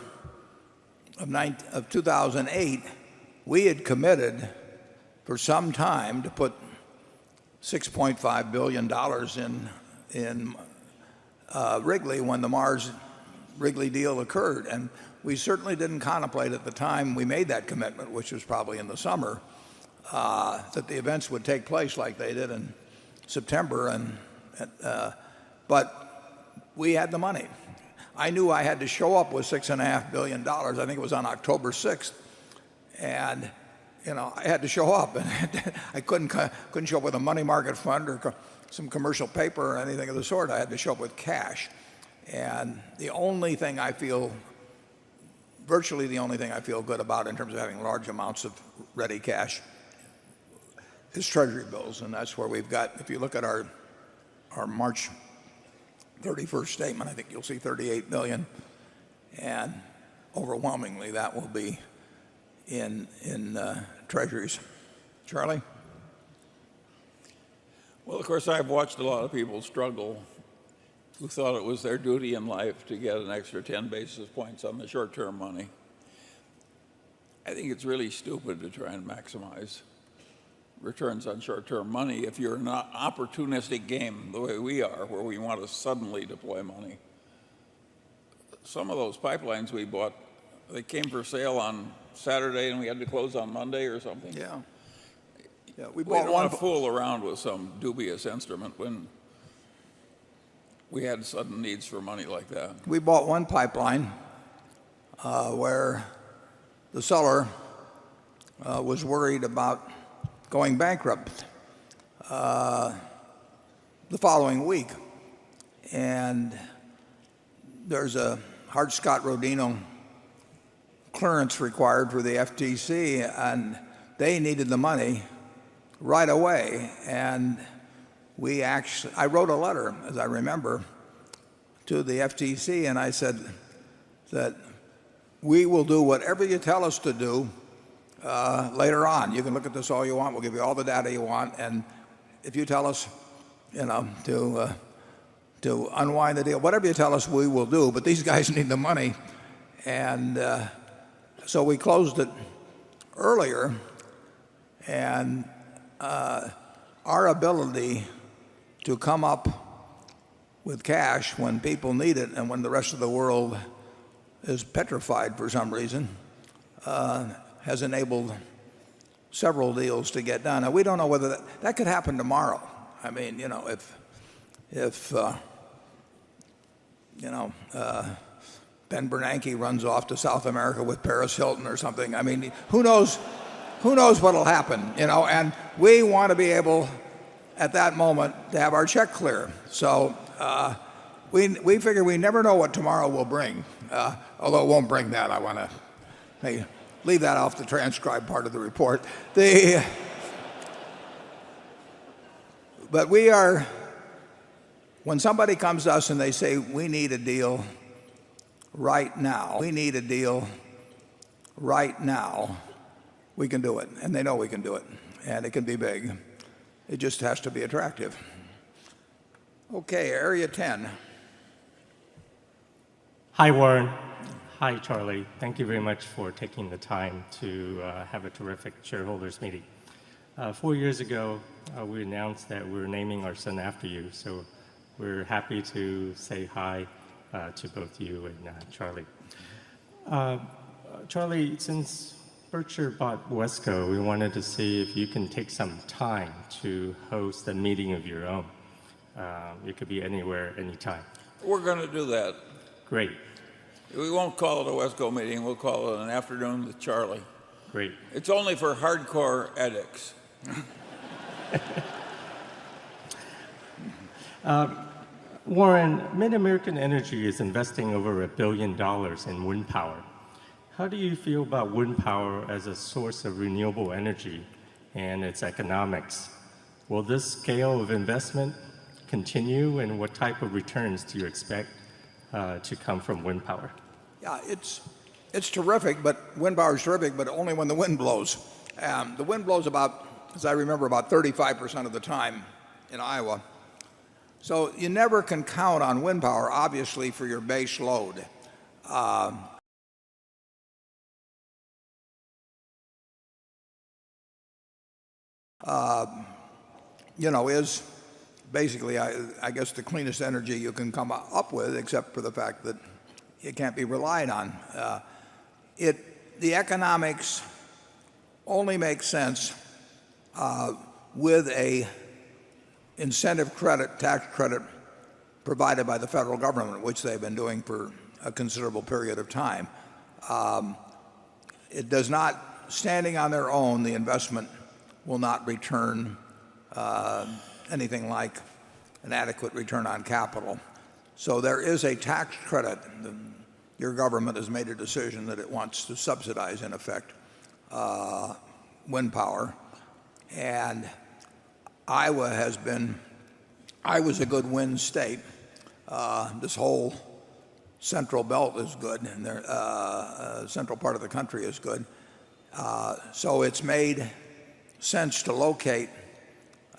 of 2008, we had committed for some time to put $6.5 billion in Wrigley when the Mars-Wrigley deal occurred. And we certainly didn't contemplate at the time we made that commitment, which was probably in the summer, that the events would take place like they did in September. But we had the money. I knew I had to show up with $6.5 billion. I think it was on October 6th. And I had to show up, and I couldn't show up with a money market fund or some commercial paper or anything of the sort. I had to show up with cash. And virtually the only thing I feel good about in terms of having large amounts of ready cash is Treasury bills. And that's where we've got, if you look at our March 31st statement, I think you'll see $38 billion. And overwhelmingly that will be in treasuries. Charlie? Well, of course, I've watched a lot of people struggle who thought it was their duty in life to get an extra 10 basis points on the short-term money. I think it's really stupid to try and maximize returns on short-term money if you're in an opportunistic game the way we are, where we want to suddenly deploy money. Some of those pipelines we bought, they came for sale on Saturday and we had to close on Monday or something. Yeah. We don't want to fool around with some dubious instrument when we had sudden needs for money like that. We bought one pipeline where the seller was worried about going bankrupt the following week. And there's a Hart-Scott-Rodino clearance required for the FTC, and they needed the money right away. And I wrote a letter, as I remember, to the FTC, and I said that we will do whatever you tell us to do later on. You can look at this all you want. We'll give you all the data you want, and if you tell us, to unwind the deal, whatever you tell us, we will do. But these guys need the money, and so we closed it earlier. And our ability to come up with cash when people need it and when the rest of the world is petrified for some reason has enabled several deals to get done. And we don't know whether that could happen tomorrow. I mean, if Ben Bernanke runs off to South America with Paris Hilton or something, I mean, who knows what will happen, and we want to be able at that moment to have our check clear. So we figure we never know what tomorrow will bring, although it won't bring that. I want to leave that off the transcribed part of the report. But when somebody comes to us and they say, we need a deal right now, we can do it. And they know we can do it. And it can be big. It just has to be attractive. Okay, Area 10. Hi, Warren. Hi, Charlie. Thank you very much for taking the time to have a terrific shareholders meeting. 4 years ago, we announced that we're naming our son after you. So we're happy to say hi to both you and Charlie. Charlie, since Berkshire bought Wesco, we wanted to see if you can take some time to host a meeting of your own. It could be anywhere, anytime. We're going to do that. Great. We won't call it a Wesco meeting. We'll call it an afternoon with Charlie. Great. It's only for hardcore addicts. Warren, Mid-American Energy is investing over $1 billion in wind power. How do you feel about wind power as a source of renewable energy and its economics? Will this scale of investment continue, and what type of returns do you expect to come from wind power? Yeah, it's terrific, but wind power is terrific, but only when the wind blows. The wind blows about, as I remember, about 35% of the time in Iowa. So you never can count on wind power, obviously, for your base load. Is basically, I guess, the cleanest energy you can come up with, except for the fact that it can't be relied on. The economics only make sense with a incentive credit, tax credit provided by the federal government, which they've been doing for a considerable period of time. It does not, standing on their own, the investment will not return anything like an adequate return on capital. So there is a tax credit. Your government has made a decision that it wants to subsidize, in effect, wind power. And Iowa's a good wind state. This whole central belt is good, and the central part of the country is good. So it's made sense to locate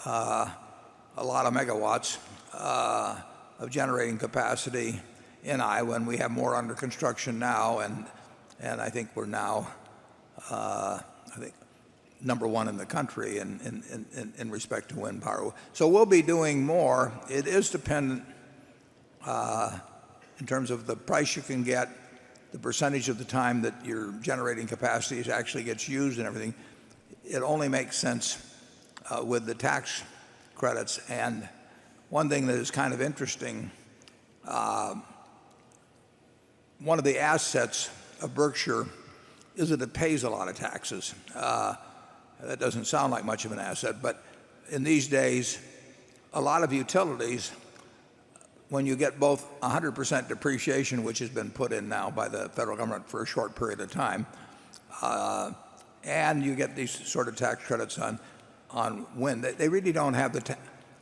a lot of megawatts of generating capacity in Iowa, and we have more under construction now, and I think we're now number one in the country in respect to wind power. So we'll be doing more. It is dependent in terms of the price you can get, the percentage of the time that your generating capacity actually gets used and everything. It only makes sense with the tax credits. And one thing that is kind of interesting, one of the assets of Berkshire is that it pays a lot of taxes. That doesn't sound like much of an asset, but in these days, a lot of utilities, when you get both 100% depreciation, which has been put in now by the federal government for a short period of time, and you get these sort of tax credits on wind, they really don't have the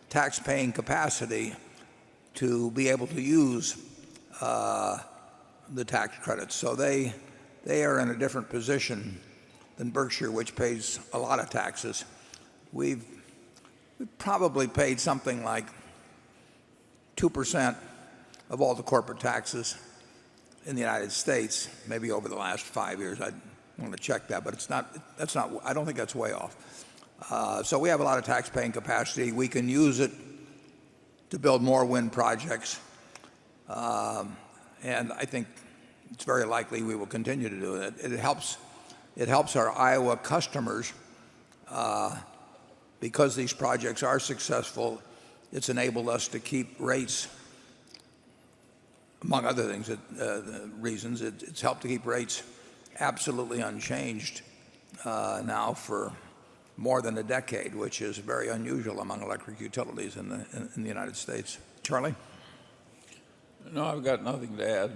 tax-paying capacity to be able to use the tax credits. So they are in a different position than Berkshire, which pays a lot of taxes. We've probably paid something like 2% of all the corporate taxes in the United States, maybe over the last 5 years. I want to check that, but I don't think that's way off. So we have a lot of tax-paying capacity. We can use it to build more wind projects, and I think it's very likely we will continue to do it. It helps our Iowa customers because these projects are successful. It's enabled us to keep rates, among other things, reasons. It's helped to keep rates absolutely unchanged now for more than a decade, which is very unusual among electric utilities in the United States. Charlie? No, I've got nothing to add.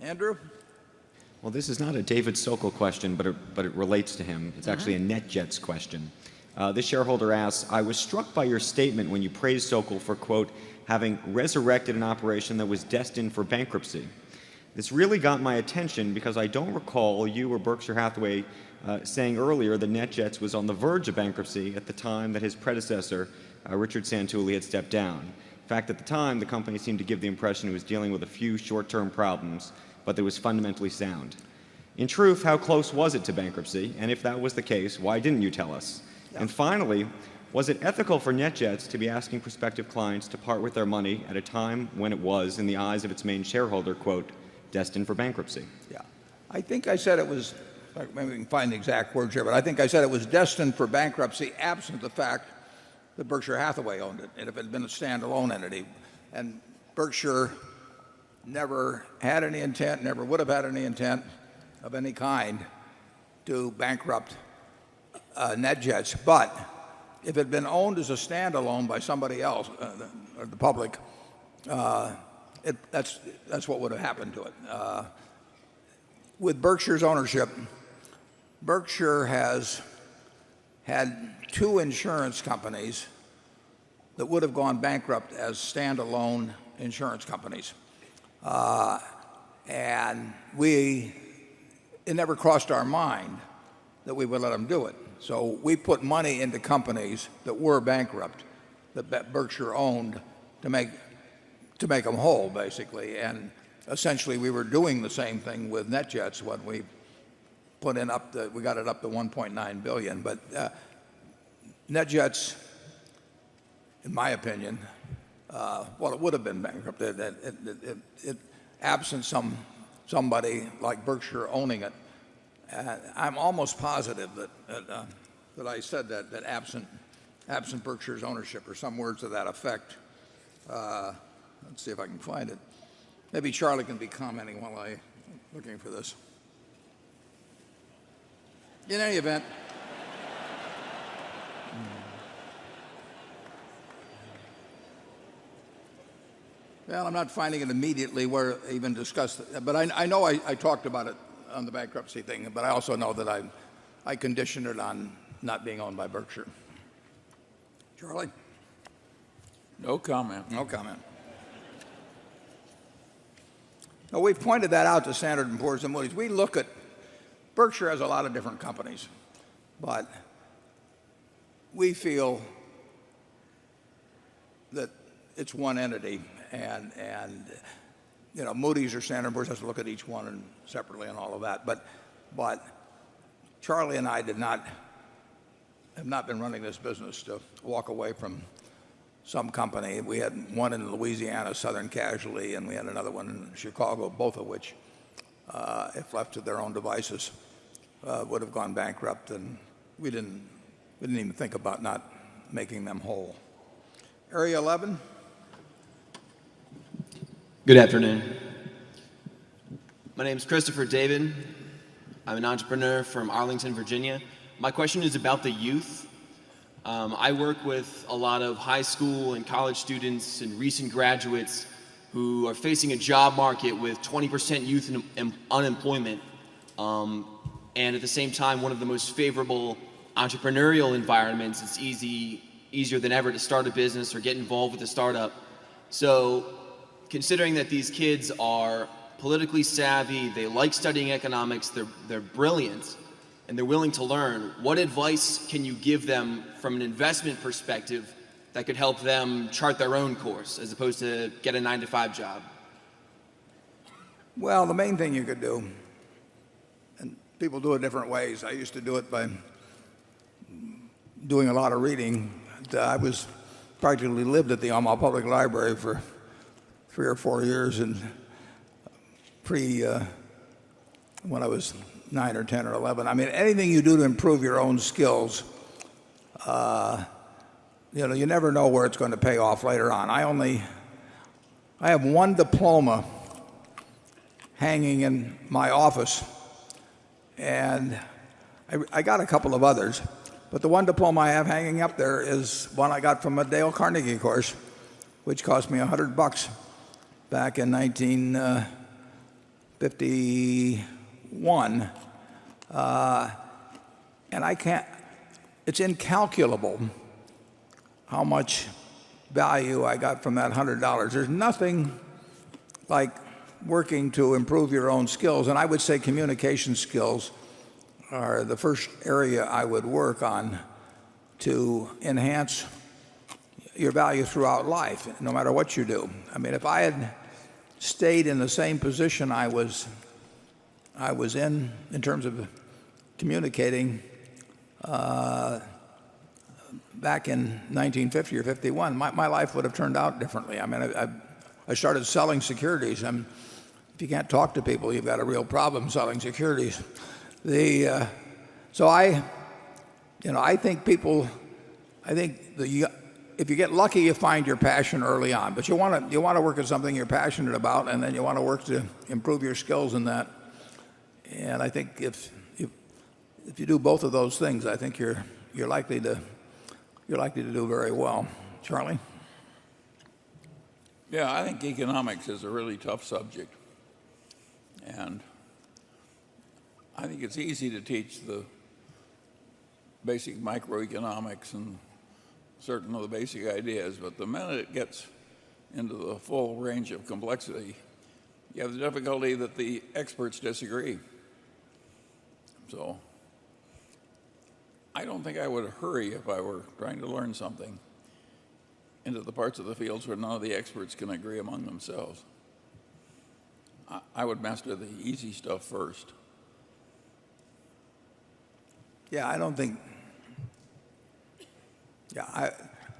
Andrew? Well, this is not a David Sokol question, but it relates to him. It's actually a NetJets question. This shareholder asks, I was struck by your statement when you praised Sokol for, quote, having resurrected an operation that was destined for bankruptcy. This really got my attention because I don't recall you or Berkshire Hathaway saying earlier that NetJets was on the verge of bankruptcy at the time that his predecessor, Richard Santulli, had stepped down. In fact, at the time, the company seemed to give the impression it was dealing with a few short-term problems, but that it was fundamentally sound. In truth, how close was it to bankruptcy? And if that was the case, why didn't you tell us? Yeah. And finally, was it ethical for NetJets to be asking prospective clients to part with their money at a time when it was, in the eyes of its main shareholder, quote, destined for bankruptcy? Yeah. I think I said it was maybe we can find the exact words here, but I think I said it was destined for bankruptcy absent the fact that Berkshire Hathaway owned it, and if it had been a standalone entity. And Berkshire never had any intent, never would have had any intent of any kind to bankrupt NetJets. But if it had been owned as a standalone by somebody else, or the public, that's what would have happened to it. With Berkshire's ownership, Berkshire has had two insurance companies that would have gone bankrupt as standalone insurance companies. And it never crossed our mind that we would let them do it. So we put money into companies that were bankrupt, that Berkshire owned, to make them whole, basically. And essentially, we were doing the same thing with NetJets when we we got it up to 1.9 billion. But NetJets, in my opinion, well, it would have been bankrupt. Absent somebody like Berkshire owning it, I'm almost positive that I said that absent Berkshire's ownership, or some words to that effect. Let's see if I can find it. Maybe Charlie can be commenting while I'm looking for this. In any event, well, I'm not finding it immediately where I even discussed it, but I know I talked about it on the bankruptcy thing, but I also know that I conditioned it on not being owned by Berkshire. Charlie? No comment. No comment. Well, we've pointed that out to Standard & Poor's and Moody's. We look at Berkshire has a lot of different companies, but we feel that it's one entity, and Moody's or Standard & Poor's has to look at each one separately and all of that. But Charlie and I have not been running this business to walk away from some company. We had one in Louisiana, Southern Casualty, and we had another one in Chicago, both of which, if left to their own devices, would have gone bankrupt, and we didn't even think about not making them whole. Area 11. Good afternoon. My name is Christopher David. I'm an entrepreneur from Arlington, Virginia. My question is about the youth. I work with a lot of high school and college students and recent graduates who are facing a job market with 20% youth unemployment, and at the same time, one of the most favorable entrepreneurial environments. It's easier than ever to start a business or get involved with a startup. So, considering that these kids are politically savvy, they like studying economics, they're brilliant, and they're willing to learn, what advice can you give them from an investment perspective that could help them chart their own course as opposed to get a 9-to-5 job? Well, the main thing you could do, and people do it different ways. I used to do it by doing a lot of reading. I was practically lived at the Omaha Public Library for 3 or 4 years, and when I was 9 or 10 or 11. I mean, anything you do to improve your own skills, you never know where it's going to pay off later on. I have one diploma hanging in my office, and I got a couple of others, but the one diploma I have hanging up there is one I got from a Dale Carnegie course, which cost me $100 back in 1951. And it's incalculable how much value I got from that $100. There's nothing like working to improve your own skills, and I would say communication skills are the first area I would work on to enhance your value throughout life, no matter what you do. I mean, if I had stayed in the same position I was in terms of communicating back in 1950 or 51, my life would have turned out differently. I mean, I started selling securities. If you can't talk to people, you've got a real problem selling securities. So I think people, if you get lucky, you find your passion early on. But you want to work at something you're passionate about, and then you want to work to improve your skills in that. And I think if you do both of those things, I think you're likely to do very well. Charlie? Yeah, I think economics is a really tough subject. And I think it's easy to teach the basic microeconomics and certain of the basic ideas, but the minute it gets into the full range of complexity, you have the difficulty that the experts disagree. So I don't think I would hurry if I were trying to learn something into the parts of the fields where none of the experts can agree among themselves. I would master the easy stuff first. Yeah, I don't think. Yeah,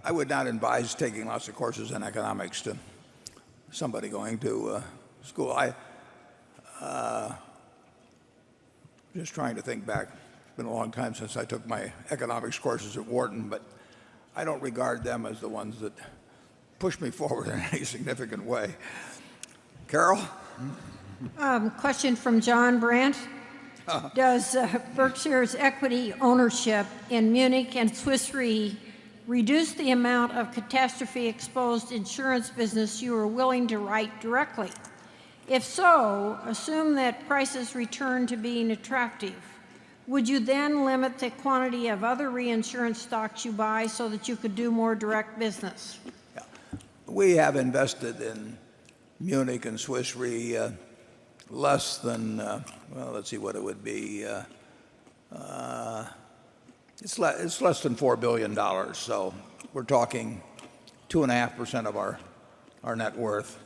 I would not advise taking lots of courses in economics to somebody going to school. Just trying to think back. It's been a long time since I took my economics courses at Wharton, but I don't regard them as the ones that push me forward in any significant way. Carol? Question from John Brandt. Does Berkshire's equity ownership in Munich and Swiss Re reduce the amount of catastrophe-exposed insurance business you are willing to write directly? If so, assume that prices return to being attractive. Would you then limit the quantity of other reinsurance stocks you buy so that you could do more direct business? Yeah. We have invested in Munich and Swiss Re less than, well, let's see what it would be. It's less than $4 billion, so we're talking 2.5% of our net worth.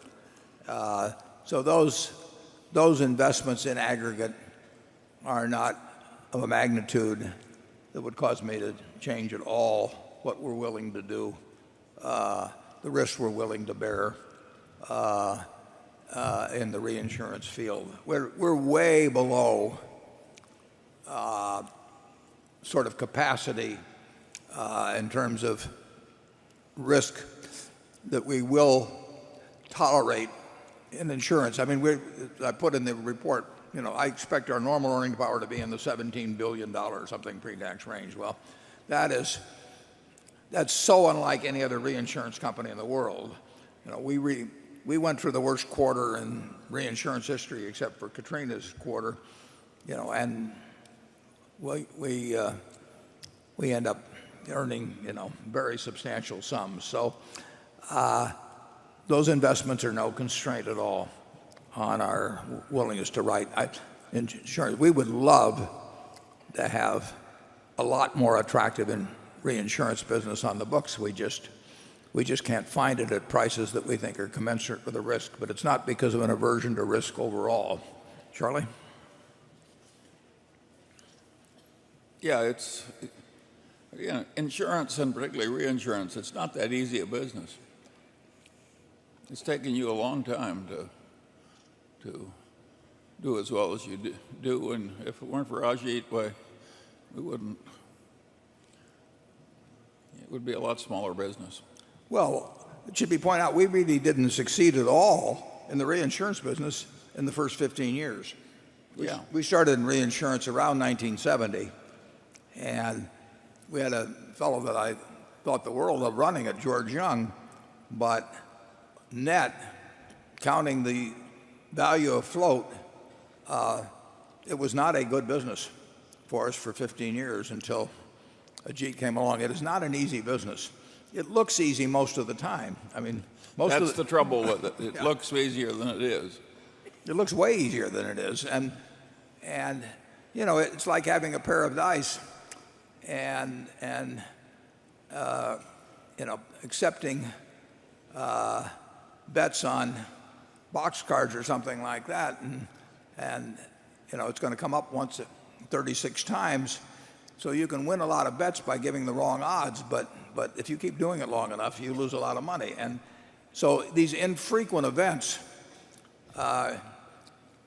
So those investments in aggregate are not of a magnitude that would cause me to change at all what we're willing to do, the risks we're willing to bear in the reinsurance field. We're way below sort of capacity in terms of risk that we will tolerate in insurance. I mean, I put in the report, I expect our normal earning power to be in the $17 billion something pre-tax range. Well, that's so unlike any other reinsurance company in the world. We went through the worst quarter in reinsurance history, except for Katrina's quarter, and we end up earning very substantial sums. So those investments are no constraint at all on our willingness to write insurance. We would love to have a lot more attractive in reinsurance business on the books. We just can't find it at prices that we think are commensurate with the risk, but it's not because of an aversion to risk overall. Charlie? Yeah, insurance and particularly reinsurance, it's not that easy a business. It's taken you a long time to do as well as you do, and if it weren't for Ajit, why, it would be a lot smaller business. Well, it should be pointed out we really didn't succeed at all in the reinsurance business in the first 15 years. We started in reinsurance around 1970, and we had a fellow that I thought the world of running it, George Young, but net, counting the value of float, it was not a good business for us for 15 years until Ajit came along. It is not an easy business. It looks easy most of the time. I mean, that's the trouble with it. It looks easier than it is. It looks way easier than it is, and it's like having a pair of dice, and accepting bets on box cards or something like that, and it's going to come up once 36 times, so you can win a lot of bets by giving the wrong odds, but if you keep doing it long enough, you lose a lot of money. And so these infrequent events,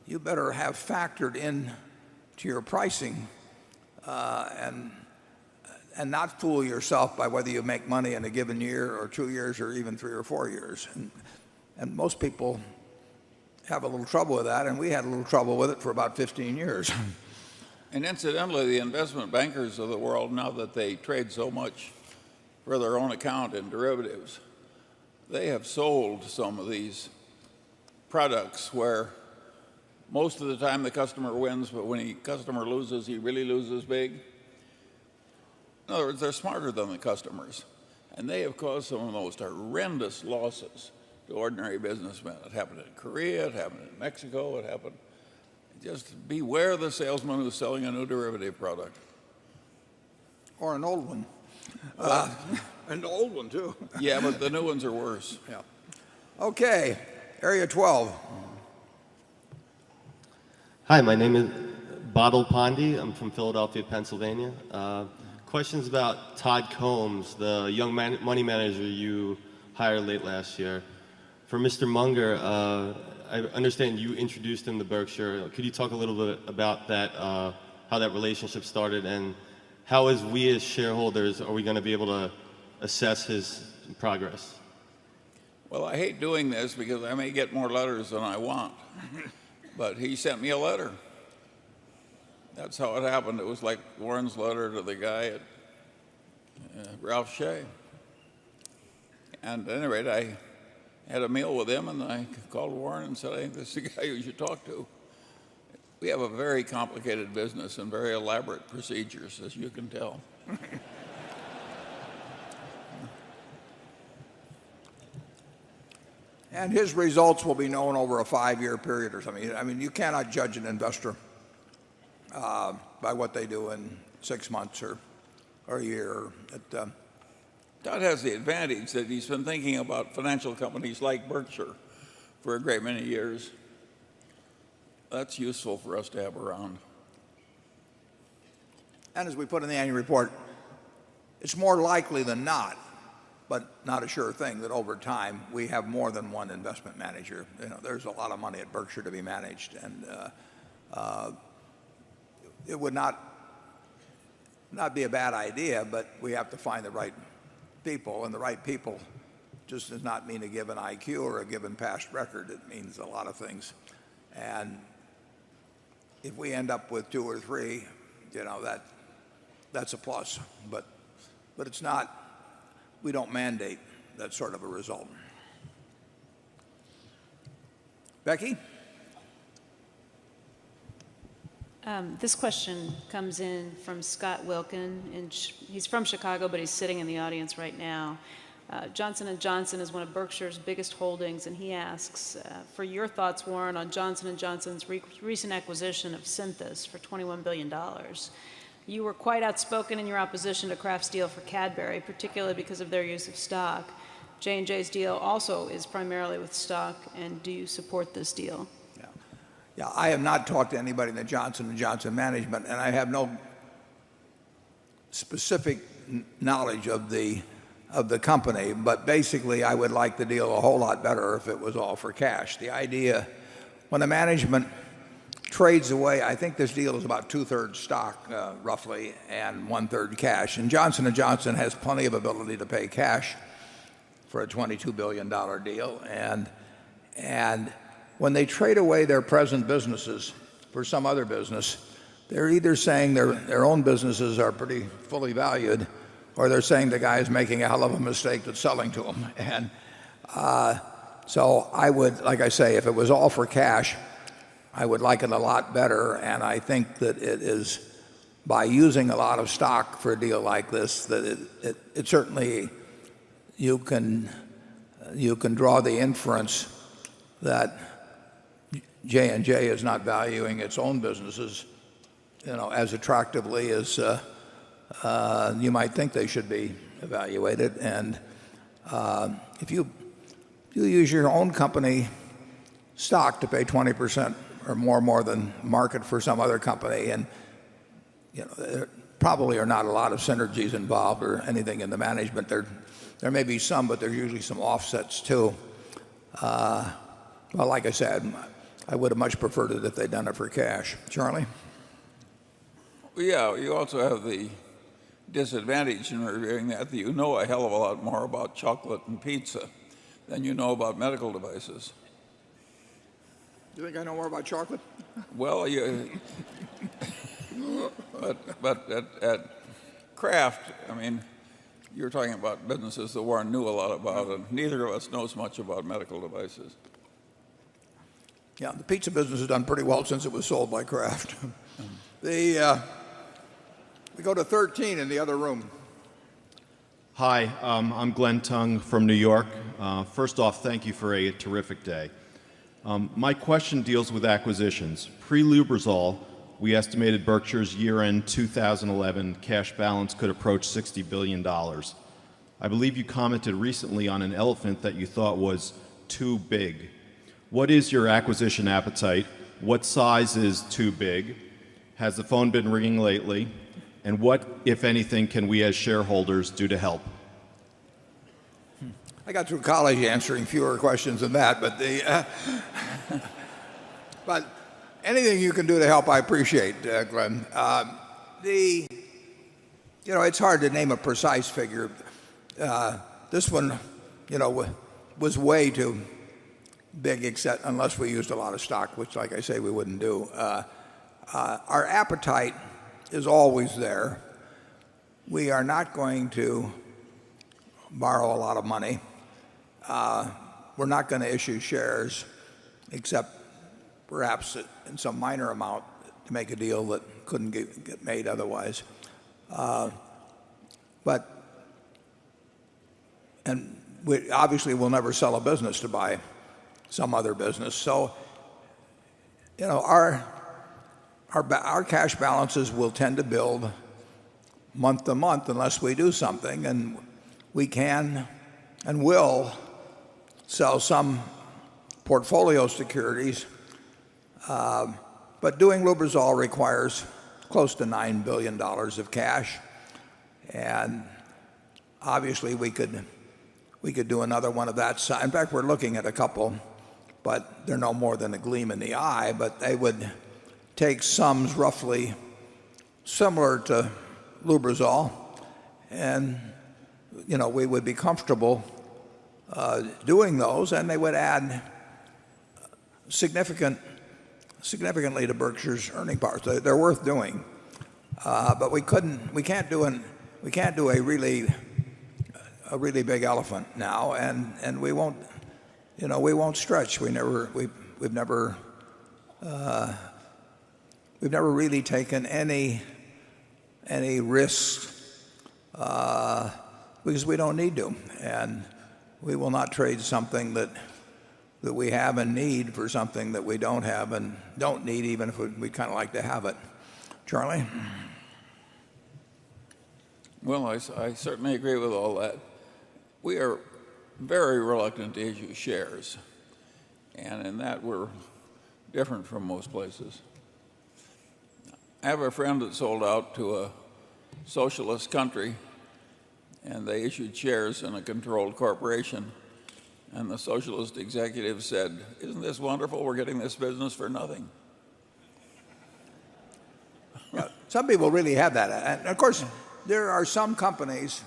you better have factored in to your pricing, and not fool yourself by whether you make money in a given year or 2 years or even 3 or 4 years. And most people have a little trouble with that, and we had a little trouble with it for about 15 years. And incidentally, the investment bankers of the world, now that they trade so much for their own account in derivatives, they have sold some of these products where most of the time the customer wins, but when the customer loses, he really loses big. In other words, they're smarter than the customers, and they have caused some of the most horrendous losses to ordinary businessmen. It happened in Korea, it happened in Mexico, it happened. Just beware the salesman who's selling a new derivative product. Or an old one. An old one, too. Yeah, but the new ones are worse. Yeah. Okay, Area 12. Hi, my name is Badal Pandi. I'm from Philadelphia, Pennsylvania. Questions about Todd Combs, the young money manager you hired late last year. For Mr. Munger, I understand you introduced him to Berkshire. Could you talk a little bit about that, how that relationship started, and how, as we as shareholders, are we going to be able to assess his progress? Well, I hate doing this because I may get more letters than I want, but he sent me a letter. That's how it happened. It was like Warren's letter to the guy at Ralph Shea. And at any rate, I had a meal with him, and I called Warren and said, I think this is the guy you should talk to. We have a very complicated business and very elaborate procedures, as you can tell. And his results will be known over a 5-year period or something. I mean, you cannot judge an investor by what they do in 6 months or a year. Todd has the advantage that he's been thinking about financial companies like Berkshire for a great many years. That's useful for us to have around. And as we put in the annual report, it's more likely than not, but not a sure thing, that over time we have more than one investment manager. There's a lot of money at Berkshire to be managed, and it would not be a bad idea, but we have to find the right people, and the right people just does not mean a given IQ or a given past record. It means a lot of things. And if we end up with 2 or 3, that's a plus. But it's not, we don't mandate that sort of a result. Becky? This question comes in from Scott Wilkin. He's from Chicago, but he's sitting in the audience right now. Johnson & Johnson is one of Berkshire's biggest holdings, and he asks for your thoughts, Warren, on Johnson & Johnson's recent acquisition of Synthos for $21 billion. You were quite outspoken in your opposition to Kraft's deal for Cadbury, particularly because of their use of stock. J&J's deal also is primarily with stock, and do you support this deal? Yeah, I have not talked to anybody in the Johnson & Johnson management, and I have no specific knowledge of the company, but basically I would like the deal a whole lot better if it was all for cash. The idea, when the management trades away, I think this deal is about 2/3 stock, roughly, and 1/3 cash. And Johnson & Johnson has plenty of ability to pay cash for a $22 billion deal. And when they trade away their present businesses for some other business, they're either saying their own businesses are pretty fully valued, or they're saying the guy is making a hell of a mistake that's selling to them. And so I would, like I say, if it was all for cash, I would like it a lot better. And I think that it is, by using a lot of stock for a deal like this, that it certainly, you can draw the inference that J&J is not valuing its own businesses, as attractively as you might think they should be evaluated. And if you use your own company stock to pay 20% or more than market for some other company, and there probably are not a lot of synergies involved or anything in the management. There may be some, but there's usually some offsets too. Well, like I said, I would have much preferred it if they'd done it for cash. Charlie? Well, yeah, you also have the disadvantage in reviewing that you know a hell of a lot more about chocolate and pizza than you know about medical devices. You think I know more about chocolate? Well, but at Kraft, I mean, you're talking about businesses that Warren knew a lot about, and neither of us knows much about medical devices. Yeah, the pizza business has done pretty well since it was sold by Kraft. We go to 13 in the other room. Hi, I'm Glenn Tung from New York. First off, thank you for a terrific day. My question deals with acquisitions. Pre-Lubrizol, we estimated Berkshire's year-end 2011 cash balance could approach $60 billion. I believe you commented recently on an elephant that you thought was too big. What is your acquisition appetite? What size is too big? Has the phone been ringing lately? And what, if anything, can we as shareholders do to help? I got through college answering fewer questions than that, but anything you can do to help, I appreciate, Glenn. It's hard to name a precise figure. This one, was way too big, except unless we used a lot of stock, which, like I say, we wouldn't do. Our appetite is always there. We are not going to borrow a lot of money. We're not going to issue shares, except perhaps in some minor amount to make a deal that couldn't get made otherwise. And we obviously will never sell a business to buy some other business. So, our cash balances will tend to build month to month unless we do something, and we can and will sell some portfolio securities. But doing Lubrizol requires close to $9 billion of cash, and obviously we could do another one of that size. In fact, we're looking at a couple, but they're no more than a gleam in the eye. But they would take sums roughly similar to Lubrizol, and we would be comfortable doing those, and they would add significantly to Berkshire's earning power. So they're worth doing, but we can't do a really big elephant now, and we won't stretch. We've never really taken any risks because we don't need to, and we will not trade something that we have and need for something that we don't have and don't need, even if we kind of like to have it. Charlie? Well, I certainly agree with all that. We are very reluctant to issue shares, and in that we're different from most places. I have a friend that sold out to a socialist country, and they issued shares in a controlled corporation, and the socialist executive said, "Isn't this wonderful? We're getting this business for nothing." Some people really have that. And of course, there are some companies,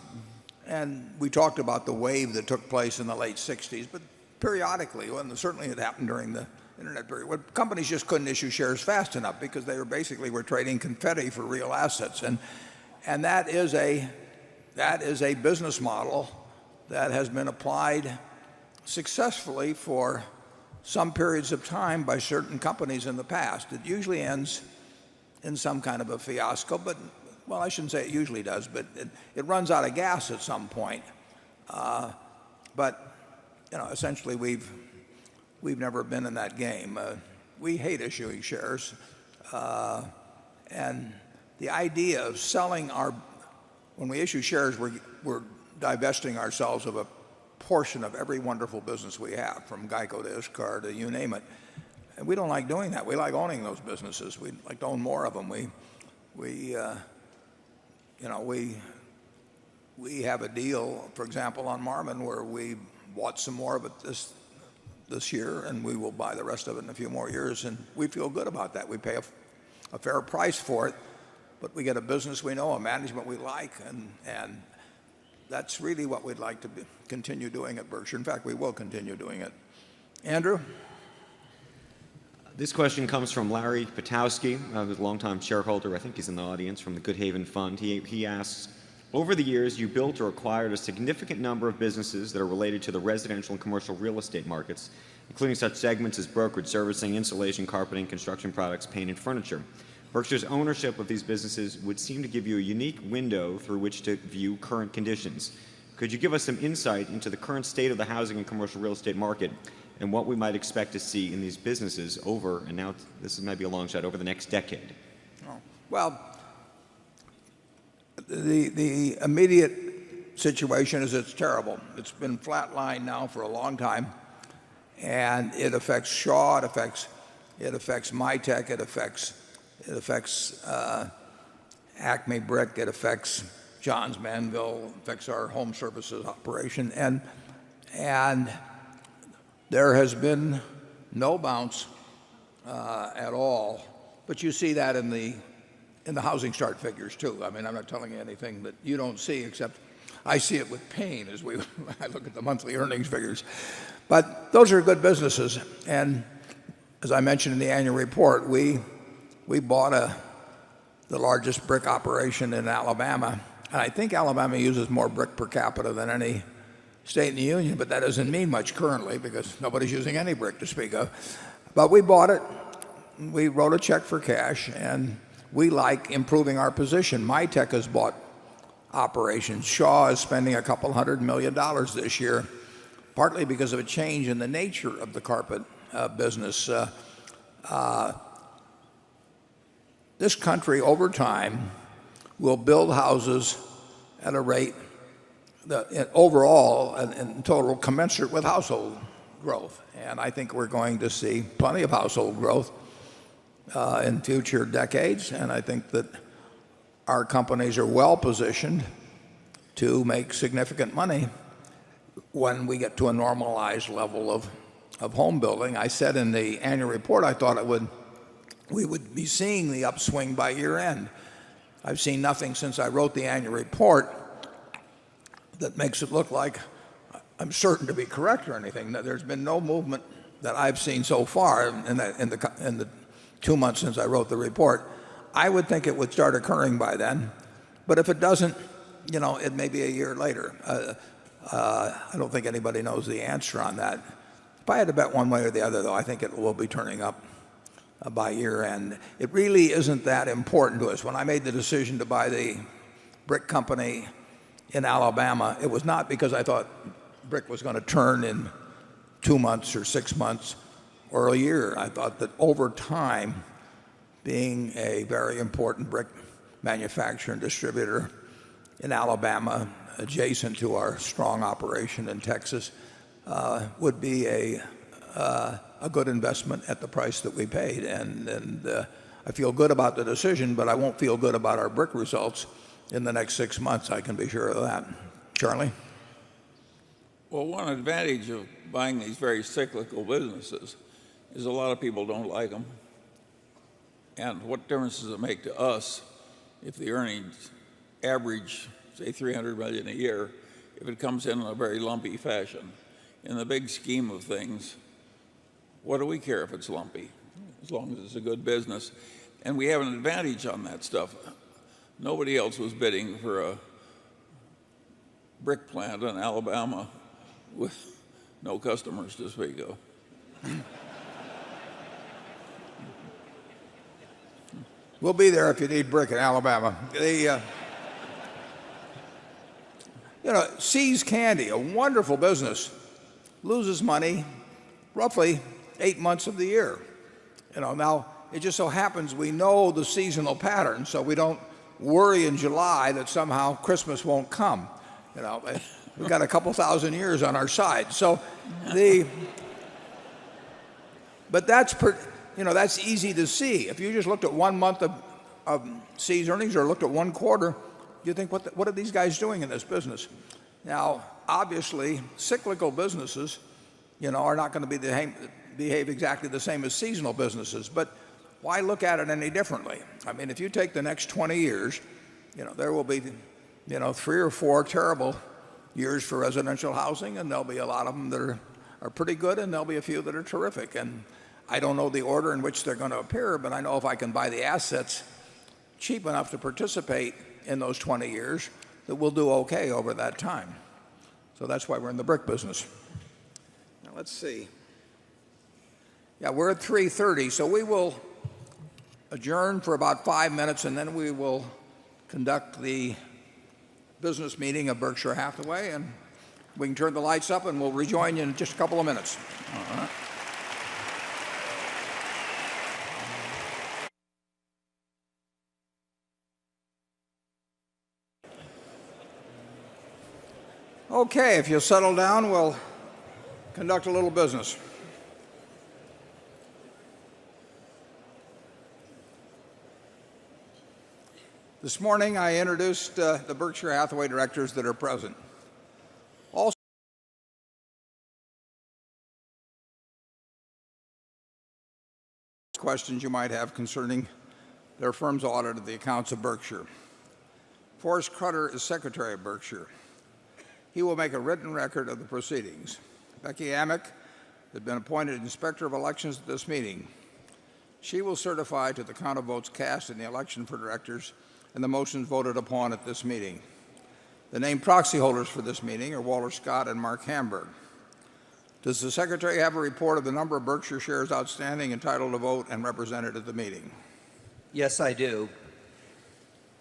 and we talked about the wave that took place in the late 60s, but periodically, and certainly it happened during the internet period, where companies just couldn't issue shares fast enough because they were trading confetti for real assets. And that is a business model that has been applied successfully for some periods of time by certain companies in the past. It usually ends in some kind of a fiasco, but, well, I shouldn't say it usually does, but it runs out of gas at some point. But essentially we've never been in that game. We hate issuing shares, and the idea of selling when we issue shares, we're divesting ourselves of a portion of every wonderful business we have, from Geico to ISCAR to you name it. And we don't like doing that. We like owning those businesses. We like to own more of them. We have a deal, for example, on Marmon, where we bought some more of it this year, and we will buy the rest of it in a few more years, and we feel good about that. We pay a fair price for it, but we get a business we know, a management we like, and that's really what we'd like to continue doing at Berkshire. In fact, we will continue doing it. Andrew? This question comes from Larry Patowski, who's a longtime shareholder. I think he's in the audience, from the Good Haven Fund. He asks, over the years, you built or acquired a significant number of businesses that are related to the residential and commercial real estate markets, including such segments as brokerage servicing, insulation, carpeting, construction products, paint, and furniture. Berkshire's ownership of these businesses would seem to give you a unique window through which to view current conditions. Could you give us some insight into the current state of the housing and commercial real estate market and what we might expect to see in these businesses over, and now this might be a long shot, over the next decade? Well, the immediate situation is it's terrible. It's been flatlined now for a long time, and it affects Shaw, it affects MyTech, it affects Acme Brick, it affects Johns Manville, affects our home services operation, and there has been no bounce at all. But you see that in the housing start figures too. I mean, I'm not telling you anything that you don't see, except I see it with pain as I look at the monthly earnings figures. But those are good businesses, and as I mentioned in the annual report, we bought the largest brick operation in Alabama, and I think Alabama uses more brick per capita than any state in the union, but that doesn't mean much currently because nobody's using any brick to speak of. But we bought it, we wrote a check for cash, and we like improving our position. MyTech has bought operations. Shaw is spending a couple $100 million this year, partly because of a change in the nature of the carpet business. This country, over time, will build houses at a rate that overall and in total commensurate with household growth. And I think we're going to see plenty of household growth in future decades. And I think that our companies are well positioned to make significant money when we get to a normalized level of home building. I said in the annual report I thought we would be seeing the upswing by year end. I've seen nothing since I wrote the annual report that makes it look like I'm certain to be correct or anything. There's been no movement that I've seen so far in the 2 months since I wrote the report. I would think it would start occurring by then, but if it doesn't, it may be a year later. I don't think anybody knows the answer on that. If I had to bet one way or the other, though, I think it will be turning up by year end. It really isn't that important to us. When I made the decision to buy the brick company in Alabama, it was not because I thought brick was going to turn in 2 months or 6 months or a year. I thought that over time, being a very important brick manufacturer and distributor in Alabama, adjacent to our strong operation in Texas, would be a good investment at the price that we paid. And I feel good about the decision, but I won't feel good about our brick results in the next 6 months. I can be sure of that. Charlie? Well, one advantage of buying these very cyclical businesses is a lot of people don't like them. And what difference does it make to us if the earnings average, say, $300 million a year, if it comes in a very lumpy fashion? In the big scheme of things, what do we care if it's lumpy, as long as it's a good business? And we have an advantage on that stuff. Nobody else was bidding for a brick plant in Alabama with no customers to speak of. We'll be there if you need brick in Alabama. See's Candy, a wonderful business, loses money roughly 8 months of the year. Now it just so happens we know the seasonal pattern, so we don't worry in July that somehow Christmas won't come. We've got a couple thousand years on our side. So but that's easy to see. If you just looked at 1 month of See's earnings or looked at 1 quarter, you think, what are these guys doing in this business? Now, obviously, cyclical businesses, are not going to behave exactly the same as seasonal businesses. But why look at it any differently? I mean, if you take the next 20 years, there will be, 3 or 4 terrible years for residential housing, and there'll be a lot of them that are pretty good, and there'll be a few that are terrific. And I don't know the order in which they're going to appear, but I know if I can buy the assets cheap enough to participate in those 20 years, that we'll do okay over that time. So that's why we're in the brick business. Now let's see. Yeah, we're at 3:30, so we will adjourn for about 5 minutes, and then we will conduct the business meeting of Berkshire Hathaway, and we can turn the lights up, and we'll rejoin you in just a couple of minutes. All right. Okay, if you'll settle down, we'll conduct a little business. This morning I introduced the Berkshire Hathaway directors that are present. Also, questions you might have concerning their firm's audit of the accounts of Berkshire. Forrest Crutter is Secretary of Berkshire. He will make a written record of the proceedings. Becky Amick has been appointed Inspector of Elections at this meeting. She will certify to the count of votes cast in the election for directors and the motions voted upon at this meeting. The named proxy holders for this meeting are Walter Scott and Mark Hamburg. Does the Secretary have a report of the number of Berkshire shares outstanding, entitled to vote, and represented at the meeting? Yes, I do.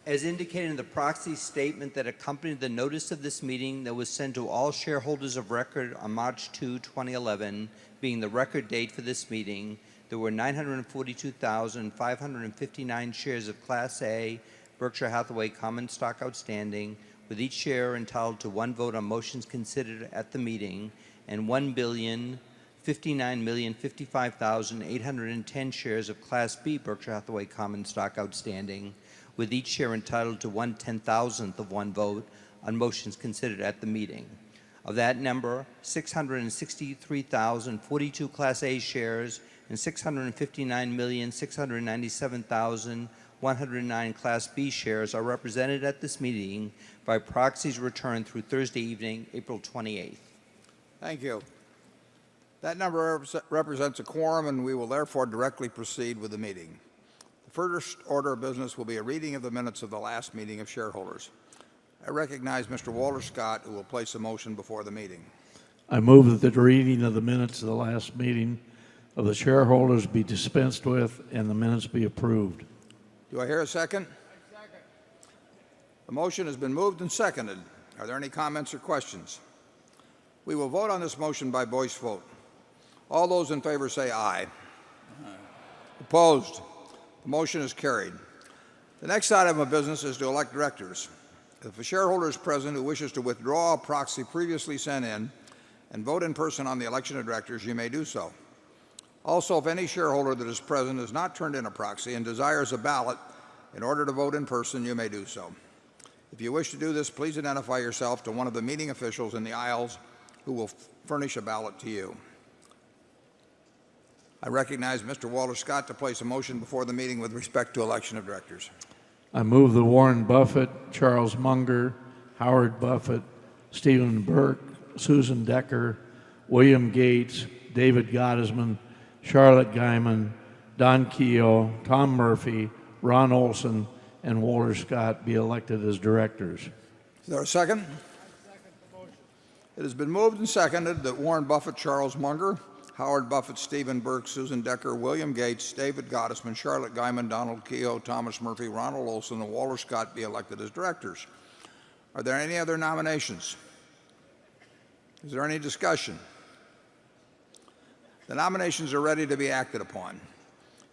As indicated in the proxy statement that accompanied the notice of this meeting that was sent to all shareholders of record on March 2, 2011, being the record date for this meeting, there were 942,559 shares of Class A Berkshire Hathaway common stock outstanding, with each share entitled to 1 vote on motions considered at the meeting, and 1,059,055,810 shares of Class B Berkshire Hathaway common stock outstanding, with each share entitled to 1/10,000th of 1 vote on motions considered at the meeting. Of that number, 663,042 Class A shares and 659,697,109 Class B shares are represented at this meeting by proxies returned through Thursday evening, April 28th. Thank you. That number represents a quorum, and we will therefore directly proceed with the meeting. The first order of business will be a reading of the minutes of the last meeting of shareholders. I recognize Mr. Walter Scott, who will place a motion before the meeting. I move that the reading of the minutes of the last meeting of the shareholders be dispensed with and the minutes be approved. Do I hear a second? Second. The motion has been moved and seconded. Are there any comments or questions? We will vote on this motion by voice vote. All those in favor say aye. Opposed? The motion is carried. The next item of business is to elect directors. If a shareholder is present who wishes to withdraw a proxy previously sent in and vote in person on the election of directors, you may do so. Also, if any shareholder that is present has not turned in a proxy and desires a ballot in order to vote in person, you may do so. If you wish to do this, please identify yourself to one of the meeting officials in the aisles who will furnish a ballot to you. I recognize Mr. Walter Scott to place a motion before the meeting with respect to election of directors. I move that Warren Buffett, Charles Munger, Howard Buffett, Stephen Burke, Susan Decker, William Gates, David Gottesman, Charlotte Guyman, Don Keogh, Tom Murphy, Ron Olson, and Walter Scott be elected as directors. Is there a second? I second the motion. It has been moved and seconded that Warren Buffett, Charles Munger, Howard Buffett, Stephen Burke, Susan Decker, William Gates, David Gottesman, Charlotte Guyman, Donald Keogh, Thomas Murphy, Ronald Olson, and Walter Scott be elected as directors. Are there any other nominations? Is there any discussion? The nominations are ready to be acted upon.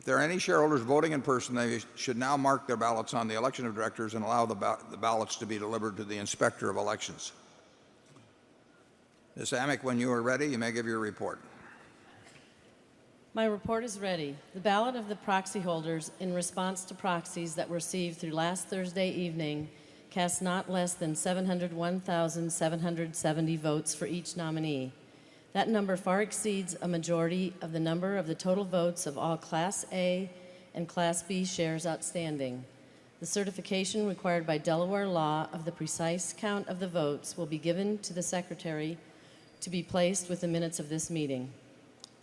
If there are any shareholders voting in person, they should now mark their ballots on the election of directors and allow the ballots to be delivered to the Inspector of Elections. Ms. Amick, when you are ready, you may give your report. My report is ready. The ballot of the proxy holders in response to proxies that were received through last Thursday evening cast not less than 701,770 votes for each nominee. That number far exceeds a majority of the number of the total votes of all Class A and Class B shares outstanding. The certification required by Delaware law of the precise count of the votes will be given to the Secretary to be placed with the minutes of this meeting.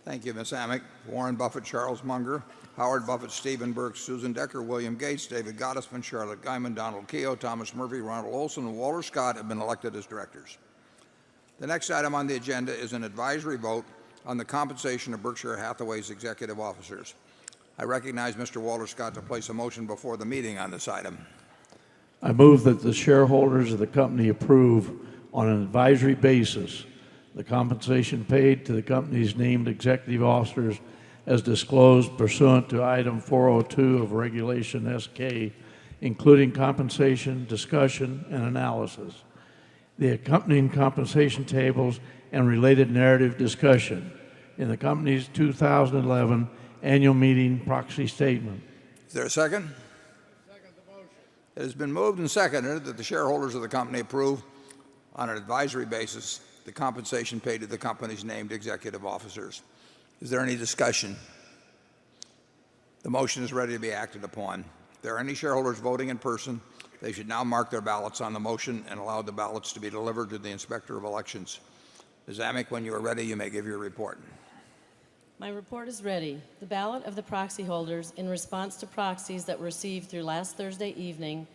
Thank you, Ms. Amick. Warren Buffett, Charles Munger, Howard Buffett, Stephen Burke, Susan Decker, William Gates, David Gottesman, Charlotte Guyman, Donald Keough, Thomas Murphy, Ronald Olson, and Walter Scott have been elected as directors. The next item on the agenda is an advisory vote on the compensation of Berkshire Hathaway's executive officers. I recognize Mr. Walter Scott to place a motion before the meeting on this item. I move that the shareholders of the company approve on an advisory basis the compensation paid to the company's named executive officers as disclosed pursuant to Item 402 of Regulation S-K, including compensation, discussion, and analysis, the accompanying compensation tables, and related narrative discussion in the company's 2011 annual meeting proxy statement. Is there a second? Second the motion. It has been moved and seconded that the shareholders of the company approve on an advisory basis the compensation paid to the company's named executive officers. Is there any discussion? The motion is ready to be acted upon. If there are any shareholders voting in person, they should now mark their ballots on the motion and allow the ballots to be delivered to the Inspector of Elections. Ms. Amick, when you are ready, you may give your report. My report is ready. The ballot of the proxy holders in response to proxies that were received through last Thursday evening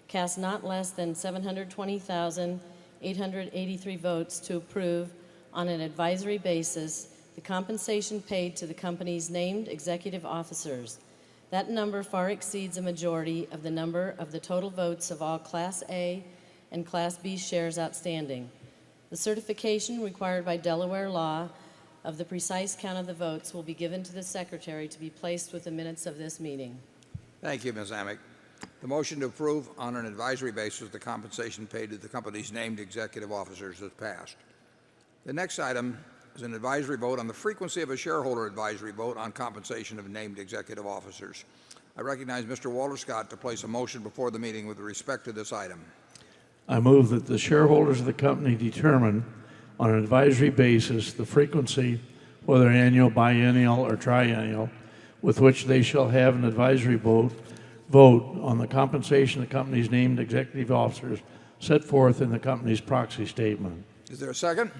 cast not less than 720,883 votes to approve on an advisory basis the compensation paid to the company's named executive officers. That number far exceeds a majority of the number of the total votes of all Class A and Class B shares outstanding. The certification required by Delaware law of the precise count of the votes will be given to the Secretary to be placed with the minutes of this meeting. Thank you, Ms. Amick. The motion to approve on an advisory basis the compensation paid to the company's named executive officers has passed. The next item is an advisory vote on the frequency of a shareholder advisory vote on compensation of named executive officers. I recognize Mr. Walter Scott to place a motion before the meeting with respect to this item. I move that the shareholders of the company determine on an advisory basis the frequency, whether annual, biennial, or triennial, with which they shall have an advisory vote on the compensation of the company's named executive officers set forth in the company's proxy statement. Is there a second?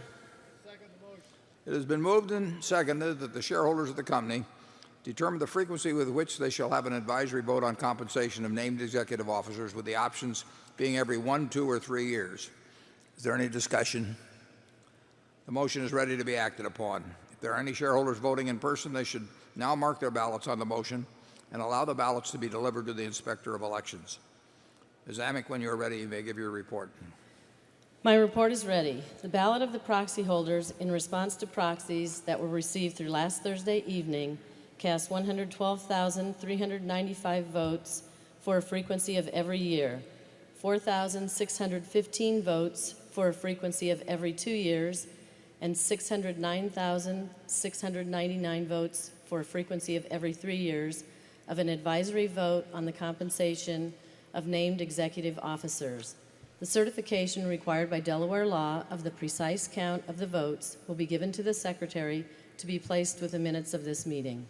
Second the motion. It has been moved and seconded that the shareholders of the company determine the frequency with which they shall have an advisory vote on compensation of named executive officers, with the options being every 1, 2, or 3 years. Is there any discussion? The motion is ready to be acted upon. If there are any shareholders voting in person, they should now mark their ballots on the motion and allow the ballots to be delivered to the Inspector of Elections. Ms. Amick, when you are ready, you may give your report. My report is ready. The ballot of the proxy holders in response to proxies that were received through last Thursday evening cast 112,395 votes for a frequency of every year, 4,615 votes for a frequency of every 2 years, and 609,699 votes for a frequency of every 3 years of an advisory vote on the compensation of named executive officers. The certification required by Delaware law of the precise count of the votes will be given to the Secretary to be placed with the minutes of this meeting.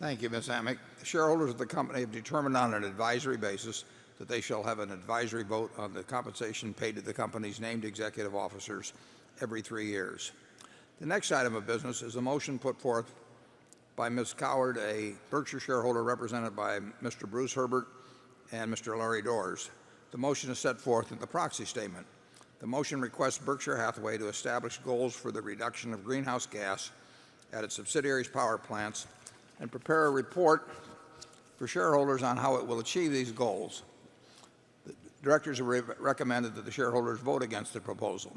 Thank you, Ms. Amick. The shareholders of the company have determined on an advisory basis that they shall have an advisory vote on the compensation paid to the company's named executive officers every 3 years. The next item of business is a motion put forth by Ms. Coward, a Berkshire shareholder represented by Mr. Bruce Herbert and Mr. Larry Doors. The motion is set forth in the proxy statement. The motion requests Berkshire Hathaway to establish goals for the reduction of greenhouse gas at its subsidiaries' power plants and prepare a report for shareholders on how it will achieve these goals. The directors have recommended that the shareholders vote against the proposal.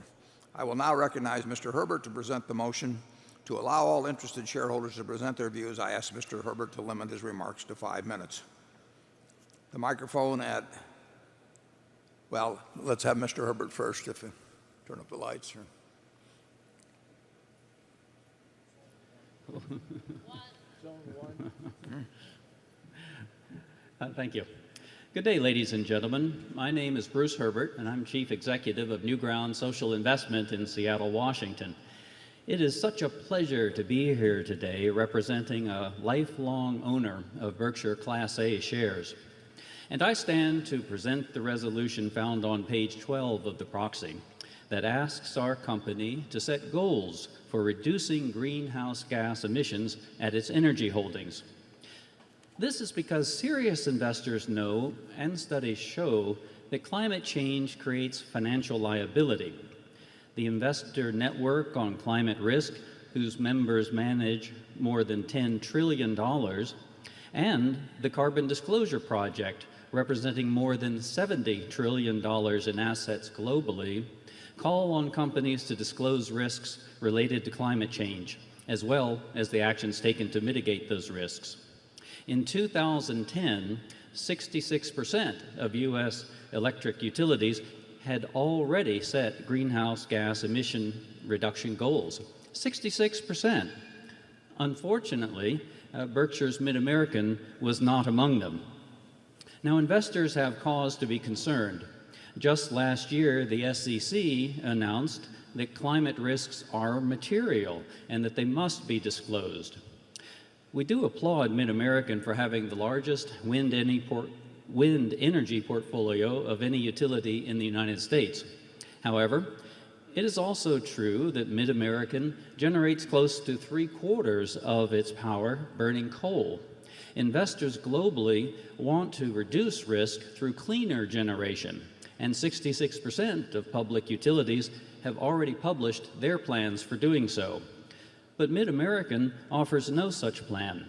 I will now recognize Mr. Herbert to present the motion. To allow all interested shareholders to present their views, I ask Mr. Herbert to limit his remarks to 5 minutes. The microphone at, well, let's have Mr. Herbert first. If you turn up the lights. Thank you. Good day, ladies and gentlemen. My name is Bruce Herbert, and I'm Chief Executive of Newground Social Investment in Seattle, Washington. It is such a pleasure to be here today representing a lifelong owner of Berkshire Class A shares. And I stand to present the resolution found on page 12 of the proxy that asks our company to set goals for reducing greenhouse gas emissions at its energy holdings. This is because serious investors know, and studies show, that climate change creates financial liability. The investor network on climate risk, whose members manage more than $10 trillion, and the Carbon Disclosure Project, representing more than $70 trillion in assets globally, call on companies to disclose risks related to climate change, as well as the actions taken to mitigate those risks. In 2010, 66% of U.S. electric utilities had already set greenhouse gas emission reduction goals. 66%. Unfortunately, Berkshire's Mid-American was not among them. Now, investors have cause to be concerned. Just last year, the SEC announced that climate risks are material and that they must be disclosed. We do applaud Mid-American for having the largest wind energy portfolio of any utility in the United States. However, it is also true that Mid-American generates close to 3/4 of its power burning coal. Investors globally want to reduce risk through cleaner generation, and 66% of public utilities have already published their plans for doing so. But Mid-American offers no such plan,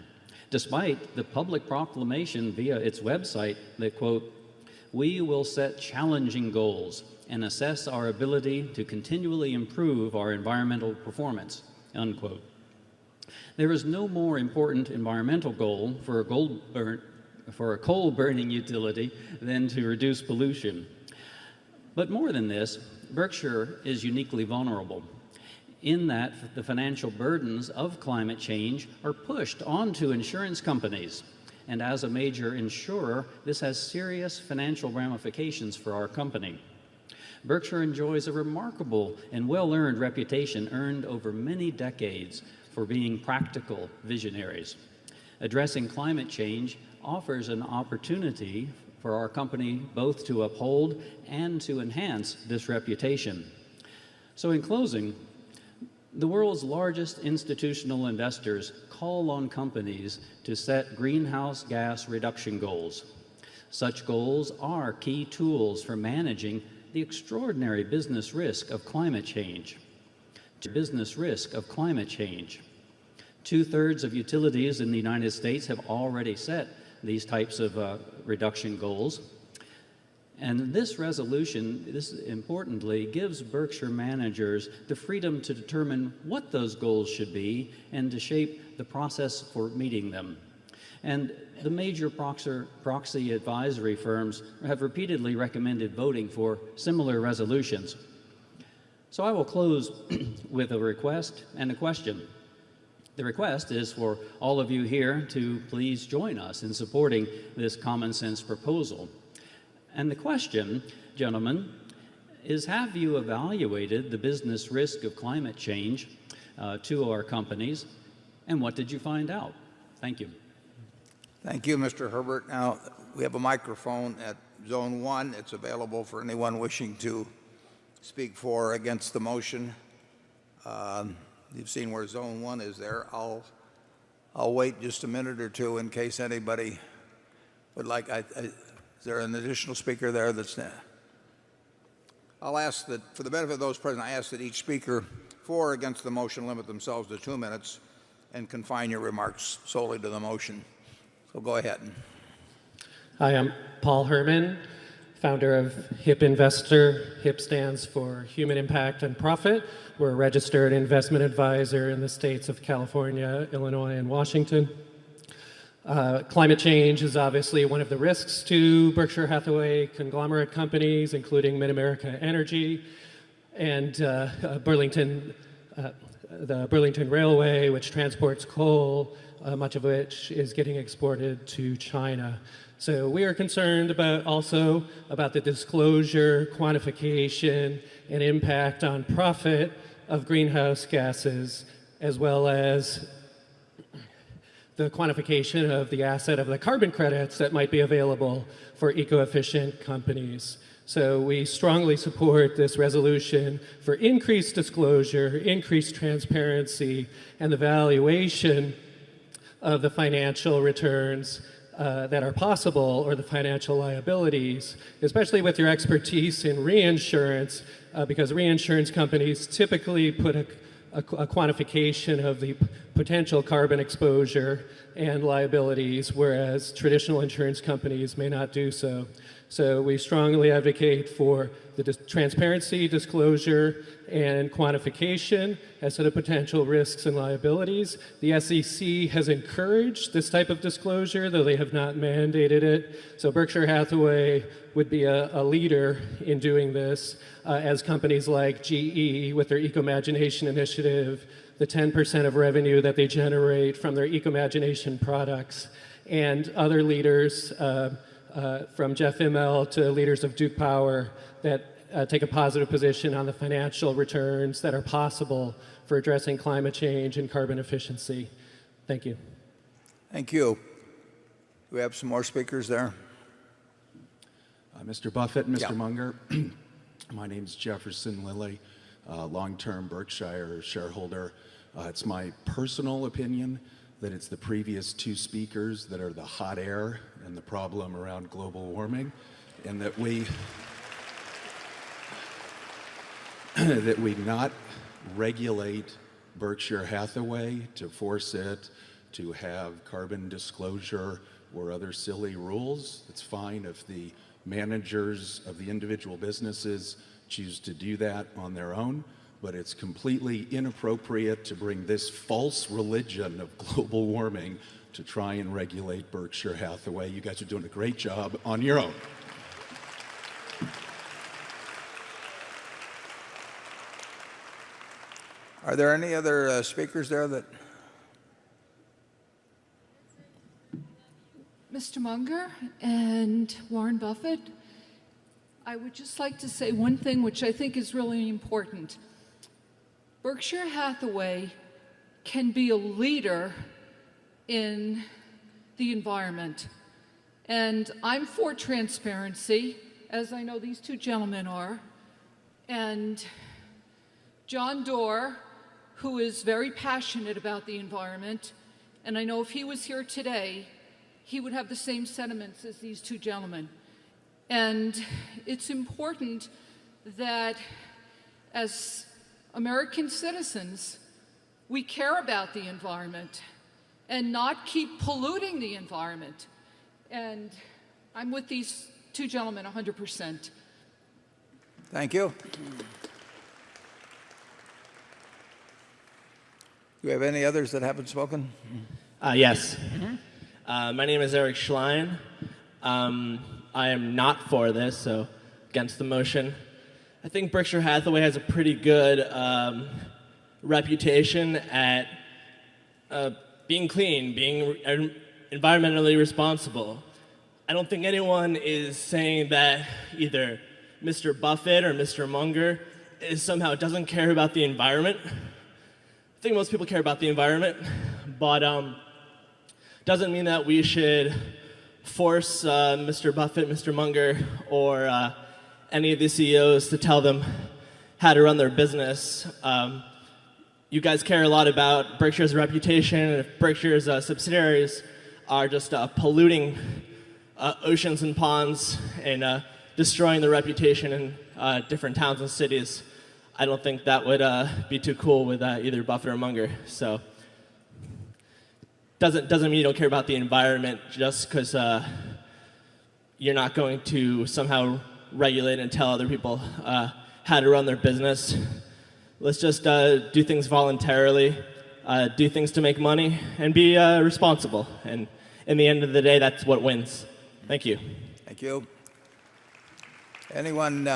despite the public proclamation via its website that, quote, "We will set challenging goals and assess our ability to continually improve our environmental performance," unquote. There is no more important environmental goal for a coal-burning utility than to reduce pollution. But more than this, Berkshire is uniquely vulnerable in that the financial burdens of climate change are pushed onto insurance companies. And as a major insurer, this has serious financial ramifications for our company. Berkshire enjoys a remarkable and well-earned reputation earned over many decades for being practical visionaries. Addressing climate change offers an opportunity for our company both to uphold and to enhance this reputation. So in closing, the world's largest institutional investors call on companies to set greenhouse gas reduction goals. Such goals are key tools for managing the extraordinary business risk of climate change. Business risk of climate change. 2/3 of utilities in the United States have already set these types of reduction goals. And this resolution, importantly, gives Berkshire managers the freedom to determine what those goals should be and to shape the process for meeting them. And the major proxy advisory firms have repeatedly recommended voting for similar resolutions. So I will close with a request and a question. The request is for all of you here to please join us in supporting this common sense proposal. And the question, gentlemen, is have you evaluated the business risk of climate change to our companies, and what did you find out? Thank you. Thank you, Mr. Herbert. Now, we have a microphone at Zone 1. It's available for anyone wishing to speak for or against the motion. You've seen where Zone 1 is there. I'll wait just a minute or two in case anybody would like. Is there an additional speaker there that's there? I'll ask that, for the benefit of those present, I ask that each speaker for or against the motion limit themselves to 2 minutes and confine your remarks solely to the motion. So go ahead. Hi, I'm Paul Herman, founder of HIP Investor. HIP stands for Human Impact and Profit. We're a registered investment advisor in the states of California, Illinois, and Washington. Climate change is obviously one of the risks to Berkshire Hathaway conglomerate companies, including Mid-America Energy and the Burlington Railway, which transports coal, much of which is getting exported to China. So we are concerned also about the disclosure, quantification, and impact on profit of greenhouse gases, as well as the quantification of the asset of the carbon credits that might be available for eco-efficient companies. So we strongly support this resolution for increased disclosure, increased transparency, and the valuation of the financial returns that are possible, or the financial liabilities, especially with your expertise in reinsurance, because reinsurance companies typically put a quantification of the potential carbon exposure and liabilities, whereas traditional insurance companies may not do so. So we strongly advocate for the transparency, disclosure, and quantification as to the potential risks and liabilities. The SEC has encouraged this type of disclosure, though they have not mandated it. So Berkshire Hathaway would be a leader in doing this, as companies like GE with their Ecomagination initiative, the 10% of revenue that they generate from their Ecomagination products, and other leaders, from Jeff Immel to leaders of Duke Power, that take a positive position on the financial returns that are possible for addressing climate change and carbon efficiency. Thank you. Thank you. Do we have some more speakers there? Mr. Buffett, Mr. Munger, my name's Jefferson Lilly, long-term Berkshire shareholder. It's my personal opinion that it's the previous two speakers that are the hot air and the problem around global warming, and that we not regulate Berkshire Hathaway to force it to have carbon disclosure or other silly rules. It's fine if the managers of the individual businesses choose to do that on their own, but it's completely inappropriate to bring this false religion of global warming to try and regulate Berkshire Hathaway. You guys are doing a great job on your own. Are there any other speakers there that... Mr. Munger and Warren Buffett, I would just like to say one thing which I think is really important. Berkshire Hathaway can be a leader in the environment. And I'm for transparency, as I know these two gentlemen are. And John Doerr, who is very passionate about the environment, and I know if he was here today, he would have the same sentiments as these two gentlemen. And it's important that as American citizens, we care about the environment and not keep polluting the environment. And I'm with these two gentlemen 100%. Thank you. Do we have any others that haven't spoken? Yes. My name is Eric Schlein. I am not for this, so against the motion. I think Berkshire Hathaway has a pretty good reputation at being clean, being environmentally responsible. I don't think anyone is saying that either Mr. Buffett or Mr. Munger somehow doesn't care about the environment. I think most people care about the environment, but doesn't mean that we should force Mr. Buffett, Mr. Munger, or any of the CEOs to tell them how to run their business. You guys care a lot about Berkshire's reputation, and if Berkshire's subsidiaries are just polluting oceans and ponds and destroying the reputation in different towns and cities, I don't think that would be too cool with either Buffett or Munger. So doesn't mean you don't care about the environment just because you're not going to somehow regulate and tell other people how to run their business. Let's just do things voluntarily, do things to make money, and be responsible. And in the end of the day, that's what wins. Thank you. Thank you. Anyone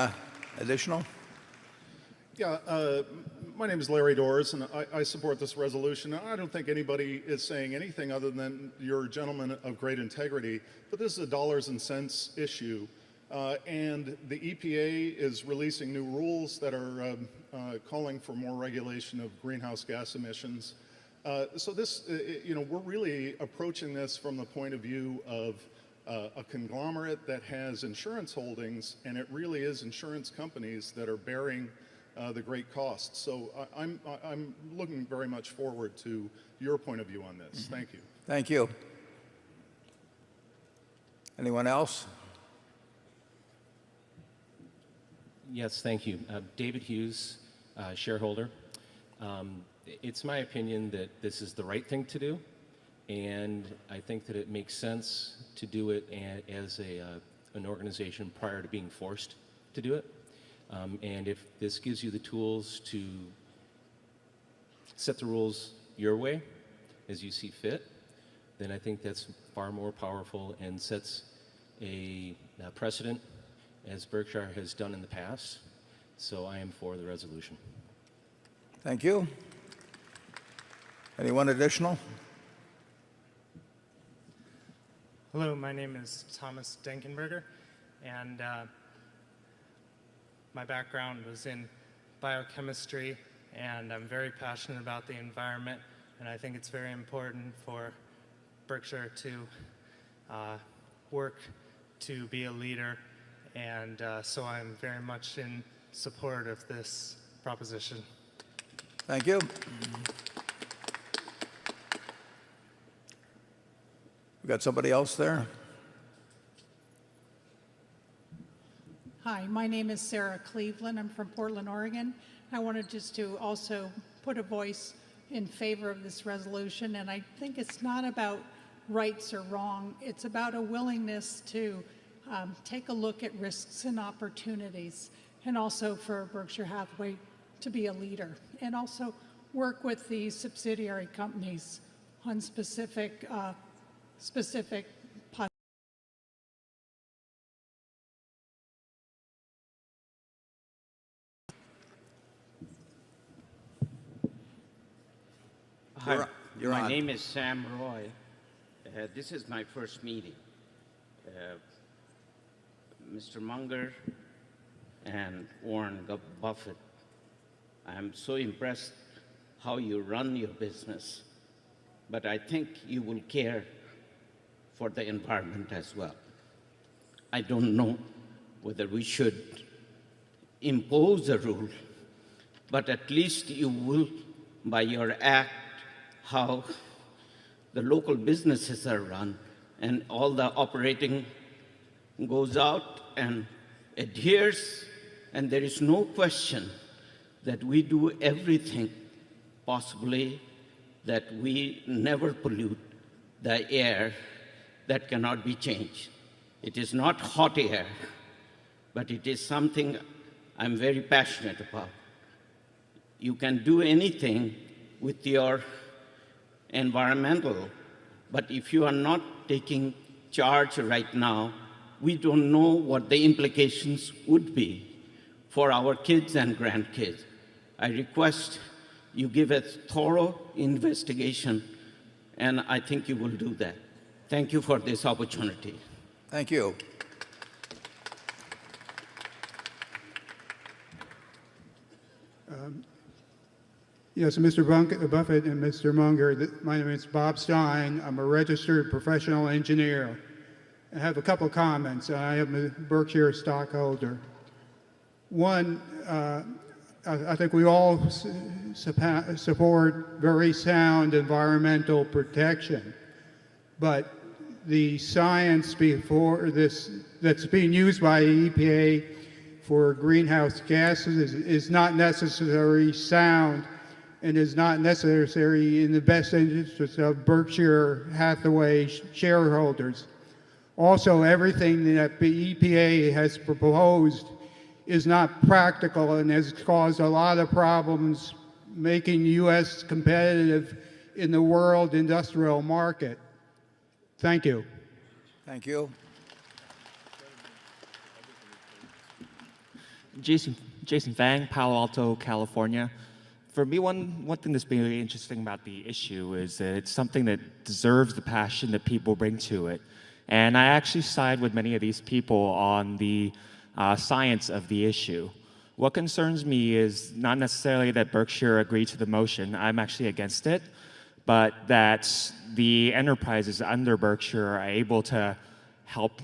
additional? Yeah, my name is Larry Doors, and I support this resolution. I don't think anybody is saying anything other than you're a gentleman of great integrity, but this is a dollars and cents issue. And the EPA is releasing new rules that are calling for more regulation of greenhouse gas emissions. So this, we're really approaching this from the point of view of a conglomerate that has insurance holdings, and it really is insurance companies that are bearing the great costs. So I'm looking very much forward to your point of view on this. Thank you. Thank you. Anyone else? Yes, thank you. David Hughes, shareholder. It's my opinion that this is the right thing to do, and I think that it makes sense to do it as an organization prior to being forced to do it. And if this gives you the tools to set the rules your way, as you see fit, then I think that's far more powerful and sets a precedent, as Berkshire has done in the past. So I am for the resolution. Thank you. Anyone additional? Hello, my name is Thomas Denkenberger, and my background was in biochemistry, and I'm very passionate about the environment, and I think it's very important for Berkshire to work to be a leader, and so I'm very much in support of this proposition. Thank you. We got somebody else there? Hi, my name is Sarah Cleveland. I'm from Portland, Oregon. I wanted just to also put a voice in favor of this resolution, and I think it's not about rights or wrong. It's about a willingness to take a look at risks and opportunities, and also for Berkshire Hathaway to be a leader, and also work with the subsidiary companies on specific Hi, You're my on. name is Sam Roy. This is my first meeting. Mr. Munger and Warren Buffett, I'm so impressed how you run your business, but I think you will care for the environment as well. I don't know whether we should impose a rule, but at least you will, by your act, how the local businesses are run and all the operating goes out and adheres, and there is no question that we do everything possibly that we never pollute the air that cannot be changed. It is not hot air, but it is something I'm very passionate about. You can do anything with your environmental, but if you are not taking charge right now, we don't know what the implications would be for our kids and grandkids. I request you give a thorough investigation, and I think you will do that. Thank you for this opportunity. Thank you. Yes, Mr. Buffett and Mr. Munger, my name is Bob Stein. I'm a registered professional engineer. I have a couple comments. I am a Berkshire stockholder. One, I think we all support very sound environmental protection, but the science before this that's being used by the EPA for greenhouse gases is not necessarily sound and is not necessary in the best interest of Berkshire Hathaway shareholders. Also, everything that the EPA has proposed is not practical and has caused a lot of problems making U.S. competitive in the world industrial market. Thank you. Thank you. Jason Fang, Palo Alto, California. For me, one thing that's really interesting about the issue is that it's something that deserves the passion that people bring to it. And I actually side with many of these people on the science of the issue. What concerns me is not necessarily that Berkshire agreed to the motion. I'm actually against it, but that the enterprises under Berkshire are able to help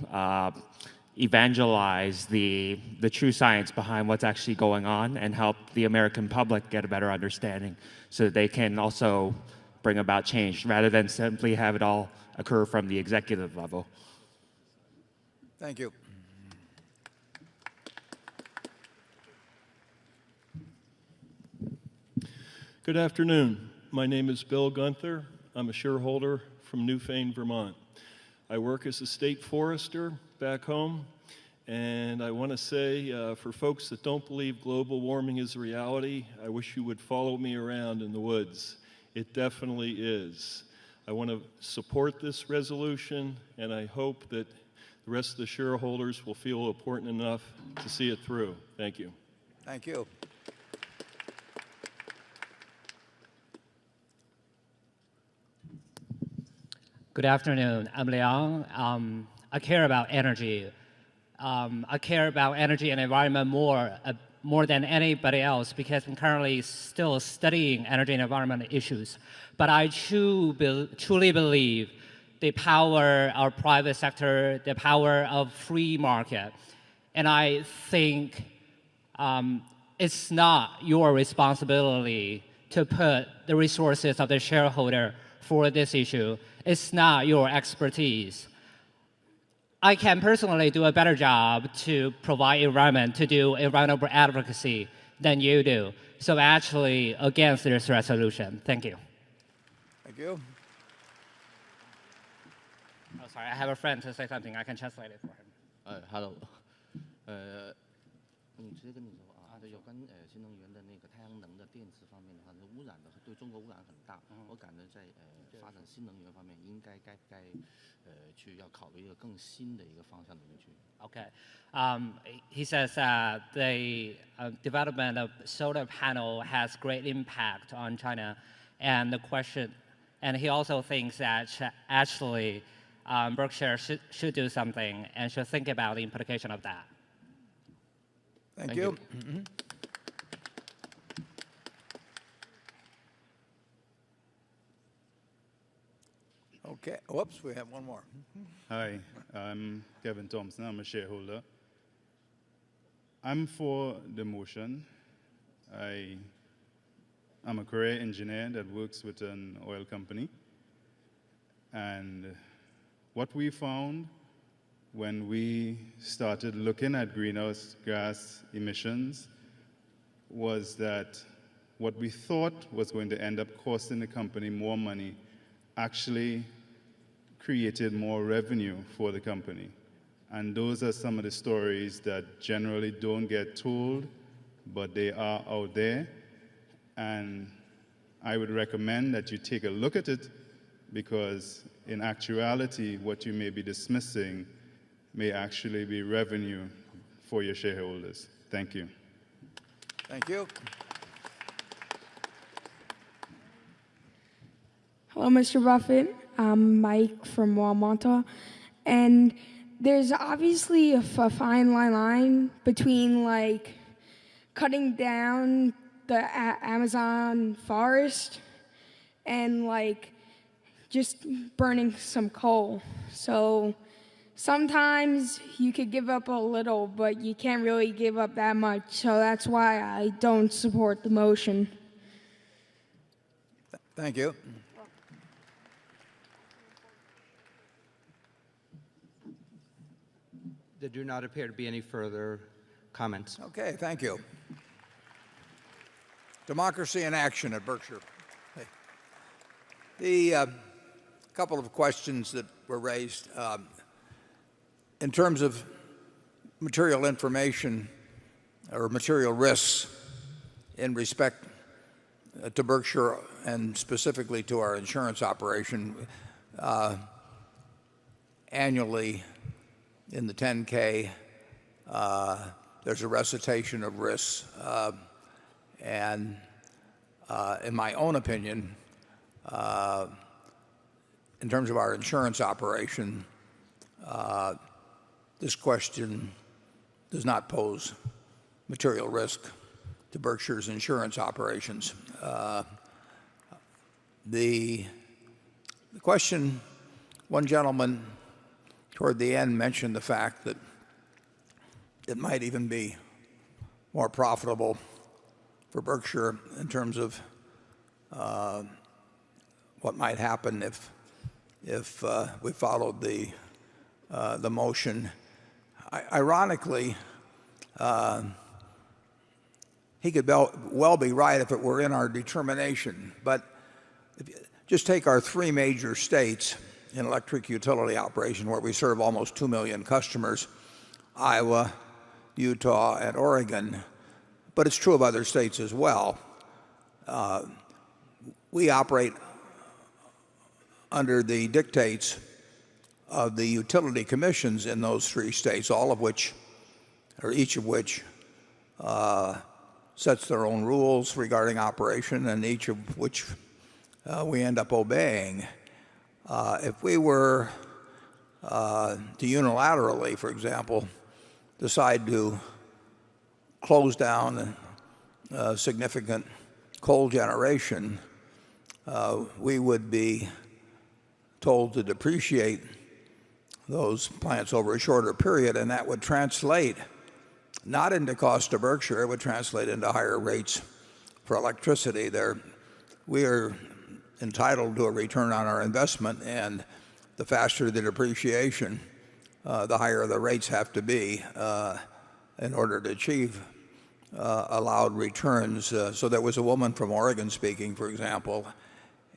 evangelize the true science behind what's actually going on and help the American public get a better understanding so that they can also bring about change rather than simply have it all occur from the executive level. Thank you. Good afternoon. My name is Bill Gunther. I'm a shareholder from Newfane, Vermont. I work as a state forester back home, and I want to say for folks that don't believe global warming is a reality, I wish you would follow me around in the woods. It definitely is. I want to support this resolution, and I hope that the rest of the shareholders will feel important enough to see it through. Thank you. Thank you. Good afternoon. I'm Liang. I care about energy. I care about energy and environment more than anybody else because I'm currently still studying energy and environment issues. But I truly believe the power of private sector, the power of free market. And I think it's not your responsibility to put the resources of the shareholder for this issue. It's not your expertise. I can personally do a better job to provide environment, to do environmental advocacy than you do. So actually against this resolution. Thank you. Thank you. Oh, sorry, I have a friend to say something. I can translate it for him. Hello. 直接跟你说啊，有关新能源的那个太阳能的电池方面的话，污染的对中国污染很大。我感觉在发展新能源方面，应该去要考虑一个更新的一个方向里面去。Okay. He says the development of solar panel has great impact on China, and the question, and he also thinks that actually Berkshire should do something and should think about the implication of that. Thank you. Okay. Whoops, we have one more. Hi, I'm Kevin Thompson. I'm a shareholder. I'm for the motion. I'm a career engineer that works with an oil company. And what we found when we started looking at greenhouse gas emissions was that what we thought was going to end up costing the company more money actually created more revenue for the company. And those are some of the stories that generally don't get told, but they are out there. And I would recommend that you take a look at it, because in actuality, what you may be dismissing may actually be revenue for your shareholders. Thank you. Thank you. Hello, Mr. Buffett. I'm Mike from Walmart. And there's obviously a fine line between like cutting down the Amazon forest and like just burning some coal. So sometimes you could give up a little, but you can't really give up that much. So that's why I don't support the motion. Thank you. There do not appear to be any further comments. Okay, thank you. Democracy in action at Berkshire. The couple of questions that were raised in terms of material information or material risks in respect to Berkshire and specifically to our insurance operation, annually in the 10K, there's a recitation of risks. And in my own opinion, in terms of our insurance operation, this question does not pose material risk to Berkshire's insurance operations. The question, one gentleman toward the end mentioned the fact that it might even be more profitable for Berkshire in terms of what might happen if we followed the motion. Ironically, he could well be right if it were in our determination. But if you just take our three major states in electric utility operation, where we serve almost 2 million customers, Iowa, Utah, and Oregon, but it's true of other states as well. We operate under the dictates of the utility commissions in those three states, all of which, or each of which, sets their own rules regarding operation, and each of which we end up obeying. If we were to unilaterally, for example, decide to close down significant coal generation, we would be told to depreciate those plants over a shorter period, and that would translate not into cost to Berkshire, it would translate into higher rates for electricity. We are entitled to a return on our investment, and the faster the depreciation, the higher the rates have to be in order to achieve allowed returns. So there was a woman from Oregon speaking, for example,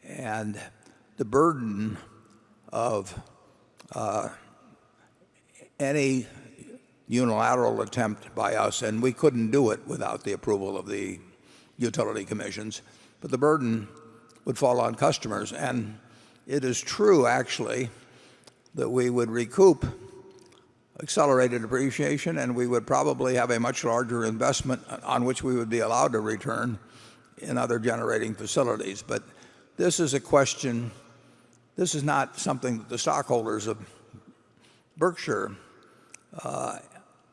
and the burden of any unilateral attempt by us, and we couldn't do it without the approval of the utility commissions, but the burden would fall on customers. And it is true, actually, that we would recoup accelerated depreciation, and we would probably have a much larger investment on which we would be allowed to return in other generating facilities. But this is a question, this is not something that the stockholders of Berkshire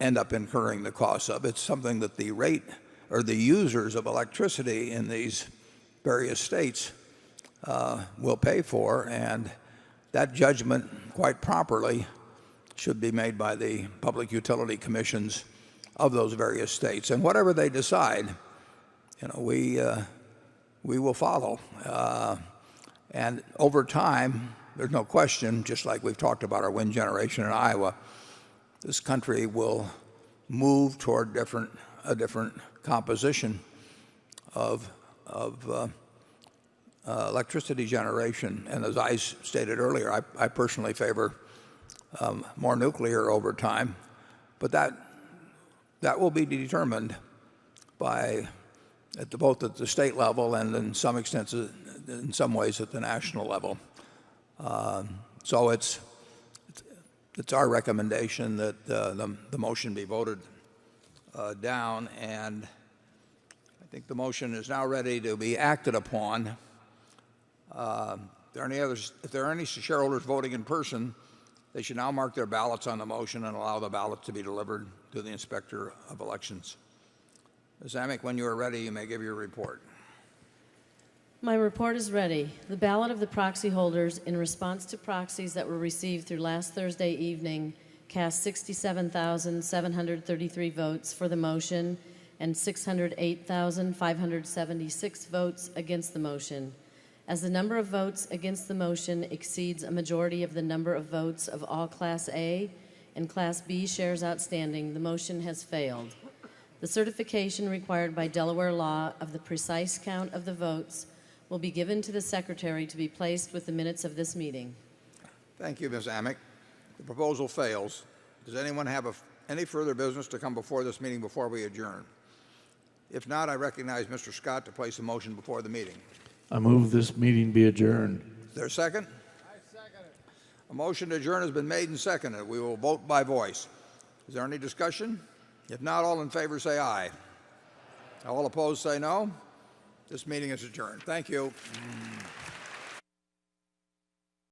end up incurring the cost of. It's something that the rate or the users of electricity in these various states will pay for, and that judgment, quite properly, should be made by the public utility commissions of those various states. And whatever they decide, we will follow. And over time, there's no question, just like we've talked about our wind generation in Iowa, this country will move toward a different composition of electricity generation. And as I stated earlier, I personally favor more nuclear over time, but that will be determined by both at the state level and in some extent, in some ways, at the national level. So it's our recommendation that the motion be voted down, and I think the motion is now ready to be acted upon. If there are any shareholders voting in person, they should now mark their ballots on the motion and allow the ballots to be delivered to the Inspector of Elections. Ms. Amick, when you are ready, you may give your report. My report is ready. The ballot of the proxy holders in response to proxies that were received through last Thursday evening cast 67,733 votes for the motion and 608,576 votes against the motion. As the number of votes against the motion exceeds a majority of the number of votes of all Class A and Class B shares outstanding, the motion has failed. The certification required by Delaware law of the precise count of the votes will be given to the Secretary to be placed with the minutes of this meeting. Thank you, Ms. Amick. The proposal fails. Does anyone have any further business to come before this meeting before we adjourn? If not, I recognize Mr. Scott to place a motion before the meeting. I move this meeting be adjourned. Is there a second? I second it. A motion to adjourn has been made and seconded. We will vote by voice. Is there any discussion? If not, all in favor say aye. All opposed say no. This meeting is adjourned. Thank you.